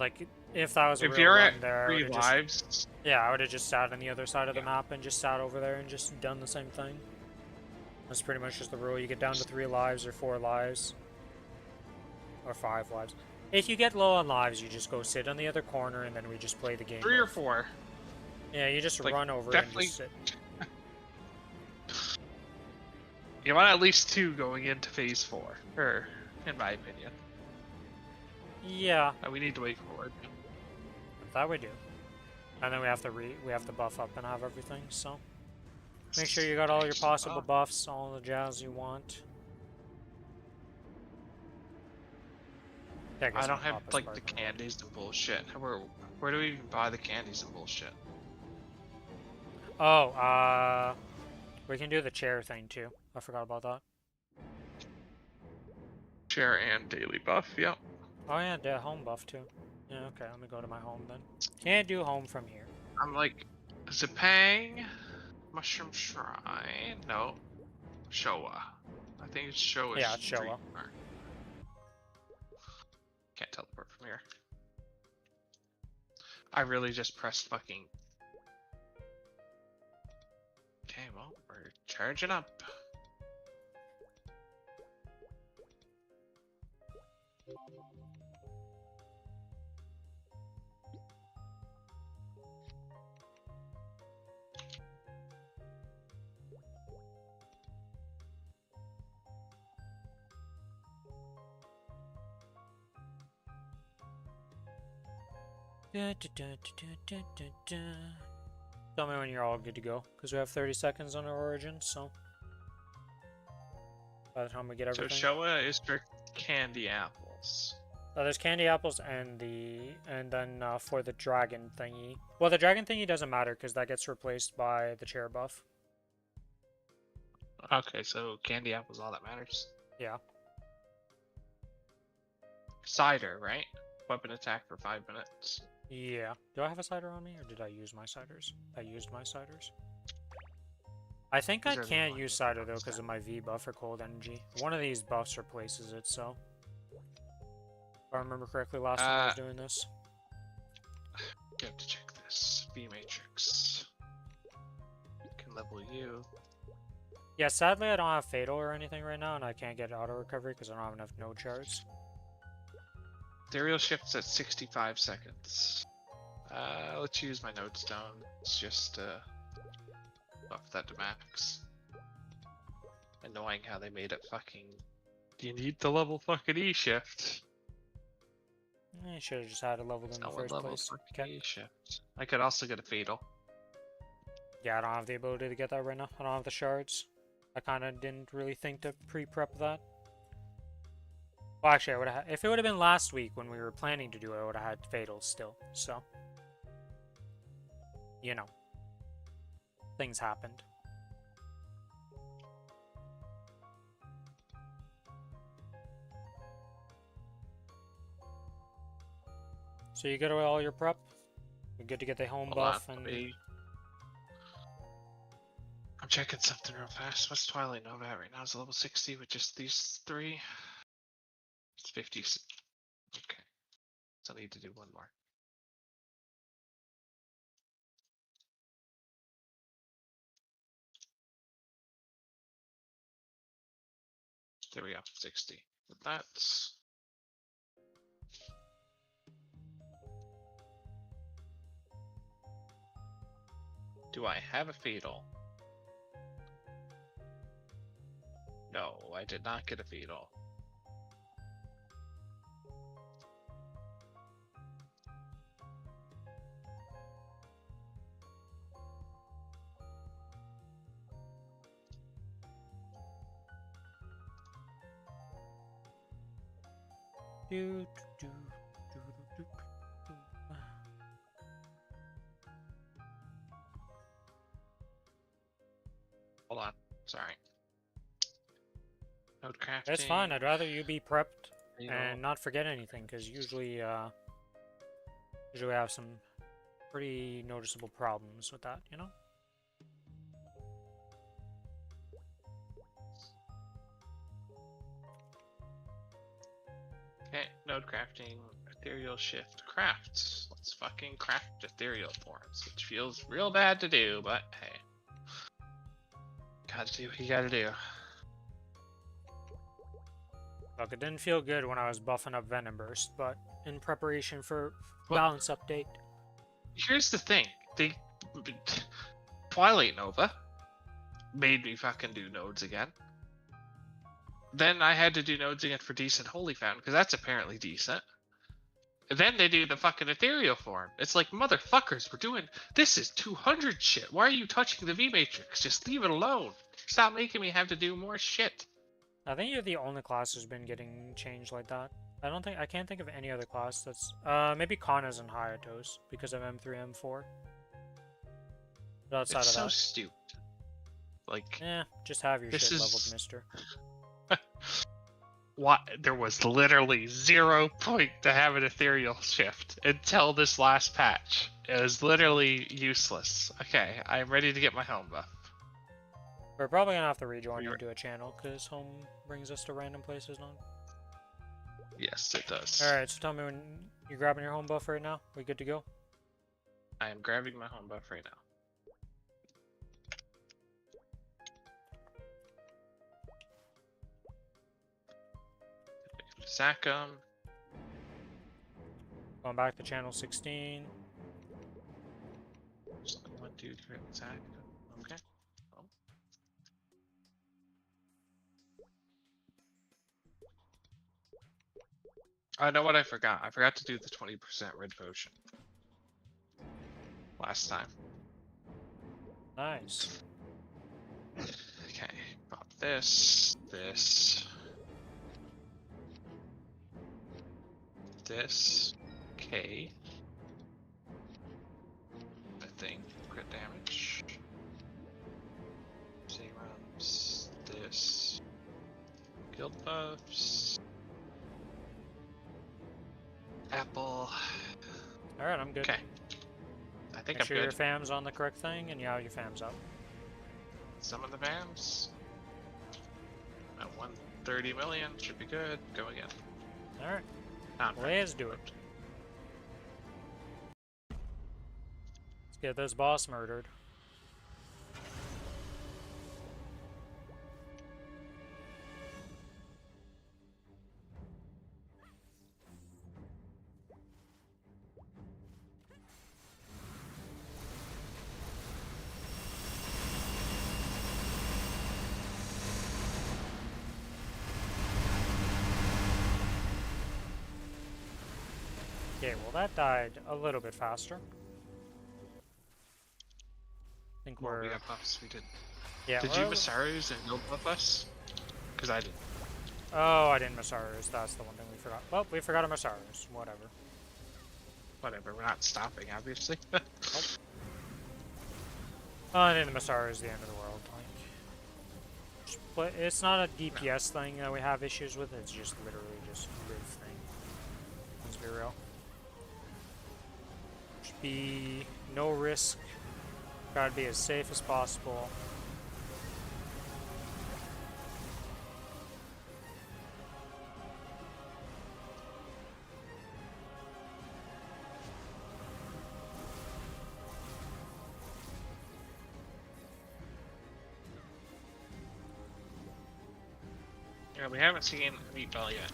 Like, if that was a
If
real
you're
run
at
there,
3 lives,
I would have just sat on the other side of the map and just sat over there and just done the same thing. That's pretty much just the rule. You get down to 3 lives or 4 lives. Or 5 lives. If you get low on lives, you just go sit on the other corner and then we just play the game.
3 or 4.
Yeah, you just
like,
run over
definitely...
and just sit.
You want at least 2 going into phase 4, or in my opinion.
Yeah,
We need to wait for it.
that we do. And then we have to buff up and have everything, so make sure you got all your possible buffs, all the jazz you want. Yeah,
I don't have
Papa's
like
part
the
of it.
candies and bullshit. Where do we even buy the candies and bullshit?
Oh, we can do the chair thing too. I forgot about that.
Share and daily buff, yep.
Oh yeah, the home buff too. Yeah, okay, let me go to my home then. Can't do home from here.
I'm like, Zipang, Mushroom Shrine, no, Showa. I think it's Showa.
Yeah, it's
Street.
Showa.
Can't teleport from here. I really just pressed fucking... Okay, well, we're charging up.
Tell me when you're all good to go, because we have 30 seconds on our origin, so by the time we get everything.
So Showa is for candy apples.
There's candy apples and then for the dragon thingy. Well, the dragon thingy doesn't matter because that gets replaced by the chair buff.
Okay, so candy apples all that matters.
Yeah.
Cider, right? Weapon attack for 5 minutes.
Yeah. Do I have a cider on me, or did I use my ciders? I used my ciders. I think I can't use cider though because of my V buff for cold energy. One of these buffs replaces it, so. If I remember correctly, last time I was doing this.
You have to check this. V matrix. Can level you.
Yeah, sadly I don't have fatal or anything right now, and I can't get auto recovery because I don't have enough node shards.
Ethereal shifts at 65 seconds. Let's use my node stone. It's just buff that to max. Annoying how they made it fucking. Do you need the level fucking E shift?
You should have just had it leveled in the first place.
E shift. I could also get a fatal.
Yeah, I don't have the ability to get that right now. I don't have the shards. I kind of didn't really think to pre-prep that. Well, actually, I would have. If it would have been last week when we were planning to do it, I would have had fatals still. So, you know, things happened. So you good with all your prep? You're good to get the home buff and.
I'm checking something real fast. What's Twilight Nova at right now? It's level 60 with just these 3. It's 50. Okay. So I need to do one more. There we go. 60. But that's... Do I have a fatal? No, I did not get a fatal. Hold on. Sorry. Node crafting.
It's fine. I'd rather you be prepped and not forget anything, because usually we have some pretty noticeable problems with that, you know?
Okay, node crafting, ethereal shift, crafts. Let's fucking craft ethereal forms, which feels real bad to do, but hey. Gotta do what you gotta do.
Look, it didn't feel good when I was buffing up Venom Burst, but in preparation for balance update.
Here's the thing. Twilight Nova made me fucking do nodes again. Then I had to do nodes again for decent Holy Fountain, because that's apparently decent. Then they do the fucking ethereal form. It's like, motherfuckers, we're doing this is 200 shit. Why are you touching the V matrix? Just leave it alone. Stop making me have to do more shit.
I think you're the only class who's been getting changed like that. I can't think of any other class that's maybe Kronos and Hayatos because of M3 M4. But outside
It's
of
so
that,
stupid. Like,
just have your
this
shit
is-
leveled, mister.
what? There was literally 0 point to have an ethereal shift until this last patch. It was literally useless. Okay, I'm ready to get my home buff.
We're probably gonna have to rejoin
You're-
into a channel because home brings us to random places now.
Yes, it does.
Alright, so tell me when you're grabbing your home buff right now. We good to go?
I am grabbing my home buff right now. Sack 'em.
Going back to channel 16.
Just 1, 2, 3, sack. Okay. Well. I know what I forgot. I forgot to do the 20% red potion. Last time.
Nice.
Okay, pop this, this, okay. I think crit damage. Serums, this, guild buffs, apple.
Alright, I'm good.
Okay, I think
Make
I'm
sure
good.
your fam's on the correct thing and yeah, your fam's up.
Some of the VAMs. At 130 million, should be good. Go again.
Alright,
Not
let's do it. Let's get this boss murdered. Okay, well that died a little bit faster. I think
Well,
we're...
we got buffs, we did.
yeah,
Did you Masaru's and guild buff us? Because I didn't.
Oh, I didn't Masaru's. That's the one thing we forgot. Well, we forgot a Masaru's. Whatever.
Whatever, we're not stopping, obviously.
I think the Masaru is the end of the world. But it's not a DPS thing that we have issues with. It's just literally just live thing. Let's be real. Should be no risk. Gotta be as safe as possible.
Yeah, we haven't seen a meatball yet,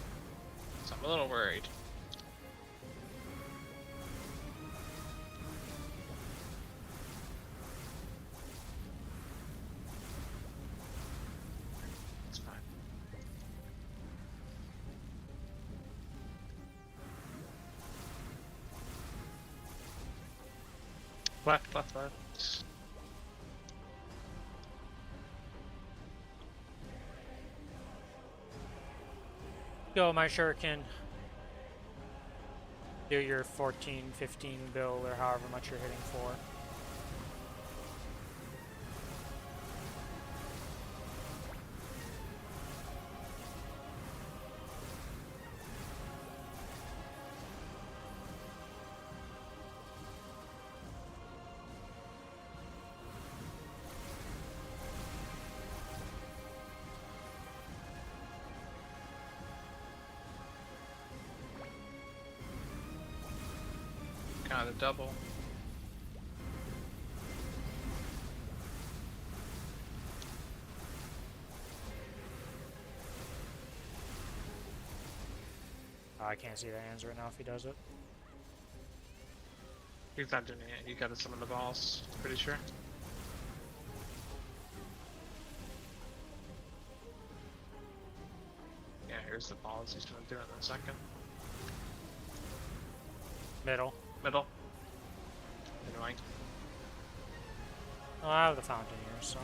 so I'm a little worried. It's fine. Left, left, left.
Go, my shuriken. Do your 14, 15 bill or however much you're hitting for.
Got a double.
I can't see the hands right now if he does it.
He's not doing it. You gotta summon the balls, pretty sure. Where's the balls? He's gonna do it in a second.
Middle.
Middle. Annoying.
Oh, I have the fountain here, so.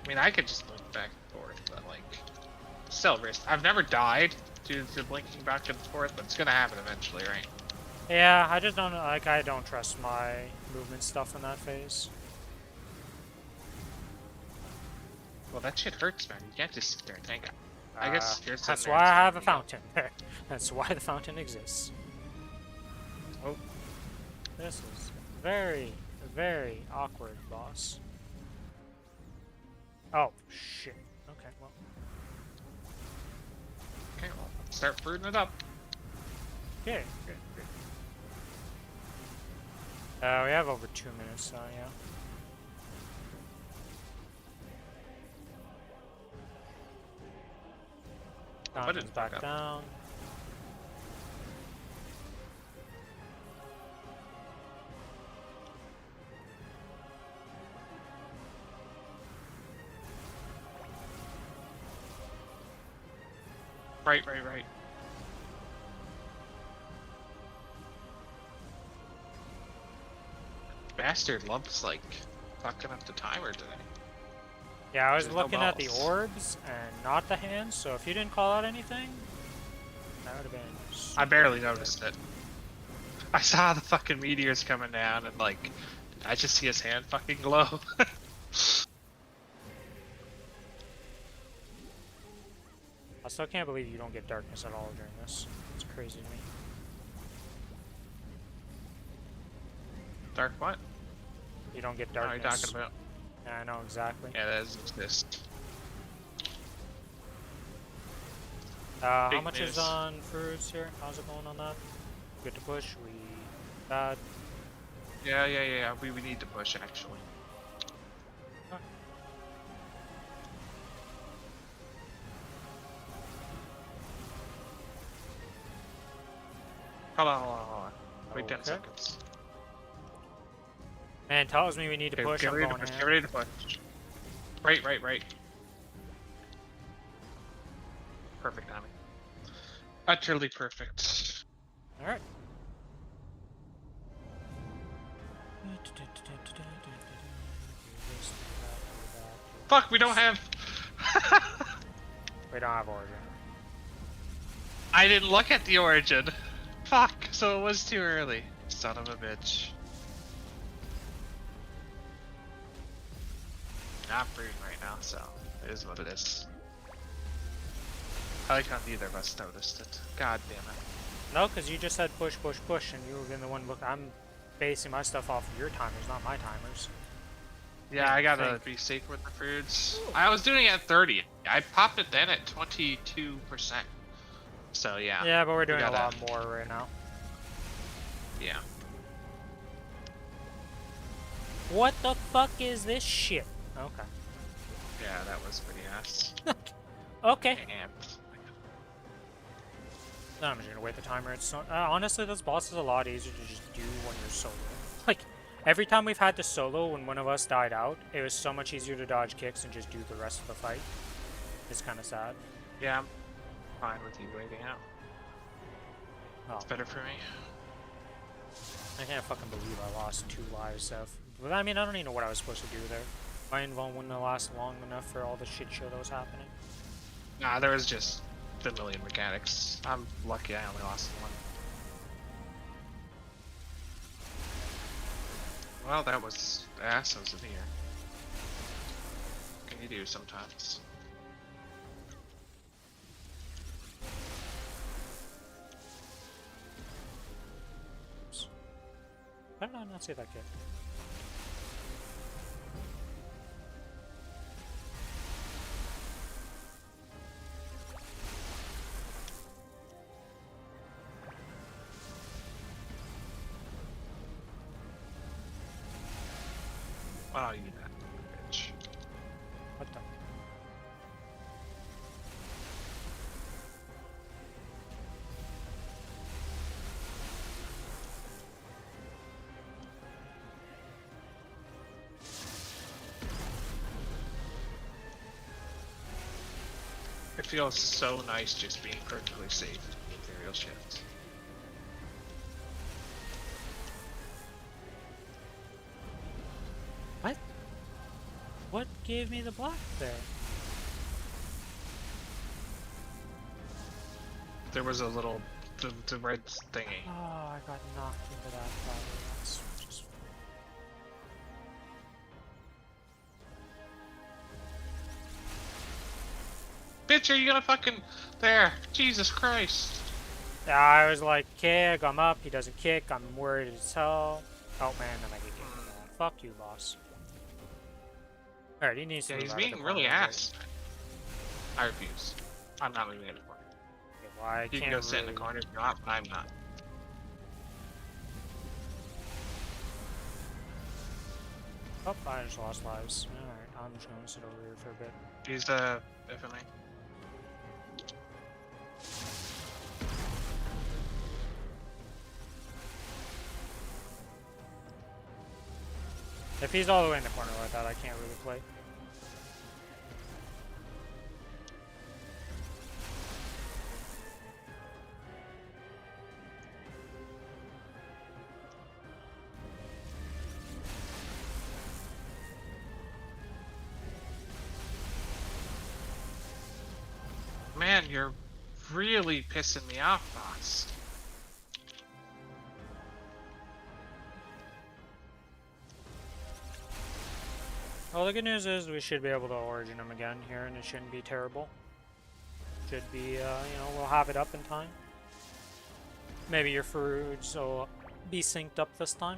I mean, I could just blink back and forth, but like, still risk. I've never died due to blinking back and forth, but it's gonna happen eventually, right?
Yeah, I just don't like. I don't trust my movement stuff in that phase.
Well, that shit hurts, man. You can't just sit there and tank. I guess you're
That's
sitting
why
there
I have a
tanking.
fountain there. That's why the fountain exists. Oh, this is very, very awkward, boss. Oh shit. Okay, well.
Okay, well, start fruiting it up.
Okay, good, good. We have over 2 minutes, so yeah. Fountain's back down.
Right. Bastard loves like fucking up the timer today.
Yeah, I was
There's no
looking at the
balls.
orbs and not the hands, so if you didn't call out anything, that would have been.
I barely noticed it. I saw the fucking meteors coming down and like, I just see his hand fucking glow.
I still can't believe you don't get darkness at all during this. It's crazy to me.
Dark what?
You don't get
What are you
darkness.
talking about?
Yeah, I know exactly.
Yeah, that doesn't exist.
How
Big
much
news.
is on fruits here? How's it going on that? Good to push? We bad?
Yeah. We need to push actually. Hold on. Wait 10
Okay.
seconds.
Man tells me we need to
Okay,
push.
get
I'm
ready to
going
push.
ham.
Get ready to push. Right. Perfect timing. Utterly perfect.
All right.
Fuck, we don't have.
We don't have origin.
I didn't look at the origin. Fuck, so it was too early. Son of a bitch. Not breeding right now, so it is what it is. I like how neither of us noticed it. God damn it.
No, because you just said push, and you were the one look. I'm basing my stuff off of your timers, not my timers.
Yeah, I gotta
Think.
be safe with the foods. I was doing it at 30. I popped it then at 22%. So yeah.
Yeah, but we're doing
gotta-
a lot more right now.
Yeah.
What the fuck is this shit? Okay.
Yeah, that was pretty ass.
Okay.
Damn.
No, I'm just gonna wait the timer. It's so, honestly, this boss is a lot easier to just do when you're solo. Like, every time we've had to solo when one of us died out, it was so much easier to dodge kicks and just do the rest of the fight. It's kind of sad.
Yeah, I'm fine with you waiting out.
Oh,
It's better for me.
I can't fucking believe I lost 2 lives, Seth. But I mean, I don't even know what I was supposed to do there. My invuln wouldn't have lasted long enough for all the shit show that was happening.
Nah, there was just the million mechanics. I'm lucky I only lost one. Well, that was asses in here. What can you do sometimes?
Why did I not see that kid?
Oh, you that bitch.
What the?
It feels so nice just being perfectly safe in Imperial shifts.
What? What gave me the block there?
There was a little, the red thingy.
Oh, I got knocked into that probably. That's just...
Bitch, are you gonna fucking... There! Jesus Christ!
Yeah, I was like, kick, I'm up, he doesn't kick, I'm worried as hell. Oh man, then I get kicked in that. Fuck you, boss. Alright, he needs to
Yeah,
move
he's
out of the
being
corner
really
a bit.
ass. I refuse. I'm not moving anymore.
Okay, well, I
You can
can't
go sit in the
really-
corner if you want, but I'm not.
Oh, I just lost lives. Alright, I'm just gonna sit over here for a bit.
He's, definitely.
If he's all the way in the corner like that, I can't really play.
Man, you're really pissing me off, boss.
Well, the good news is we should be able to origin him again here, and it shouldn't be terrible. Should be, you know, we'll have it up in time. Maybe your fruits will be synced up this time.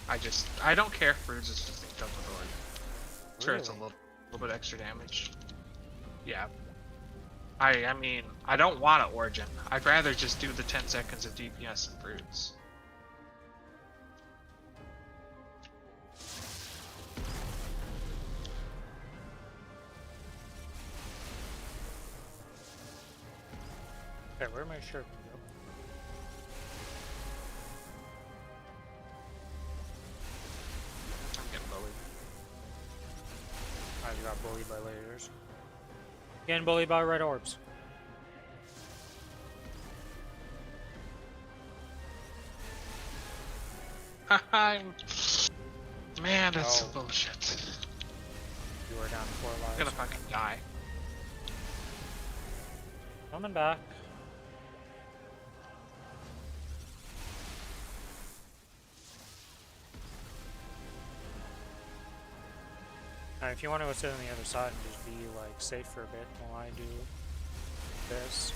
I don't care if Fruits is just synced up with Origin. Sure, it's a
Really?
little bit extra damage. Yeah. I mean, I don't want to Origin. I'd rather just do the 10 seconds of DPS and Fruits.
Okay, where my shirt go?
I'm getting bullied.
I just got bullied by lasers. Getting bullied by red orbs.
I'm... Man, that's some
Oh.
bullshit.
You are down to 4
I'm
lives.
gonna fucking die.
Coming back. If you want to go sit on the other side and just be like safe for a bit while I do this.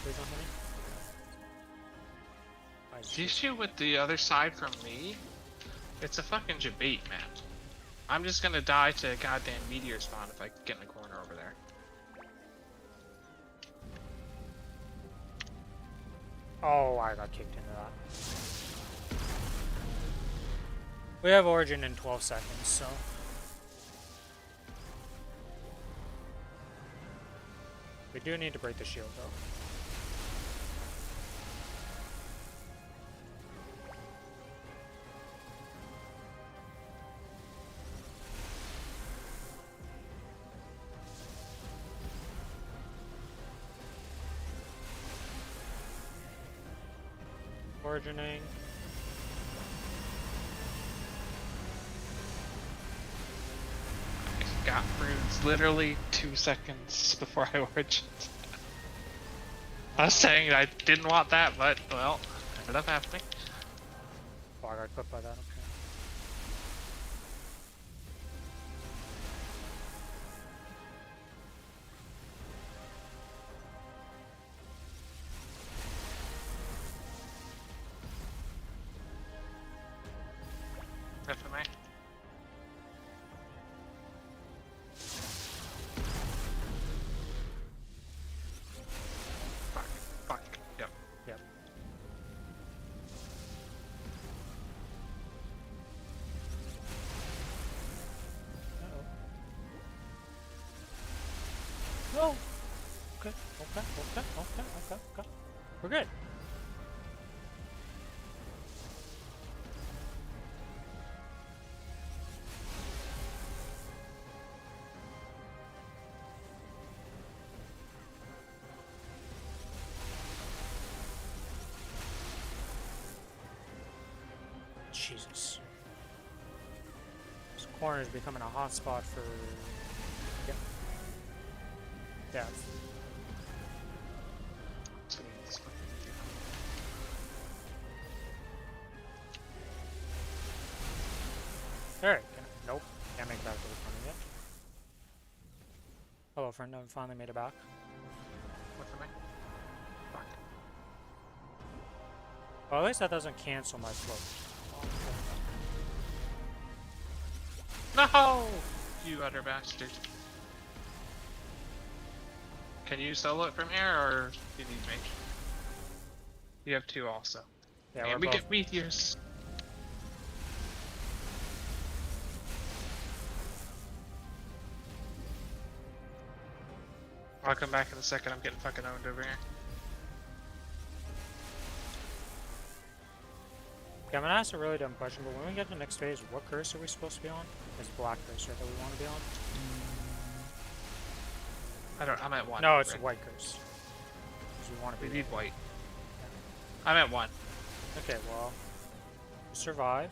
Please don't hit me. I just-
The issue with the other side from me, it's a fucking debate, man. I'm just gonna die to a goddamn meteor spawn if I get in the corner over there.
Oh, I got kicked into that. We have origin in 12 seconds, so. We do need to break the shield, though. Origining.
I got runes literally 2 seconds before I origined. I was saying I didn't want that, but, well, ended up happening.
Oh, I got clipped by that, okay.
FMA. Fuck, fuck, yep.
Yep. Uh-oh. Oh! Okay, okay. We're good. Jesus. This corner is becoming a hot spot for... Yep. Death. Alright, nope. Can't make it back to the corner yet. Hello, friend. I finally made it back.
What for me? Fuck.
Well, at least that doesn't cancel my float.
No! You utter bastard. Can you solo it from here, or do you need me? You have 2 also.
Yeah,
and
we're
we
both.
get meteors. I'll come back in a second. I'm getting fucking owned over here.
Okay, I'm gonna ask a really dumb question, but when we get to the next phase, what curse are we supposed to be on? Is black curse right that we want to be on?
I'm at 1.
No, it's
Rick.
white curse. Because we want to
We
be.
need white. I'm at 1.
Okay, well, survive.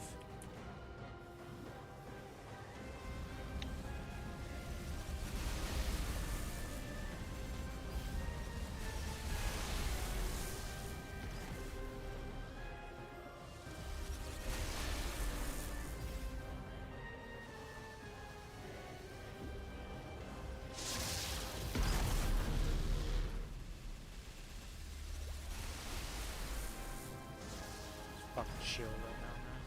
Fucking shield right now, man.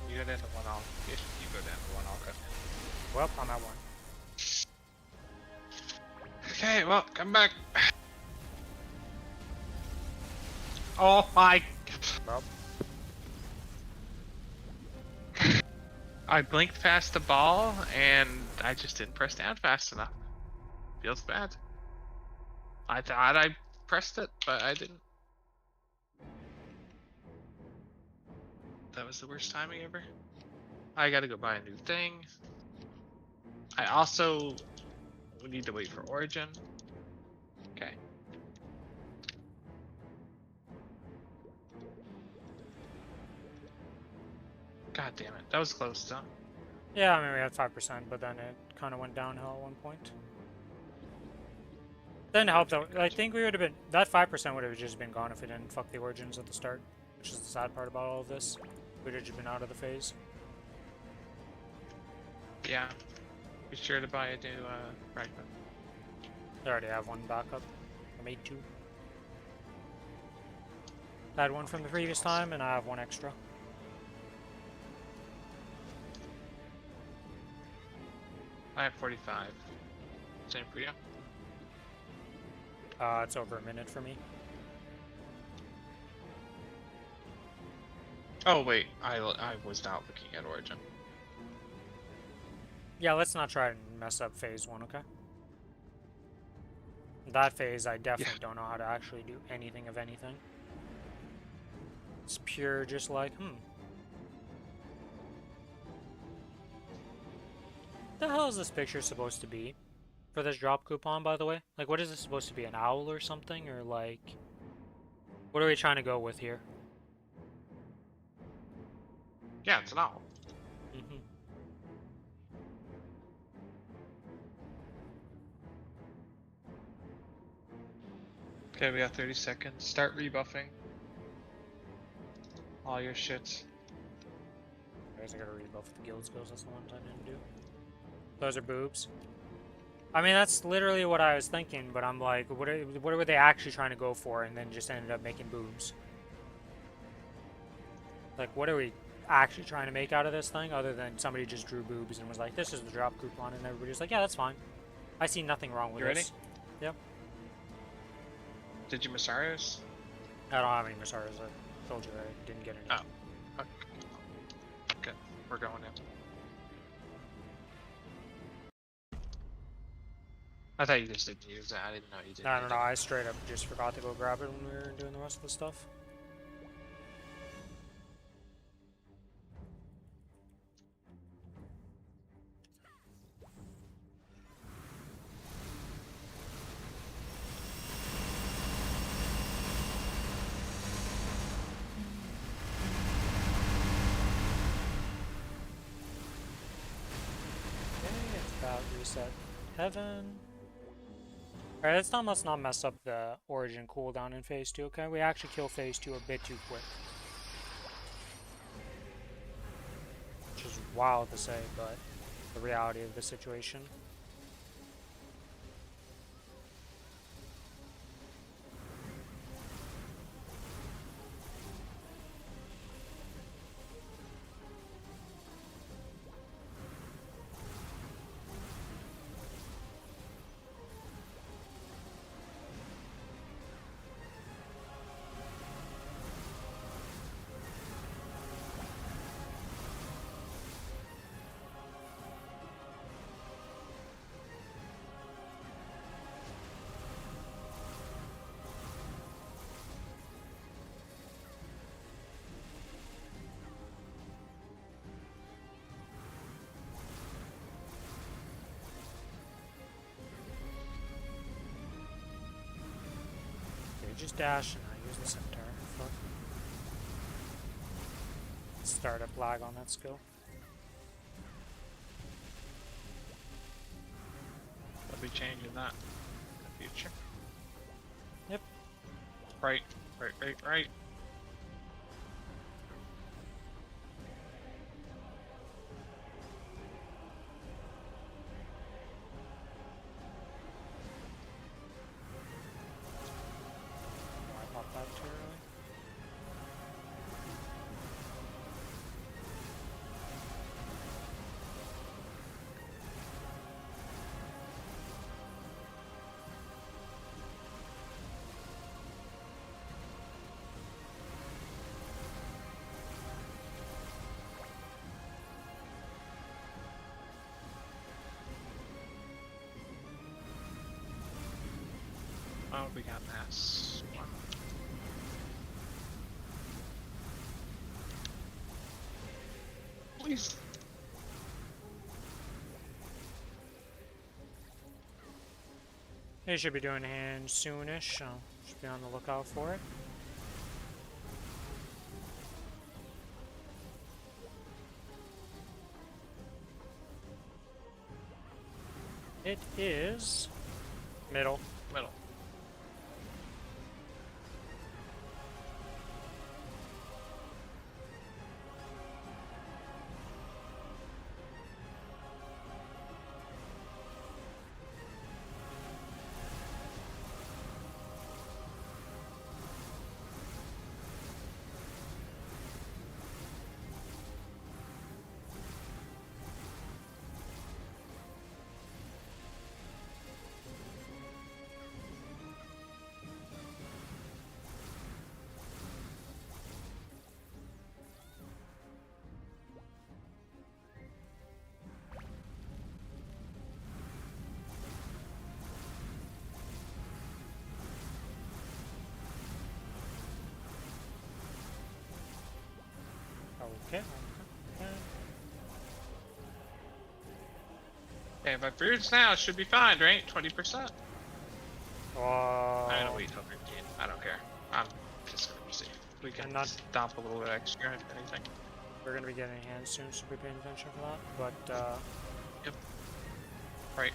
You go down to 1, I'll... If you go down to 1, I'll cut.
Well, I'm at 1.
Okay, well, come back. Oh my...
Well,
I blinked past the ball, and I just didn't press down fast enough. Feels bad. I thought I pressed it, but I didn't. That was the worst timing ever. I gotta go buy a new thing. I also... We need to wait for Origin. Okay. God damn it. That was close, though.
yeah, I mean, we had 5%, but then it kind of went downhill at one point. Didn't help though. I think we would have been... That 5% would have just been gone if we didn't fuck the Origins at the start. Which is the sad part about all of this. We would have just been out of the phase.
Yeah. Be sure to buy a new fragment.
I already have one backup. I made 2. I had one from the previous time, and I have 1 extra.
I have 45. Same for you.
It's over a minute for me.
Oh wait, I was not looking at Origin.
Yeah, let's not try and mess up phase 1, okay? That phase, I definitely don't know how to actually do anything of anything. It's pure just like, The hell is this picture supposed to be? For this drop coupon, by the way? Like, what is this supposed to be? An owl or something? Or, like... What are we trying to go with here?
Yeah, it's an owl.
Mm-hmm.
Okay, we got 30 seconds. Start rebuffing. All your shits.
I guess I gotta rebuff the guild skills, that's the ones I didn't do. Those are boobs. I mean, that's literally what I was thinking, but I'm like, what were they actually trying to go for, and then just ended up making boobs? Like, what are we actually trying to make out of this thing, other than somebody just drew boobs and was like, this is the drop coupon, and everybody's like, yeah, that's fine. I see nothing wrong with
You ready?
this. Yep.
Did you Masarios?
I don't have any Masaras. I told you I didn't get any.
Oh. Okay, we're going in. I thought you just didn't use that. I didn't know you did.
No, I straight up just forgot to go grab it when we were doing the rest of the stuff. reset heaven. Alright, let's not, must not mess up the origin cooldown in phase 2, okay? We actually kill phase 2 a bit too quick. Which is wild to say, but the reality of the situation. Just dash and I use the centaur. Fuck. Startup lag on that skill.
I'll be changing that in the future.
Yep.
Right.
I popped that too early.
Oh, we got mass. Please.
They should be doing hand soonish, so should be on the lookout for it. It is middle.
Middle.
Okay.
Okay, if I freeze now, it should be fine, right? 20%.
Oh.
I don't wait till 15. I don't care. I'm just gonna proceed. We can dump a little bit extra if anything.
We're gonna be getting hands soon, so be paying attention for that. But
Yep. Right.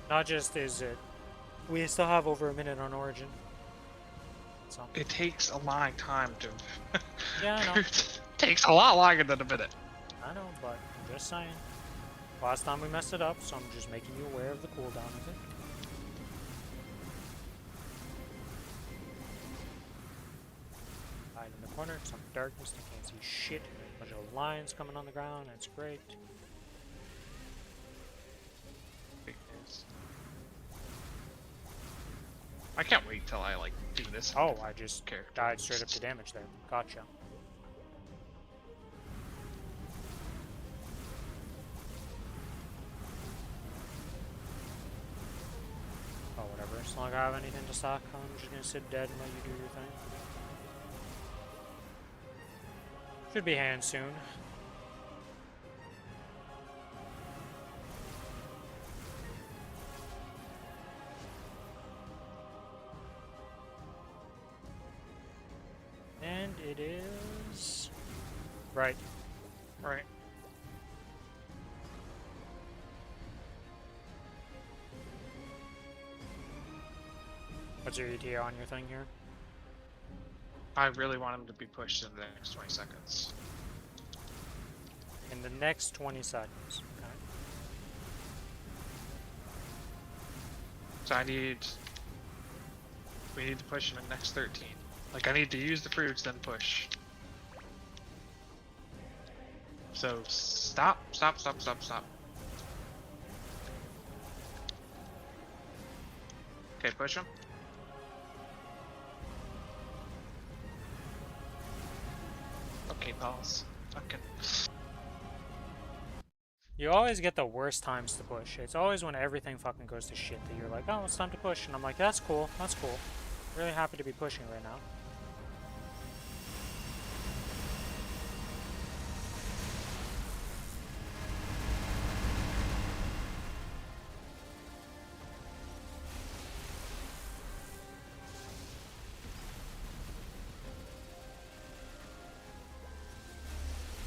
not just is it, we still have over a minute on Origin. So
It takes a long time to.
yeah, I know.
It takes a lot longer than a minute.
I know, but I'm just saying. Last time we messed it up, so I'm just making you aware of the cooldown of it. Hide in the corner, some darkness, I can't see shit. Bunch of lines coming on the ground, that's great.
I can't wait till I like do this.
Oh, I just
Character.
died straight up to damage there. Gotcha. Oh, whatever. As long as I have anything to stock, I'm just gonna sit dead and let you do your thing. Should be hand soon. And it is right.
Right.
What's your ETA on your thing here?
I really want him to be pushed in the next 20 seconds.
In the next 20 seconds. Okay.
So we need to push in the next 13. Like, I need to use the fruits, then push. So, stop. Okay, push him. Okay, pause. Fucking.
You always get the worst times to push. It's always when everything fucking goes to shit that you're like, oh, it's time to push. And I'm like, that's cool. That's cool. Really happy to be pushing right now.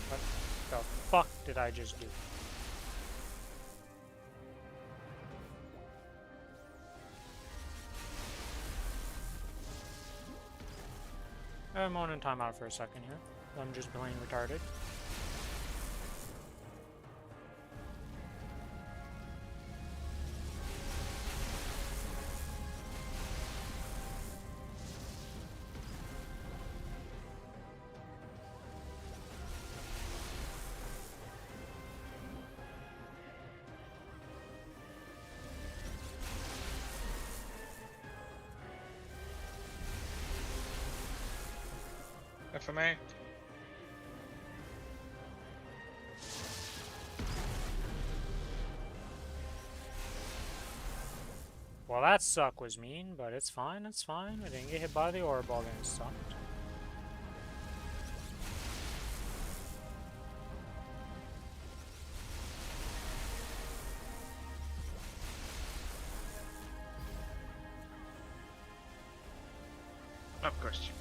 What the fuck did I just do? I'm on in timeout for a second here. I'm just plain retarded.
FMA.
Well, that suck was mean, but it's fine, it's fine. I didn't get hit by the orb ball and it sucked.
Of course you.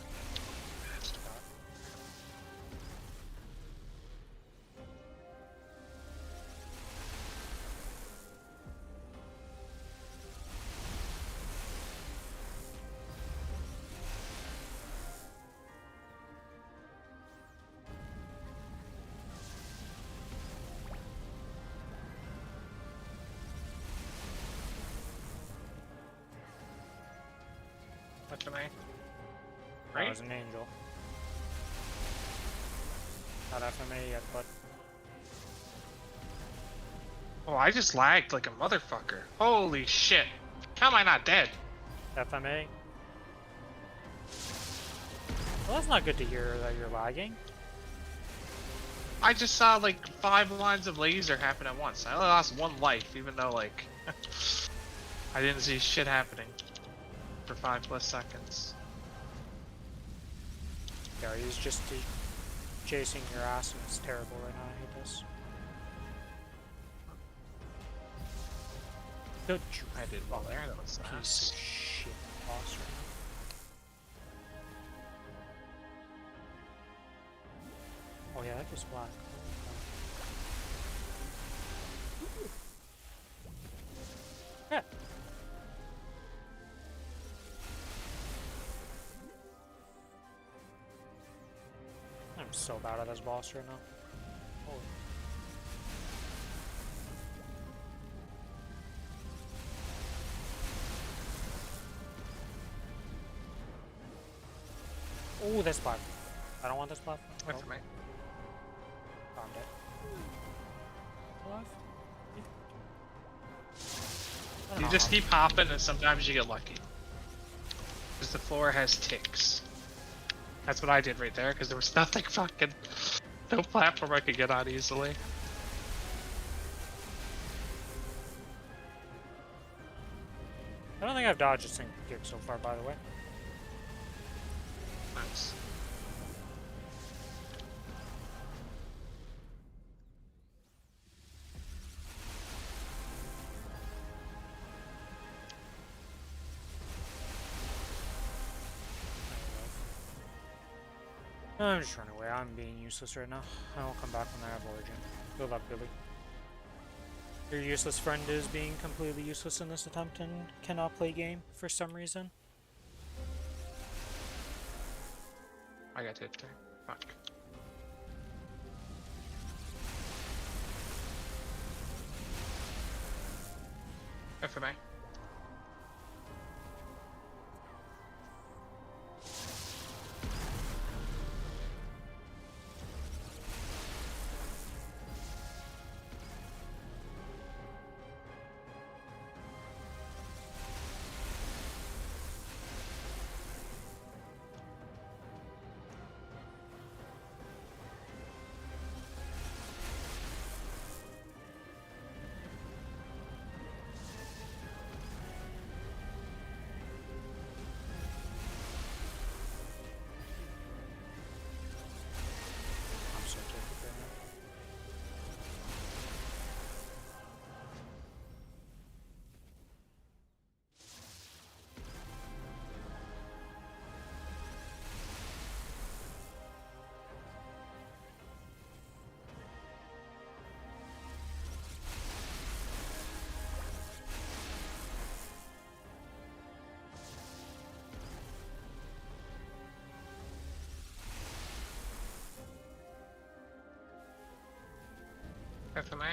FMA.
That
Right?
was an angel. Not FMA yet, but
Oh, I just lagged like a motherfucker. Holy shit. How am I not dead?
FMA. Well, that's not good to hear that you're lagging.
I just saw like 5 lines of laser happen at once. I only lost 1 life, even though like I didn't see shit happening for 5+ seconds.
Yeah, he's just chasing your ass and it's terrible right now. I hate this. Don't you
I did well there, that was
piece
nice.
of shit boss right now. Oh yeah, that was black. Yeah. I'm so bad at this boss right now. Holy. Oh, this platform. I don't want this platform.
Wait
Nope.
for me.
Oh, I'm dead. Alive? I don't
You
know
just
how-
keep hopping and sometimes you get lucky. Because the floor has ticks. That's what I did right there, because there was nothing fucking... No platform I could get on easily.
I don't think I've dodged a single kick so far, by the way.
Nice.
I'm just running away. I'm being useless right now. I will come back when I have Origin. Good luck, Billy. Your useless friend is being completely useless in this attempt and cannot play game for some reason.
I got hit there. Fuck. FMA.
I'm so terrific right now.
FMA.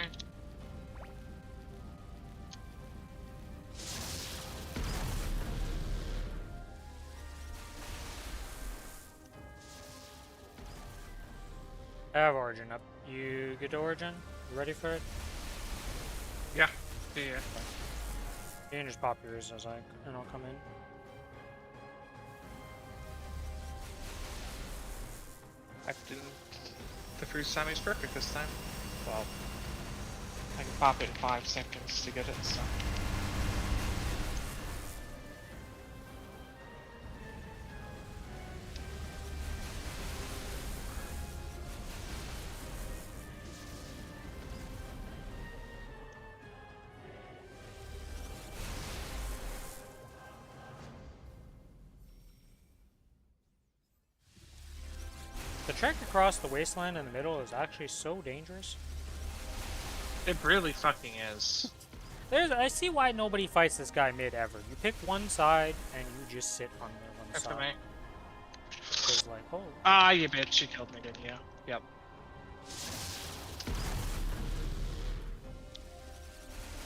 I have Origin up. You get to Origin? You ready for it?
Yeah. Yeah.
You can just pop yours as and I'll come in.
I didn't. The first time is perfect this time. Well, I can pop it in 5 seconds to get it, so.
The trek across the wasteland in the middle is actually so dangerous.
It really fucking is.
I see why nobody fights this guy mid ever. You pick one side and you just sit on the one
FMA.
side. It's like, oh.
Ah, you bitch, you killed me, didn't you? Yep.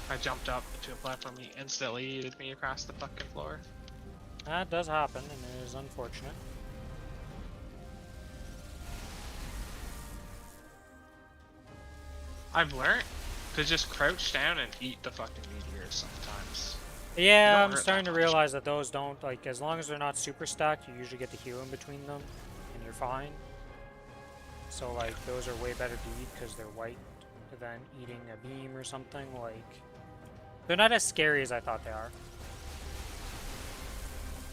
I jumped up to a platform, he instantly yeeted me across the fucking floor.
That does happen, and it is unfortunate.
I've learned to just crouch down and eat the fucking meteors sometimes.
Yeah,
don't
I'm
hurt
starting
that
to
much.
realize that those don't, like, as long as they're not super stacked, you usually get to heal in between them, and you're fine. So, like, those are way better to eat because they're white than eating a beam or something, like... They're not as scary as I thought they are.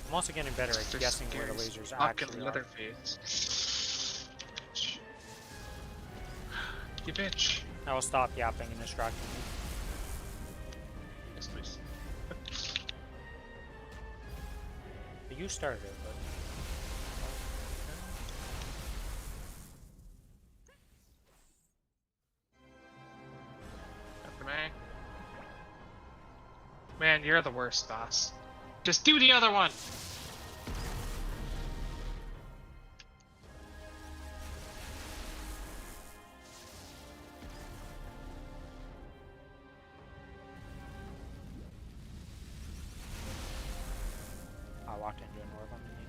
I'm also getting better at
They're
guessing where the
scary as
lasers
fucking
actually are.
Leatherface. You bitch.
I will stop yapping and distracting me.
Yes, please.
But you started it, but...
After me. Man, you're the worst, boss. Just do the other one!
I walked into an orb on the knee.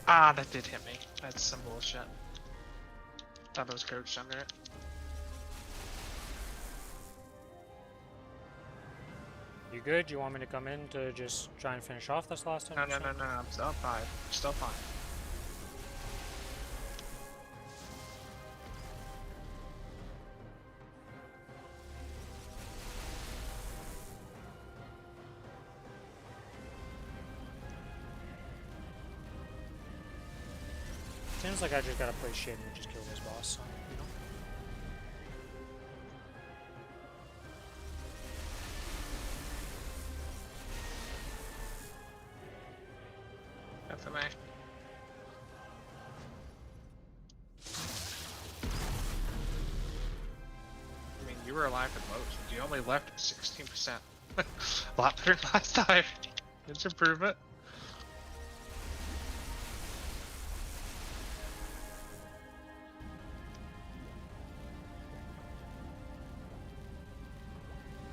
Ah, that did hit me. That's some bullshit. Thought I was crouched under it.
You good? You want me to come in to just try and finish off this last time?
No, I'm still 5. Still fine.
Seems like I just gotta play shit and just kill this boss, so, you know?
FMA. I mean, you were alive at most. You only left at 16%. A lot better than last time. Let's improve it.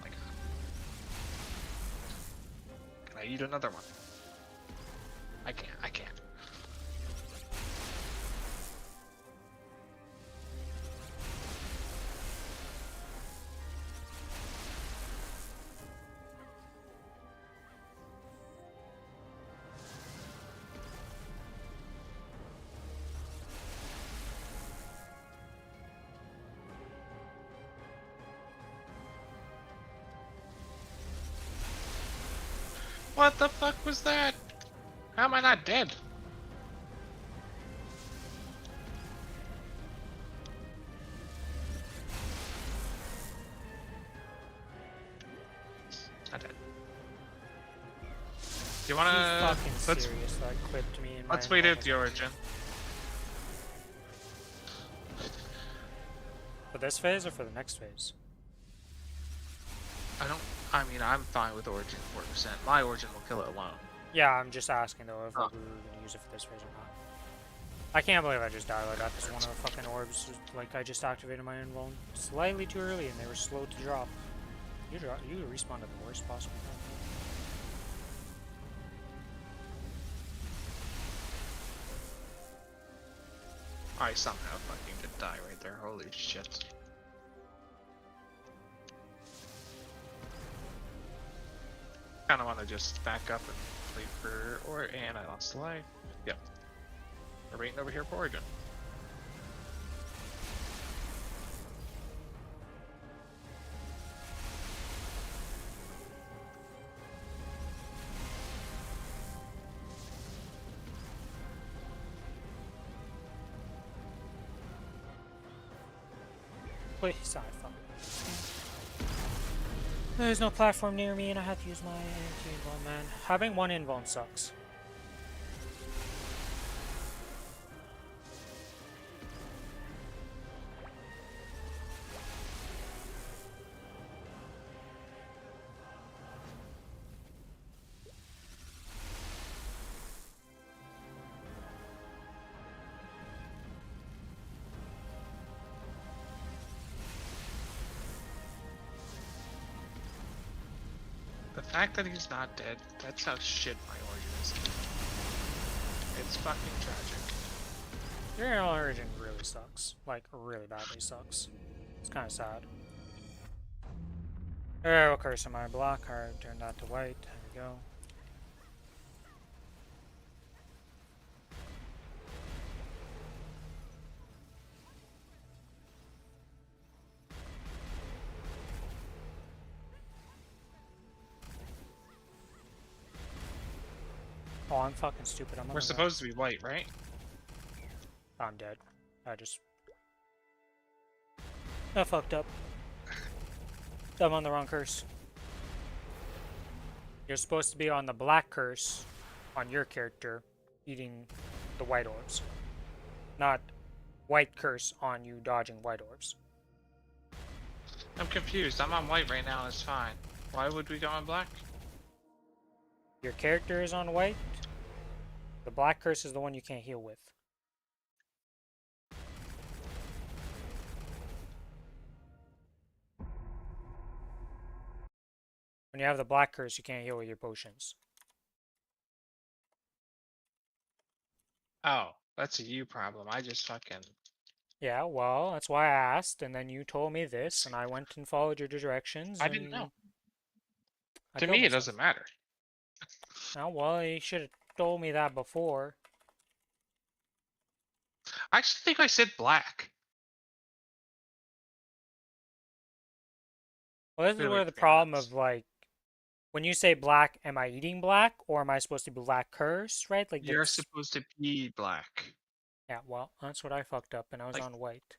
My God. Can I eat another one? I can't. I can't. What the fuck was that? How am I not dead? Not dead. Do you wanna?
fucking
Let's
serious, that clipped me in
let's
my
wait out
involvement.
the origin.
For this phase or for the next phase?
I mean, I'm fine with origin 4%. My origin will kill it alone.
Yeah, I'm just asking though if
Oh.
like, we were gonna use it for this phase or not. I can't believe I just died like that because one of the fucking orbs, like I just activated my invuln slightly too early and they were slow to drop. You respawned at the worst possible time.
I somehow fucking did die right there. Holy shit. Kinda wanna just back up and wait for and I lost the life. Yep. We're waiting over here for origin.
Please, I fucking. There's no platform near me and I have to use my anti-invuln, man. Having one invuln sucks.
The fact that he's not dead, that's how shit my origin is. It's fucking tragic.
Your origin really sucks. Like, really badly sucks. It's kind of sad. Oh, curse on my block card. Turn that to white. There we go. Oh, I'm fucking stupid. I'm on
We're
the
supposed to be white, right?
wrong. I'm dead. I fucked up. I'm on the wrong curse. You're supposed to be on the black curse on your character, eating the white orbs. Not white curse on you dodging white orbs.
I'm confused. I'm on white right now, it's fine. Why would we go on black?
Your character is on white. The black curse is the one you can't heal with. When you have the black curse, you can't heal with your potions.
Oh, that's a you problem. I just fucking...
Yeah, well, that's why I asked, and then you told me this, and I went and followed your directions.
I didn't know.
I
To
killed
me, it
myself.
doesn't matter.
Oh, well, you should have told me that before.
I actually think I said black.
Well, this is
Really,
where the
to be
problem
honest.
of, like, when you say black, am I eating black, or am I supposed to be black curse, right? Like,
You're
that's...
supposed to be black.
Yeah, well, that's what I fucked up, and I was
Like-
on white.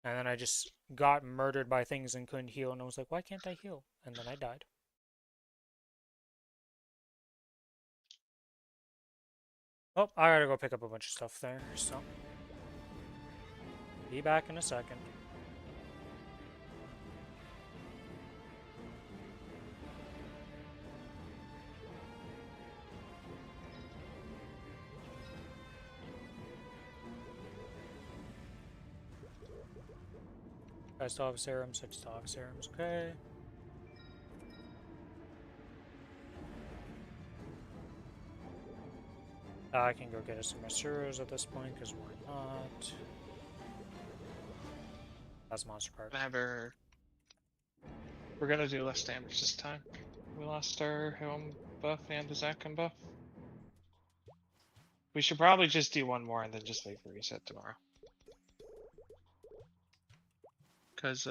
And then I just got murdered by things and couldn't heal, and I was like, why can't I heal? And then I died. Oh, I gotta go pick up a bunch of stuff there, so... Be back in a second. I still have serums, I still have serums, okay. I can go get us some Masuros at this point, because why not? That's monster part.
Whenever we're gonna do less damage this time. We lost our home buff and the Zakan buff. We should probably just do one more and then just wait for reset tomorrow. Cause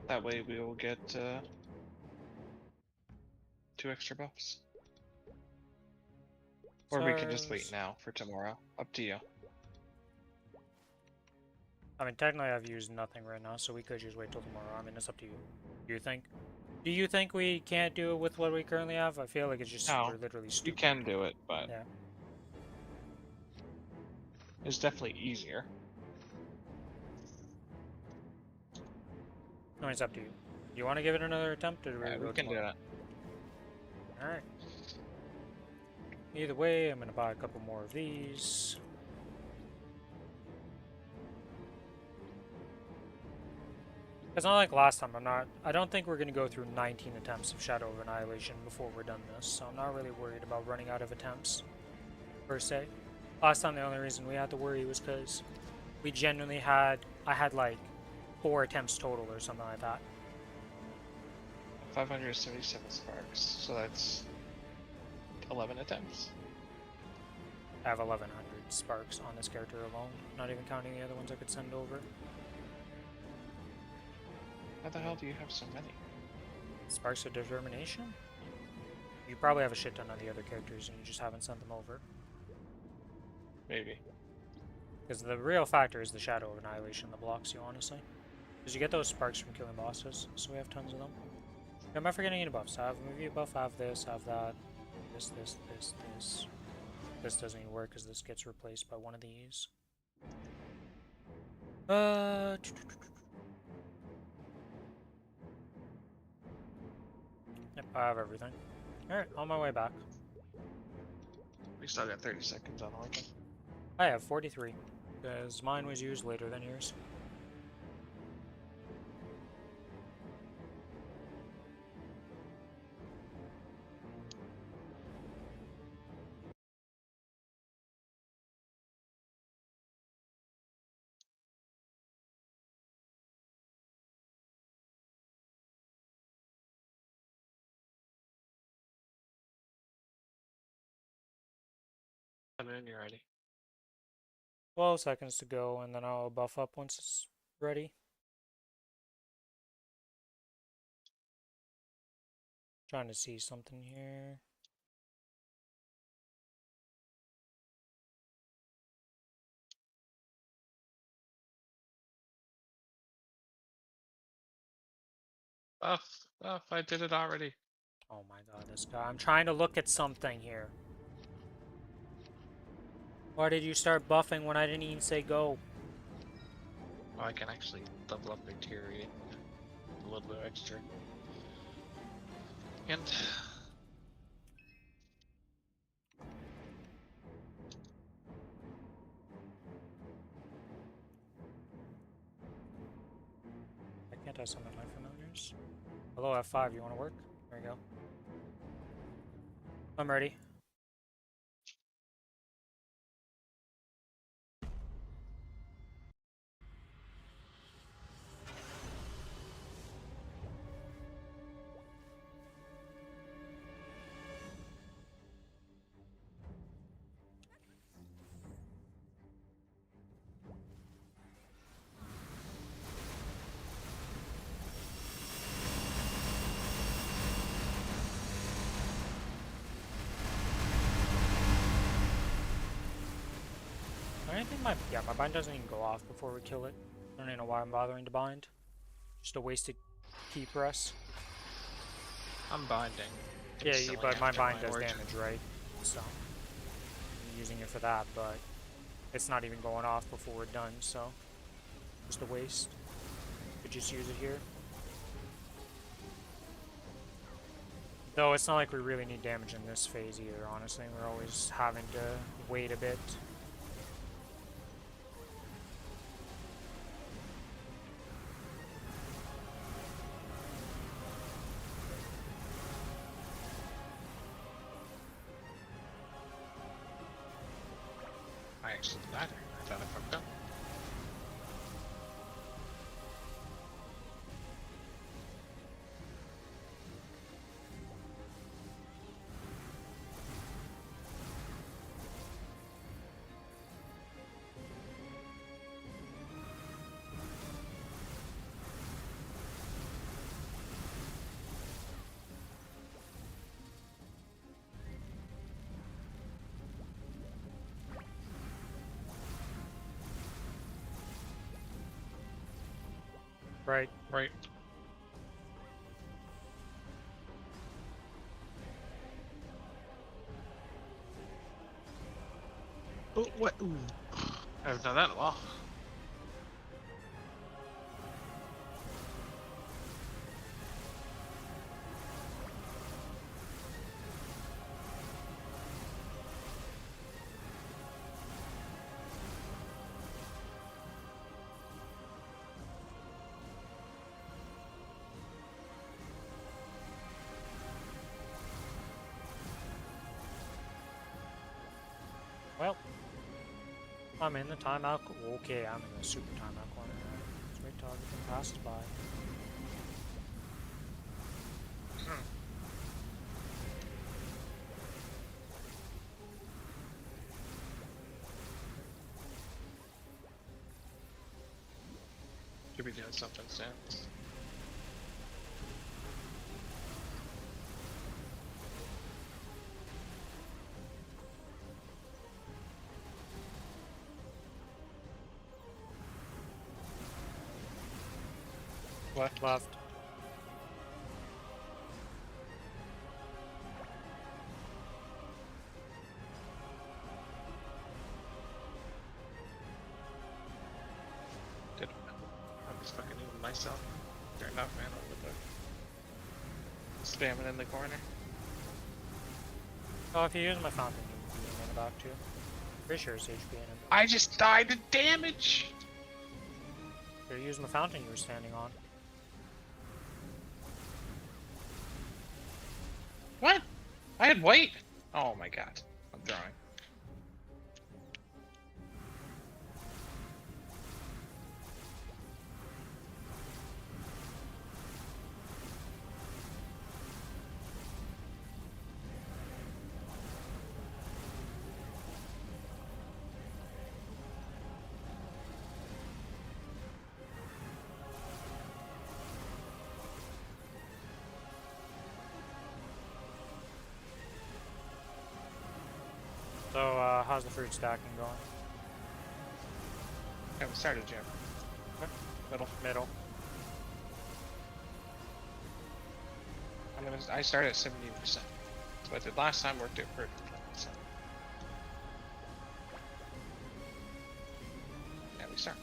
that way we will get 2 extra buffs. Or we can just wait now for tomorrow. Up to you.
I mean, technically I've used nothing right now, so we could just wait till tomorrow. I mean, it's up to you. Do you think? Do you think we can't do it with what we currently have? I feel like it's just
No,
we're literally
you
stupid.
can do it, but
Yeah.
it's definitely easier.
No, it's up to you. Do you want to give it another attempt, or do
Alright,
we
we
go
can do
tomorrow?
that.
Alright. Either way, I'm gonna buy a couple more of these. It's not like last time. I don't think we're gonna go through 19 attempts of Shadow of Annihilation before we're done this, so I'm not really worried about running out of attempts, per se. Last time the only reason we had to worry was because we genuinely had, I had like 4 attempts total or something like that.
577 sparks, so that's 11 attempts.
I have 1100 sparks on this character alone, not even counting the other ones I could send over.
How the hell do you have so many?
Sparks of Determination? You probably have a shit ton of the other characters and you just haven't sent them over.
Maybe.
Because the real factor is the Shadow of Annihilation that blocks you, honestly. Because you get those sparks from killing bosses, so we have tons of them. Am I forgetting any buffs? I have a movie buff, I have this, I have that. This. This doesn't even work because this gets replaced by one of these. Yep, I have everything. Alright, on my way back.
We still got 30 seconds on Orca.
I have 43, because mine was used later than yours.
I'm in, you're ready.
12 seconds to go, and then I'll buff up once it's ready. Trying to see something here.
Buff, I did it already.
Oh my god, this guy. I'm trying to look at something here. Why did you start buffing when I didn't even say go?
Oh, I can actually level up Bacteria a little bit extra. And
Why can't I summon my familiars? Hello, F5, you want to work? There you go. I'm ready. I don't think my bind doesn't even go off before we kill it. I don't even know why I'm bothering to bind. Just a wasted key press.
I'm binding.
Yeah, but my
after
bind does
ward.
damage, right? So I'm using it for that, but it's not even going off before we're done, so just a waste. Could just use it here. Though it's not like we really need damage in this phase either, honestly. We're always having to wait a bit.
actually matter. I thought I fucked up.
Right.
Right. Oh, what? Ooh. I haven't done that in a while.
Well, I'm in the timeout. Okay, I'm in the super timeout corner. Let's wait till everything passes by.
Should be doing something soon. What?
Left.
Did I'm just fucking moving myself. Turned off man over the spamming in the corner.
Oh, if you use my fountain, you can be in the back too. Pretty sure it's HP in it.
I just died to damage!
You're using the fountain you were standing on.
What? I had white! Oh my god. I'm drawing.
So, how's the fruit stacking going?
Haven't started yet.
Okay.
Middle.
Middle.
I started at 70%. So I did last time worked it perfectly. So. Yeah, we start.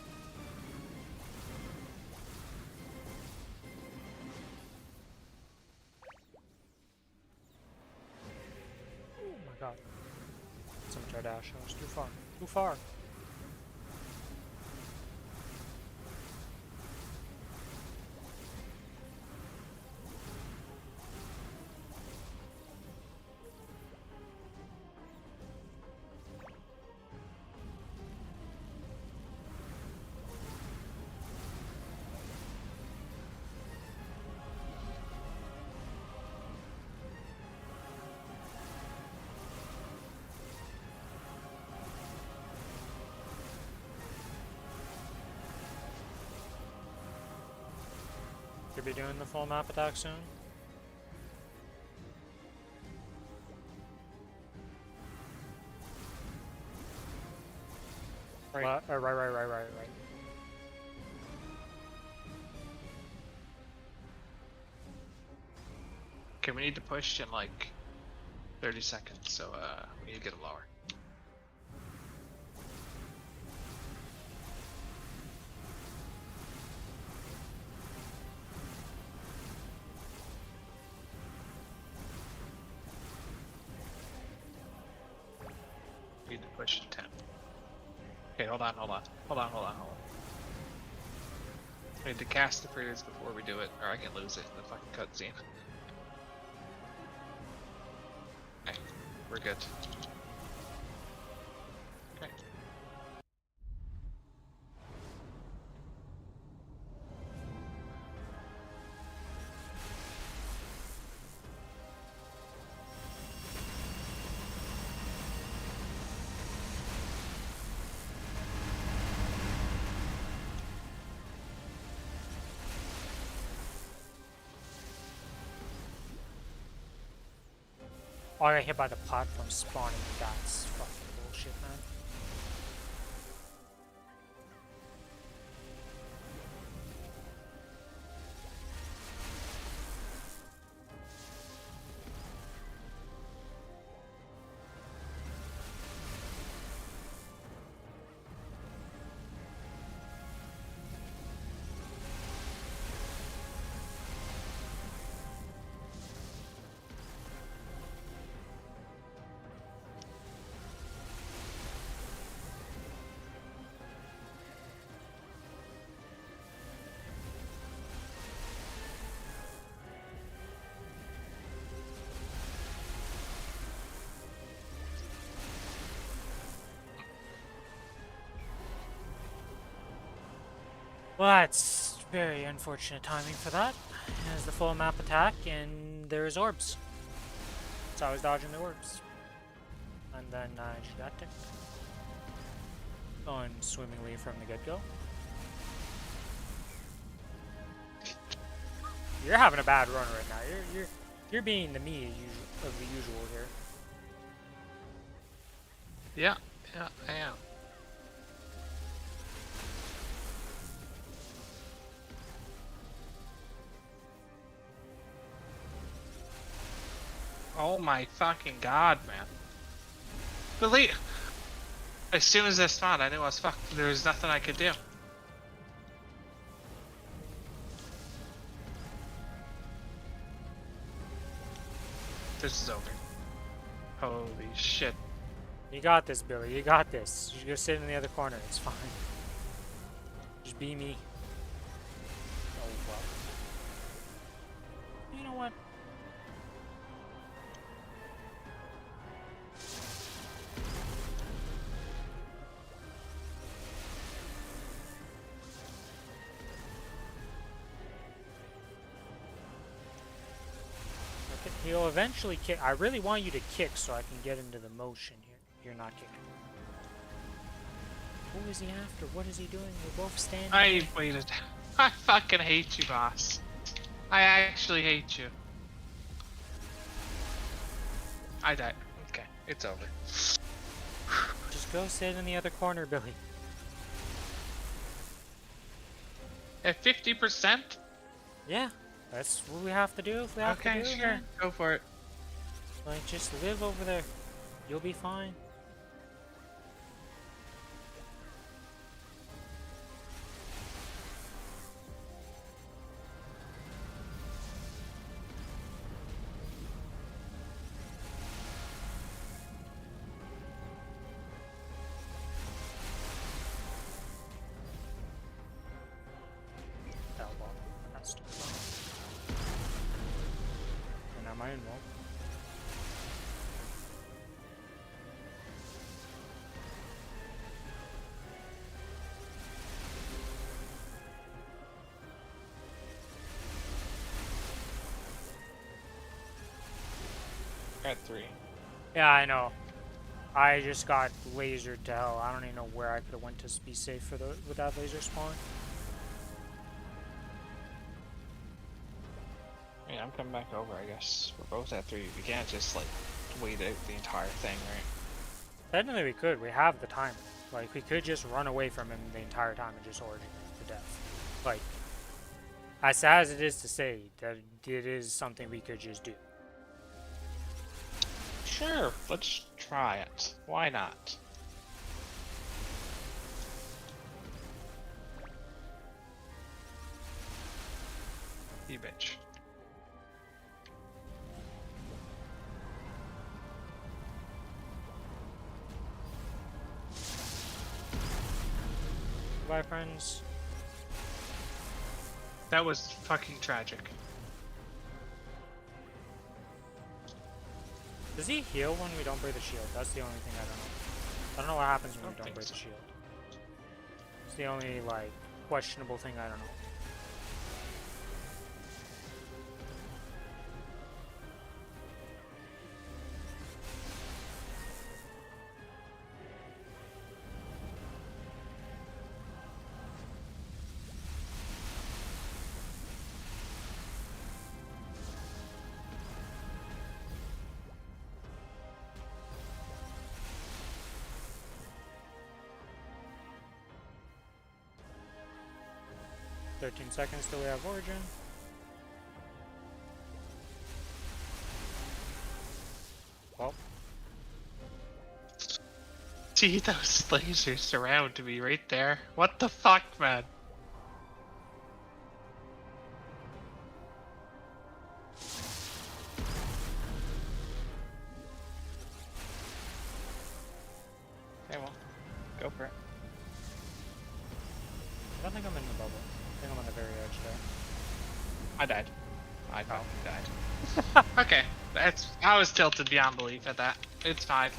Oh my god. Cemetery dash. I was too far. Too far. Could be doing the full map attack soon.
Right.
Right.
Okay, we need to push in like 30 seconds, so we need to get it lower. We need to push to 10. Okay, hold on. We need to cast the freeze before we do it, or I can lose it in the fucking cutscene. Okay, we're good. Okay.
Oh, I got hit by the platform spawning. That's fucking bullshit, man. Well, that's very unfortunate timing for that. As the full map attack, and there's orbs. So I was dodging the orbs. And then I just got ticked. Going swimmingly from the get-go. You're having a bad run right now. You're being the me of the usual here.
Yeah, I am. Oh my fucking god, man. Believe. As soon as I spawned, I knew I was fucked. There was nothing I could do. This is over. Holy shit.
You got this, Billy. You got this. You just sit in the other corner. It's fine. Just be me. Oh, well. You know what? He'll eventually kick. I really want you to kick so I can get into the motion here. You're not kicking. Who is he after? What is he doing? We're both standing.
I waited. I fucking hate you, boss. I actually hate you. I died. Okay, it's over.
Just go sit in the other corner, Billy.
At 50%?
Yeah, that's what we have to do if we have to
Okay,
do it,
sure.
man.
Go for it.
Like, just live over there. You'll be fine. That's too far. And now my own wall.
At 3.
Yeah, I know. I just got lasered to hell. I don't even know where I could have went to be safe for with that laser spawn.
Yeah, I'm coming back over, I guess. We're both at 3. We can't just, like, wait out the entire thing, right?
Technically we could. We have the time. Like, we could just run away from him the entire time and just origin him to death. Like, as sad as it is to say, that it is something we could just do.
Sure, let's try it. Why not? You bitch.
Bye, friends.
That was fucking tragic.
Does he heal when we don't break the shield? That's the only thing I don't know. I don't know what happens when we don't break the shield. It's the only, like, questionable thing I don't know. 13 seconds till we have Origin. Well,
See those lasers surround me right there. What the fuck, man? Okay, well, go for it.
I don't think I'm in the bubble. I think I'm on the very edge there.
I died. I probably died. Okay, I was tilted beyond belief at that. It's fine.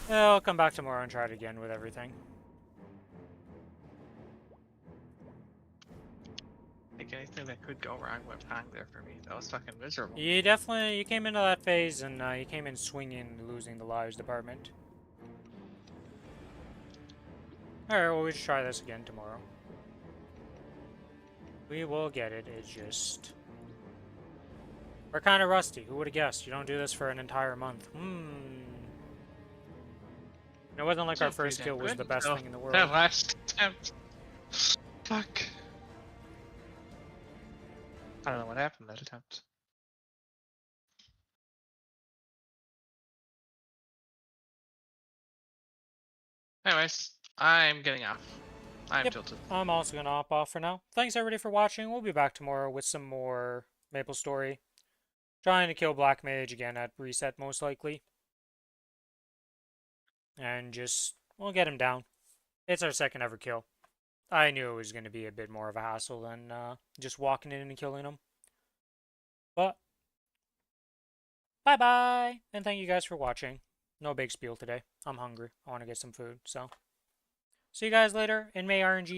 Yeah, I'll come back tomorrow and try it again with everything.
Like anything that could go wrong went wrong there for me. That was fucking miserable.
You came into that phase and you came in swinging, losing the lives department. Alright, well, we should try this again tomorrow. We will get it, it's just... We're kind of rusty, who would have guessed? You don't do this for an entire month. It wasn't like our first kill was the best thing in the world.
That last attempt. Fuck. I don't know what happened that attempt. Anyways, I'm getting off. I'm tilted.
I'm also going to hop off for now. Thanks everybody for watching. We'll be back tomorrow with some more Maple Story. Trying to kill Black Mage again at reset, most likely. And just, we'll get him down. It's our second ever kill. I knew it was going to be a bit more of a hassle than just walking in and killing him. But, bye-bye! And thank you guys for watching. No big spiel today. I'm hungry. I want to get some food, so. See you guys later, and may RNG